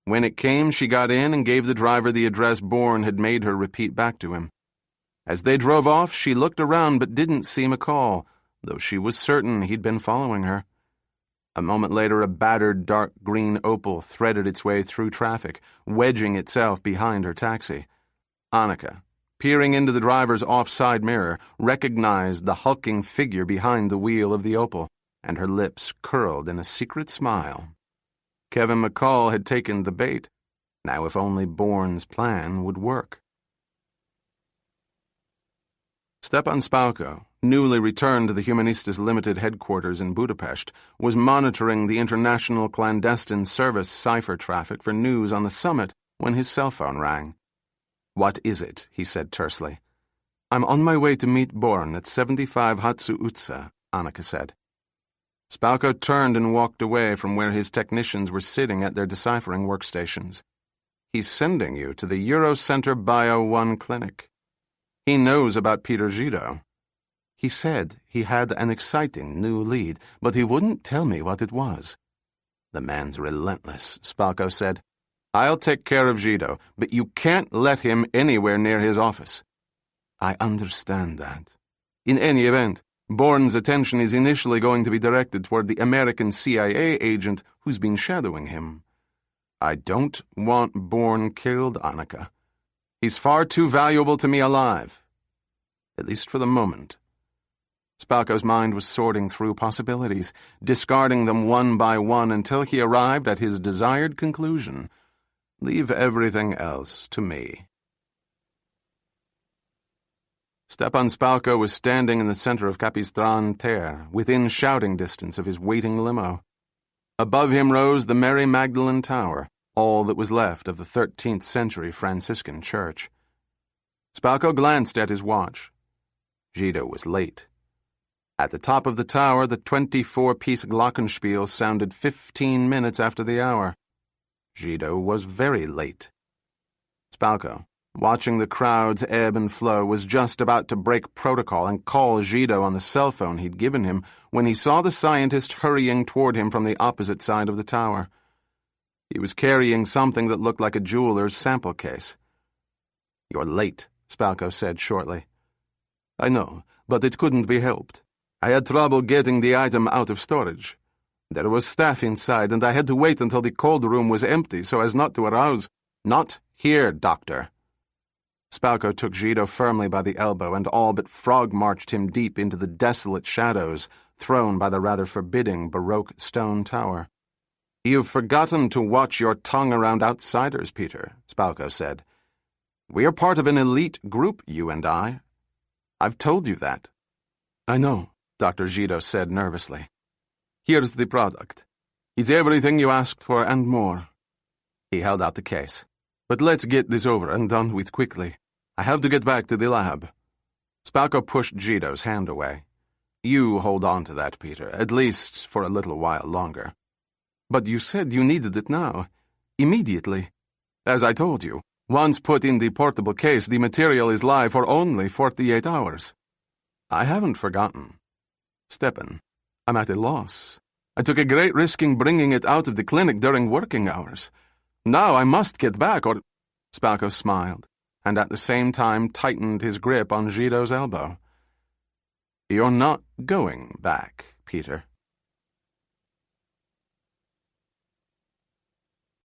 When it came, she got in and gave the driver the address Bourne had made her repeat back to him. As they drove off, she looked around but didn't see McCall, though she was certain he'd been following her. A moment later, a battered dark green Opel threaded its way through traffic, wedging itself behind her taxi. Annika, peering into the driver's offside mirror, recognized the hulking figure behind the wheel of the Opel, and her lips curled in a secret smile. Kevin McCall had taken the bait. Now if only Bourne's plan would work. Stepan Spalko, newly returned to the Humanistas Limited headquarters in Budapest, was monitoring the international clandestine service cipher traffic for news on the summit when his cell phone rang. "What is it?" he said tersely. "I'm on my way to meet Bourne at 75 Hatsu Utsa," Annika said. Spalko turned and walked away from where his technicians were sitting at their deciphering workstations. "He's sending you to the Eurocenter Bio 1 clinic. He knows about Peter Gido. He said he had an exciting new lead, but he wouldn't tell me what it was." "The man's relentless," Spalko said. "I'll take care of Gido, but you can't let him anywhere near his office." "I understand that. In any event, Bourne's attention is initially going to be directed toward the American CIA agent who's been shadowing him. I don't want Bourne killed, Annika. He's far too valuable to me alive. At least for the moment." Spalko's mind was sorting through possibilities, discarding them one by one until he arrived at his desired conclusion. Leave everything else to me. Stepan Spalko was standing in the center of Capistran Terre, within shouting distance of his waiting limo. Above him rose the Mary Magdalene Tower, all that was left of the 13th century Franciscan church. Spalko glanced at his watch. Gido was late. At the top of the tower, the 24-piece glockenspiel sounded 15 minutes after the hour. Gido was very late. Spalko, watching the crowd's ebb and flow, was just about to break protocol and call Gido on the cell phone he'd given him when he saw the scientist hurrying toward him from the opposite side of the tower. He was carrying something that looked like a jeweler's sample case. "You're late," Spalko said shortly. "I know, but it couldn't be helped. I had trouble getting the item out of storage. There was staff inside, and I had to wait until the cold room was empty so as not to arouse—" "Not here, Doctor." Spalko took Gido firmly by the elbow and all but frog-marched him deep into the desolate shadows thrown by the rather forbidding Baroque stone tower. "You've forgotten to watch your tongue around outsiders, Peter," Spalko said. "We're part of an elite group, you and I. I've told you that." "I know," Dr. Gido said nervously. "Here's the product. It's everything you asked for and more." He held out the case. "But let's get this over and done with quickly. I have to get back to the lab." Spalko pushed Gido's hand away. "You hold on to that, Peter, at least for a little while longer." "But you said you needed it now. Immediately. As I told you, once put in the portable case, the material is live for only 48 hours. I haven't forgotten. Stepan, I'm at a loss. I took a great risk in bringing it out of the clinic during working hours. Now I must get back, or—" Spalko smiled, and at the same time tightened his grip on Gido's elbow. "You're not going back, Peter."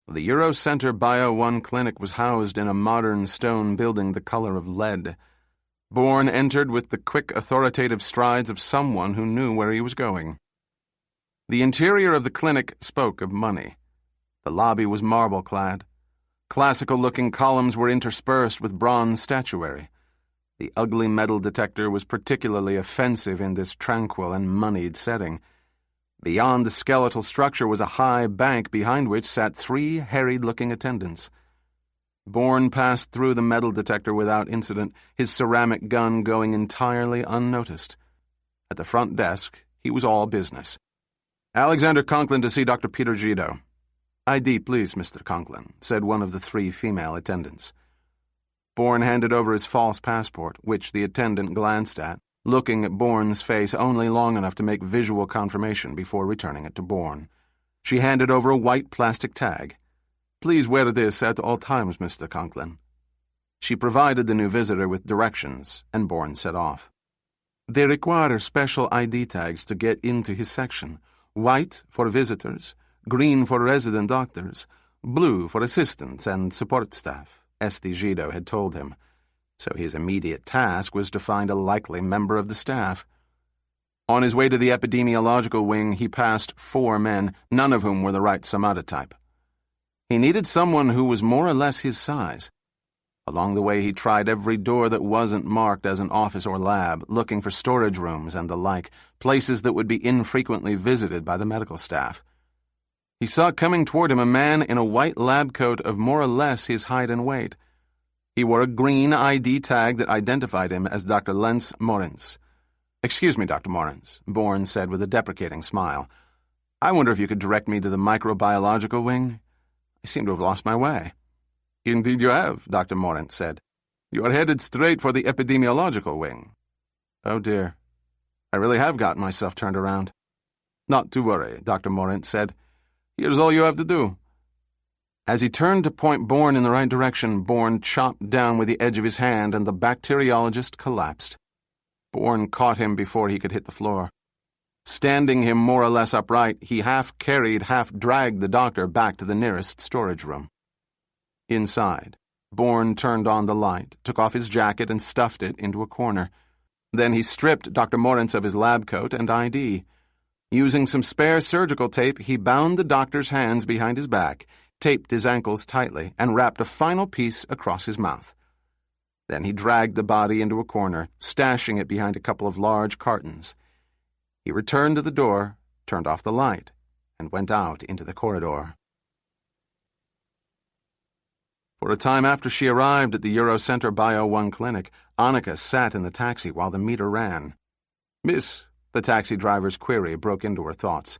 The Eurocenter Bio 1 clinic was housed in a modern stone building the color of lead. Bourne entered with the quick, authoritative strides of someone who knew where he was going. The interior of the clinic spoke of money. The lobby was marble-clad. Classical-looking columns were interspersed with bronze statuary. The ugly metal detector was particularly offensive in this tranquil and moneyed setting. Beyond the skeletal structure was a high bank behind which sat 3 harried-looking attendants. Bourne passed through the metal detector without incident, his ceramic gun going entirely unnoticed. At the front desk, he was all business. "Alexander Conklin to see Dr. Peter Gido." "ID, please, Mr. Conklin," said one of the 3 female attendants. Bourne handed over his false passport, which the attendant glanced at, looking at Bourne's face only long enough to make visual confirmation before returning it to Bourne. She handed over a white plastic tag. "Please wear this at all times, Mr. Conklin." She provided the new visitor with directions, and Bourne set off. They require special ID tags to get into his section. White for visitors, green for resident doctors, blue for assistants and support staff, Estigito had told him. So his immediate task was to find a likely member of the staff. On his way to the epidemiological wing, he passed 4 men, none of whom were the right somatotype type. He needed someone who was more or less his size. Along the way, he tried every door that wasn't marked as an office or lab, looking for storage rooms and the like, places that would be infrequently visited by the medical staff. He saw coming toward him a man in a white lab coat of more or less his height and weight. He wore a green ID tag that identified him as Dr. Lens Morens. "Excuse me, Dr. Morens," Bourne said with a deprecating smile. "I wonder if you could direct me to the microbiological wing? I seem to have lost my way." "Indeed you have," Dr. Morens said. "You are headed straight for the epidemiological wing." "Oh dear. I really have gotten myself turned around." "Not to worry," Dr. Morens said. "Here's all you have to do." As he turned to point Bourne in the right direction, Bourne chopped down with the edge of his hand and the bacteriologist collapsed. Bourne caught him before he could hit the floor. Standing him more or less upright, he half-carried, half-dragged the doctor back to the nearest storage room. Inside, Bourne turned on the light, took off his jacket and stuffed it into a corner. Then he stripped Dr. Morens of his lab coat and ID. Using some spare surgical tape, he bound the doctor's hands behind his back, taped his ankles tightly, and wrapped a final piece across his mouth. Then he dragged the body into a corner, stashing it behind a couple of large cartons. He returned to the door, turned off the light, and went out into the corridor. For a time after she arrived at the Eurocenter Bio 1 clinic, Annika sat in the taxi while the meter ran. "Miss," the taxi driver's query broke into her thoughts.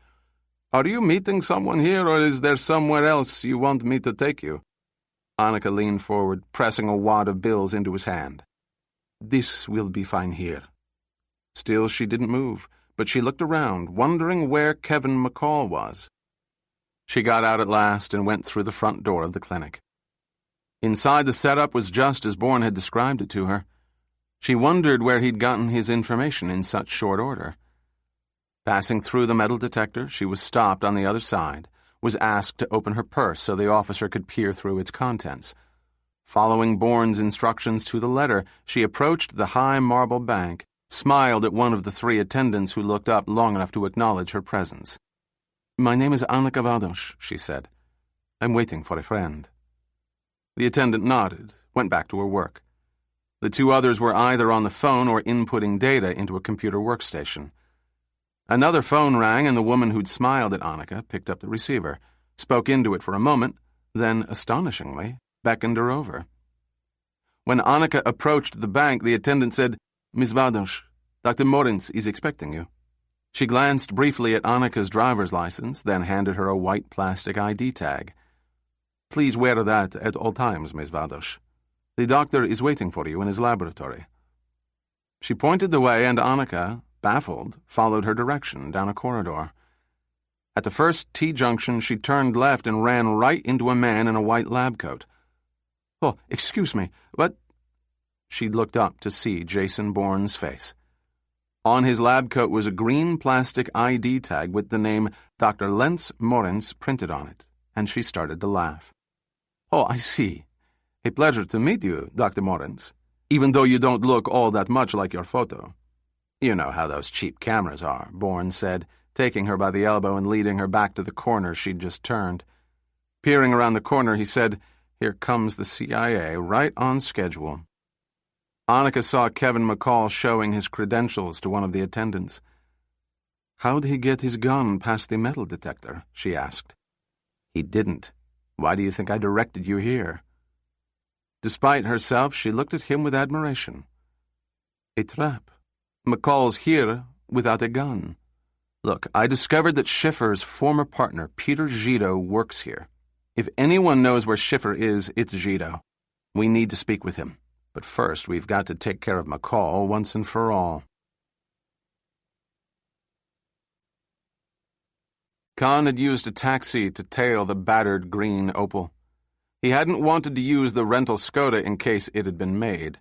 "Are you meeting someone here, or is there somewhere else you want me to take you?" Annika leaned forward, pressing a wad of bills into his hand. "This will be fine here." Still she didn't move, but she looked around, wondering where Kevin McCall was. She got out at last and went through the front door of the clinic. Inside, the setup was just as Bourne had described it to her. She wondered where he'd gotten his information in such short order. Passing through the metal detector, she was stopped on the other side, was asked to open her purse so the officer could peer through its contents. Following Bourne's instructions to the letter, she approached the high marble bank, smiled at one of the 3 attendants who looked up long enough to acknowledge her presence. "My name is Annika Vados," she said. "I'm waiting for a friend." The attendant nodded, went back to her work. The 2 others were either on the phone or inputting data into a computer workstation. Another phone rang, and the woman who'd smiled at Annika picked up the receiver, spoke into it for a moment, then, astonishingly, beckoned her over. When Annika approached the bank, the attendant said, "Miss Vados, Dr. Morens is expecting you." She glanced briefly at Annika's driver's license, then handed her a white plastic ID tag. "Please wear that at all times, Miss Vados. The doctor is waiting for you in his laboratory." She pointed the way, and Annika, baffled, followed her direction down a corridor. At the first T-junction, she turned left and ran right into a man in a white lab coat. "Oh, excuse me, what?" She looked up to see Jason Bourne's face. On his lab coat was a green plastic ID tag with the name Dr. Lens Morens printed on it, and she started to laugh. "Oh, I see. A pleasure to meet you, Dr. Morens, even though you don't look all that much like your photo." "You know how those cheap cameras are," Bourne said, taking her by the elbow and leading her back to the corner she'd just turned. Peering around the corner, he said, "Here comes the CIA, right on schedule." Annika saw Kevin McCall showing his credentials to one of the attendants. "How'd he get his gun past the metal detector?" she asked. "He didn't. Why do you think I directed you here?" Despite herself, she looked at him with admiration. "A trap. McCall's here without a gun. Look, I discovered that Schiffer's former partner, Peter Gito, works here. If anyone knows where Schiffer is, it's Gito. We need to speak with him. But first, we've got to take care of McCall once and for all." Khan had used a taxi to tail the battered green Opel. He hadn't wanted to use the rental Skoda in case it had been made.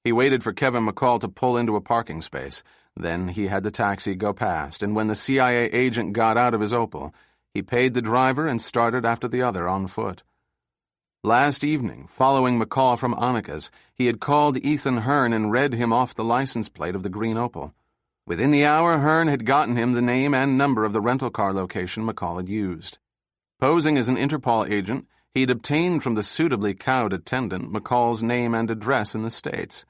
He waited for Kevin McCall to pull into a parking space. Then he had the taxi go past, and when the CIA agent got out of his Opel, he paid the driver and started after the other on foot. Last evening, following McCall from Annika's, he had called Ethan Hearn and read him off the license plate of the green Opel. Within the hour, Hearn had gotten him the name and number of the rental car location McCall had used. Posing as an Interpol agent, he'd obtained from the suitably cowed attendant McCall's name and address in the States.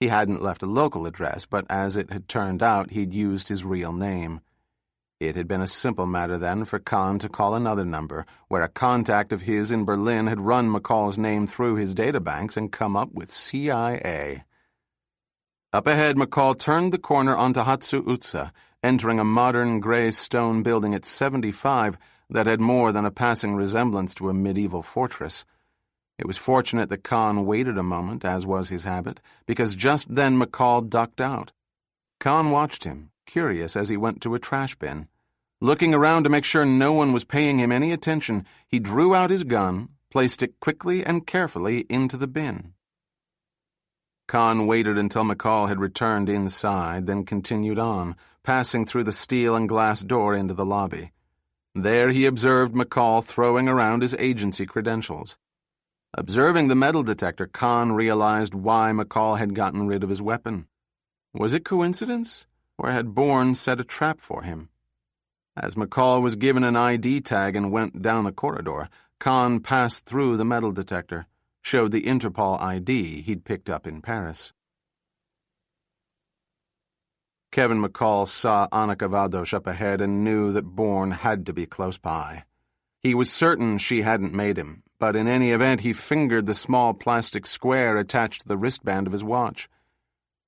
He hadn't left a local address, but as it had turned out, he'd used his real name. It had been a simple matter then for Kahn to call another number, where a contact of his in Berlin had run McCall's name through his databanks and come up with CIA. Up ahead, McCall turned the corner onto Hatsu Utsa, entering a modern gray stone building at 75 that had more than a passing resemblance to a medieval fortress. It was fortunate that Kahn waited a moment, as was his habit, because just then McCall ducked out. Kahn watched him, curious as he went to a trash bin. Looking around to make sure no one was paying him any attention, he drew out his gun, placed it quickly and carefully into the bin. Kahn waited until McCall had returned inside, then continued on, passing through the steel and glass door into the lobby. There he observed McCall throwing around his agency credentials. Observing the metal detector, Kahn realized why McCall had gotten rid of his weapon. Was it coincidence, or had Bourne set a trap for him? As McCall was given an ID tag and went down the corridor, Kahn passed through the metal detector, showed the Interpol ID he'd picked up in Paris. Kevin McCall saw Annika Valdosh up ahead and knew that Bourne had to be close by. He was certain she hadn't made him, but in any event he fingered the small plastic square attached to the wristband of his watch.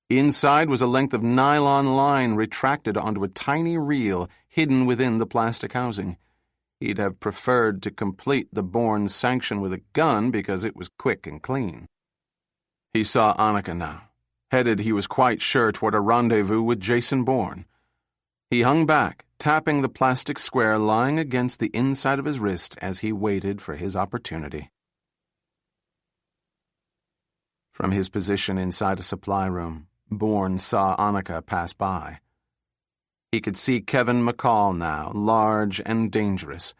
Inside was a length of nylon line retracted onto a tiny reel hidden within the plastic housing. He'd have preferred to complete the Bourne sanction with a gun because it was quick and clean. He saw Annika now, headed he was quite sure toward a rendezvous with Jason Bourne. He hung back, tapping the plastic square lying against the inside of his wrist as he waited for his opportunity. From his position inside a supply room, Bourne saw Annika pass by. He could see Kevin McCall now, large and dangerous.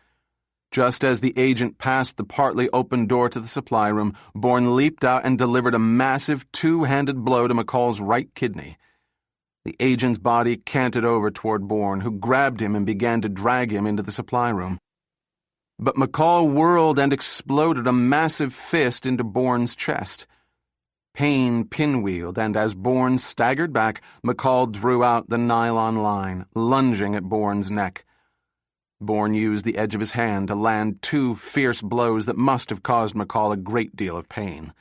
Just as the agent passed the partly open door to the supply room, Bourne leaped out and delivered a massive two-handed blow to McCall's right kidney. The agent's body canted over toward Bourne, who grabbed him and began to drag him into the supply room. But McCall whirled and exploded a massive fist into Bourne's chest. Pain pinwheeled, and as Bourne staggered back, McCall drew out the nylon line, lunging at Bourne's neck. Bourne used the edge of his hand to land two fierce blows that must have caused McCall a great deal of pain.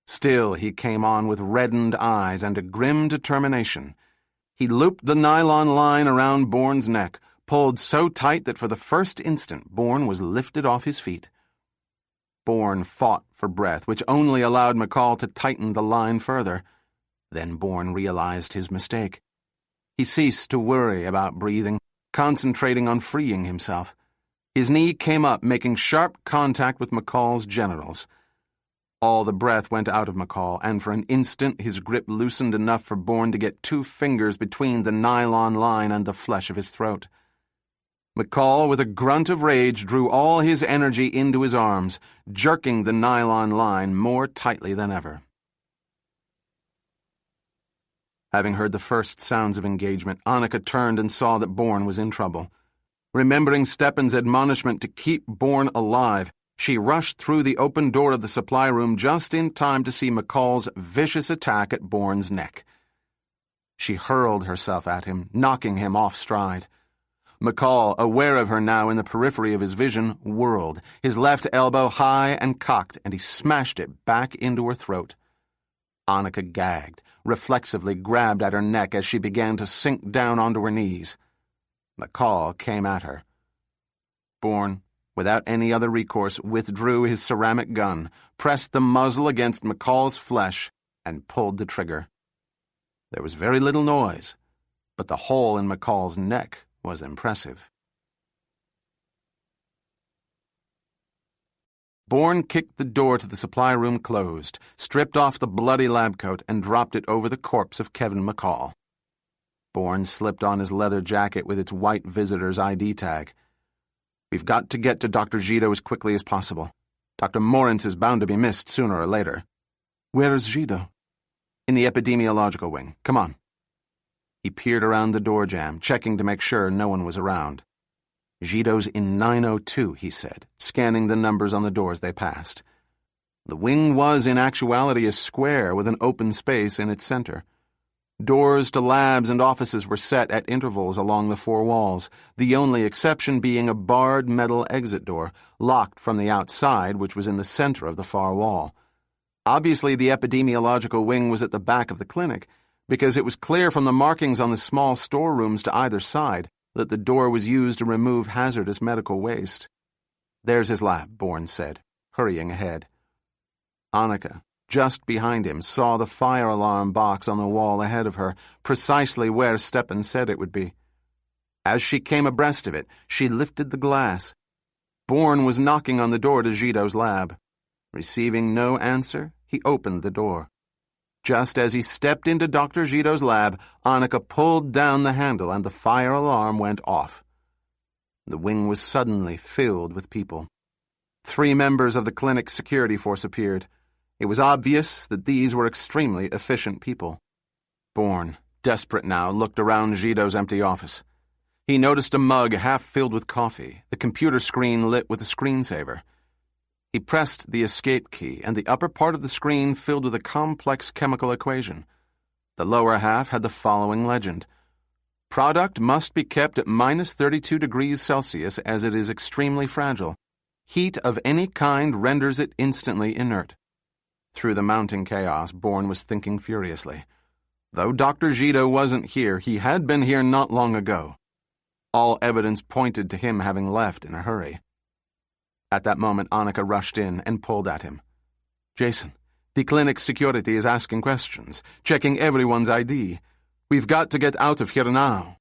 Still, he came on with reddened eyes and a grim determination. He looped the nylon line around Bourne's neck, pulled so tight that for the first instant Bourne was lifted off his feet. Bourne fought for breath, which only allowed McCall to tighten the line further. Then Bourne realized his mistake. He ceased to worry about breathing, concentrating on freeing himself. His knee came up, making sharp contact with McCall's genitals. All the breath went out of McCall, and for an instant his grip loosened enough for Bourne to get 2 fingers between the nylon line and the flesh of his throat. McCall, with a grunt of rage, drew all his energy into his arms, jerking the nylon line more tightly than ever. Having heard the first sounds of engagement, Annika turned and saw that Bourne was in trouble. Remembering Stepan's admonishment to keep Bourne alive, she rushed through the open door of the supply room just in time to see McCall's vicious attack at Bourne's neck. She hurled herself at him, knocking him off stride. McCall, aware of her now in the periphery of his vision, whirled, his left elbow high and cocked, and he smashed it back into her throat. Annika gagged, reflexively grabbed at her neck as she began to sink down onto her knees. McCall came at her. Bourne, without any other recourse, withdrew his ceramic gun, pressed the muzzle against McCall's flesh, and pulled the trigger. There was very little noise, but the hole in McCall's neck was impressive. Bourne kicked the door to the supply room closed, stripped off the bloody lab coat, and dropped it over the corpse of Kevin McCall. Bourne slipped on his leather jacket with its white visitor's ID tag. "We've got to get to Dr. Gito as quickly as possible. Dr. Moritz is bound to be missed sooner or later." "Where is Gito?" "In the epidemiological wing. Come on." He peered around the door jamb, checking to make sure no one was around. "Gito's in 902, he said, scanning the numbers on the doors they passed. The wing was, in actuality, a square with an open space in its center. Doors to labs and offices were set at intervals along the four walls, the only exception being a barred metal exit door, locked from the outside, which was in the center of the far wall. Obviously, the epidemiological wing was at the back of the clinic, because it was clear from the markings on the small storerooms to either side that the door was used to remove hazardous medical waste. "There's his lab," Bourne said, hurrying ahead. Annika, just behind him, saw the fire alarm box on the wall ahead of her, precisely where Stepan said it would be. As she came abreast of it, she lifted the glass. Bourne was knocking on the door to Gito's lab. Receiving no answer, he opened the door. Just as he stepped into Dr. Gito's lab, Annika pulled down the handle and the fire alarm went off. The wing was suddenly filled with people. 3 members of the clinic's security force appeared. It was obvious that these were extremely efficient people. Bourne, desperate now, looked around Gito's empty office. He noticed a mug half filled with coffee, the computer screen lit with a screensaver. He pressed the escape key, and the upper part of the screen filled with a complex chemical equation. The lower half had the following legend: "Product must be kept at -32 degrees Celsius as it is extremely fragile. Heat of any kind renders it instantly inert." Through the mounting chaos, Bourne was thinking furiously. Though Dr. Gito wasn't here, he had been here not long ago. All evidence pointed to him having left in a hurry. At that moment, Annika rushed in and pulled at him. "Jason, the clinic security is asking questions, checking everyone's ID. We've got to get out of here now."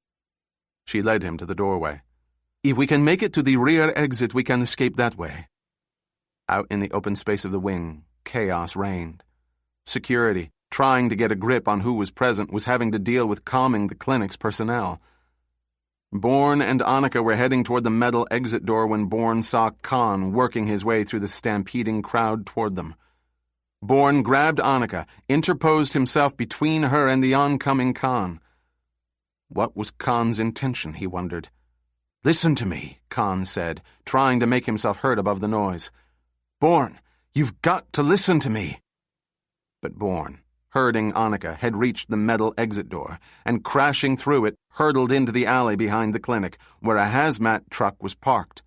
She led him to the doorway. "If we can make it to the rear exit, we can escape that way." Out in the open space of the wing, chaos reigned. Security, trying to get a grip on who was present, was having to deal with calming the clinic's personnel. Bourne and Annika were heading toward the metal exit door when Bourne saw Khan working his way through the stampeding crowd toward them. Bourne grabbed Annika, interposed himself between her and the oncoming Khan. What was Khan's intention, he wondered. "Listen to me," Khan said, trying to make himself heard above the noise. "Bourne, you've got to listen to me." But Bourne, herding Annika, had reached the metal exit door, and crashing through it, hurtled into the alley behind the clinic, where a hazmat truck was parked.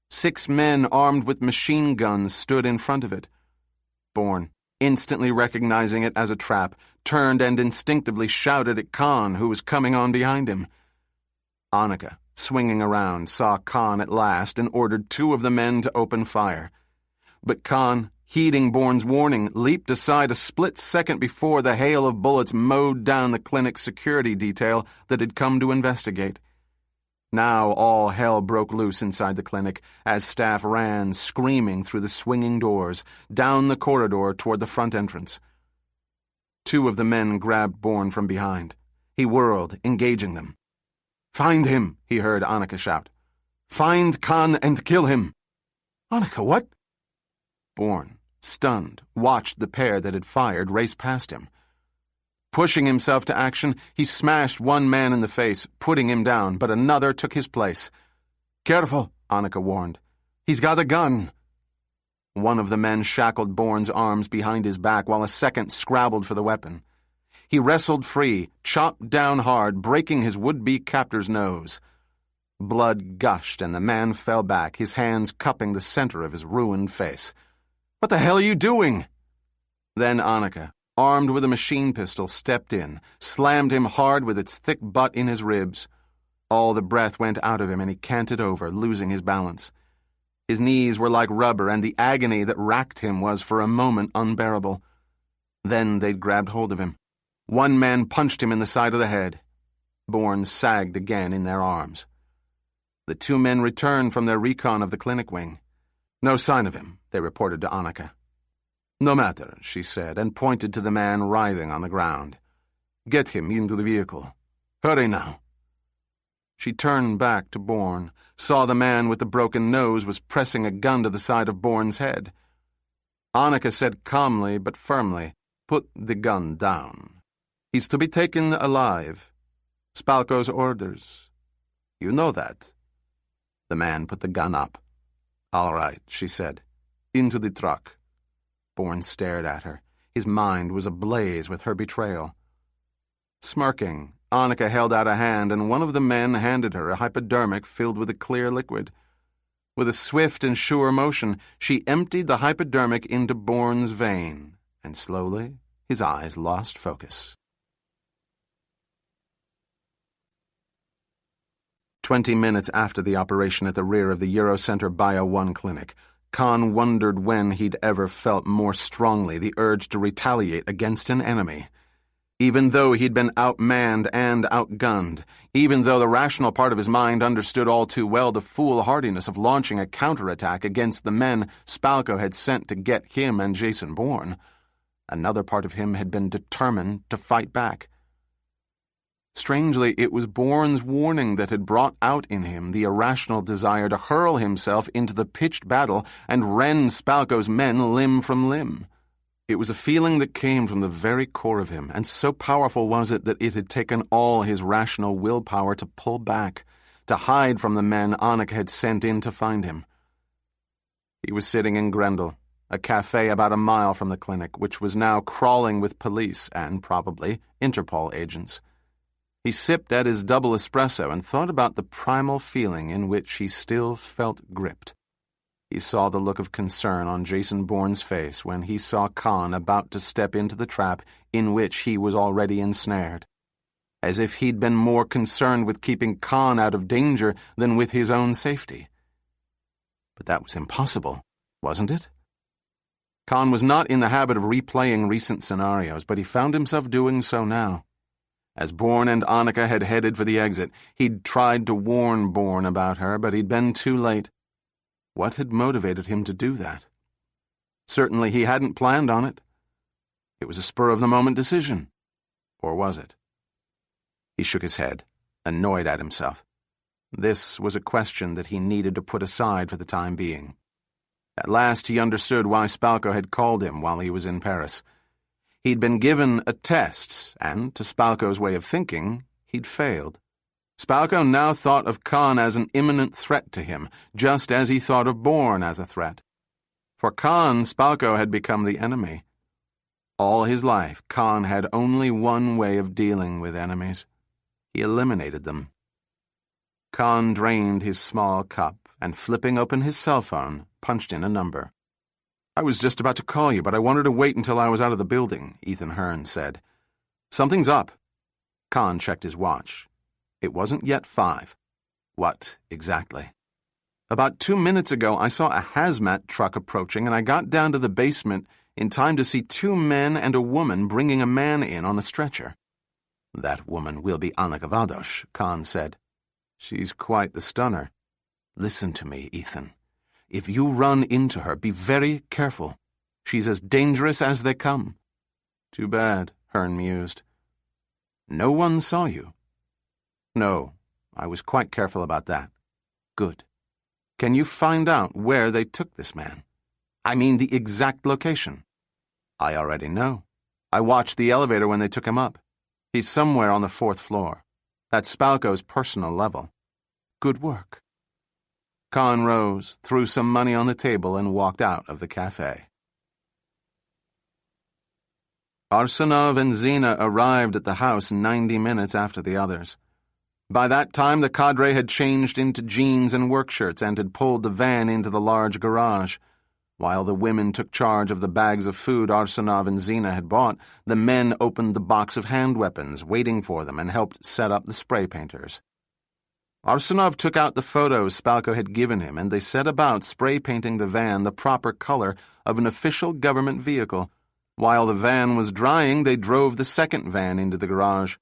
6 men armed with machine guns stood in front of it. Bourne, instantly recognizing it as a trap, turned and instinctively shouted at Khan, who was coming on behind him. Annika, swinging around, saw Khan at last and ordered 2 of the men to open fire. But Khan, heeding Bourne's warning, leaped aside a split second before the hail of bullets mowed down the clinic's security detail that had come to investigate. Now all hell broke loose inside the clinic as staff ran, screaming, through the swinging doors, down the corridor toward the front entrance. 2 of the men grabbed Bourne from behind. He whirled, engaging them. "Find him," he heard Annika shout. "Find Khan and kill him." "Annika, what?" Bourne, stunned, watched the pair that had fired race past him. Pushing himself to action, he smashed one man in the face, putting him down, but another took his place. "Careful," Annika warned. "He's got a gun." One of the men shackled Bourne's arms behind his back while a second scrabbled for the weapon. He wrestled free, chopped down hard, breaking his would-be captor's nose. Blood gushed and the man fell back, his hands cupping the center of his ruined face. "What the hell are you doing?" Then Annika, armed with a machine pistol, stepped in, slammed him hard with its thick butt in his ribs. All the breath went out of him and he canted over, losing his balance. His knees were like rubber, and the agony that racked him was for a moment unbearable. Then they'd grabbed hold of him. One man punched him in the side of the head. Bourne sagged again in their arms. The 2 men returned from their recon of the clinic wing. No sign of him, they reported to Annika. No matter, she said, and pointed to the man writhing on the ground. Get him into the vehicle. Hurry now. She turned back to Bourne, saw the man with the broken nose was pressing a gun to the side of Bourne's head. Annika said calmly but firmly, "Put the gun down. He's to be taken alive. Spalko's orders. You know that." The man put the gun up. "All right," she said. "Into the truck." Bourne stared at her. His mind was ablaze with her betrayal. Smirking, Annika held out a hand, and one of the men handed her a hypodermic filled with a clear liquid. With a swift and sure motion, she emptied the hypodermic into Bourne's vein, and slowly his eyes lost focus. 20 minutes after the operation at the rear of the Eurocenter Bio 1 clinic, Khan wondered when he'd ever felt more strongly the urge to retaliate against an enemy. Even though he'd been outmanned and outgunned, even though the rational part of his mind understood all too well the foolhardiness of launching a counterattack against the men Spalko had sent to get him and Jason Bourne, another part of him had been determined to fight back. Strangely, it was Bourne's warning that had brought out in him the irrational desire to hurl himself into the pitched battle and rend Spalko's men limb from limb. It was a feeling that came from the very core of him, and so powerful was it that it had taken all his rational willpower to pull back, to hide from the men Annika had sent in to find him. He was sitting in Grendel, a cafe about a mile from the clinic, which was now crawling with police and, probably, Interpol agents. He sipped at his double espresso and thought about the primal feeling in which he still felt gripped. He saw the look of concern on Jason Bourne's face when he saw Khan about to step into the trap in which he was already ensnared, as if he'd been more concerned with keeping Khan out of danger than with his own safety. But that was impossible, wasn't it? Khan was not in the habit of replaying recent scenarios, but he found himself doing so now. As Bourne and Annika had headed for the exit, he'd tried to warn Bourne about her, but he'd been too late. What had motivated him to do that? Certainly he hadn't planned on it. It was a spur-of-the-moment decision. Or was it? He shook his head, annoyed at himself. This was a question that he needed to put aside for the time being. At last he understood why Spalko had called him while he was in Paris. He'd been given a test, and, to Spalko's way of thinking, he'd failed. Spalko now thought of Khan as an imminent threat to him, just as he thought of Bourne as a threat. For Khan, Spalko had become the enemy. All his life, Khan had only one way of dealing with enemies. He eliminated them. Khan drained his small cup and, flipping open his cell phone, punched in a number. "I was just about to call you, but I wanted to wait until I was out of the building," Ethan Hearn said. "Something's up." Khan checked his watch. It wasn't yet 5. What, exactly? "About 2 minutes ago, I saw a hazmat truck approaching, and I got down to the basement in time to see 2 men and a woman bringing a man in on a stretcher." "That woman will be Annika Vados," Khan said. "She's quite the stunner. Listen to me, Ethan. If you run into her, be very careful. She's as dangerous as they come." "Too bad," Hearn mused. "No one saw you?" "No, I was quite careful about that." "Good. Can you find out where they took this man? I mean the exact location." "I already know. I watched the elevator when they took him up. He's somewhere on the 4th floor. That's Spalko's personal level." "Good work." Khan rose, threw some money on the table, and walked out of the cafe. Arsenov and Zina arrived at the house 90 minutes after the others. By that time, the cadre had changed into jeans and work shirts and had pulled the van into the large garage. While the women took charge of the bags of food Arsenov and Zina had bought, the men opened the box of hand weapons, waiting for them, and helped set up the spray painters. Arsenov took out the photos Spalko had given him, and they set about spray painting the van the proper color of an official government vehicle. While the van was drying, they drove the second van into the garage.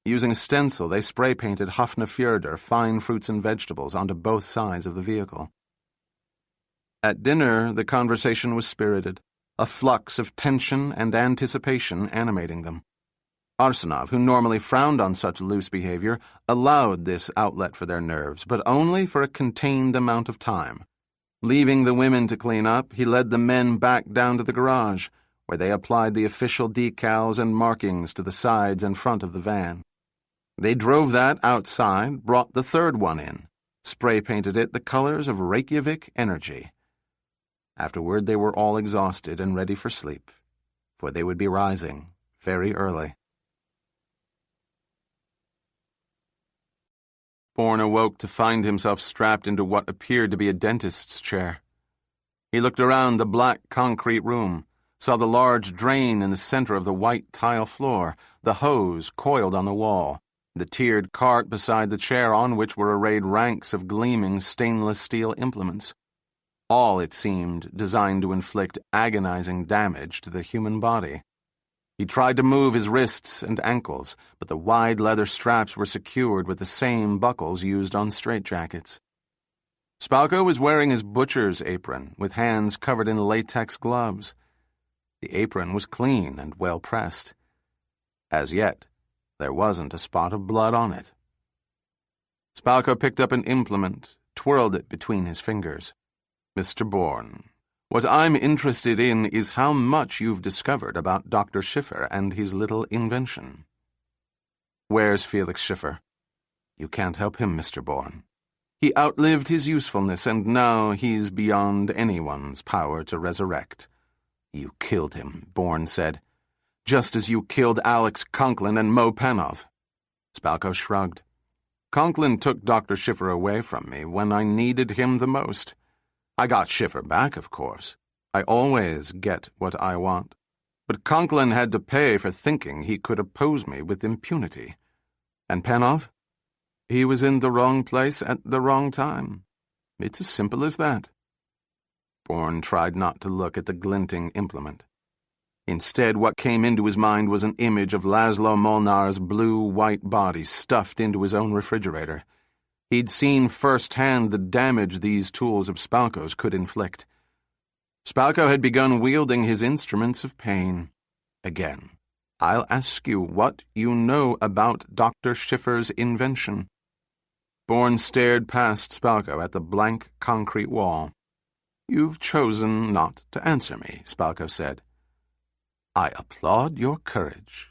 Using a stencil, they spray-painted Hafnerfjordur, fine fruits and vegetables, onto both sides of the vehicle. At dinner, the conversation was spirited, a flux of tension and anticipation animating them. Arsenov, who normally frowned on such loose behavior, allowed this outlet for their nerves, but only for a contained amount of time. Leaving the women to clean up, he led the men back down to the garage, where they applied the official decals and markings to the sides and front of the van. They drove that outside, brought the third one in, spray-painted it the colors of Reykjavik energy. Afterward, they were all exhausted and ready for sleep, for they would be rising very early. Bourne awoke to find himself strapped into what appeared to be a dentist's chair. He looked around the black concrete room, saw the large drain in the center of the white tile floor, the hose coiled on the wall, the tiered cart beside the chair on which were arrayed ranks of gleaming stainless steel implements. All, it seemed, designed to inflict agonizing damage to the human body. He tried to move his wrists and ankles, but the wide leather straps were secured with the same buckles used on straitjackets. Spalko was wearing his butcher's apron, with hands covered in latex gloves. The apron was clean and well pressed. As yet, there wasn't a spot of blood on it. Spalko picked up an implement, twirled it between his fingers. "Mr. Bourne, what I'm interested in is how much you've discovered about Dr. Schiffer and his little invention." "Where's Felix Schiffer?" "You can't help him, Mr. Bourne. He outlived his usefulness, and now he's beyond anyone's power to resurrect." "You killed him," Bourne said, "just as you killed Alex Conklin and Mo Panov." Spalko shrugged. "Conklin took Dr. Schiffer away from me when I needed him the most. I got Schiffer back, of course. I always get what I want. But Conklin had to pay for thinking he could oppose me with impunity. And Panov? He was in the wrong place at the wrong time. It's as simple as that." Bourne tried not to look at the glinting implement. Instead, what came into his mind was an image of Laszlo Molnar's blue-white body stuffed into his own refrigerator. He'd seen firsthand the damage these tools of Spalko's could inflict. Spalko had begun wielding his instruments of pain. "Again, I'll ask you what you know about Dr. Schiffer's invention." Bourne stared past Spalko at the blank concrete wall. "You've chosen not to answer me," Spalko said. "I applaud your courage."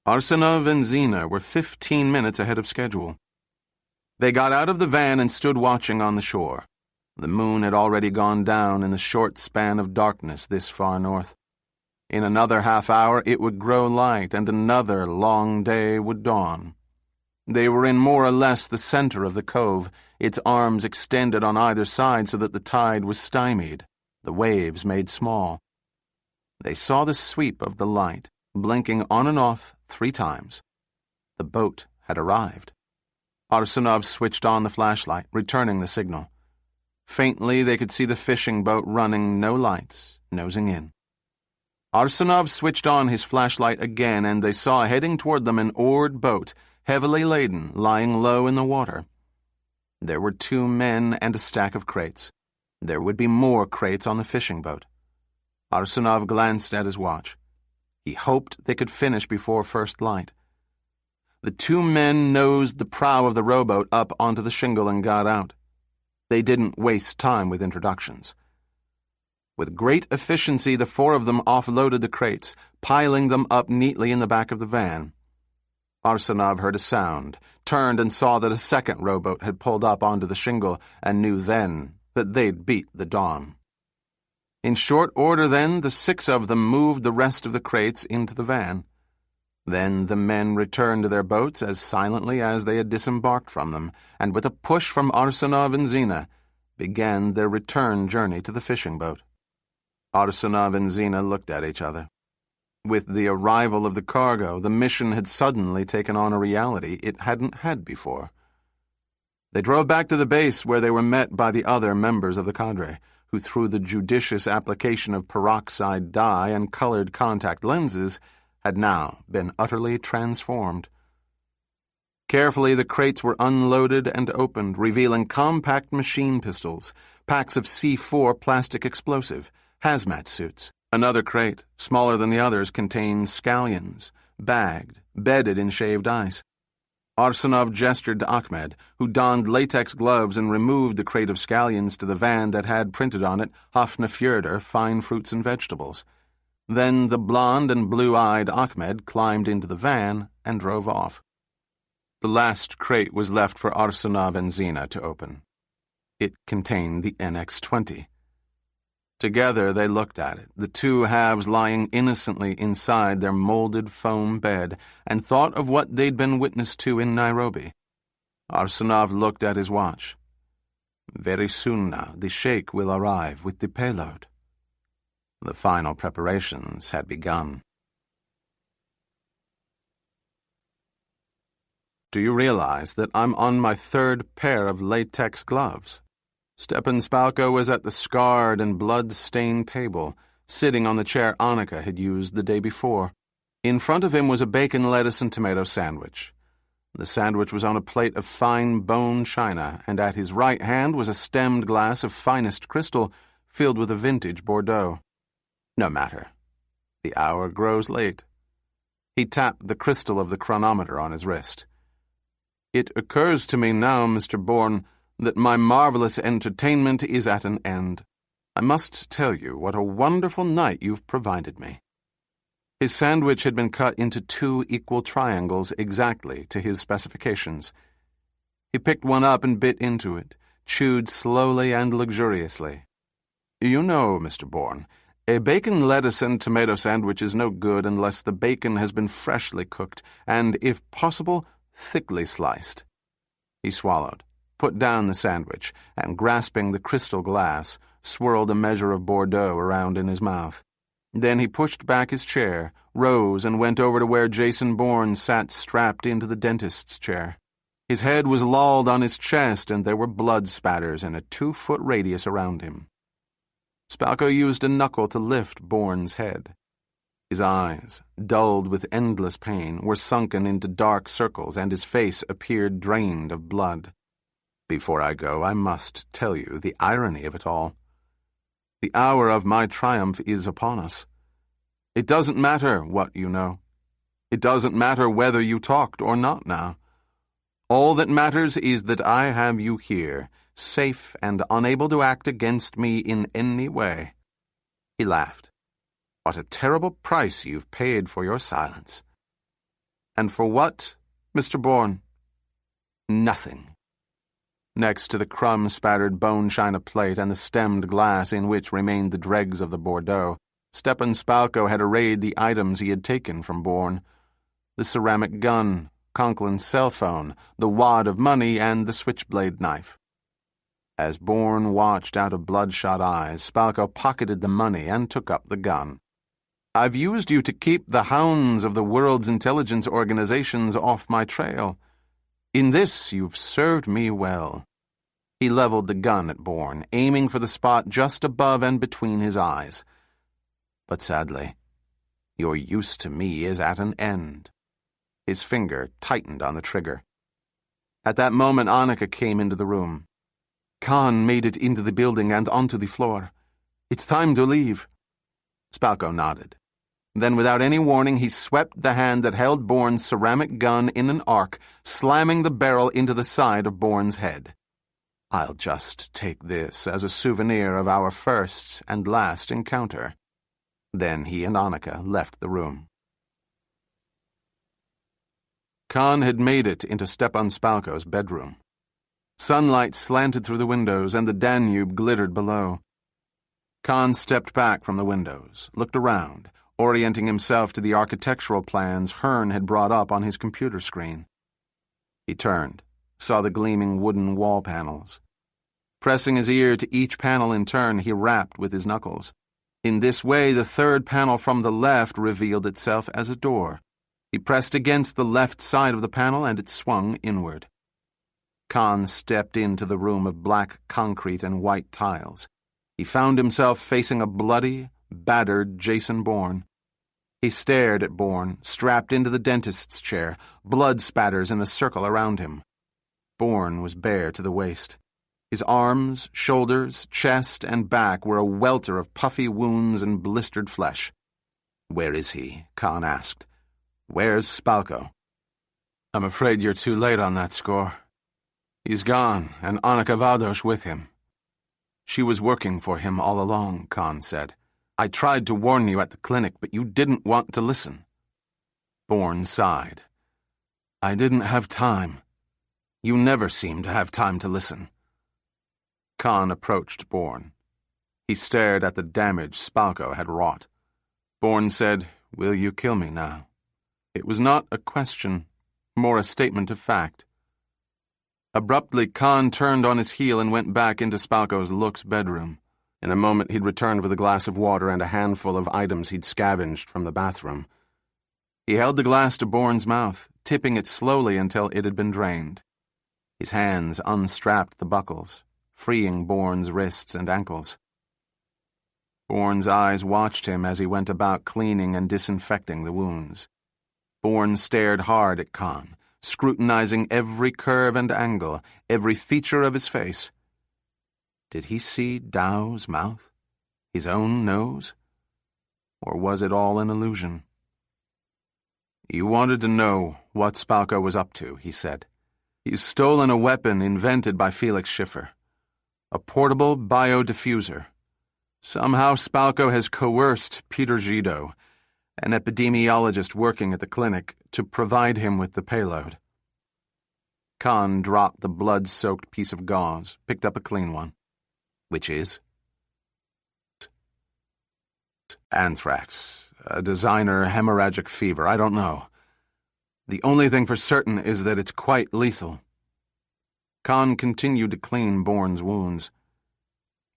Arsenov and Zina were 15 minutes ahead of schedule. They got out of the van and stood watching on the shore. The moon had already gone down in the short span of darkness this far north. In another half hour it would grow light, and another long day would dawn. They were in more or less the center of the cove, its arms extended on either side so that the tide was stymied, the waves made small. They saw the sweep of the light, blinking on and off 3 times. The boat had arrived. Arsenov switched on the flashlight, returning the signal. Faintly, they could see the fishing boat running, no lights, nosing in. Arsenov switched on his flashlight again, and they saw heading toward them an oared boat, heavily laden, lying low in the water. There were 2 men and a stack of crates. There would be more crates on the fishing boat. Arsenov glanced at his watch. He hoped they could finish before first light. The 2 men nosed the prow of the rowboat up onto the shingle and got out. They didn't waste time with introductions. With great efficiency, the 4 of them offloaded the crates, piling them up neatly in the back of the van. Arsenov heard a sound, turned and saw that a second rowboat had pulled up onto the shingle, and knew then that they'd beat the dawn. In short order, then, the 6 of them moved the rest of the crates into the van. Then the men returned to their boats as silently as they had disembarked from them, and with a push from Arsenov and Zina, began their return journey to the fishing boat. Arsenov and Zina looked at each other. With the arrival of the cargo, the mission had suddenly taken on a reality it hadn't had before. They drove back to the base, where they were met by the other members of the cadre, who through the judicious application of peroxide dye and colored contact lenses had now been utterly transformed. Carefully, the crates were unloaded and opened, revealing compact machine pistols, packs of C4 plastic explosive, hazmat suits. Another crate, smaller than the others, contained scallions, bagged, bedded in shaved ice. Arsenov gestured to Ahmed, who donned latex gloves and removed the crate of scallions to the van that had printed on it Hafnarfjordur, fine fruits and vegetables. Then the blond and blue-eyed Ahmed climbed into the van and drove off. The last crate was left for Arsenov and Zina to open. It contained the NX-20. Together they looked at it, the two halves lying innocently inside their molded foam bed, and thought of what they'd been witness to in Nairobi. Arsenov looked at his watch. Very soon now, the sheikh will arrive with the payload. The final preparations had begun. Do you realize that I'm on my third pair of latex gloves? Stepan Spalko was at the scarred and blood-stained table, sitting on the chair Annika had used the day before. In front of him was a bacon, lettuce, and tomato sandwich. The sandwich was on a plate of fine bone china, and at his right hand was a stemmed glass of finest crystal filled with a vintage Bordeaux. No matter. The hour grows late. He tapped the crystal of the chronometer on his wrist. It occurs to me now, Mr. Bourne, that my marvelous entertainment is at an end. I must tell you what a wonderful night you've provided me. His sandwich had been cut into 2 equal triangles exactly to his specifications. He picked one up and bit into it, chewed slowly and luxuriously. You know, Mr. Bourne, a bacon, lettuce, and tomato sandwich is no good unless the bacon has been freshly cooked and, if possible, thickly sliced. He swallowed, put down the sandwich, and grasping the crystal glass, swirled a measure of Bordeaux around in his mouth. Then he pushed back his chair, rose, and went over to where Jason Bourne sat strapped into the dentist's chair. His head was lolled on his chest, and there were blood spatters in a 2-foot radius around him. Spalko used a knuckle to lift Bourne's head. His eyes, dulled with endless pain, were sunken into dark circles, and his face appeared drained of blood. Before I go, I must tell you the irony of it all. The hour of my triumph is upon us. It doesn't matter what you know. It doesn't matter whether you talked or not now. All that matters is that I have you here, safe and unable to act against me in any way. He laughed. What a terrible price you've paid for your silence. And for what, Mr. Bourne? Nothing. Next to the crumb-spattered bone china plate and the stemmed glass in which remained the dregs of the Bordeaux, Stepan Spalko had arrayed the items he had taken from Bourne. The ceramic gun, Conklin's cell phone, the wad of money, and the switchblade knife. As Bourne watched out of bloodshot eyes, Spalko pocketed the money and took up the gun. I've used you to keep the hounds of the world's intelligence organizations off my trail. In this, you've served me well. He leveled the gun at Bourne, aiming for the spot just above and between his eyes. But sadly, your use to me is at an end. His finger tightened on the trigger. At that moment, Annika came into the room. Khan made it into the building and onto the floor. It's time to leave. Spalko nodded. Then, without any warning, he swept the hand that held Bourne's ceramic gun in an arc, slamming the barrel into the side of Bourne's head. I'll just take this as a souvenir of our first and last encounter. Then he and Annika left the room. Khan had made it into Stepan Spalko's bedroom. Sunlight slanted through the windows, and the Danube glittered below. Khan stepped back from the windows, looked around, orienting himself to the architectural plans Hearn had brought up on his computer screen. He turned, saw the gleaming wooden wall panels. Pressing his ear to each panel in turn, he rapped with his knuckles. In this way, the third panel from the left revealed itself as a door. He pressed against the left side of the panel, and it swung inward. Khan stepped into the room of black concrete and white tiles. He found himself facing a bloody, battered Jason Bourne. He stared at Bourne, strapped into the dentist's chair, blood spatters in a circle around him. Bourne was bare to the waist. His arms, shoulders, chest, and back were a welter of puffy wounds and blistered flesh. "Where is he?" Khan asked. "Where's Spalko?" "I'm afraid you're too late on that score. He's gone, and Annika Vados with him." "She was working for him all along," Khan said. "I tried to warn you at the clinic, but you didn't want to listen." Bourne sighed. "I didn't have time. You never seem to have time to listen." Khan approached Bourne. He stared at the damage Spalko had wrought. Bourne said, "Will you kill me now?" It was not a question, more a statement of fact. Abruptly, Khan turned on his heel and went back into Spalko's Look's bedroom. In a moment, he'd returned with a glass of water and a handful of items he'd scavenged from the bathroom. He held the glass to Bourne's mouth, tipping it slowly until it had been drained. His hands unstrapped the buckles, freeing Bourne's wrists and ankles. Bourne's eyes watched him as he went about cleaning and disinfecting the wounds. Bourne stared hard at Khan, scrutinizing every curve and angle, every feature of his face. Did he see Dow's mouth? His own nose? Or was it all an illusion? "You wanted to know what Spalko was up to," he said. "He's stolen a weapon invented by Felix Schiffer. A portable biodiffuser. Somehow Spalko has coerced Peter Gido, an epidemiologist working at the clinic, to provide him with the payload." Khan dropped the blood-soaked piece of gauze, picked up a clean one. "Which is?" "Anthrax. A designer hemorrhagic fever. I don't know. The only thing for certain is that it's quite lethal." Khan continued to clean Bourne's wounds.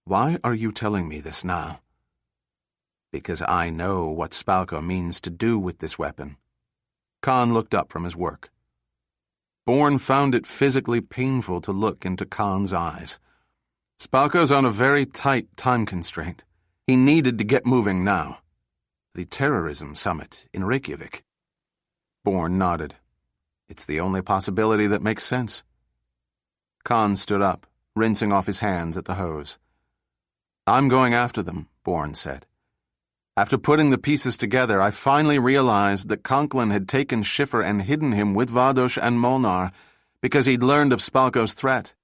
"Why are you telling me this now?" "Because I know what Spalko means to do with this weapon." Khan looked up from his work. Bourne found it physically painful to look into Khan's eyes. Spalko's on a very tight time constraint. He needed to get moving now. The terrorism summit in Reykjavik. Bourne nodded. "It's the only possibility that makes sense." Khan stood up, rinsing off his hands at the hose. "I'm going after them," Bourne said. "After putting the pieces together, I finally realized that Conklin had taken Schiffer and hidden him with Vados and Molnar because he'd learned of Spalko's threat.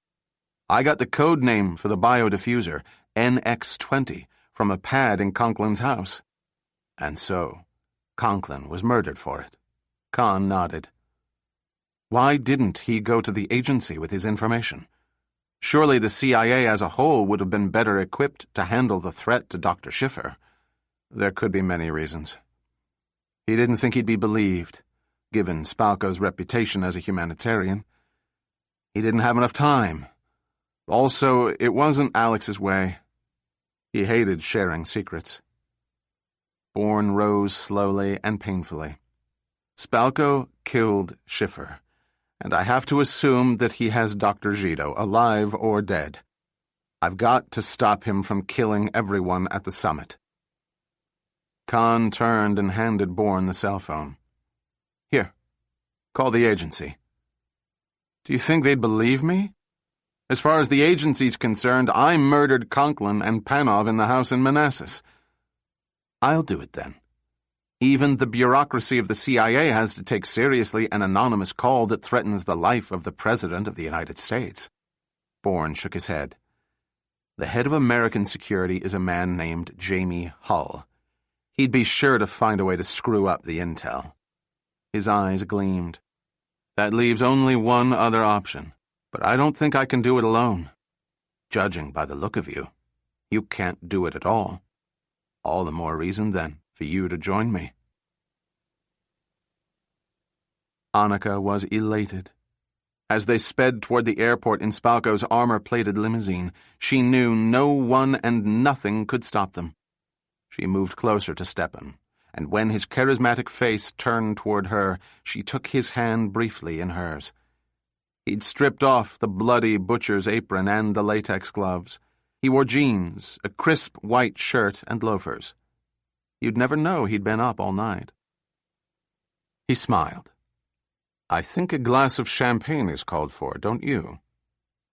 I got the code name for the biodiffuser, NX-20, from a pad in Conklin's house. And so, Conklin was murdered for it." Khan nodded. "Why didn't he go to the agency with his information? Surely the CIA as a whole would have been better equipped to handle the threat to Dr. Schiffer." There could be many reasons. He didn't think he'd be believed, given Spalko's reputation as a humanitarian. He didn't have enough time. Also, it wasn't Alex's way. He hated sharing secrets. Bourne rose slowly and painfully. "Spalko killed Schiffer, and I have to assume that he has Dr. Gido, alive or dead. I've got to stop him from killing everyone at the summit." Khan turned and handed Bourne the cell phone. "Here, call the agency." "Do you think they'd believe me? As far as the agency's concerned, I murdered Conklin and Panov in the house in Manassas." "I'll do it then. Even the bureaucracy of the CIA has to take seriously an anonymous call that threatens the life of the President of the United States." Bourne shook his head. "The head of American security is a man named Jamie Hull. He'd be sure to find a way to screw up the intel." His eyes gleamed. "That leaves only one other option, but I don't think I can do it alone. Judging by the look of you, you can't do it at all. All the more reason, then, for you to join me." Annika was elated. As they sped toward the airport in Spalko's armor-plated limousine, she knew no one and nothing could stop them. She moved closer to Stepan, and when his charismatic face turned toward her, she took his hand briefly in hers. He'd stripped off the bloody butcher's apron and the latex gloves. He wore jeans, a crisp white shirt, and loafers. You'd never know he'd been up all night. He smiled. I think a glass of champagne is called for, don't you?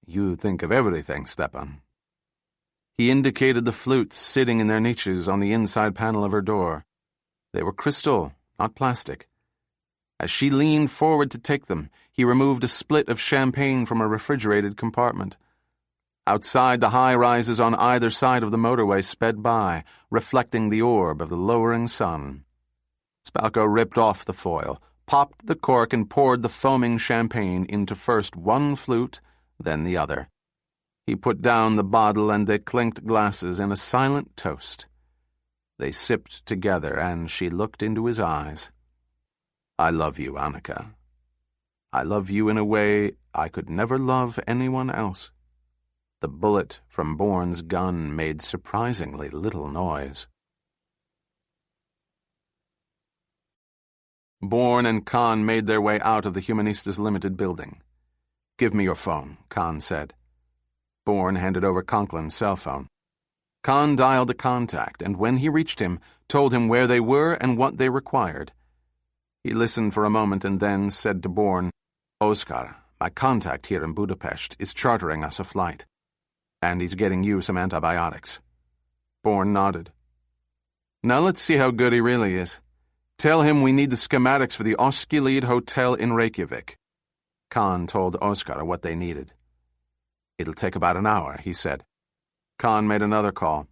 You think of everything, Stepan. He indicated the flutes sitting in their niches on the inside panel of her door. They were crystal, not plastic. As she leaned forward to take them, he removed a split of champagne from a refrigerated compartment. Outside, the high-rises on either side of the motorway sped by, reflecting the orb of the lowering sun. Spalko ripped off the foil, popped the cork, and poured the foaming champagne into first one flute, then the other. He put down the bottle and they clinked glasses in a silent toast. They sipped together, and she looked into his eyes. I love you, Annika. I love you in a way I could never love anyone else. The bullet from Bourne's gun made surprisingly little noise. Bourne and Khan made their way out of the Humanistas Limited building. Give me your phone, Khan said. Bourne handed over Conklin's cell phone. Khan dialed a contact, and when he reached him, told him where they were and what they required. He listened for a moment and then said to Bourne, Oskar, my contact here in Budapest, is chartering us a flight. And he's getting you some antibiotics. Bourne nodded. Now let's see how good he really is. Tell him we need the schematics for the Oskilid Hotel in Reykjavik. Khan told Oskar what they needed. It'll take about an hour, he said. Khan made another call.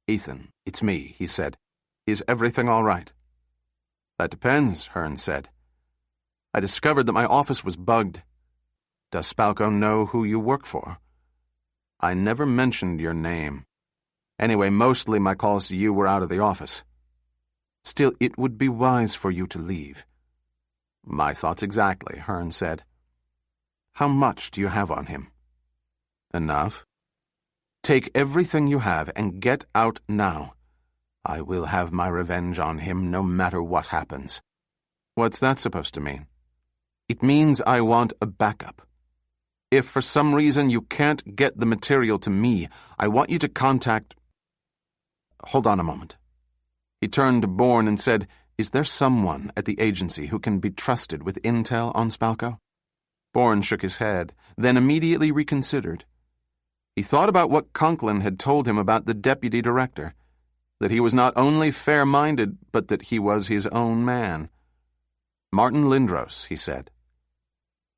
Ethan, it's me, he said. Is everything all right? That depends, Hearn said. I discovered that my office was bugged. Does Spalko know who you work for? I never mentioned your name. Anyway, mostly my calls to you were out of the office. Still, it would be wise for you to leave. My thoughts exactly, Hearn said. How much do you have on him? Enough. Take everything you have and get out now. I will have my revenge on him no matter what happens. What's that supposed to mean? It means I want a backup. If for some reason you can't get the material to me, I want you to contact... Hold on a moment. He turned to Bourne and said, Is there someone at the agency who can be trusted with intel on Spalko? Bourne shook his head, then immediately reconsidered. He thought about what Conklin had told him about the deputy director, that he was not only fair-minded, but that he was his own man. Martin Lindros, he said.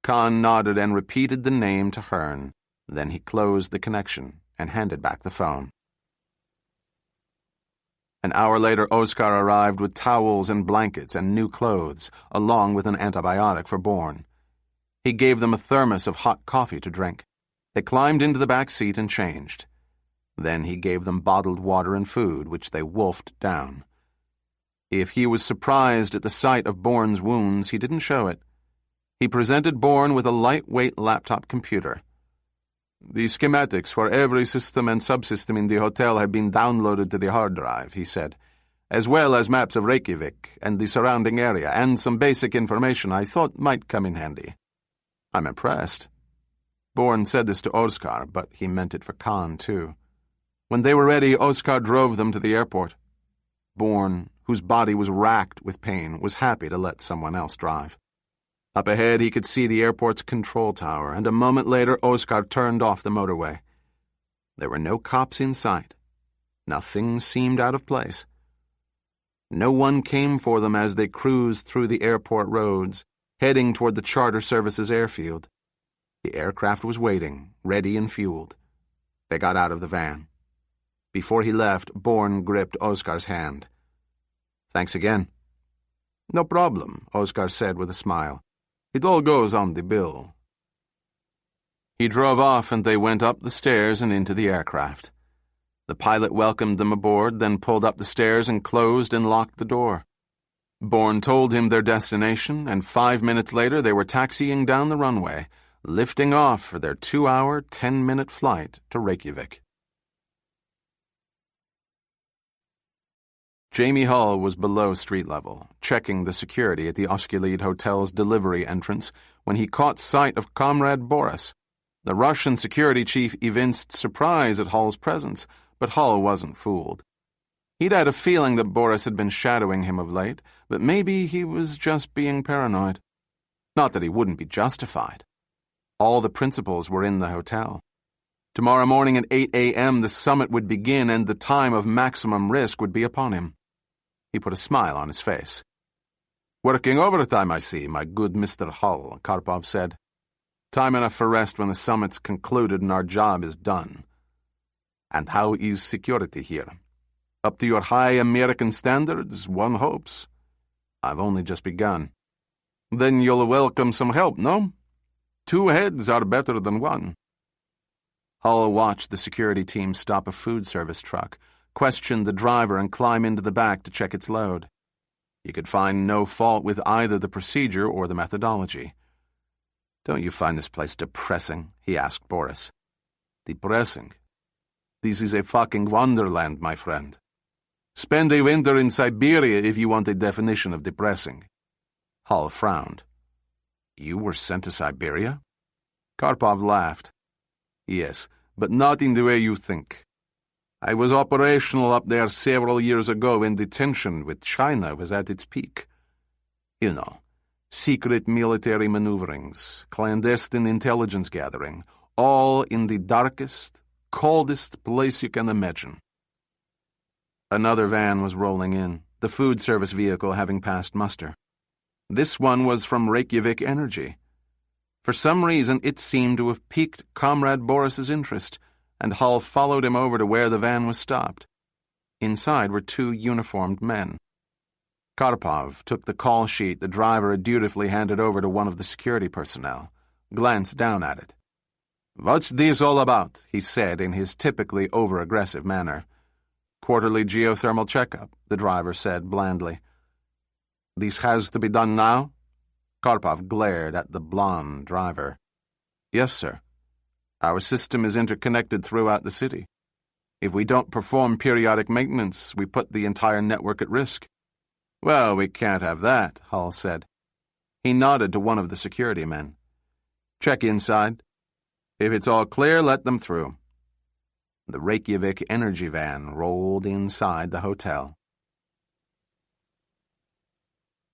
Khan nodded and repeated the name to Hearn. Then he closed the connection and handed back the phone. An hour later, Oskar arrived with towels and blankets and new clothes, along with an antibiotic for Bourne. He gave them a thermos of hot coffee to drink. They climbed into the back seat and changed. Then he gave them bottled water and food, which they wolfed down. If he was surprised at the sight of Bourne's wounds, he didn't show it. He presented Bourne with a lightweight laptop computer. The schematics for every system and subsystem in the hotel have been downloaded to the hard drive, he said, as well as maps of Reykjavik and the surrounding area, and some basic information I thought might come in handy. I'm impressed. Bourne said this to Oskar, but he meant it for Khan, too. When they were ready, Oskar drove them to the airport. Bourne, whose body was racked with pain, was happy to let someone else drive. Up ahead, he could see the airport's control tower, and a moment later, Oskar turned off the motorway. There were no cops in sight. Nothing seemed out of place. No one came for them as they cruised through the airport roads, heading toward the charter service's airfield. The aircraft was waiting, ready and fueled. They got out of the van. Before he left, Bourne gripped Oskar's hand. Thanks again. No problem, Oskar said with a smile. It all goes on the bill. He drove off and they went up the stairs and into the aircraft. The pilot welcomed them aboard, then pulled up the stairs and closed and locked the door. Bourne told him their destination, and 5 minutes later they were taxiing down the runway, lifting off for their 2-hour, 10-minute flight to Reykjavik. Jamie Hull was below street level, checking the security at the Oskilid Hotel's delivery entrance when he caught sight of Comrade Boris. The Russian security chief evinced surprise at Hull's presence, but Hull wasn't fooled. He'd had a feeling that Boris had been shadowing him of late, but maybe he was just being paranoid. Not that he wouldn't be justified. All the principals were in the hotel. Tomorrow morning at 8 a.m. the summit would begin and the time of maximum risk would be upon him. He put a smile on his face. "Working overtime, I see, my good Mr. Hull," Karpov said. "Time enough for rest when the summit's concluded and our job is done. And how is security here? Up to your high American standards, one hopes." "I've only just begun." "Then you'll welcome some help, no? 2 heads are better than 1. Hull watched the security team stop a food service truck, question the driver, and climb into the back to check its load. He could find no fault with either the procedure or the methodology. "Don't you find this place depressing?" he asked Boris. "Depressing? This is a fucking wonderland, my friend. Spend a winter in Siberia if you want a definition of depressing." Hull frowned. "You were sent to Siberia?" Karpov laughed. "Yes, but not in the way you think. I was operational up there several years ago when detention with China was at its peak. You know, secret military maneuverings, clandestine intelligence gathering, all in the darkest, coldest place you can imagine." Another van was rolling in, the food service vehicle having passed muster. This one was from Reykjavik Energy. For some reason, it seemed to have piqued Comrade Boris's interest, and Hull followed him over to where the van was stopped. Inside were 2 uniformed men. Karpov took the call sheet the driver had dutifully handed over to one of the security personnel, glanced down at it. "What's this all about?" he said in his typically over-aggressive manner. "Quarterly geothermal checkup," the driver said blandly. "This has to be done now?" Karpov glared at the blonde driver. "Yes, sir. Our system is interconnected throughout the city. If we don't perform periodic maintenance, we put the entire network at risk." "Well, we can't have that," Hull said. He nodded to one of the security men. "Check inside. If it's all clear, let them through." The Reykjavik Energy van rolled inside the hotel.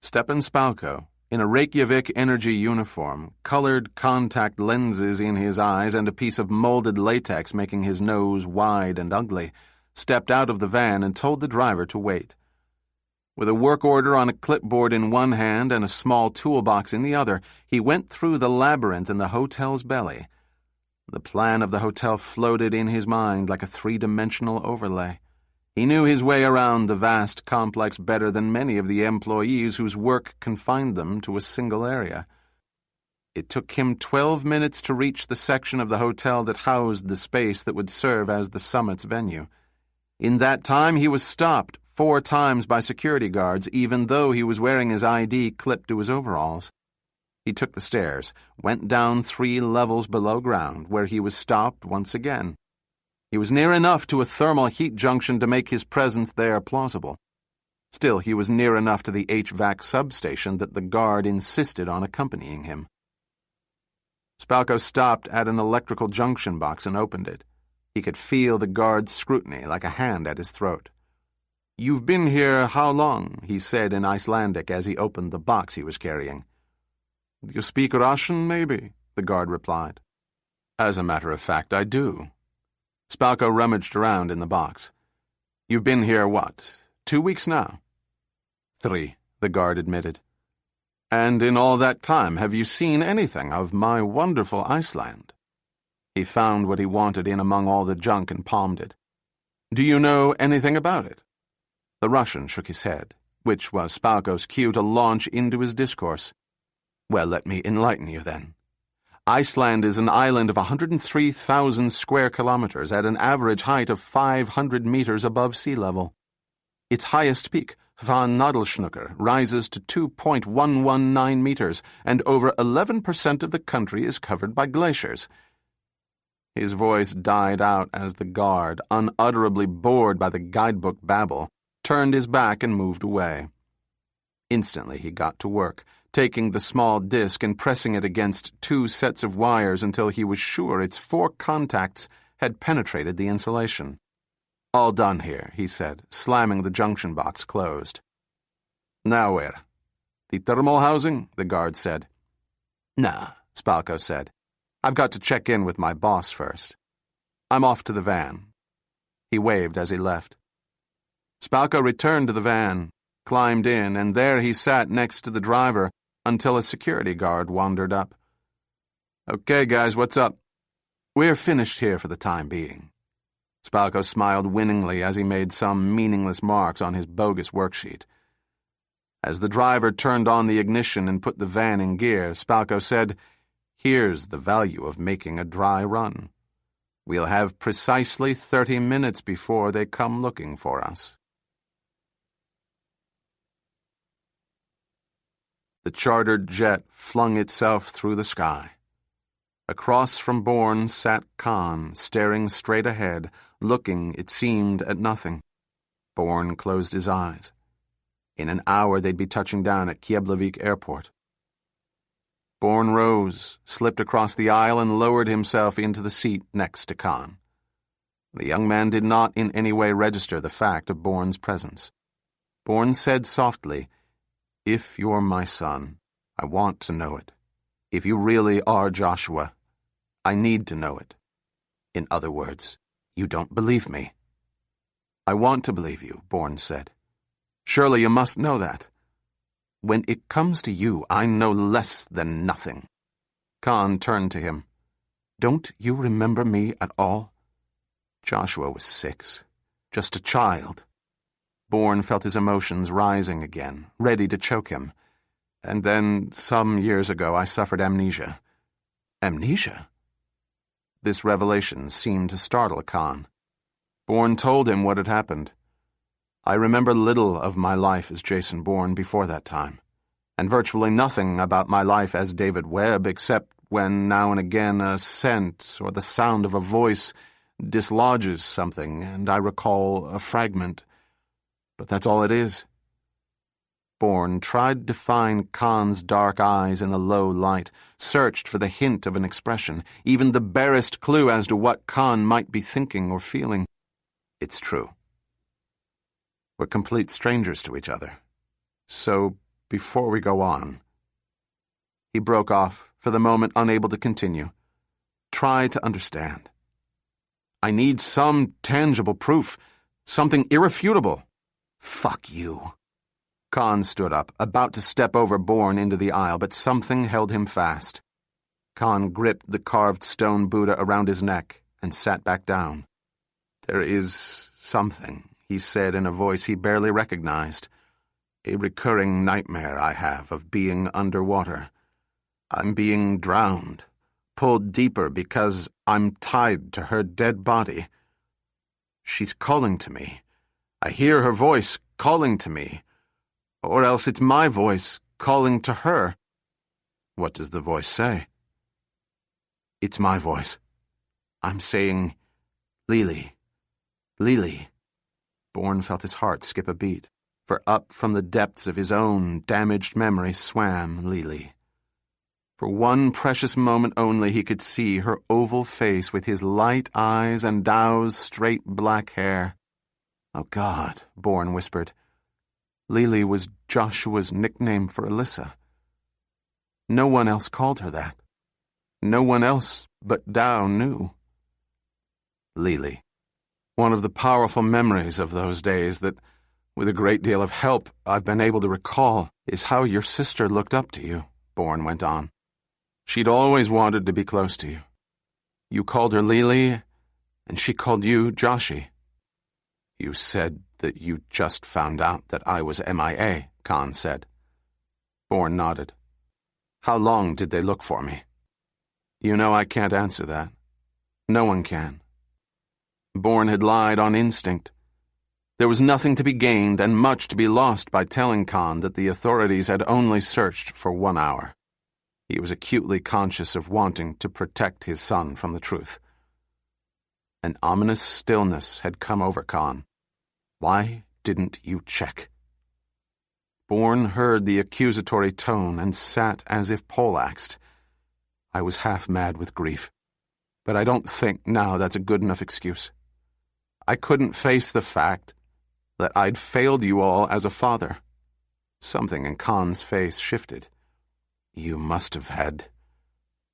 Stepan Spalko, in a Reykjavik Energy uniform, colored contact lenses in his eyes and a piece of molded latex making his nose wide and ugly, stepped out of the van and told the driver to wait. With a work order on a clipboard in one hand and a small toolbox in the other, he went through the labyrinth in the hotel's belly. The plan of the hotel floated in his mind like a 3-dimensional overlay. He knew his way around the vast complex better than many of the employees whose work confined them to a single area. It took him 12 minutes to reach the section of the hotel that housed the space that would serve as the summit's venue. In that time, he was stopped 4 times by security guards, even though he was wearing his ID clipped to his overalls. He took the stairs, went down 3 levels below ground, where he was stopped once again. He was near enough to a thermal heat junction to make his presence there plausible. Still, he was near enough to the HVAC substation that the guard insisted on accompanying him. Spalko stopped at an electrical junction box and opened it. He could feel the guard's scrutiny like a hand at his throat. "You've been here how long?" he said in Icelandic as he opened the box he was carrying. "Do you speak Russian, maybe?" the guard replied. "As a matter of fact, I do." Spalko rummaged around in the box. "You've been here, what, 2 weeks now?" 3, the guard admitted. "And in all that time, have you seen anything of my wonderful Iceland?" He found what he wanted in among all the junk and palmed it. "Do you know anything about it?" The Russian shook his head, which was Spalko's cue to launch into his discourse. "Well, let me enlighten you then. Iceland is an island of 103,000 square kilometers at an average height of 500 meters above sea level. Its highest peak, Van Nadelschnucker, rises to 2.119 meters, and over 11% of the country is covered by glaciers." His voice died out as the guard, unutterably bored by the guidebook babble, turned his back and moved away. Instantly he got to work, taking the small disc and pressing it against 2 sets of wires until he was sure its 4 contacts had penetrated the insulation. All done here, he said, slamming the junction box closed. Now where? The thermal housing? The guard said. Nah, Spalko said. I've got to check in with my boss first. I'm off to the van. He waved as he left. Spalko returned to the van, climbed in, and there he sat next to the driver until a security guard wandered up. Okay, guys, what's up? We're finished here for the time being. Spalko smiled winningly as he made some meaningless marks on his bogus worksheet. As the driver turned on the ignition and put the van in gear, Spalko said, Here's the value of making a dry run. We'll have precisely 30 minutes before they come looking for us. The chartered jet flung itself through the sky. Across from Bourne sat Khan, staring straight ahead, looking, it seemed, at nothing. Bourne closed his eyes. In an hour they'd be touching down at Keflavik Airport. Bourne rose, slipped across the aisle, and lowered himself into the seat next to Khan. The young man did not in any way register the fact of Bourne's presence. Bourne said softly, If you're my son, I want to know it. If you really are Joshua, I need to know it. In other words, you don't believe me. I want to believe you, Bourne said. Surely you must know that. When it comes to you, I know less than nothing. Khan turned to him. Don't you remember me at all? Joshua was 6, just a child. Bourne felt his emotions rising again, ready to choke him. And then, some years ago, I suffered amnesia. Amnesia? This revelation seemed to startle Khan. Bourne told him what had happened. I remember little of my life as Jason Bourne before that time, and virtually nothing about my life as David Webb except when now and again a scent or the sound of a voice dislodges something and I recall a fragment. But that's all it is. Bourne tried to find Khan's dark eyes in the low light, searched for the hint of an expression, even the barest clue as to what Khan might be thinking or feeling. It's true. We're complete strangers to each other. So, before we go on... He broke off, for the moment unable to continue. Try to understand. I need some tangible proof, something irrefutable. Fuck you. Khan stood up, about to step over Bourne into the aisle, but something held him fast. Khan gripped the carved stone Buddha around his neck and sat back down. There is something, he said in a voice he barely recognized. A recurring nightmare I have of being underwater. I'm being drowned, pulled deeper because I'm tied to her dead body. She's calling to me. I hear her voice calling to me. Or else it's my voice calling to her. What does the voice say? It's my voice. I'm saying, Lily, Lily. Bourne felt his heart skip a beat, for up from the depths of his own damaged memory swam Lily. For one precious moment only he could see her oval face with his light eyes and Dow's straight black hair. Oh God, Bourne whispered. Lily was Joshua's nickname for Alyssa. No one else called her that. No one else but Dow knew. Lily. One of the powerful memories of those days that, with a great deal of help, I've been able to recall is how your sister looked up to you, Bourne went on. She'd always wanted to be close to you. You called her Lily, and she called you Joshi. You said that you just found out that I was MIA, Khan said. Bourne nodded. How long did they look for me? You know I can't answer that. No one can. Bourne had lied on instinct. There was nothing to be gained and much to be lost by telling Khan that the authorities had only searched for 1 hour. He was acutely conscious of wanting to protect his son from the truth. An ominous stillness had come over Khan. Why didn't you check? Bourne heard the accusatory tone and sat as if poleaxed. I was half mad with grief, but I don't think now that's a good enough excuse. I couldn't face the fact that I'd failed you all as a father. Something in Khan's face shifted. You must have had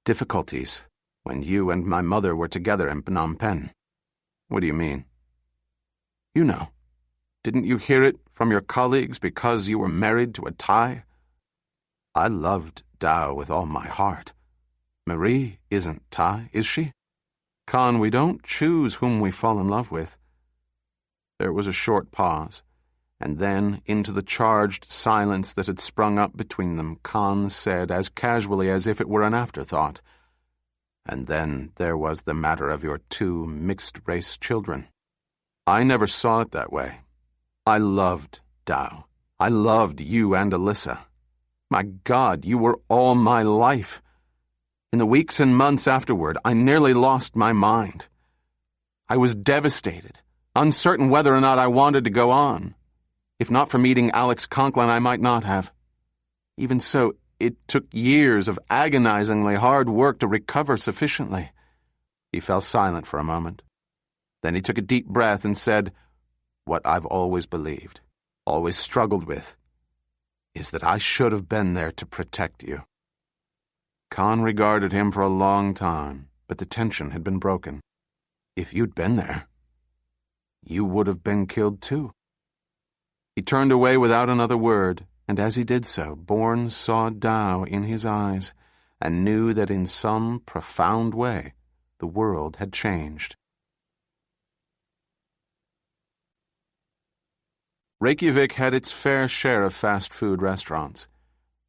difficulties when you and my mother were together in Phnom Penh. What do you mean? You know. Didn't you hear it from your colleagues because you were married to a Thai? I loved Dao with all my heart. Marie isn't Thai, is she? Khan, we don't choose whom we fall in love with. There was a short pause, and then, into the charged silence that had sprung up between them, Khan said as casually as if it were an afterthought, "And then there was the matter of your 2 mixed-race children. I never saw it that way. I loved Dao. I loved you and Alyssa. My God, you were all my life. In the weeks and months afterward, I nearly lost my mind. I was devastated, uncertain whether or not I wanted to go on. If not for meeting Alex Conklin, I might not have. Even so, it took years of agonizingly hard work to recover sufficiently." He fell silent for a moment. Then he took a deep breath and said, "What I've always believed, always struggled with, is that I should have been there to protect you." Khan regarded him for a long time, but the tension had been broken. "If you'd been there, you would have been killed too." He turned away without another word, and as he did so, Bourne saw Dao in his eyes and knew that in some profound way the world had changed. Reykjavik had its fair share of fast food restaurants.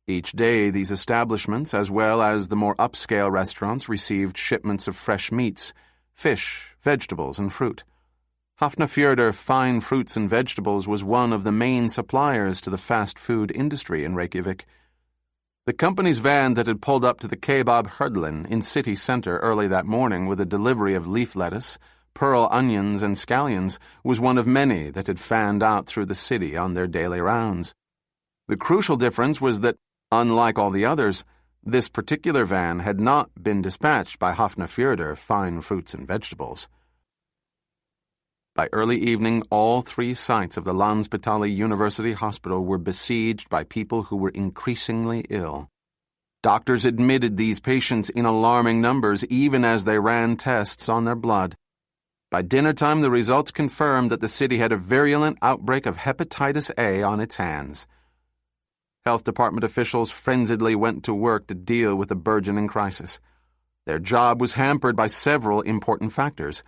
Each day, these establishments, as well as the more upscale restaurants, received shipments of fresh meats, fish, vegetables, and fruit. Hafnarfjordur Fine Fruits and Vegetables was one of the main suppliers to the fast food industry in Reykjavik. The company's van that had pulled up to the Kebab Hurdlin in city center early that morning with a delivery of leaf lettuce, pearl onions, and scallions was one of many that had fanned out through the city on their daily rounds. The crucial difference was that, unlike all the others, this particular van had not been dispatched by Hafnarfjordur Fine Fruits and Vegetables. By early evening, all 3 sites of the Landsbitali University Hospital were besieged by people who were increasingly ill. Doctors admitted these patients in alarming numbers even as they ran tests on their blood. By dinner time, the results confirmed that the city had a virulent outbreak of hepatitis A on its hands. Health department officials frenziedly went to work to deal with the burgeoning crisis. Their job was hampered by several important factors: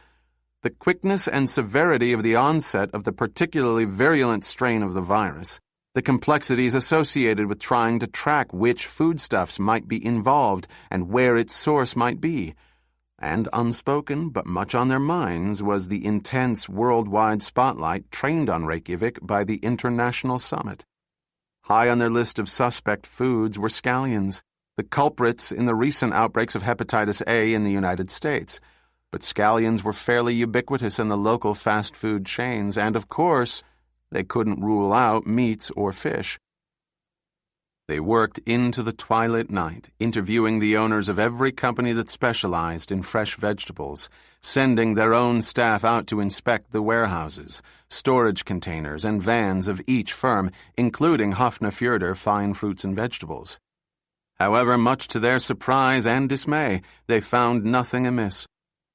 the quickness and severity of the onset of the particularly virulent strain of the virus, the complexities associated with trying to track which foodstuffs might be involved and where its source might be, and unspoken but much on their minds was the intense worldwide spotlight trained on Reykjavik by the International Summit. High on their list of suspect foods were scallions, the culprits in the recent outbreaks of hepatitis A in the United States. But scallions were fairly ubiquitous in the local fast food chains, and of course, they couldn't rule out meats or fish. They worked into the twilight night, interviewing the owners of every company that specialized in fresh vegetables, sending their own staff out to inspect the warehouses, storage containers, and vans of each firm, including Hafnarfjordur Fine Fruits and Vegetables. However, much to their surprise and dismay, they found nothing amiss,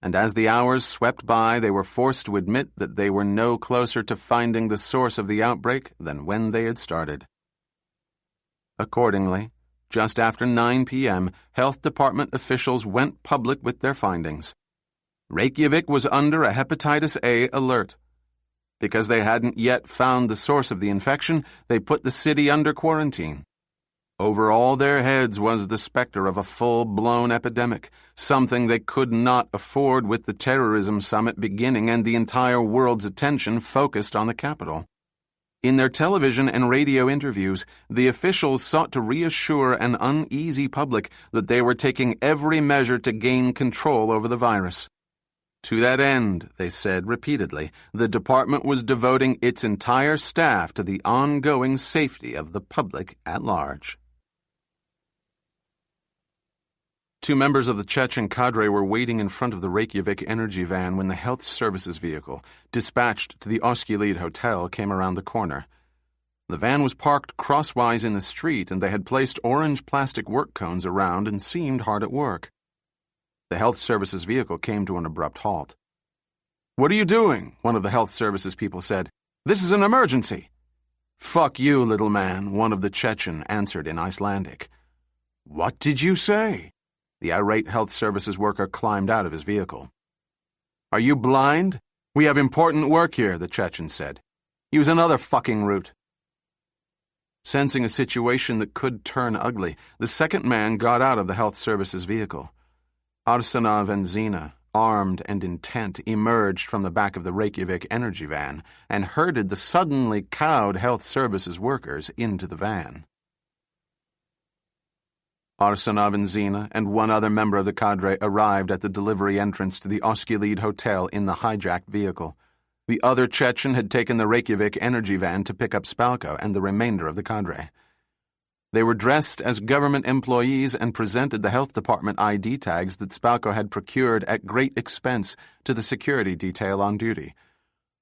and as the hours swept by, they were forced to admit that they were no closer to finding the source of the outbreak than when they had started. Accordingly, just after 9 p.m., health department officials went public with their findings. Reykjavik was under a hepatitis A alert. Because they hadn't yet found the source of the infection, they put the city under quarantine. Over all their heads was the specter of a full-blown epidemic, something they could not afford with the terrorism summit beginning and the entire world's attention focused on the capital. In their television and radio interviews, the officials sought to reassure an uneasy public that they were taking every measure to gain control over the virus. To that end, they said repeatedly, the department was devoting its entire staff to the ongoing safety of the public at large. Two members of the Chechen cadre were waiting in front of the Reykjavik energy van when the health services vehicle, dispatched to the Oskilid Hotel, came around the corner. The van was parked crosswise in the street, and they had placed orange plastic work cones around and seemed hard at work. The health services vehicle came to an abrupt halt. "What are you doing?" one of the health services people said. "This is an emergency." "Fuck you, little man," one of the Chechen answered in Icelandic. "What did you say?" The irate health services worker climbed out of his vehicle. "Are you blind? We have important work here," the Chechen said. "Use another fucking route." Sensing a situation that could turn ugly, the second man got out of the health services vehicle. Arsenov and Zina, armed and intent, emerged from the back of the Reykjavik energy van and herded the suddenly cowed health services workers into the van. Arsenov and Zina and one other member of the cadre arrived at the delivery entrance to the Oskilid Hotel in the hijacked vehicle. The other Chechen had taken the Reykjavik energy van to pick up Spalko and the remainder of the cadre. They were dressed as government employees and presented the health department ID tags that Spalko had procured at great expense to the security detail on duty.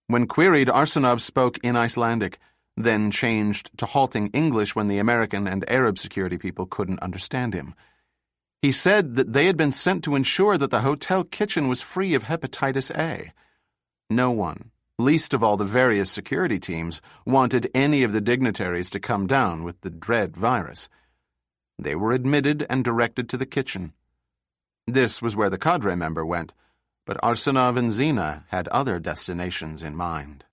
When queried, Arsenov spoke in Icelandic, then changed to halting English when the American and Arab security people couldn't understand him. He said that they had been sent to ensure that the hotel kitchen was free of hepatitis A. No one, least of all the various security teams, wanted any of the dignitaries to come down with the dread virus. They were admitted and directed to the kitchen. This was where the cadre member went, but Arsenov and Zina had other destinations in mind.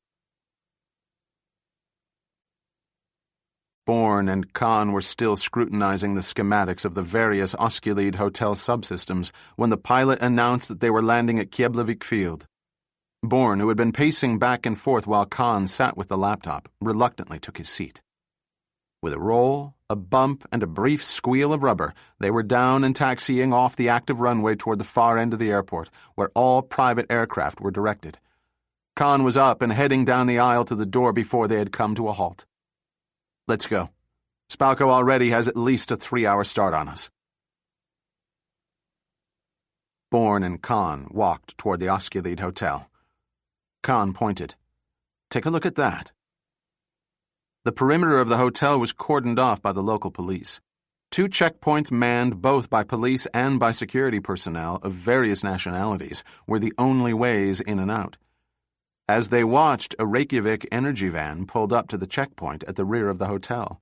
Bourne and Khan were still scrutinizing the schematics of the various Oskilid hotel subsystems when the pilot announced that they were landing at Keflavik Field. Bourne, who had been pacing back and forth while Khan sat with the laptop, reluctantly took his seat. With a roll, a bump, and a brief squeal of rubber, they were down and taxiing off the active runway toward the far end of the airport, where all private aircraft were directed. Khan was up and heading down the aisle to the door before they had come to a halt. "Let's go. Spalko already has at least a 3-hour start on us." Bourne and Khan walked toward the Oskilid Hotel. Khan pointed. "Take a look at that." The perimeter of the hotel was cordoned off by the local police. 2 checkpoints manned both by police and by security personnel of various nationalities were the only ways in and out. As they watched, a Reykjavik energy van pulled up to the checkpoint at the rear of the hotel.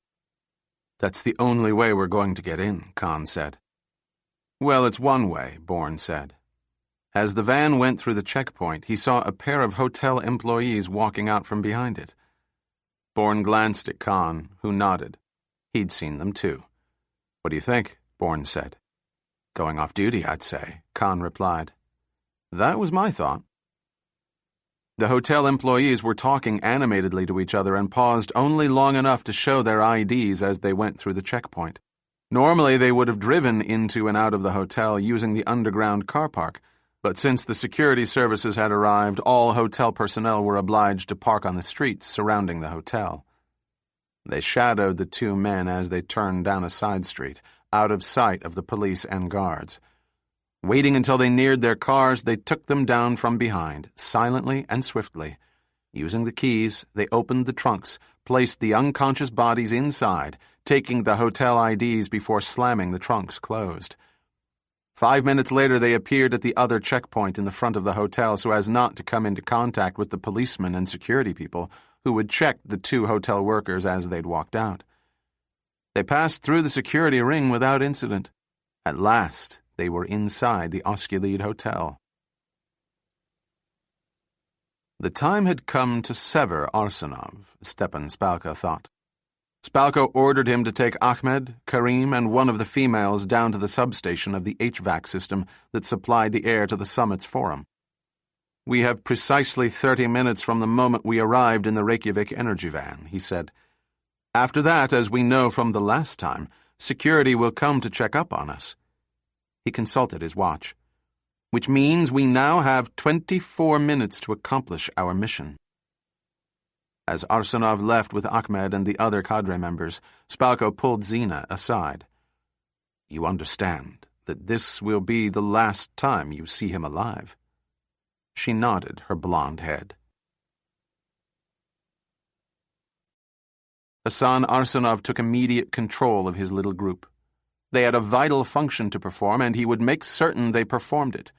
"That's the only way we're going to get in," Khan said. "Well, it's one way," Bourne said. As the van went through the checkpoint, he saw a pair of hotel employees walking out from behind it. Bourne glanced at Khan, who nodded. He'd seen them too. "What do you think?" Bourne said. "Going off duty, I'd say," Khan replied. "That was my thought." The hotel employees were talking animatedly to each other and paused only long enough to show their IDs as they went through the checkpoint. Normally, they would have driven into and out of the hotel using the underground car park, but since the security services had arrived, all hotel personnel were obliged to park on the streets surrounding the hotel. They shadowed the 2 men as they turned down a side street, out of sight of the police and guards. Waiting until they neared their cars, they took them down from behind, silently and swiftly. Using the keys, they opened the trunks, placed the unconscious bodies inside, taking the hotel IDs before slamming the trunks closed. 5 minutes later, they appeared at the other checkpoint in the front of the hotel so as not to come into contact with the policemen and security people who would check the 2 hotel workers as they'd walked out. They passed through the security ring without incident. At last, they were inside the Oskilid Hotel. The time had come to sever Arsenov, Stepan Spalko thought. Spalko ordered him to take Ahmed, Karim, and one of the females down to the substation of the HVAC system that supplied the air to the summit's forum. "We have precisely 30 minutes from the moment we arrived in the Reykjavik energy van," he said. "After that, as we know from the last time, security will come to check up on us." He consulted his watch. "Which means we now have 24 minutes to accomplish our mission." As Arsenov left with Ahmed and the other cadre members, Spalko pulled Zina aside. "You understand, that this will be the last time you see him alive." She nodded her blonde head. Hassan Arsenov took immediate control of his little group. They had a vital function to perform, and he would make certain they performed it.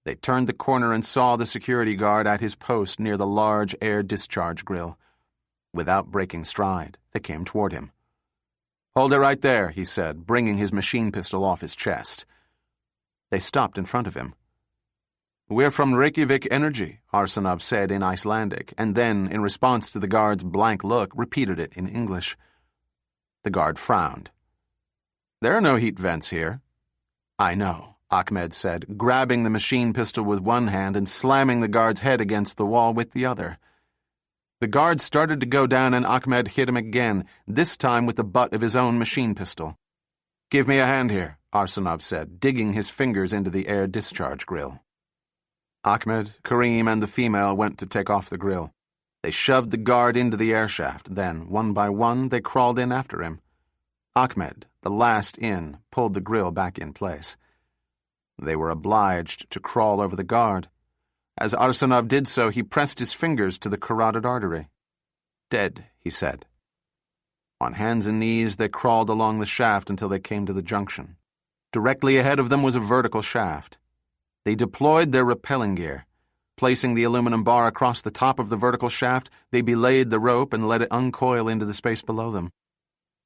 They turned the corner and saw the security guard at his post near the large air discharge grill. Without breaking stride, they came toward him. "Hold it right there," he said, bringing his machine pistol off his chest. They stopped in front of him. "We're from Reykjavik Energy," Arsenov said in Icelandic, and then, in response to the guard's blank look, repeated it in English. The guard frowned. "There are no heat vents here." "I know," Ahmed said, grabbing the machine pistol with one hand and slamming the guard's head against the wall with the other. The guard started to go down and Ahmed hit him again, this time with the butt of his own machine pistol. "Give me a hand here," Arsenov said, digging his fingers into the air discharge grill. Ahmed, Karim, and the female went to take off the grill. They shoved the guard into the air shaft, then, one by one, they crawled in after him. Ahmed, the last in, pulled the grill back in place. They were obliged to crawl over the guard. As Arsenov did so, he pressed his fingers to the carotid artery. "Dead," he said. On hands and knees, they crawled along the shaft until they came to the junction. Directly ahead of them was a vertical shaft. They deployed their rappelling gear. Placing the aluminum bar across the top of the vertical shaft, they belayed the rope and let it uncoil into the space below them.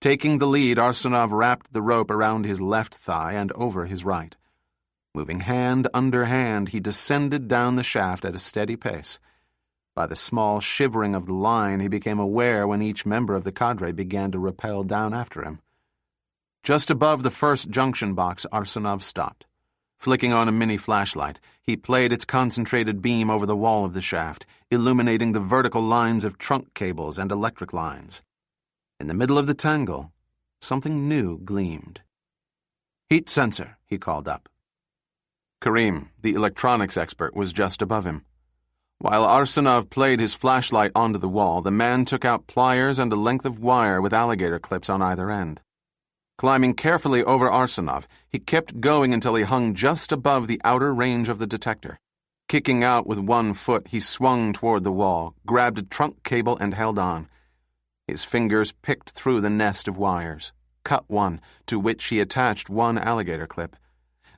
Taking the lead, Arsenov wrapped the rope around his left thigh and over his right. Moving hand under hand, he descended down the shaft at a steady pace. By the small shivering of the line, he became aware when each member of the cadre began to rappel down after him. Just above the first junction box, Arsenov stopped. Flicking on a mini flashlight, he played its concentrated beam over the wall of the shaft, illuminating the vertical lines of trunk cables and electric lines. In the middle of the tangle, something new gleamed. "Heat sensor," he called up. Karim, the electronics expert, was just above him. While Arsenov played his flashlight onto the wall, the man took out pliers and a length of wire with alligator clips on either end. Climbing carefully over Arsenov, he kept going until he hung just above the outer range of the detector. Kicking out with one foot, he swung toward the wall, grabbed a trunk cable, and held on. His fingers picked through the nest of wires, cut one, to which he attached one alligator clip.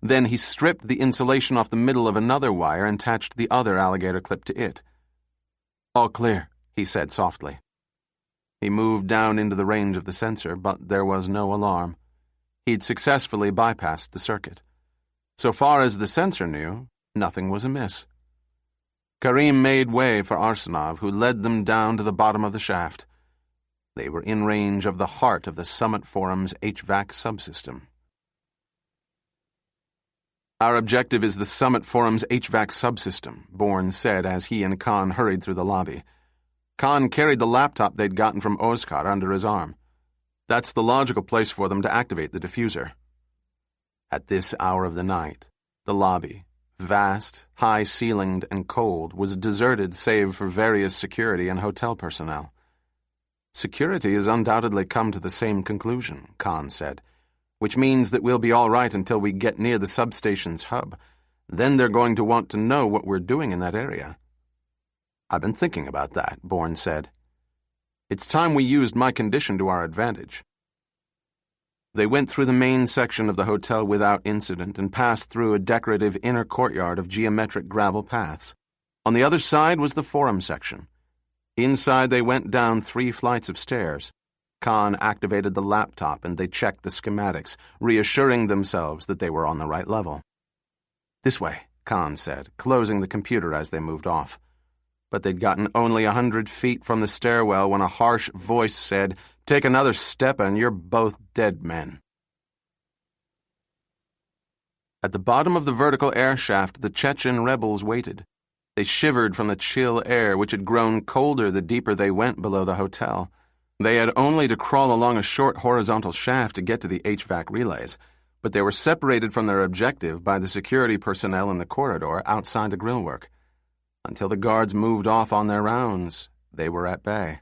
Then he stripped the insulation off the middle of another wire and attached the other alligator clip to it. "All clear," he said softly. He moved down into the range of the sensor, but there was no alarm. He'd successfully bypassed the circuit. So far as the sensor knew, nothing was amiss. Karim made way for Arsenov, who led them down to the bottom of the shaft. They were in range of the heart of the Summit Forum's HVAC subsystem. "Our objective is the Summit Forum's HVAC subsystem," Bourne said as he and Khan hurried through the lobby. Khan carried the laptop they'd gotten from Oskar under his arm. "That's the logical place for them to activate the diffuser." At this hour of the night, the lobby, vast, high-ceilinged, and cold, was deserted save for various security and hotel personnel. "Security has undoubtedly come to the same conclusion," Khan said, "which means that we'll be all right until we get near the substation's hub. Then they're going to want to know what we're doing in that area." "I've been thinking about that," Bourne said. "It's time we used my condition to our advantage." They went through the main section of the hotel without incident and passed through a decorative inner courtyard of geometric gravel paths. On the other side was the forum section. Inside they went down 3 flights of stairs. Khan activated the laptop and they checked the schematics, reassuring themselves that they were on the right level. "This way," Khan said, closing the computer as they moved off. But they'd gotten only 100 feet from the stairwell when a harsh voice said, "Take another step and you're both dead men." At the bottom of the vertical air shaft, the Chechen rebels waited. They shivered from the chill air, which had grown colder the deeper they went below the hotel. They had only to crawl along a short horizontal shaft to get to the HVAC relays, but they were separated from their objective by the security personnel in the corridor outside the grillwork. Until the guards moved off on their rounds, they were at bay.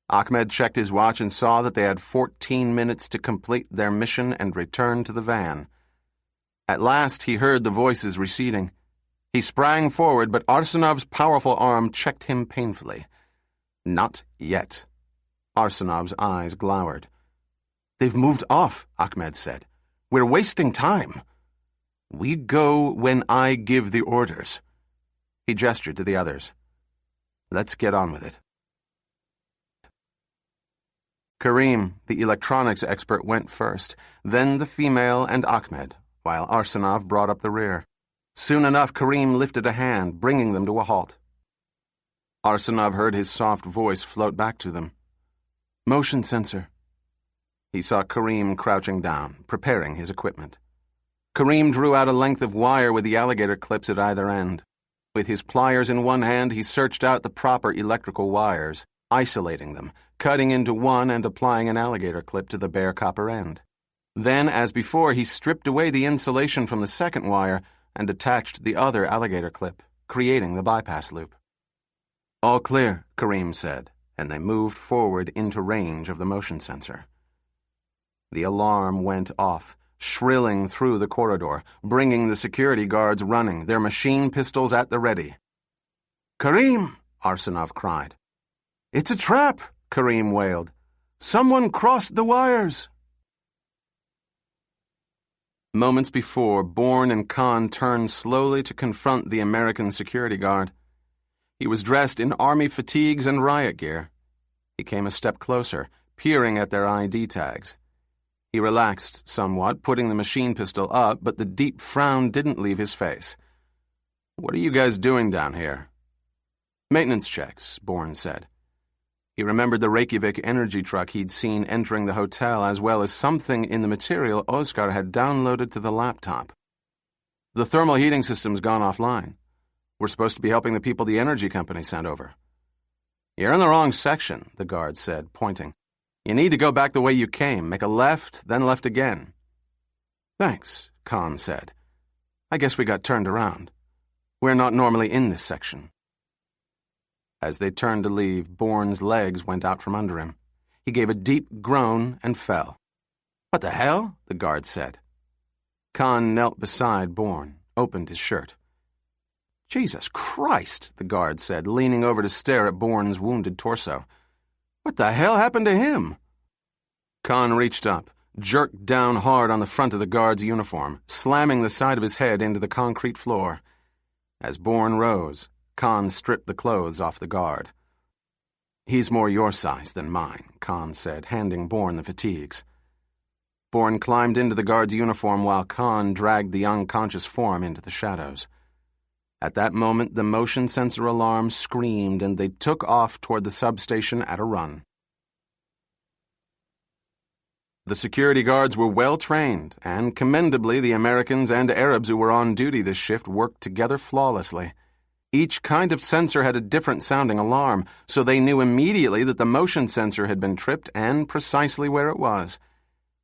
Ahmed checked his watch and saw that they had 14 minutes to complete their mission and return to the van. At last he heard the voices receding. He sprang forward, but Arsenov's powerful arm checked him painfully. Not yet. Arsenov's eyes glowered. "They've moved off," Ahmed said. "We're wasting time." "We go when I give the orders." He gestured to the others. "Let's get on with it." Karim, the electronics expert, went first, then the female and Ahmed, while Arsenov brought up the rear. Soon enough, Karim lifted a hand, bringing them to a halt. Arsenov heard his soft voice float back to them. "Motion sensor." He saw Karim crouching down, preparing his equipment. Karim drew out a length of wire with the alligator clips at either end. With his pliers in one hand, he searched out the proper electrical wires, isolating them, cutting into one and applying an alligator clip to the bare copper end. Then, as before, he stripped away the insulation from the second wire and attached the other alligator clip, creating the bypass loop. "All clear," Karim said, and they moved forward into range of the motion sensor. The alarm went off, shrilling through the corridor, bringing the security guards running, their machine pistols at the ready. "Karim!" Arsenov cried. "It's a trap!" Karim wailed. "Someone crossed the wires!" Moments before, Bourne and Khan turned slowly to confront the American security guard. He was dressed in army fatigues and riot gear. He came a step closer, peering at their ID tags. He relaxed somewhat, putting the machine pistol up, but the deep frown didn't leave his face. "What are you guys doing down here?" "Maintenance checks," Bourne said. He remembered the Reykjavik energy truck he'd seen entering the hotel, as well as something in the material Oscar had downloaded to the laptop. "The thermal heating system's gone offline. We're supposed to be helping the people the energy company sent over." "You're in the wrong section," the guard said, pointing. "You need to go back the way you came, make a left, then left again." "Thanks," Khan said. "I guess we got turned around. We're not normally in this section." As they turned to leave, Bourne's legs went out from under him. He gave a deep groan and fell. "What the hell?" the guard said. Khan knelt beside Bourne, opened his shirt. "Jesus Christ," the guard said, leaning over to stare at Bourne's wounded torso. "What the hell happened to him?" Khan reached up, jerked down hard on the front of the guard's uniform, slamming the side of his head into the concrete floor. As Bourne rose, Khan stripped the clothes off the guard. "He's more your size than mine," Khan said, handing Bourne the fatigues. Bourne climbed into the guard's uniform while Khan dragged the unconscious form into the shadows. At that moment, the motion sensor alarm screamed and they took off toward the substation at a run. The security guards were well trained, and commendably the Americans and Arabs who were on duty this shift worked together flawlessly. Each kind of sensor had a different sounding alarm, so they knew immediately that the motion sensor had been tripped and precisely where it was.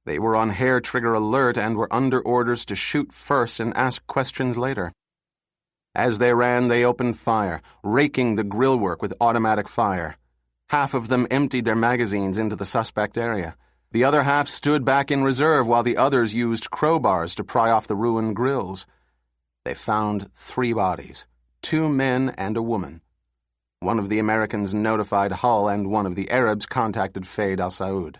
They were on hair-trigger alert and were under orders to shoot first and ask questions later. As they ran, they opened fire, raking the grillwork with automatic fire. Half of them emptied their magazines into the suspect area. The other half stood back in reserve while the others used crowbars to pry off the ruined grills. They found 3 bodies. 2 men and a woman. One of the Americans notified Hull and one of the Arabs contacted Faid al-Saud.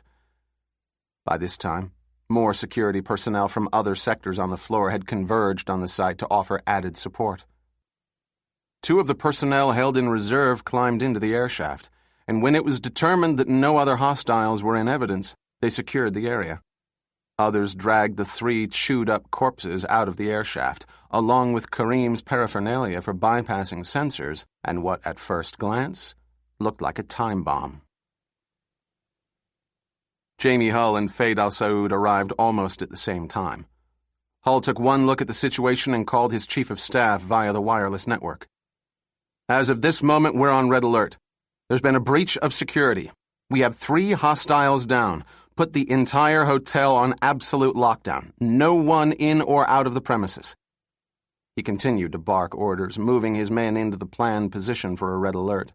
By this time, more security personnel from other sectors on the floor had converged on the site to offer added support. 2 of the personnel held in reserve climbed into the airshaft, and when it was determined that no other hostiles were in evidence, they secured the area. Others dragged the 3 chewed-up corpses out of the airshaft, along with Karim's paraphernalia for bypassing sensors and what, at first glance, looked like a time bomb. Jamie Hull and Faid al-Saud arrived almost at the same time. Hull took one look at the situation and called his chief of staff via the wireless network. "As of this moment, we're on red alert. There's been a breach of security. We have 3 hostiles down. Put the entire hotel on absolute lockdown. No one in or out of the premises." He continued to bark orders, moving his men into the planned position for a red alert.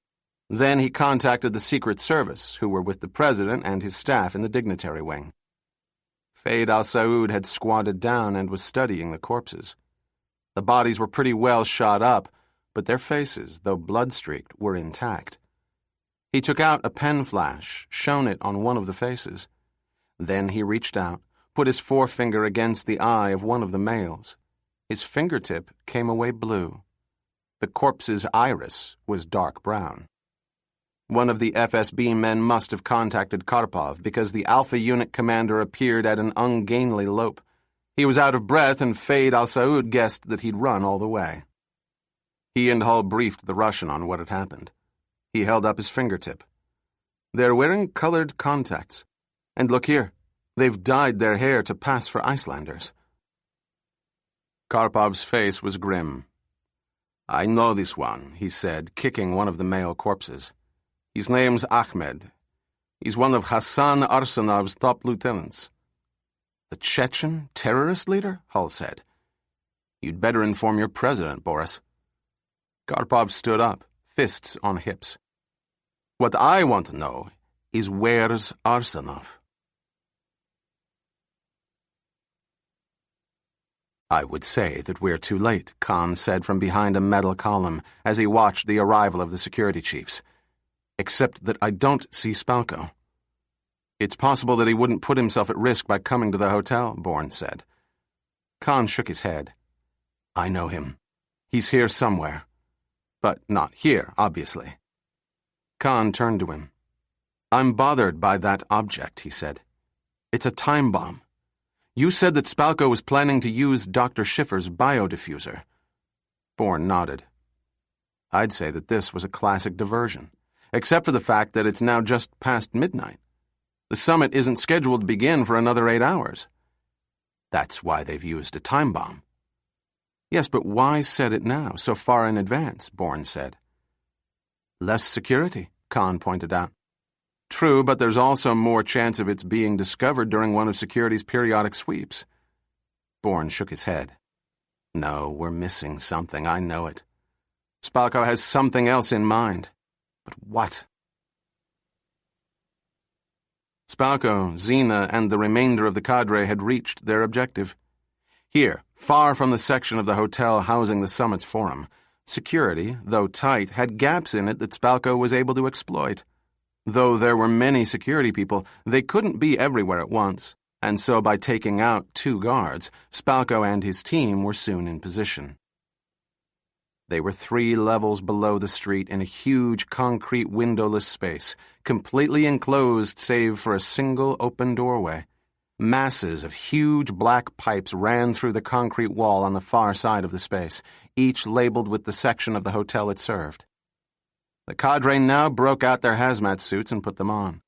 Then he contacted the Secret Service, who were with the president and his staff in the dignitary wing. Faid al-Saud had squatted down and was studying the corpses. The bodies were pretty well shot up, but their faces, though blood-streaked, were intact. He took out a pen flash, shone it on one of the faces. Then he reached out, put his forefinger against the eye of one of the males. His fingertip came away blue. The corpse's iris was dark brown. One of the FSB men must have contacted Karpov because the Alpha Unit commander appeared at an ungainly lope. He was out of breath, and Faid al-Saud guessed that he'd run all the way. He and Hull briefed the Russian on what had happened. He held up his fingertip. "They're wearing colored contacts. And look here, they've dyed their hair to pass for Icelanders." Karpov's face was grim. "I know this one," he said, kicking one of the male corpses. "His name's Ahmed. He's one of Hassan Arsenov's top lieutenants." "The Chechen terrorist leader?" Hull said. "You'd better inform your president, Boris." Karpov stood up, fists on hips. "What I want to know is where's Arsenov?" "I would say that we're too late," Khan said from behind a metal column as he watched the arrival of the security chiefs. "Except that I don't see Spalko." "It's possible that he wouldn't put himself at risk by coming to the hotel," Bourne said. Khan shook his head. "I know him. He's here somewhere. But not here, obviously." Khan turned to him. "I'm bothered by that object," he said. "It's a time bomb. You said that Spalko was planning to use Dr. Schiffer's biodiffuser." Bourne nodded. "I'd say that this was a classic diversion, except for the fact that it's now just past midnight. The summit isn't scheduled to begin for another 8 hours. That's why they've used a time bomb." "Yes, but why set it now, so far in advance?" Bourne said. "Less security," Khan pointed out. "True, but there's also more chance of its being discovered during one of security's periodic sweeps." Bourne shook his head. "No, we're missing something, I know it. Spalko has something else in mind. But what?" Spalko, Xena, and the remainder of the cadre had reached their objective. Here, far from the section of the hotel housing the summit's forum, security, though tight, had gaps in it that Spalko was able to exploit. Though there were many security people, they couldn't be everywhere at once, and so by taking out 2 guards, Spalko and his team were soon in position. They were 3 levels below the street in a huge concrete windowless space, completely enclosed save for a single open doorway. Masses of huge black pipes ran through the concrete wall on the far side of the space, each labeled with the section of the hotel it served. The cadre now broke out their hazmat suits and put them on.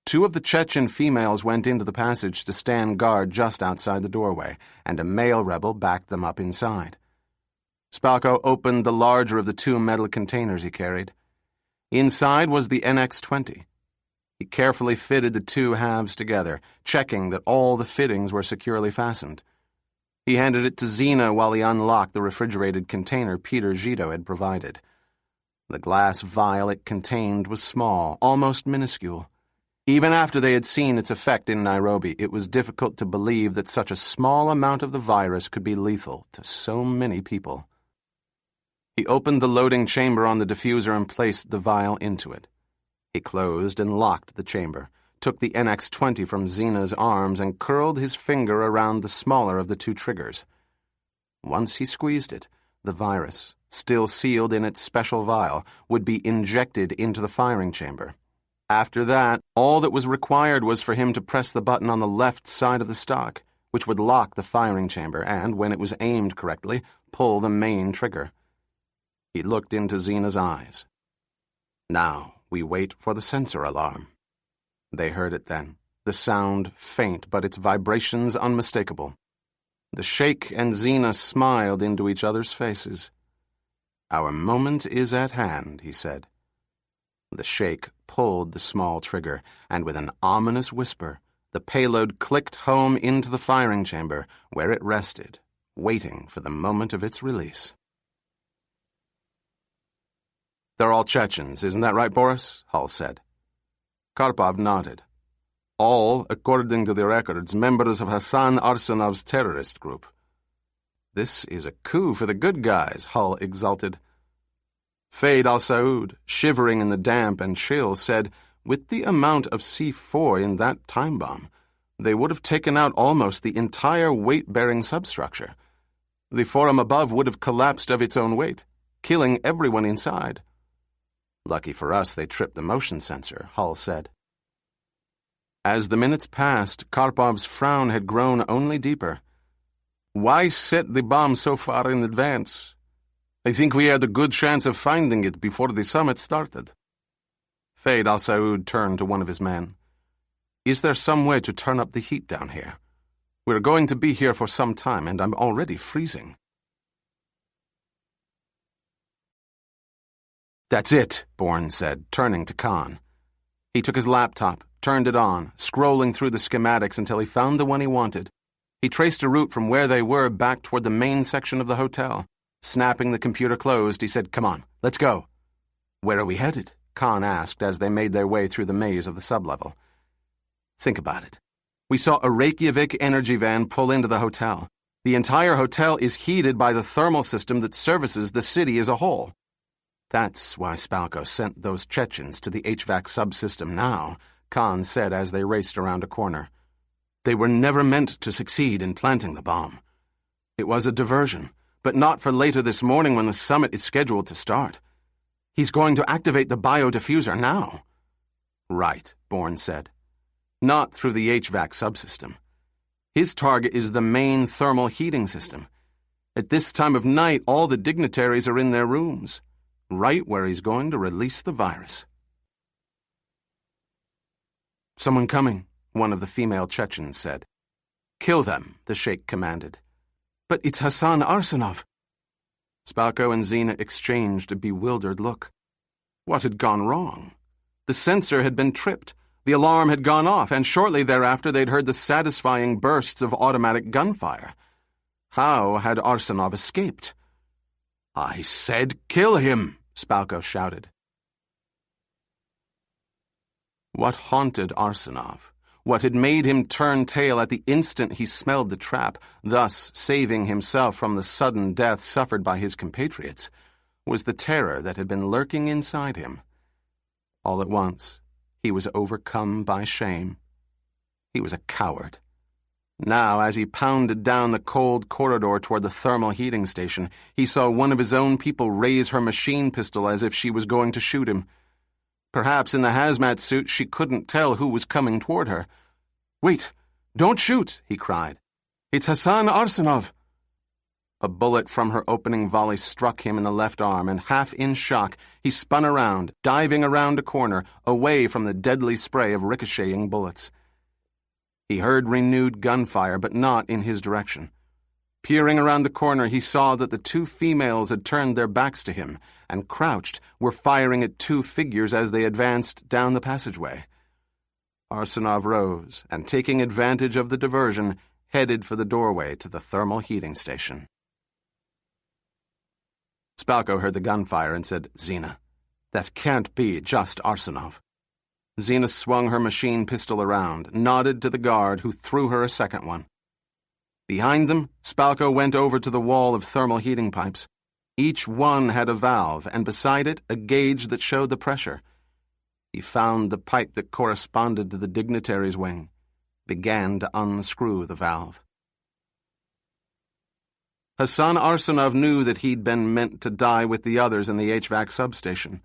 2 of the Chechen females went into the passage to stand guard just outside the doorway, and a male rebel backed them up inside. Spalko opened the larger of the 2 metal containers he carried. Inside was the NX-20. He carefully fitted the 2 halves together, checking that all the fittings were securely fastened. He handed it to Xena while he unlocked the refrigerated container Peter Zito had provided. The glass vial it contained was small, almost minuscule. Even after they had seen its effect in Nairobi, it was difficult to believe that such a small amount of the virus could be lethal to so many people. He opened the loading chamber on the diffuser and placed the vial into it. He closed and locked the chamber, took the NX-20 from Xena's arms and curled his finger around the smaller of the 2 triggers. Once he squeezed it, the virus, still sealed in its special vial, would be injected into the firing chamber. After that, all that was required was for him to press the button on the left side of the stock, which would lock the firing chamber and, when it was aimed correctly, pull the main trigger. He looked into Xena's eyes. "Now we wait for the sensor alarm." They heard it then, the sound faint but its vibrations unmistakable. The Sheikh and Xena smiled into each other's faces. "Our moment is at hand," he said. The Sheikh pulled the small trigger, and with an ominous whisper, the payload clicked home into the firing chamber, where it rested, waiting for the moment of its release. "They're all Chechens, isn't that right, Boris?" Hull said. Karpov nodded. All, according to the records, members of Hassan Arsenov's terrorist group. This is a coup for the good guys, Hull exulted. Faid al-Saud, shivering in the damp and chill, said, with the amount of C4 in that time bomb, they would have taken out almost the entire weight-bearing substructure. The forum above would have collapsed of its own weight, killing everyone inside. Lucky for us they tripped the motion sensor, Hull said. As the minutes passed, Karpov's frown had grown only deeper. Why set the bomb so far in advance? I think we had a good chance of finding it before the summit started. Faid al-Saud turned to one of his men. Is there some way to turn up the heat down here? We're going to be here for some time, and I'm already freezing. That's it, Bourne said, turning to Khan. He took his laptop, turned it on, scrolling through the schematics until he found the one he wanted. He traced a route from where they were back toward the main section of the hotel. Snapping the computer closed, he said, "Come on, let's go." "Where are we headed?" Khan asked as they made their way through the maze of the sublevel. Think about it. We saw a Reykjavik energy van pull into the hotel. The entire hotel is heated by the thermal system that services the city as a whole. That's why Spalko sent those Chechens to the HVAC subsystem now, Khan said as they raced around a corner. They were never meant to succeed in planting the bomb. It was a diversion, but not for later this morning when the summit is scheduled to start. He's going to activate the biodiffuser now. Right, Bourne said. Not through the HVAC subsystem. His target is the main thermal heating system. At this time of night, all the dignitaries are in their rooms, right where he's going to release the virus. Someone coming, one of the female Chechens said. Kill them, the sheikh commanded. But it's Hassan Arsenov. Spalko and Zena exchanged a bewildered look. What had gone wrong? The sensor had been tripped, the alarm had gone off, and shortly thereafter they'd heard the satisfying bursts of automatic gunfire. How had Arsenov escaped? I said kill him, Spalko shouted. What haunted Arsenov? What had made him turn tail at the instant he smelled the trap, thus saving himself from the sudden death suffered by his compatriots, was the terror that had been lurking inside him. All at once, he was overcome by shame. He was a coward. Now, as he pounded down the cold corridor toward the thermal heating station, he saw one of his own people raise her machine pistol as if she was going to shoot him. Perhaps in the hazmat suit she couldn't tell who was coming toward her. Wait, don't shoot, he cried. It's Hassan Arsenov. A bullet from her opening volley struck him in the left arm, and half in shock, he spun around, diving around a corner, away from the deadly spray of ricocheting bullets. He heard renewed gunfire, but not in his direction. Peering around the corner, he saw that the two females had turned their backs to him and, crouched, were firing at two figures as they advanced down the passageway. Arsenov rose and, taking advantage of the diversion, headed for the doorway to the thermal heating station. Spalko heard the gunfire and said, Zena, that can't be just Arsenov. Zena swung her machine pistol around, nodded to the guard, who threw her a second one. Behind them, Spalko went over to the wall of thermal heating pipes. Each one had a valve, and beside it, a gauge that showed the pressure. He found the pipe that corresponded to the dignitary's wing, began to unscrew the valve. Hassan Arsenov knew that he'd been meant to die with the others in the HVAC substation.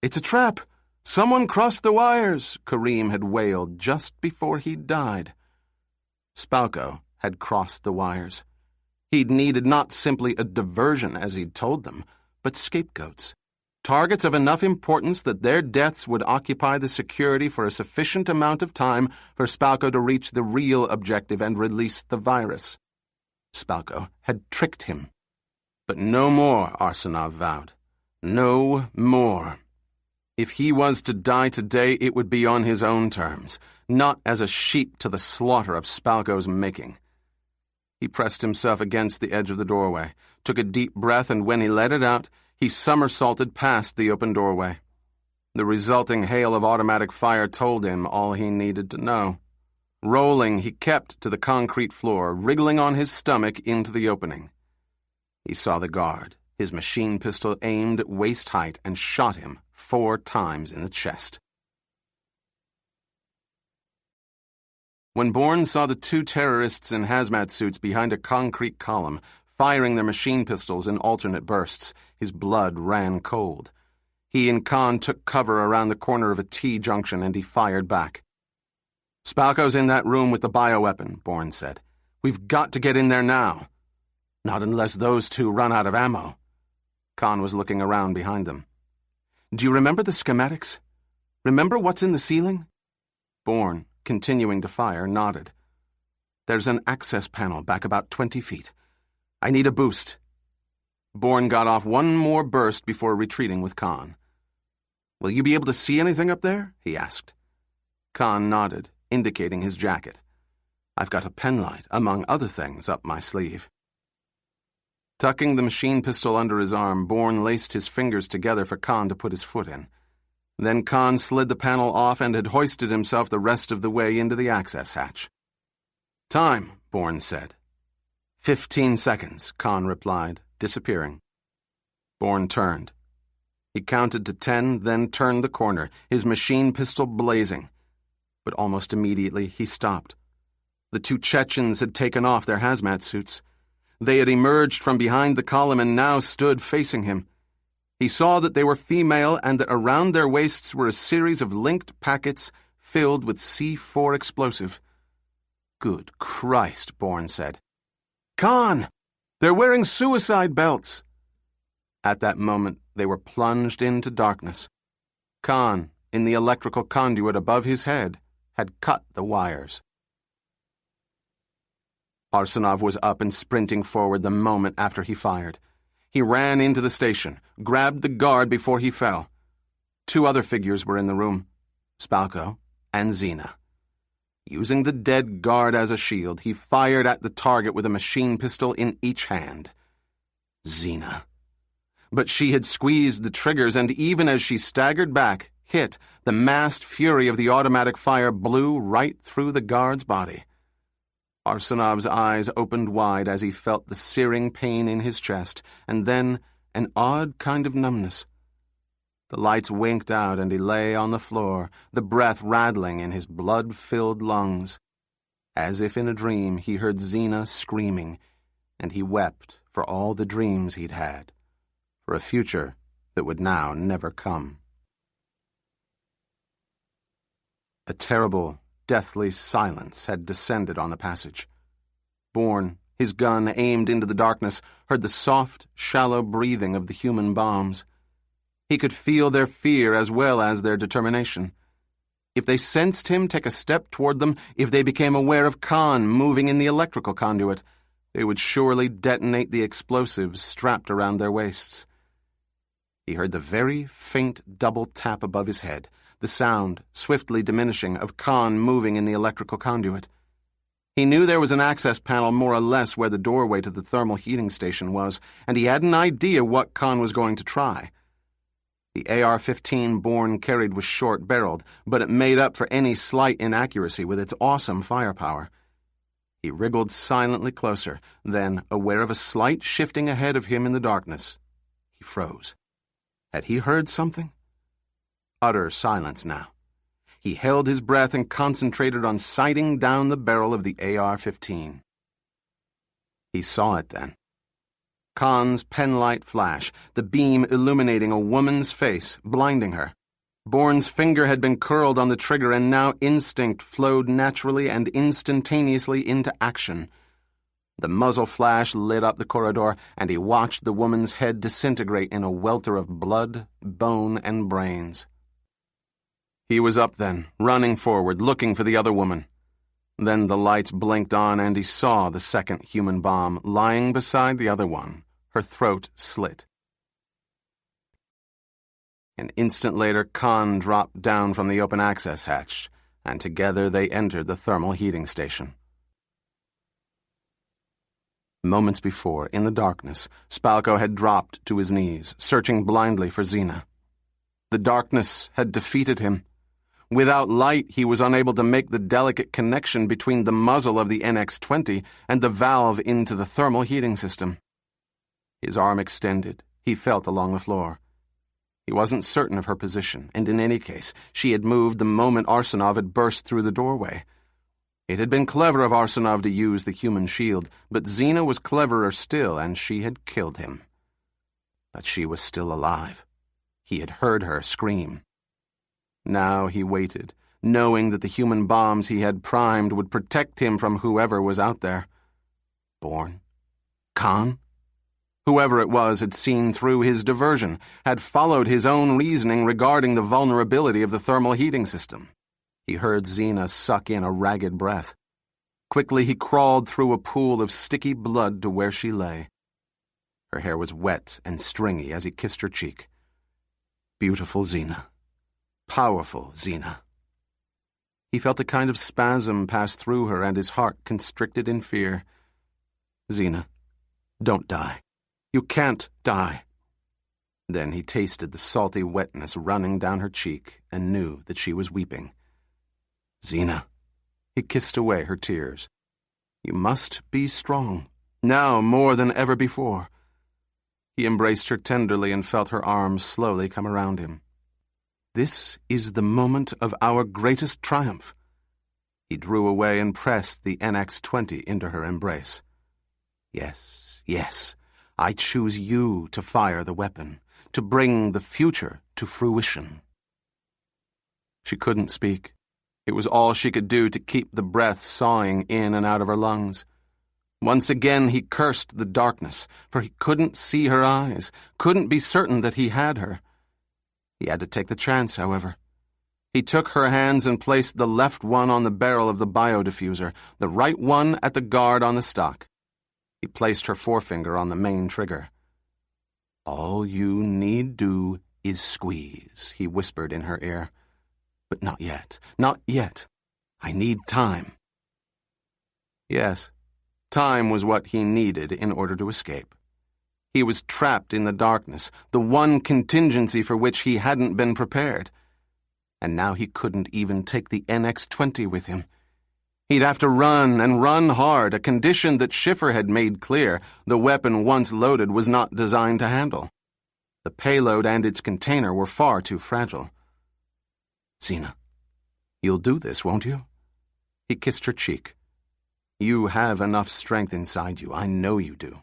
It's a trap! Someone crossed the wires, Kareem had wailed just before he'd died. Spalko had crossed the wires. He'd needed not simply a diversion, as he'd told them, but scapegoats. Targets of enough importance that their deaths would occupy the security for a sufficient amount of time for Spalko to reach the real objective and release the virus. Spalko had tricked him. But no more, Arsenov vowed. No more. If he was to die today, it would be on his own terms, not as a sheep to the slaughter of Spalko's making. He pressed himself against the edge of the doorway, took a deep breath, and when he let it out, he somersaulted past the open doorway. The resulting hail of automatic fire told him all he needed to know. Rolling, he kept to the concrete floor, wriggling on his stomach into the opening. He saw the guard, his machine pistol aimed at waist height, and shot him 4 times in the chest. When Bourne saw the 2 terrorists in hazmat suits behind a concrete column, firing their machine pistols in alternate bursts, his blood ran cold. He and Khan took cover around the corner of a T-junction, and he fired back. "Spalko's in that room with the bioweapon," Bourne said. "We've got to get in there now." "Not unless those 2 run out of ammo." Khan was looking around behind them. "Do you remember the schematics? Remember what's in the ceiling?" Bourne, continuing to fire, nodded. "There's an access panel back about 20 feet. I need a boost." Bourne got off one more burst before retreating with Khan. "Will you be able to see anything up there?" he asked. Khan nodded, indicating his jacket. "I've got a penlight, among other things, up my sleeve." Tucking the machine pistol under his arm, Bourne laced his fingers together for Khan to put his foot in. Then Khan slid the panel off and had hoisted himself the rest of the way into the access hatch. "Time," Bourne said. 15 seconds, Khan replied, disappearing. Bourne turned. He counted to 10, then turned the corner, his machine pistol blazing. But almost immediately he stopped. The 2 Chechens had taken off their hazmat suits. They had emerged from behind the column and now stood facing him. He saw that they were female and that around their waists were a series of linked packets filled with C4 explosive. "Good Christ," Bourne said. "Khan! They're wearing suicide belts!" At that moment, they were plunged into darkness. Khan, in the electrical conduit above his head, had cut the wires. Arsenov was up and sprinting forward the moment after he fired. He ran into the station, grabbed the guard before he fell. 2 other figures were in the room, Spalko and Zena. Using the dead guard as a shield, he fired at the target with a machine pistol in each hand. Zena. But she had squeezed the triggers, and even as she staggered back, hit, the massed fury of the automatic fire blew right through the guard's body. Arsenov's eyes opened wide as he felt the searing pain in his chest, and then an odd kind of numbness. The lights winked out and he lay on the floor, the breath rattling in his blood-filled lungs. As if in a dream, he heard Zena screaming, and he wept for all the dreams he'd had, for a future that would now never come. A terrible, deathly silence had descended on the passage. Bourne, his gun aimed into the darkness, heard the soft, shallow breathing of the human bombs. He could feel their fear as well as their determination. If they sensed him take a step toward them, if they became aware of Khan moving in the electrical conduit, they would surely detonate the explosives strapped around their waists. He heard the very faint double tap above his head, the sound, swiftly diminishing, of Khan moving in the electrical conduit. He knew there was an access panel more or less where the doorway to the thermal heating station was, and he had an idea what Khan was going to try. The AR-15 Bourne carried was short-barreled, but it made up for any slight inaccuracy with its awesome firepower. He wriggled silently closer, then, aware of a slight shifting ahead of him in the darkness, he froze. Had he heard something? Utter silence now. He held his breath and concentrated on sighting down the barrel of the AR-15. He saw it then. Khan's penlight flash, the beam illuminating a woman's face, blinding her. Bourne's finger had been curled on the trigger, and now instinct flowed naturally and instantaneously into action. The muzzle flash lit up the corridor, and he watched the woman's head disintegrate in a welter of blood, bone, and brains. He was up then, running forward, looking for the other woman. Then the lights blinked on, and he saw the second human bomb lying beside the other one, her throat slit. An instant later, Khan dropped down from the open access hatch, and together they entered the thermal heating station. Moments before, in the darkness, Spalko had dropped to his knees, searching blindly for Zena. The darkness had defeated him. Without light, he was unable to make the delicate connection between the muzzle of the NX-20 and the valve into the thermal heating system. His arm extended. He felt along the floor. He wasn't certain of her position, and in any case, she had moved the moment Arsenov had burst through the doorway. It had been clever of Arsenov to use the human shield, but Zena was cleverer still, and she had killed him. But she was still alive. He had heard her scream. Now he waited, knowing that the human bombs he had primed would protect him from whoever was out there. Bourne? Khan? Whoever it was had seen through his diversion, had followed his own reasoning regarding the vulnerability of the thermal heating system. He heard Zena suck in a ragged breath. Quickly he crawled through a pool of sticky blood to where she lay. Her hair was wet and stringy as he kissed her cheek. Beautiful Zena. Powerful Zena. He felt a kind of spasm pass through her, and his heart constricted in fear. Zena, don't die. You can't die. Then he tasted the salty wetness running down her cheek and knew that she was weeping. Zena. He kissed away her tears. You must be strong, now more than ever before. He embraced her tenderly and felt her arms slowly come around him. This is the moment of our greatest triumph. He drew away and pressed the NX-20 into her embrace. Yes, yes, I choose you to fire the weapon, to bring the future to fruition. She couldn't speak. It was all she could do to keep the breath sawing in and out of her lungs. Once again he cursed the darkness, for he couldn't see her eyes, couldn't be certain that he had her. He had to take the chance, however. He took her hands and placed the left one on the barrel of the biodiffuser, the right one at the guard on the stock. He placed her forefinger on the main trigger. All you need do is squeeze, he whispered in her ear. But not yet, not yet. I need time. Yes, time was what he needed in order to escape. He was trapped in the darkness, the one contingency for which he hadn't been prepared. And now he couldn't even take the NX-20 with him. He'd have to run and run hard, a condition that Schiffer had made clear the weapon once loaded was not designed to handle. The payload and its container were far too fragile. Zena, you'll do this, won't you? He kissed her cheek. You have enough strength inside you, I know you do.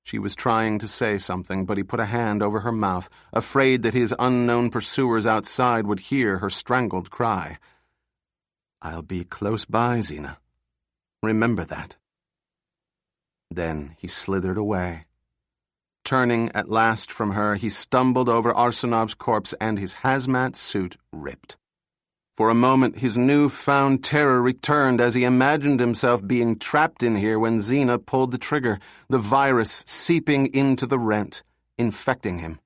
She was trying to say something, but he put a hand over her mouth, afraid that his unknown pursuers outside would hear her strangled cry. I'll be close by, Zena. Remember that. Then he slithered away. Turning at last from her, he stumbled over Arsenov's corpse and his hazmat suit ripped. For a moment, his new-found terror returned as he imagined himself being trapped in here when Zena pulled the trigger, the virus seeping into the rent, infecting him.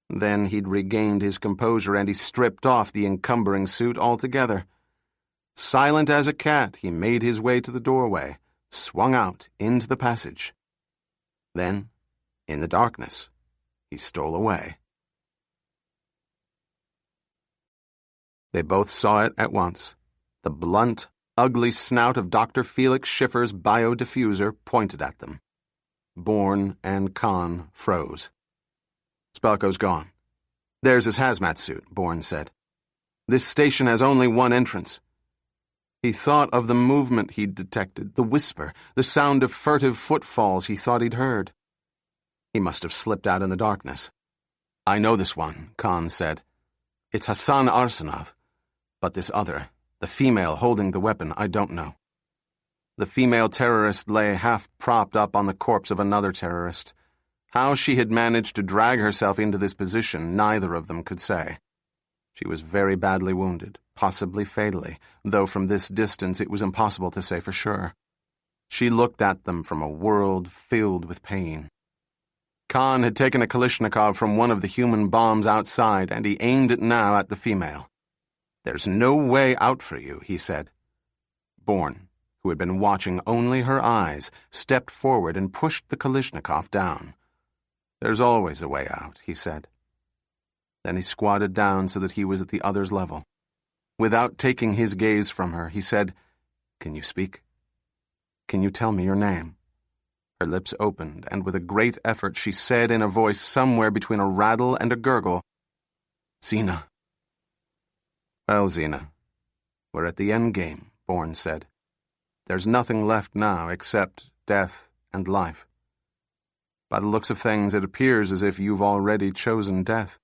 Then he'd regained his composure and he stripped off the encumbering suit altogether. Silent as a cat, he made his way to the doorway, swung out into the passage. Then, in the darkness, he stole away. They both saw it at once. The blunt, ugly snout of Dr. Felix Schiffer's biodiffuser pointed at them. Bourne and Khan froze. Spalko's gone. There's his hazmat suit, Bourne said. This station has only one entrance. He thought of the movement he'd detected, the whisper, the sound of furtive footfalls he thought he'd heard. He must have slipped out in the darkness. I know this one, Khan said. It's Hassan Arsenov. But this other, the female holding the weapon, I don't know. The female terrorist lay half propped up on the corpse of another terrorist. How she had managed to drag herself into this position, neither of them could say. She was very badly wounded, possibly fatally, though from this distance it was impossible to say for sure. She looked at them from a world filled with pain. Khan had taken a Kalashnikov from one of the human bombs outside, and he aimed it now at the female. There's no way out for you, he said. Bourne, who had been watching only her eyes, stepped forward and pushed the Kalashnikov down. There's always a way out, he said. Then he squatted down so that he was at the other's level. Without taking his gaze from her, he said, "Can you speak? Can you tell me your name?" Her lips opened, and with a great effort she said in a voice somewhere between a rattle and a gurgle, "Zena." "Well, Zena, we're at the end game," Bourne said. "There's nothing left now except death and life. By the looks of things, it appears as if you've already chosen death.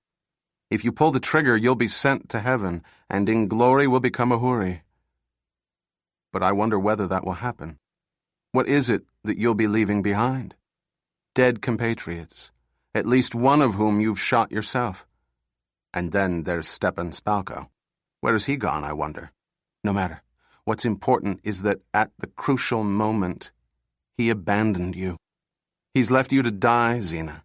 If you pull the trigger, you'll be sent to heaven, and in glory will become a houri. But I wonder whether that will happen. What is it that you'll be leaving behind? Dead compatriots, at least one of whom you've shot yourself. And then there's Stepan Spalko. Where has he gone, I wonder? No matter. What's important is that at the crucial moment, he abandoned you. He's left you to die, Zena.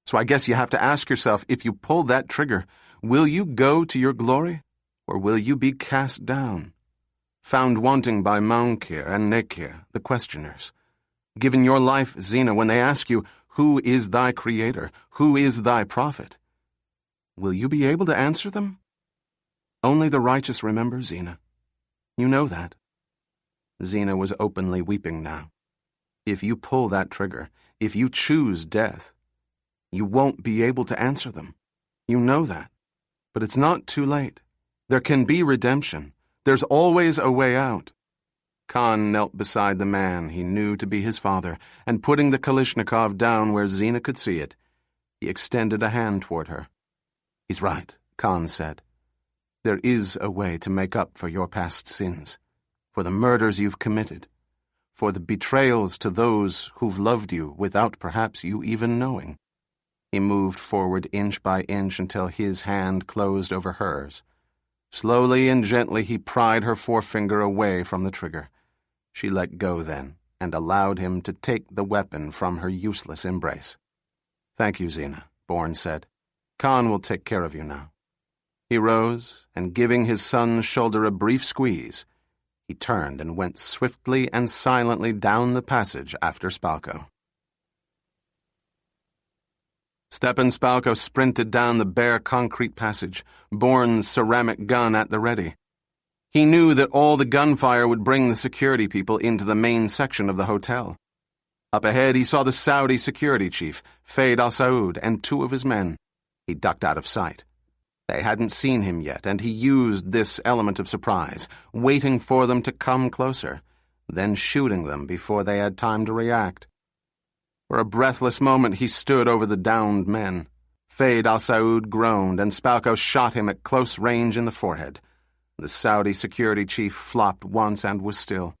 So I guess you have to ask yourself, if you pull that trigger, will you go to your glory, or will you be cast down? Found wanting by Maunkir and Nekir, the questioners. Given your life, Zena, when they ask you, who is thy creator, who is thy prophet? Will you be able to answer them? Only the righteous remember, Zena. You know that. Zena was openly weeping now. If you pull that trigger, if you choose death, you won't be able to answer them. You know that. But it's not too late. There can be redemption. There's always a way out. Khan knelt beside the man he knew to be his father, and putting the Kalashnikov down where Zena could see it, he extended a hand toward her. "He's right," Khan said. "There is a way to make up for your past sins, for the murders you've committed, for the betrayals to those who've loved you without perhaps you even knowing." He moved forward inch by inch until his hand closed over hers. Slowly and gently he pried her forefinger away from the trigger. She let go then, and allowed him to take the weapon from her useless embrace. "Thank you, Zena," Bourne said. "Khan will take care of you now." He rose, and giving his son's shoulder a brief squeeze, he turned and went swiftly and silently down the passage after Spalko. Stepan Spalko sprinted down the bare concrete passage, Bourne's ceramic gun at the ready. He knew that all the gunfire would bring the security people into the main section of the hotel. Up ahead he saw the Saudi security chief, Faid al-Saud, and 2 of his men. He ducked out of sight. They hadn't seen him yet, and he used this element of surprise, waiting for them to come closer, then shooting them before they had time to react. For a breathless moment he stood over the downed men. Faid al-Saud groaned, and Spalko shot him at close range in the forehead. The Saudi security chief flopped once and was still.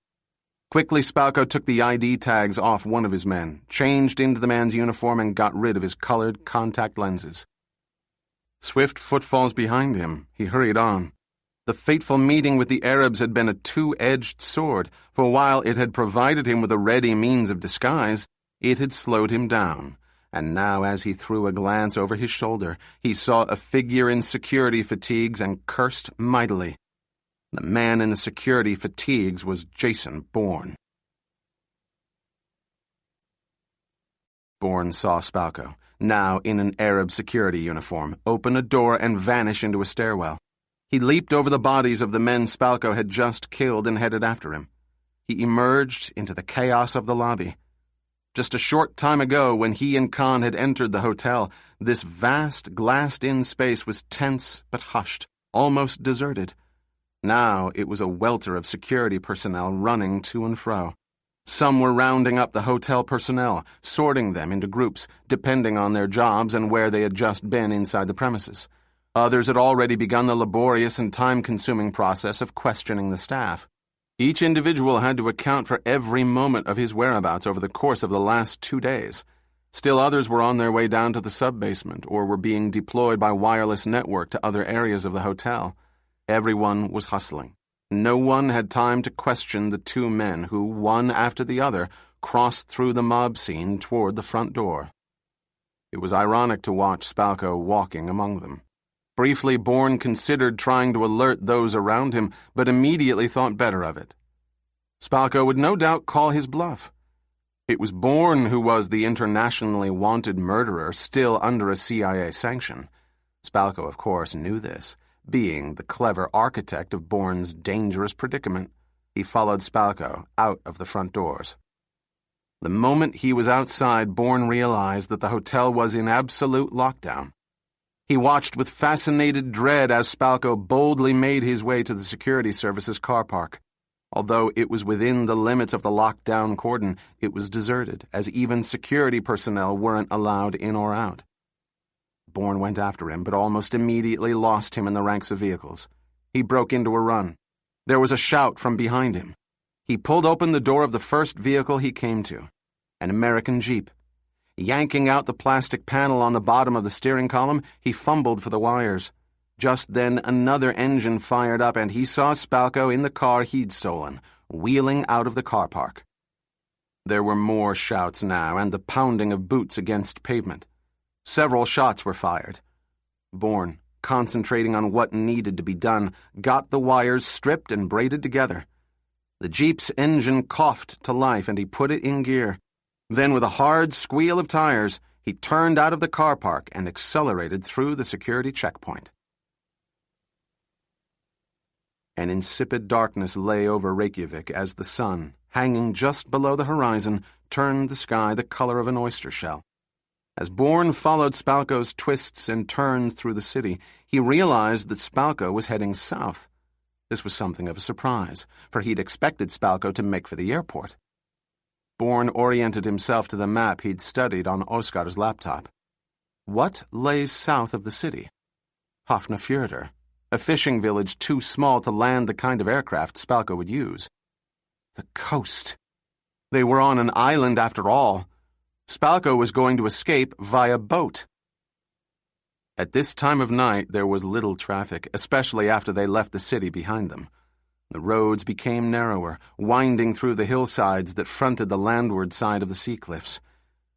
Quickly Spalko took the ID tags off one of his men, changed into the man's uniform, and got rid of his colored contact lenses. Swift footfalls behind him, he hurried on. The fateful meeting with the Arabs had been a two-edged sword, for while it had provided him with a ready means of disguise, it had slowed him down, and now as he threw a glance over his shoulder, he saw a figure in security fatigues and cursed mightily. The man in the security fatigues was Jason Bourne. Bourne saw Spalko, now in an Arab security uniform, open a door and vanish into a stairwell. He leaped over the bodies of the men Spalko had just killed and headed after him. He emerged into the chaos of the lobby. Just a short time ago, when he and Khan had entered the hotel, this vast, glassed-in space was tense but hushed, almost deserted. Now it was a welter of security personnel running to and fro. Some were rounding up the hotel personnel, sorting them into groups, depending on their jobs and where they had just been inside the premises. Others had already begun the laborious and time-consuming process of questioning the staff. Each individual had to account for every moment of his whereabouts over the course of the last 2 days. Still others were on their way down to the sub-basement or were being deployed by wireless network to other areas of the hotel. Everyone was hustling. No one had time to question the 2 men who, one after the other, crossed through the mob scene toward the front door. It was ironic to watch Spalko walking among them. Briefly, Bourne considered trying to alert those around him, but immediately thought better of it. Spalko would no doubt call his bluff. It was Bourne who was the internationally wanted murderer still under a CIA sanction. Spalko, of course, knew this. Being the clever architect of Bourne's dangerous predicament, he followed Spalko out of the front doors. The moment he was outside, Bourne realized that the hotel was in absolute lockdown. He watched with fascinated dread as Spalko boldly made his way to the security service's car park. Although it was within the limits of the lockdown cordon, it was deserted, as even security personnel weren't allowed in or out. Bourne went after him, but almost immediately lost him in the ranks of vehicles. He broke into a run. There was a shout from behind him. He pulled open the door of the first vehicle he came to, an American Jeep. Yanking out the plastic panel on the bottom of the steering column, he fumbled for the wires. Just then, another engine fired up, and he saw Spalko in the car he'd stolen, wheeling out of the car park. There were more shouts now, and the pounding of boots against pavement. Several shots were fired. Bourne, concentrating on what needed to be done, got the wires stripped and braided together. The Jeep's engine coughed to life, and he put it in gear. Then, with a hard squeal of tires, he turned out of the car park and accelerated through the security checkpoint. An insipid darkness lay over Reykjavik as the sun, hanging just below the horizon, turned the sky the color of an oyster shell. As Bourne followed Spalko's twists and turns through the city, he realized that Spalko was heading south. This was something of a surprise, for he'd expected Spalko to make for the airport. Bourne oriented himself to the map he'd studied on Oskar's laptop. What lay south of the city? Hafnarfjordur, a fishing village too small to land the kind of aircraft Spalko would use. The coast. They were on an island after all. Spalko was going to escape via boat. At this time of night, there was little traffic, especially after they left the city behind them. The roads became narrower, winding through the hillsides that fronted the landward side of the sea cliffs.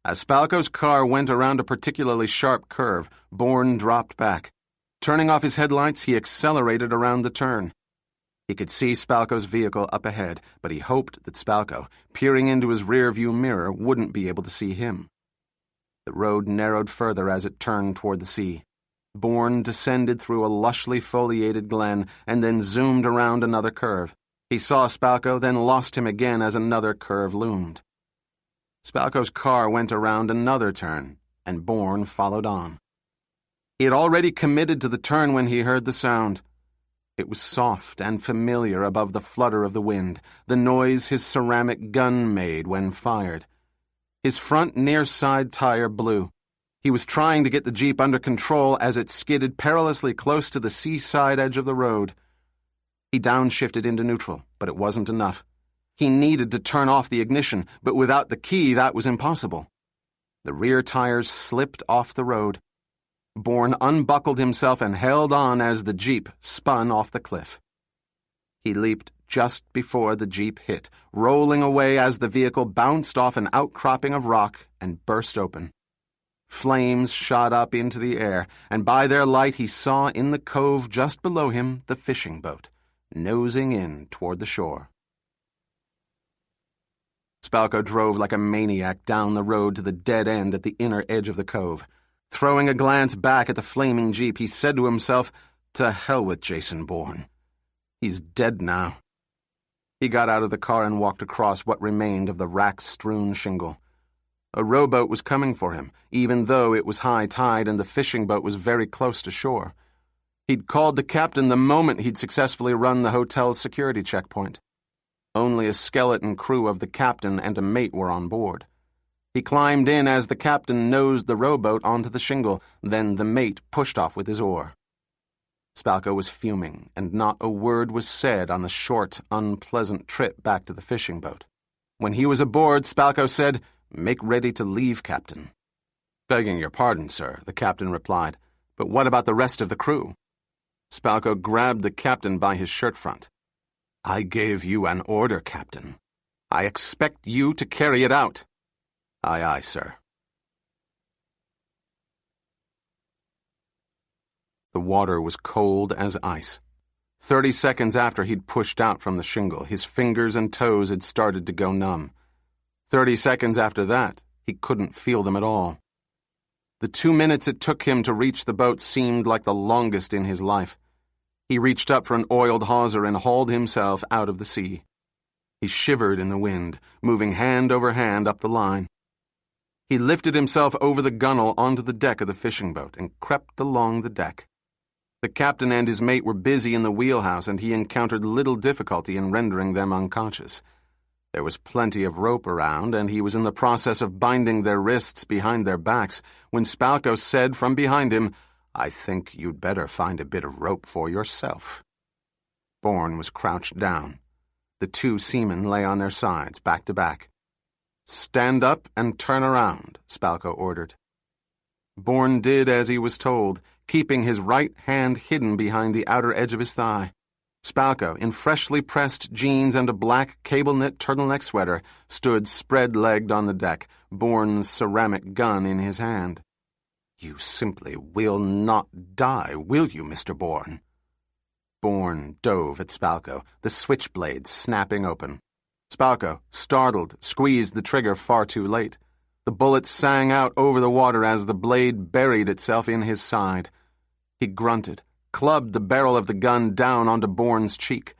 As Spalko's car went around a particularly sharp curve, Bourne dropped back. Turning off his headlights, he accelerated around the turn. He could see Spalko's vehicle up ahead, but he hoped that Spalko, peering into his rear-view mirror, wouldn't be able to see him. The road narrowed further as it turned toward the sea. Bourne descended through a lushly foliated glen and then zoomed around another curve. He saw Spalko, then lost him again as another curve loomed. Spalko's car went around another turn, and Bourne followed on. He had already committed to the turn when he heard the sound. It was soft and familiar above the flutter of the wind, the noise his ceramic gun made when fired. His front near-side tire blew. He was trying to get the Jeep under control as it skidded perilously close to the seaside edge of the road. He downshifted into neutral, but it wasn't enough. He needed to turn off the ignition, but without the key that was impossible. The rear tires slipped off the road. Bourne unbuckled himself and held on as the Jeep spun off the cliff. He leaped just before the Jeep hit, rolling away as the vehicle bounced off an outcropping of rock and burst open. Flames shot up into the air, and by their light he saw in the cove just below him the fishing boat, nosing in toward the shore. Spalko drove like a maniac down the road to the dead end at the inner edge of the cove. Throwing a glance back at the flaming Jeep, he said to himself, "To hell with Jason Bourne. He's dead now." He got out of the car and walked across what remained of the rack-strewn shingle. A rowboat was coming for him, even though it was high tide and the fishing boat was very close to shore. He'd called the captain the moment he'd successfully run the hotel's security checkpoint. Only a skeleton crew of the captain and a mate were on board. He climbed in as the captain nosed the rowboat onto the shingle, then the mate pushed off with his oar. Spalko was fuming, and not a word was said on the short, unpleasant trip back to the fishing boat. When he was aboard, Spalko said, "Make ready to leave, Captain." "Begging your pardon, sir," the captain replied, "but what about the rest of the crew?" Spalko grabbed the captain by his shirt front. "I gave you an order, Captain. I expect you to carry it out." "Aye, aye, sir." The water was cold as ice. 30 seconds after he'd pushed out from the shingle, his fingers and toes had started to go numb. 30 seconds after that, he couldn't feel them at all. The 2 minutes it took him to reach the boat seemed like the longest in his life. He reached up for an oiled hawser and hauled himself out of the sea. He shivered in the wind, moving hand over hand up the line. He lifted himself over the gunwale onto the deck of the fishing boat and crept along the deck. The captain and his mate were busy in the wheelhouse, and he encountered little difficulty in rendering them unconscious. There was plenty of rope around, and he was in the process of binding their wrists behind their backs when Spalko said from behind him, "I think you'd better find a bit of rope for yourself." Bourne was crouched down. The 2 seamen lay on their sides, back to back. "Stand up and turn around," Spalko ordered. Bourne did as he was told, keeping his right hand hidden behind the outer edge of his thigh. Spalko, in freshly pressed jeans and a black cable-knit turtleneck sweater, stood spread-legged on the deck, Bourne's ceramic gun in his hand. "You simply will not die, will you, Mr. Bourne?" Bourne dove at Spalko, the switchblade snapping open. Spalko, startled, squeezed the trigger far too late. The bullet sang out over the water as the blade buried itself in his side. He grunted, clubbed the barrel of the gun down onto Bourne's cheek.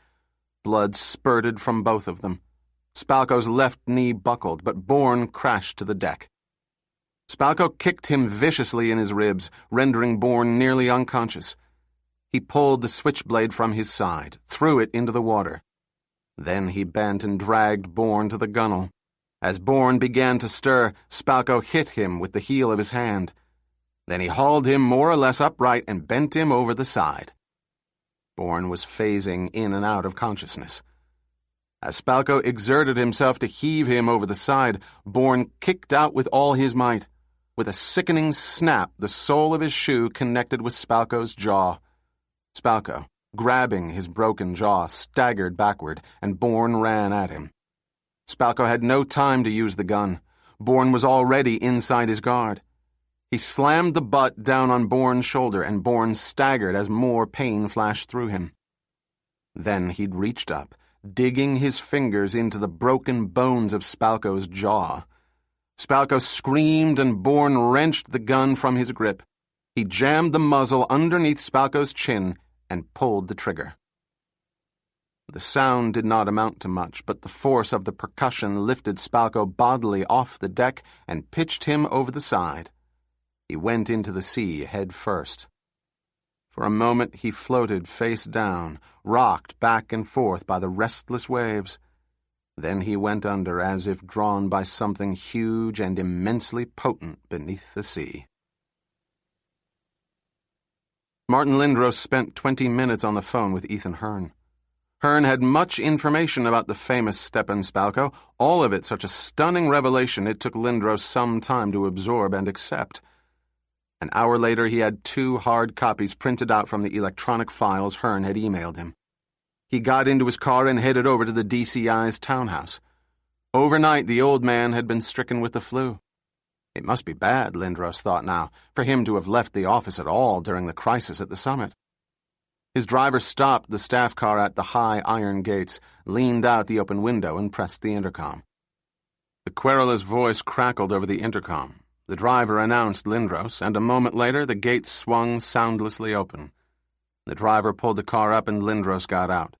Blood spurted from both of them. Spalko's left knee buckled, but Bourne crashed to the deck. Spalko kicked him viciously in his ribs, rendering Bourne nearly unconscious. He pulled the switchblade from his side, threw it into the water. Then he bent and dragged Bourne to the gunwale. As Bourne began to stir, Spalko hit him with the heel of his hand. Then he hauled him more or less upright and bent him over the side. Bourne was phasing in and out of consciousness. As Spalko exerted himself to heave him over the side, Bourne kicked out with all his might. With a sickening snap, the sole of his shoe connected with Spalko's jaw. Spalko, grabbing his broken jaw, staggered backward, and Bourne ran at him. Spalko had no time to use the gun. Bourne was already inside his guard. He slammed the butt down on Bourne's shoulder, and Bourne staggered as more pain flashed through him. Then he'd reached up, digging his fingers into the broken bones of Spalko's jaw. Spalko screamed, and Bourne wrenched the gun from his grip. He jammed the muzzle underneath Spalko's chin and pulled the trigger. The sound did not amount to much, but the force of the percussion lifted Spalko bodily off the deck and pitched him over the side. He went into the sea head first. For a moment he floated face down, rocked back and forth by the restless waves. Then he went under as if drawn by something huge and immensely potent beneath the sea. Martin Lindros spent 20 minutes on the phone with Ethan Hearn. Hearn had much information about the famous Stepan Spalko, all of it such a stunning revelation it took Lindros some time to absorb and accept. An hour later he had 2 hard copies printed out from the electronic files Hearn had emailed him. He got into his car and headed over to the DCI's townhouse. Overnight the old man had been stricken with the flu. It must be bad, Lindros thought now, for him to have left the office at all during the crisis at the summit. His driver stopped the staff car at the high iron gates, leaned out the open window, and pressed the intercom. The querulous voice crackled over the intercom. The driver announced Lindros, and a moment later the gates swung soundlessly open. The driver pulled the car up and Lindros got out.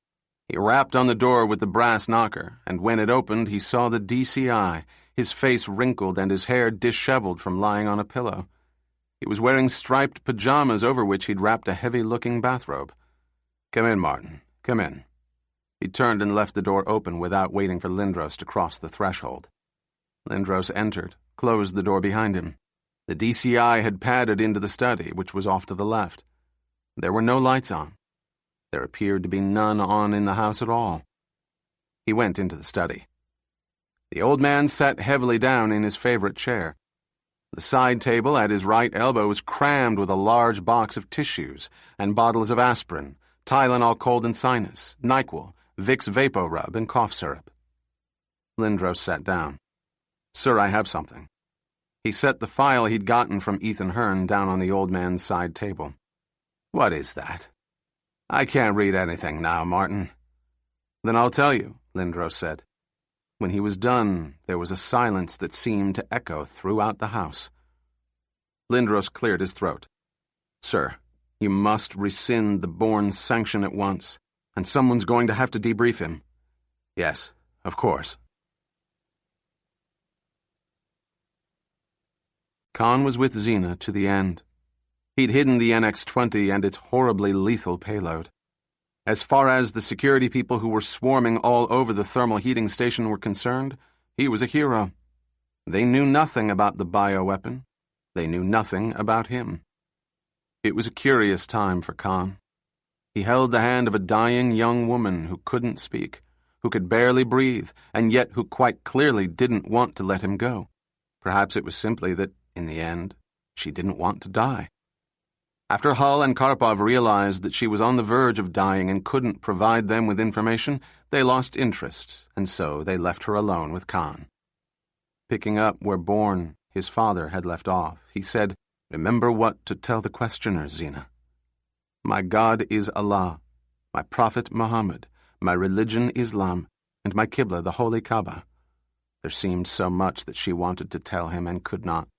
He rapped on the door with the brass knocker, and when it opened he saw the DCI, his face wrinkled and his hair disheveled from lying on a pillow. He was wearing striped pajamas over which he'd wrapped a heavy-looking bathrobe. "Come in, Martin. Come in." He turned and left the door open without waiting for Lindros to cross the threshold. Lindros entered, closed the door behind him. The DCI had padded into the study, which was off to the left. There were no lights on. There appeared to be none on in the house at all. He went into the study. The old man sat heavily down in his favorite chair. The side table at his right elbow was crammed with a large box of tissues and bottles of aspirin, Tylenol cold and sinus, NyQuil, Vicks VapoRub, and cough syrup. Lindros sat down. "Sir, I have something." He set the file he'd gotten from Ethan Hearn down on the old man's side table. "What is that?" "I can't read anything now, Martin." "Then I'll tell you," Lindros said. When he was done, there was a silence that seemed to echo throughout the house. Lindros cleared his throat. Sir, you must rescind the Bourne sanction at once, and someone's going to have to debrief him. Yes, of course. Khan was with Xena to the end. He'd hidden the NX-20 and its horribly lethal payload. As far as the security people who were swarming all over the thermal heating station were concerned, he was a hero. They knew nothing about the bioweapon. They knew nothing about him. It was a curious time for Khan. He held the hand of a dying young woman who couldn't speak, who could barely breathe, and yet who quite clearly didn't want to let him go. Perhaps it was simply that, in the end, she didn't want to die. After Hull and Karpov realized that she was on the verge of dying and couldn't provide them with information, they lost interest, and so they left her alone with Khan. Picking up where Bourne, his father, had left off, he said, "Remember what to tell the questioners, Xena. My God is Allah, my Prophet Muhammad, my religion Islam, and my Qibla, the Holy Kaaba." There seemed so much that she wanted to tell him and could not.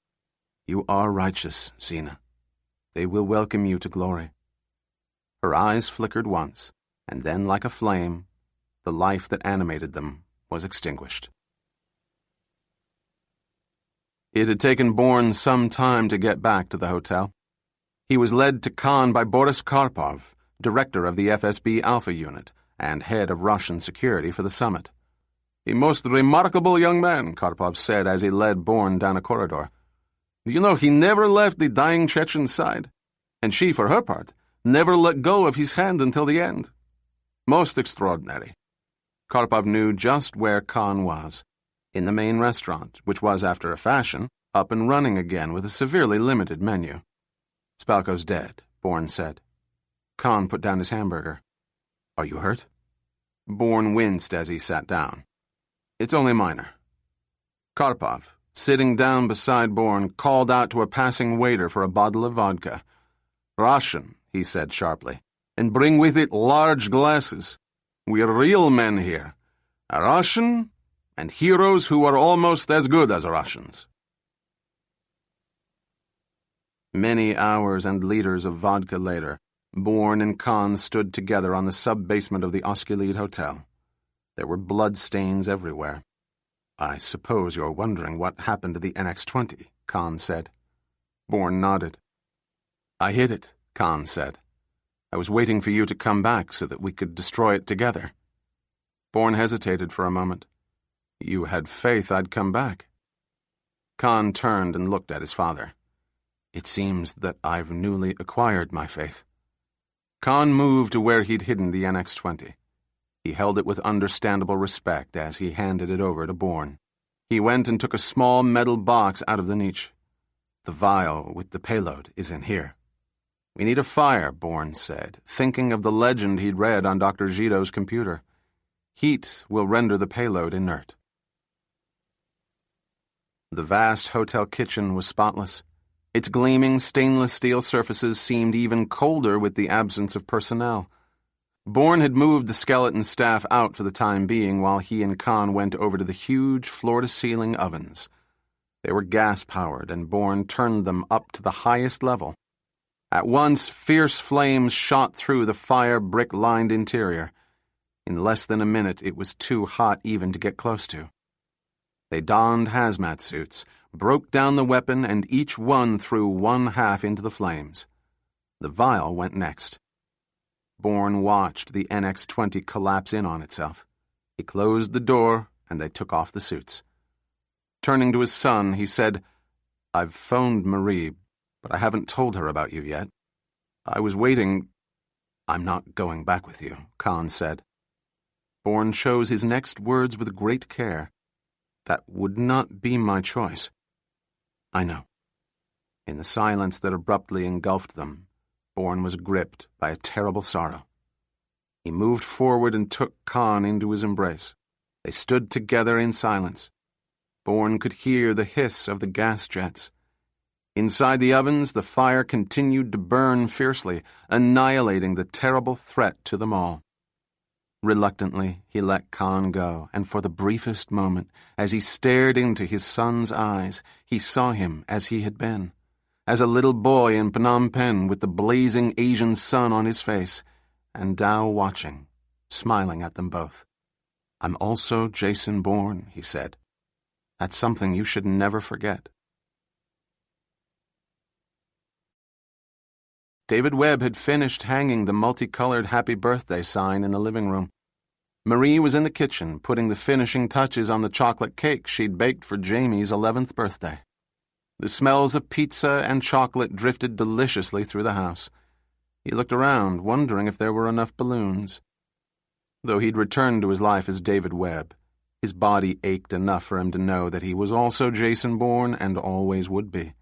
"You are righteous, Xena. They will welcome you to glory." Her eyes flickered once, and then, like a flame, the life that animated them was extinguished. It had taken Bourne some time to get back to the hotel. He was led to Khan by Boris Karpov, director of the FSB Alpha Unit and head of Russian security for the summit. "A most remarkable young man," Karpov said as he led Bourne down a corridor. "Do you know he never left the dying Chechen's side? And she, for her part, never let go of his hand until the end. Most extraordinary." Karpov knew just where Khan was, in the main restaurant, which was, after a fashion, up and running again with a severely limited menu. "Spalko's dead," Bourne said. Khan put down his hamburger. "Are you hurt?" Bourne winced as he sat down. "It's only minor." Karpov, sitting down beside Bourne, called out to a passing waiter for a bottle of vodka. "Russian," he said sharply, "and bring with it large glasses. We're real men here. A Russian, and heroes who are almost as good as Russians." Many hours and liters of vodka later, Bourne and Khan stood together on the sub-basement of the Osculid Hotel. There were bloodstains everywhere. "I suppose you're wondering what happened to the NX-20, Khan said. Bourne nodded. "I hid it," Khan said. "I was waiting for you to come back so that we could destroy it together." Bourne hesitated for a moment. "You had faith I'd come back." Khan turned and looked at his father. "It seems that I've newly acquired my faith." Khan moved to where he'd hidden the NX-20. He held it with understandable respect as he handed it over to Bourne. He went and took a small metal box out of the niche. "The vial with the payload is in here." "We need a fire," Bourne said, thinking of the legend he'd read on Dr. Zito's computer. "Heat will render the payload inert." The vast hotel kitchen was spotless. Its gleaming stainless steel surfaces seemed even colder with the absence of personnel. Bourne had moved the skeleton staff out for the time being while he and Khan went over to the huge floor-to-ceiling ovens. They were gas-powered, and Bourne turned them up to the highest level. At once, fierce flames shot through the fire-brick-lined interior. In less than a minute, it was too hot even to get close to. They donned hazmat suits, broke down the weapon, and each one threw one half into the flames. The vial went next. Bourne watched the NX-20 collapse in on itself. He closed the door, and they took off the suits. Turning to his son, he said, "I've phoned Marie, but I haven't told her about you yet. I was waiting—" "I'm not going back with you," Khan said. Bourne chose his next words with great care. "That would not be my choice." "I know." In the silence that abruptly engulfed them, Bourne was gripped by a terrible sorrow. He moved forward and took Khan into his embrace. They stood together in silence. Bourne could hear the hiss of the gas jets. Inside the ovens, the fire continued to burn fiercely, annihilating the terrible threat to them all. Reluctantly, he let Khan go, and for the briefest moment, as he stared into his son's eyes, he saw him as he had been. as a little boy in Phnom Penh with the blazing Asian sun on his face, and Dow watching, smiling at them both. "I'm also Jason Bourne," he said. "That's something you should never forget." David Webb had finished hanging the multicolored happy birthday sign in the living room. Marie was in the kitchen, putting the finishing touches on the chocolate cake she'd baked for Jamie's 11th birthday. The smells of pizza and chocolate drifted deliciously through the house. He looked around, wondering if there were enough balloons. Though he'd returned to his life as David Webb, his body ached enough for him to know that he was also Jason Bourne and always would be.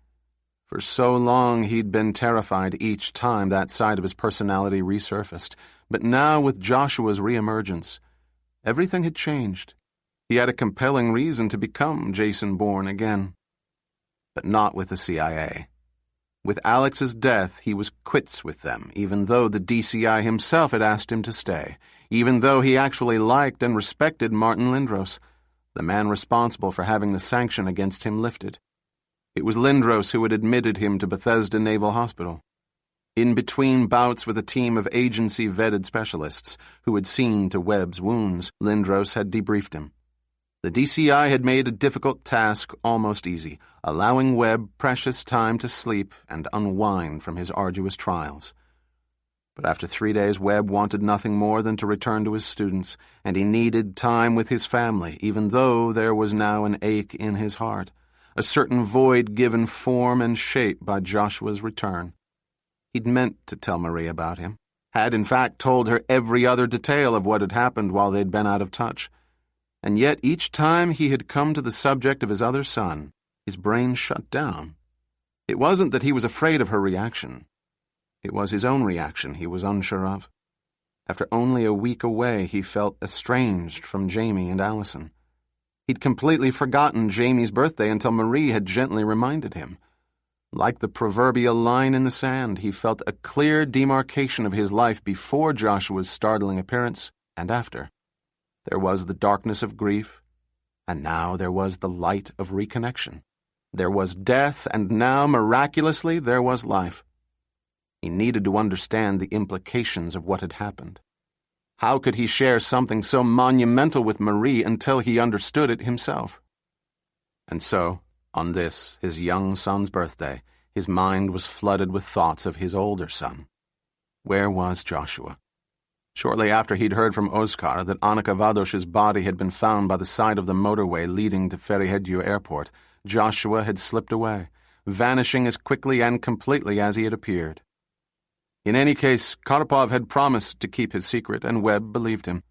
For so long he'd been terrified each time that side of his personality resurfaced, but now with Joshua's reemergence, everything had changed. He had a compelling reason to become Jason Bourne again. But not with the CIA. With Alex's death, he was quits with them, even though the DCI himself had asked him to stay, even though he actually liked and respected Martin Lindros, the man responsible for having the sanction against him lifted. It was Lindros who had admitted him to Bethesda Naval Hospital. In between bouts with a team of agency-vetted specialists who had seen to Webb's wounds, Lindros had debriefed him. The DCI had made a difficult task almost easy, allowing Webb precious time to sleep and unwind from his arduous trials. But after 3 days, Webb wanted nothing more than to return to his students, and he needed time with his family, even though there was now an ache in his heart, a certain void given form and shape by Joshua's return. He'd meant to tell Marie about him, had in fact told her every other detail of what had happened while they'd been out of touch. And yet each time he had come to the subject of his other son, his brain shut down. It wasn't that he was afraid of her reaction. It was his own reaction he was unsure of. After only a week away, he felt estranged from Jamie and Allison. He'd completely forgotten Jamie's birthday until Marie had gently reminded him. Like the proverbial line in the sand, he felt a clear demarcation of his life before Joshua's startling appearance and after. There was the darkness of grief, and now there was the light of reconnection. There was death, and now, miraculously, there was life. He needed to understand the implications of what had happened. How could he share something so monumental with Marie until he understood it himself? And so, on this, his young son's birthday, his mind was flooded with thoughts of his older son. Where was Joshua? Shortly after he'd heard from Oskar that Annika Vadosh's body had been found by the side of the motorway leading to Ferihegyu Airport, Joshua had slipped away, vanishing as quickly and completely as he had appeared. In any case, Karpov had promised to keep his secret, and Webb believed him.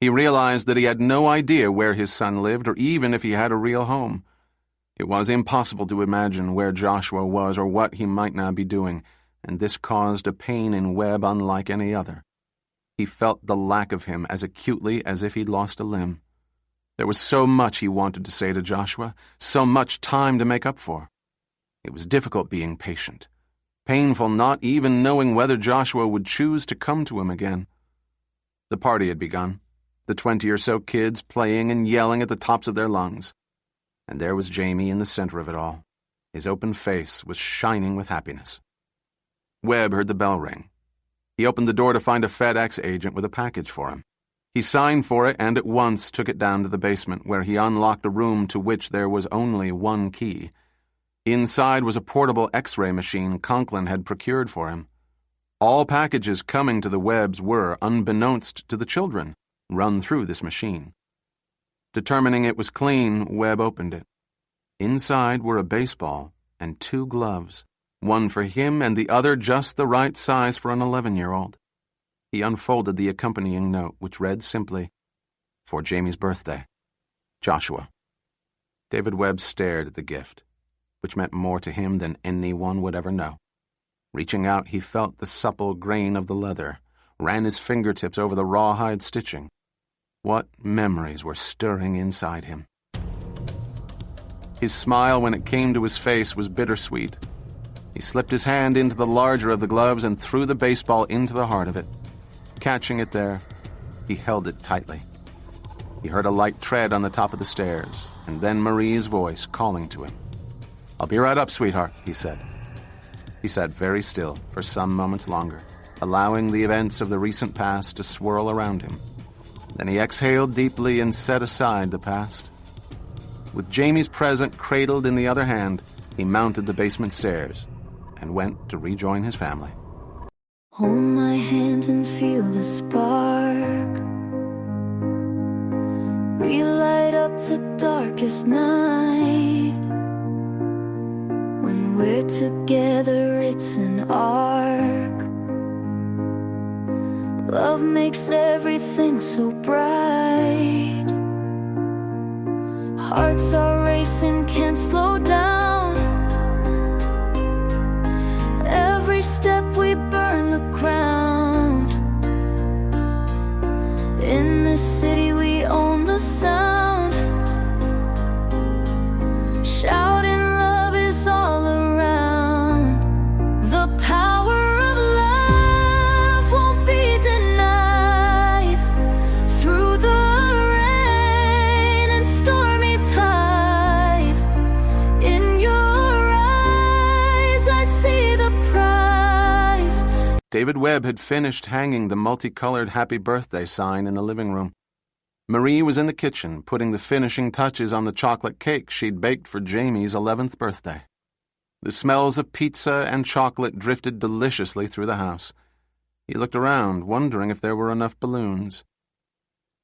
He realized that he had no idea where his son lived or even if he had a real home. It was impossible to imagine where Joshua was or what he might now be doing, and this caused a pain in Webb unlike any other. He felt the lack of him as acutely as if he'd lost a limb. There was so much he wanted to say to Joshua, so much time to make up for. It was difficult being patient, painful not even knowing whether Joshua would choose to come to him again. The party had begun, the 20 or so kids playing and yelling at the tops of their lungs. And there was Jamie in the center of it all. His open face was shining with happiness. Webb heard the bell ring. He opened the door to find a FedEx agent with a package for him. He signed for it and at once took it down to the basement, where he unlocked a room to which there was only one key. Inside was a portable X-ray machine Conklin had procured for him. All packages coming to the Webbs were, unbeknownst to the children, run through this machine. Determining it was clean, Webb opened it. Inside were a baseball and 2 gloves, one for him and the other just the right size for an 11-year-old. He unfolded the accompanying note, which read simply, "For Jamie's birthday, Joshua." David Webb stared at the gift, which meant more to him than anyone would ever know. Reaching out, he felt the supple grain of the leather, ran his fingertips over the rawhide stitching. What memories were stirring inside him? His smile when it came to his face was bittersweet. He slipped his hand into the larger of the gloves and threw the baseball into the heart of it. Catching it there, he held it tightly. He heard a light tread on the top of the stairs, and then Marie's voice calling to him. "I'll be right up, sweetheart," he said. He sat very still for some moments longer, allowing the events of the recent past to swirl around him. Then he exhaled deeply and set aside the past. With Jamie's present cradled in the other hand, he mounted the basement stairs and went to rejoin his family. Hold my hand and feel the spark. We light up the darkest night. When we're together, it's an arc. Love makes everything so bright. Hearts are racing, can't slow down. Every step we burn the ground. In this city we own the sound. Shouting love is all around. The power of love won't be denied. Through the rain and stormy tide, in your eyes I see the prize. David Webb had finished hanging the multicolored happy birthday sign in the living room. Marie was in the kitchen, putting the finishing touches on the chocolate cake she'd baked for Jamie's 11th birthday. The smells of pizza and chocolate drifted deliciously through the house. He looked around, wondering if there were enough balloons.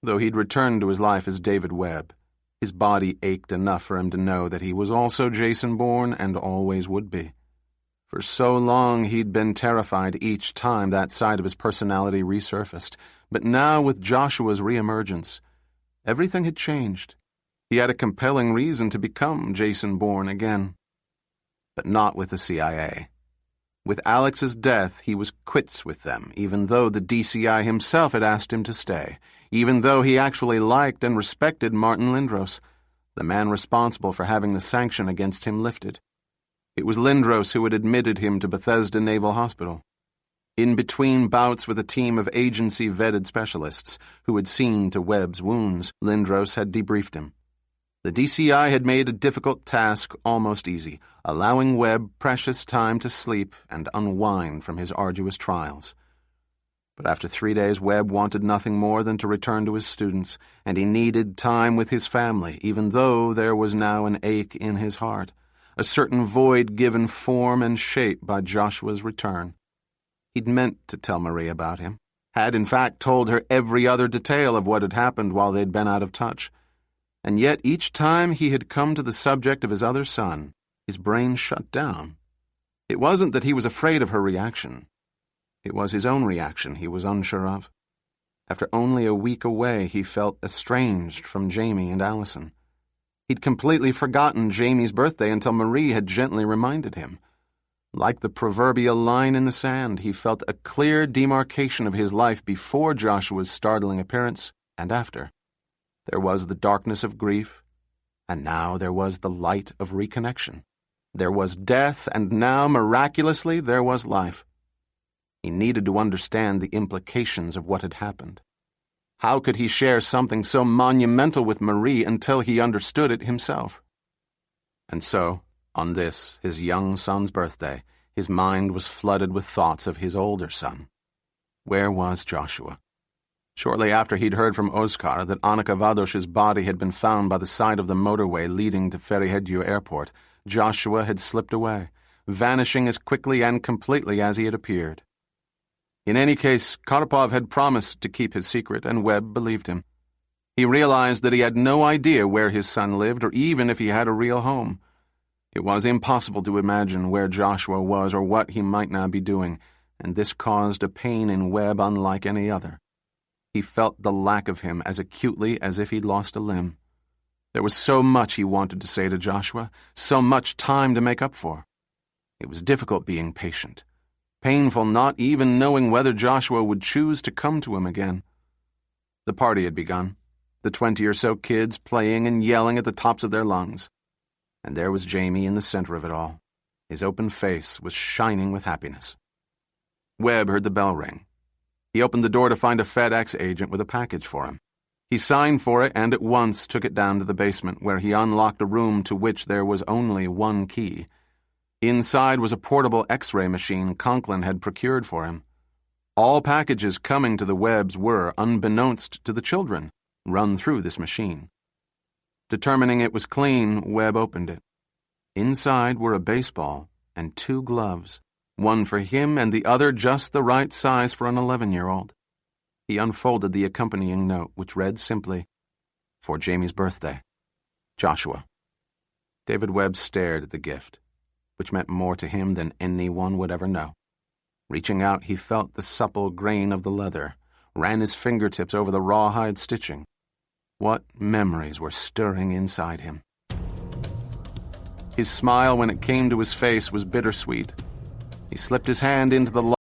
Though he'd returned to his life as David Webb, his body ached enough for him to know that he was also Jason Bourne and always would be. For so long he'd been terrified each time that side of his personality resurfaced, but now with Joshua's reemergence, everything had changed. He had a compelling reason to become Jason Bourne again. But not with the CIA. With Alex's death, he was quits with them, even though the DCI himself had asked him to stay, even though he actually liked and respected Martin Lindros, the man responsible for having the sanction against him lifted. It was Lindros who had admitted him to Bethesda Naval Hospital. In between bouts with a team of agency-vetted specialists who had seen to Webb's wounds, Lindros had debriefed him. The DCI had made a difficult task almost easy, allowing Webb precious time to sleep and unwind from his arduous trials. But after 3 days, Webb wanted nothing more than to return to his students, and he needed time with his family, even though there was now an ache in his heart, a certain void given form and shape by Joshua's return. He'd meant to tell Marie about him, had in fact told her every other detail of what had happened while they'd been out of touch. And yet each time he had come to the subject of his other son, his brain shut down. It wasn't that he was afraid of her reaction. It was his own reaction he was unsure of. After only a week away, he felt estranged from Jamie and Allison. He'd completely forgotten Jamie's birthday until Marie had gently reminded him. Like the proverbial line in the sand, he felt a clear demarcation of his life before Joshua's startling appearance and after. There was the darkness of grief, and now there was the light of reconnection. There was death, and now, miraculously, there was life. He needed to understand the implications of what had happened. How could he share something so monumental with Marie until he understood it himself? And so, on this, his young son's birthday, his mind was flooded with thoughts of his older son. Where was Joshua? Shortly after he'd heard from Oskar that Annika Vadosh's body had been found by the side of the motorway leading to Ferihegyu Airport, Joshua had slipped away, vanishing as quickly and completely as he had appeared. In any case, Karpov had promised to keep his secret, and Webb believed him. He realized that he had no idea where his son lived or even if he had a real home. It was impossible to imagine where Joshua was or what he might now be doing, and this caused a pain in Webb unlike any other. He felt the lack of him as acutely as if he'd lost a limb. There was so much he wanted to say to Joshua, so much time to make up for. It was difficult being patient. Painful not even knowing whether Joshua would choose to come to him again. The party had begun, the 20 or so kids playing and yelling at the tops of their lungs. And there was Jamie in the center of it all. His open face was shining with happiness. Webb heard the bell ring. He opened the door to find a FedEx agent with a package for him. He signed for it and at once took it down to the basement, where he unlocked a room to which there was only one key. Inside was a portable X-ray machine Conklin had procured for him. All packages coming to the Webbs were, unbeknownst to the children, run through this machine. Determining it was clean, Webb opened it. Inside were a baseball and 2 gloves, one for him and the other just the right size for an 11-year-old. He unfolded the accompanying note, which read simply, "For Jamie's birthday. Joshua." David Webb stared at the gift, which meant more to him than anyone would ever know. Reaching out, he felt the supple grain of the leather, ran his fingertips over the rawhide stitching. What memories were stirring inside him? His smile when it came to his face was bittersweet. He slipped his hand into the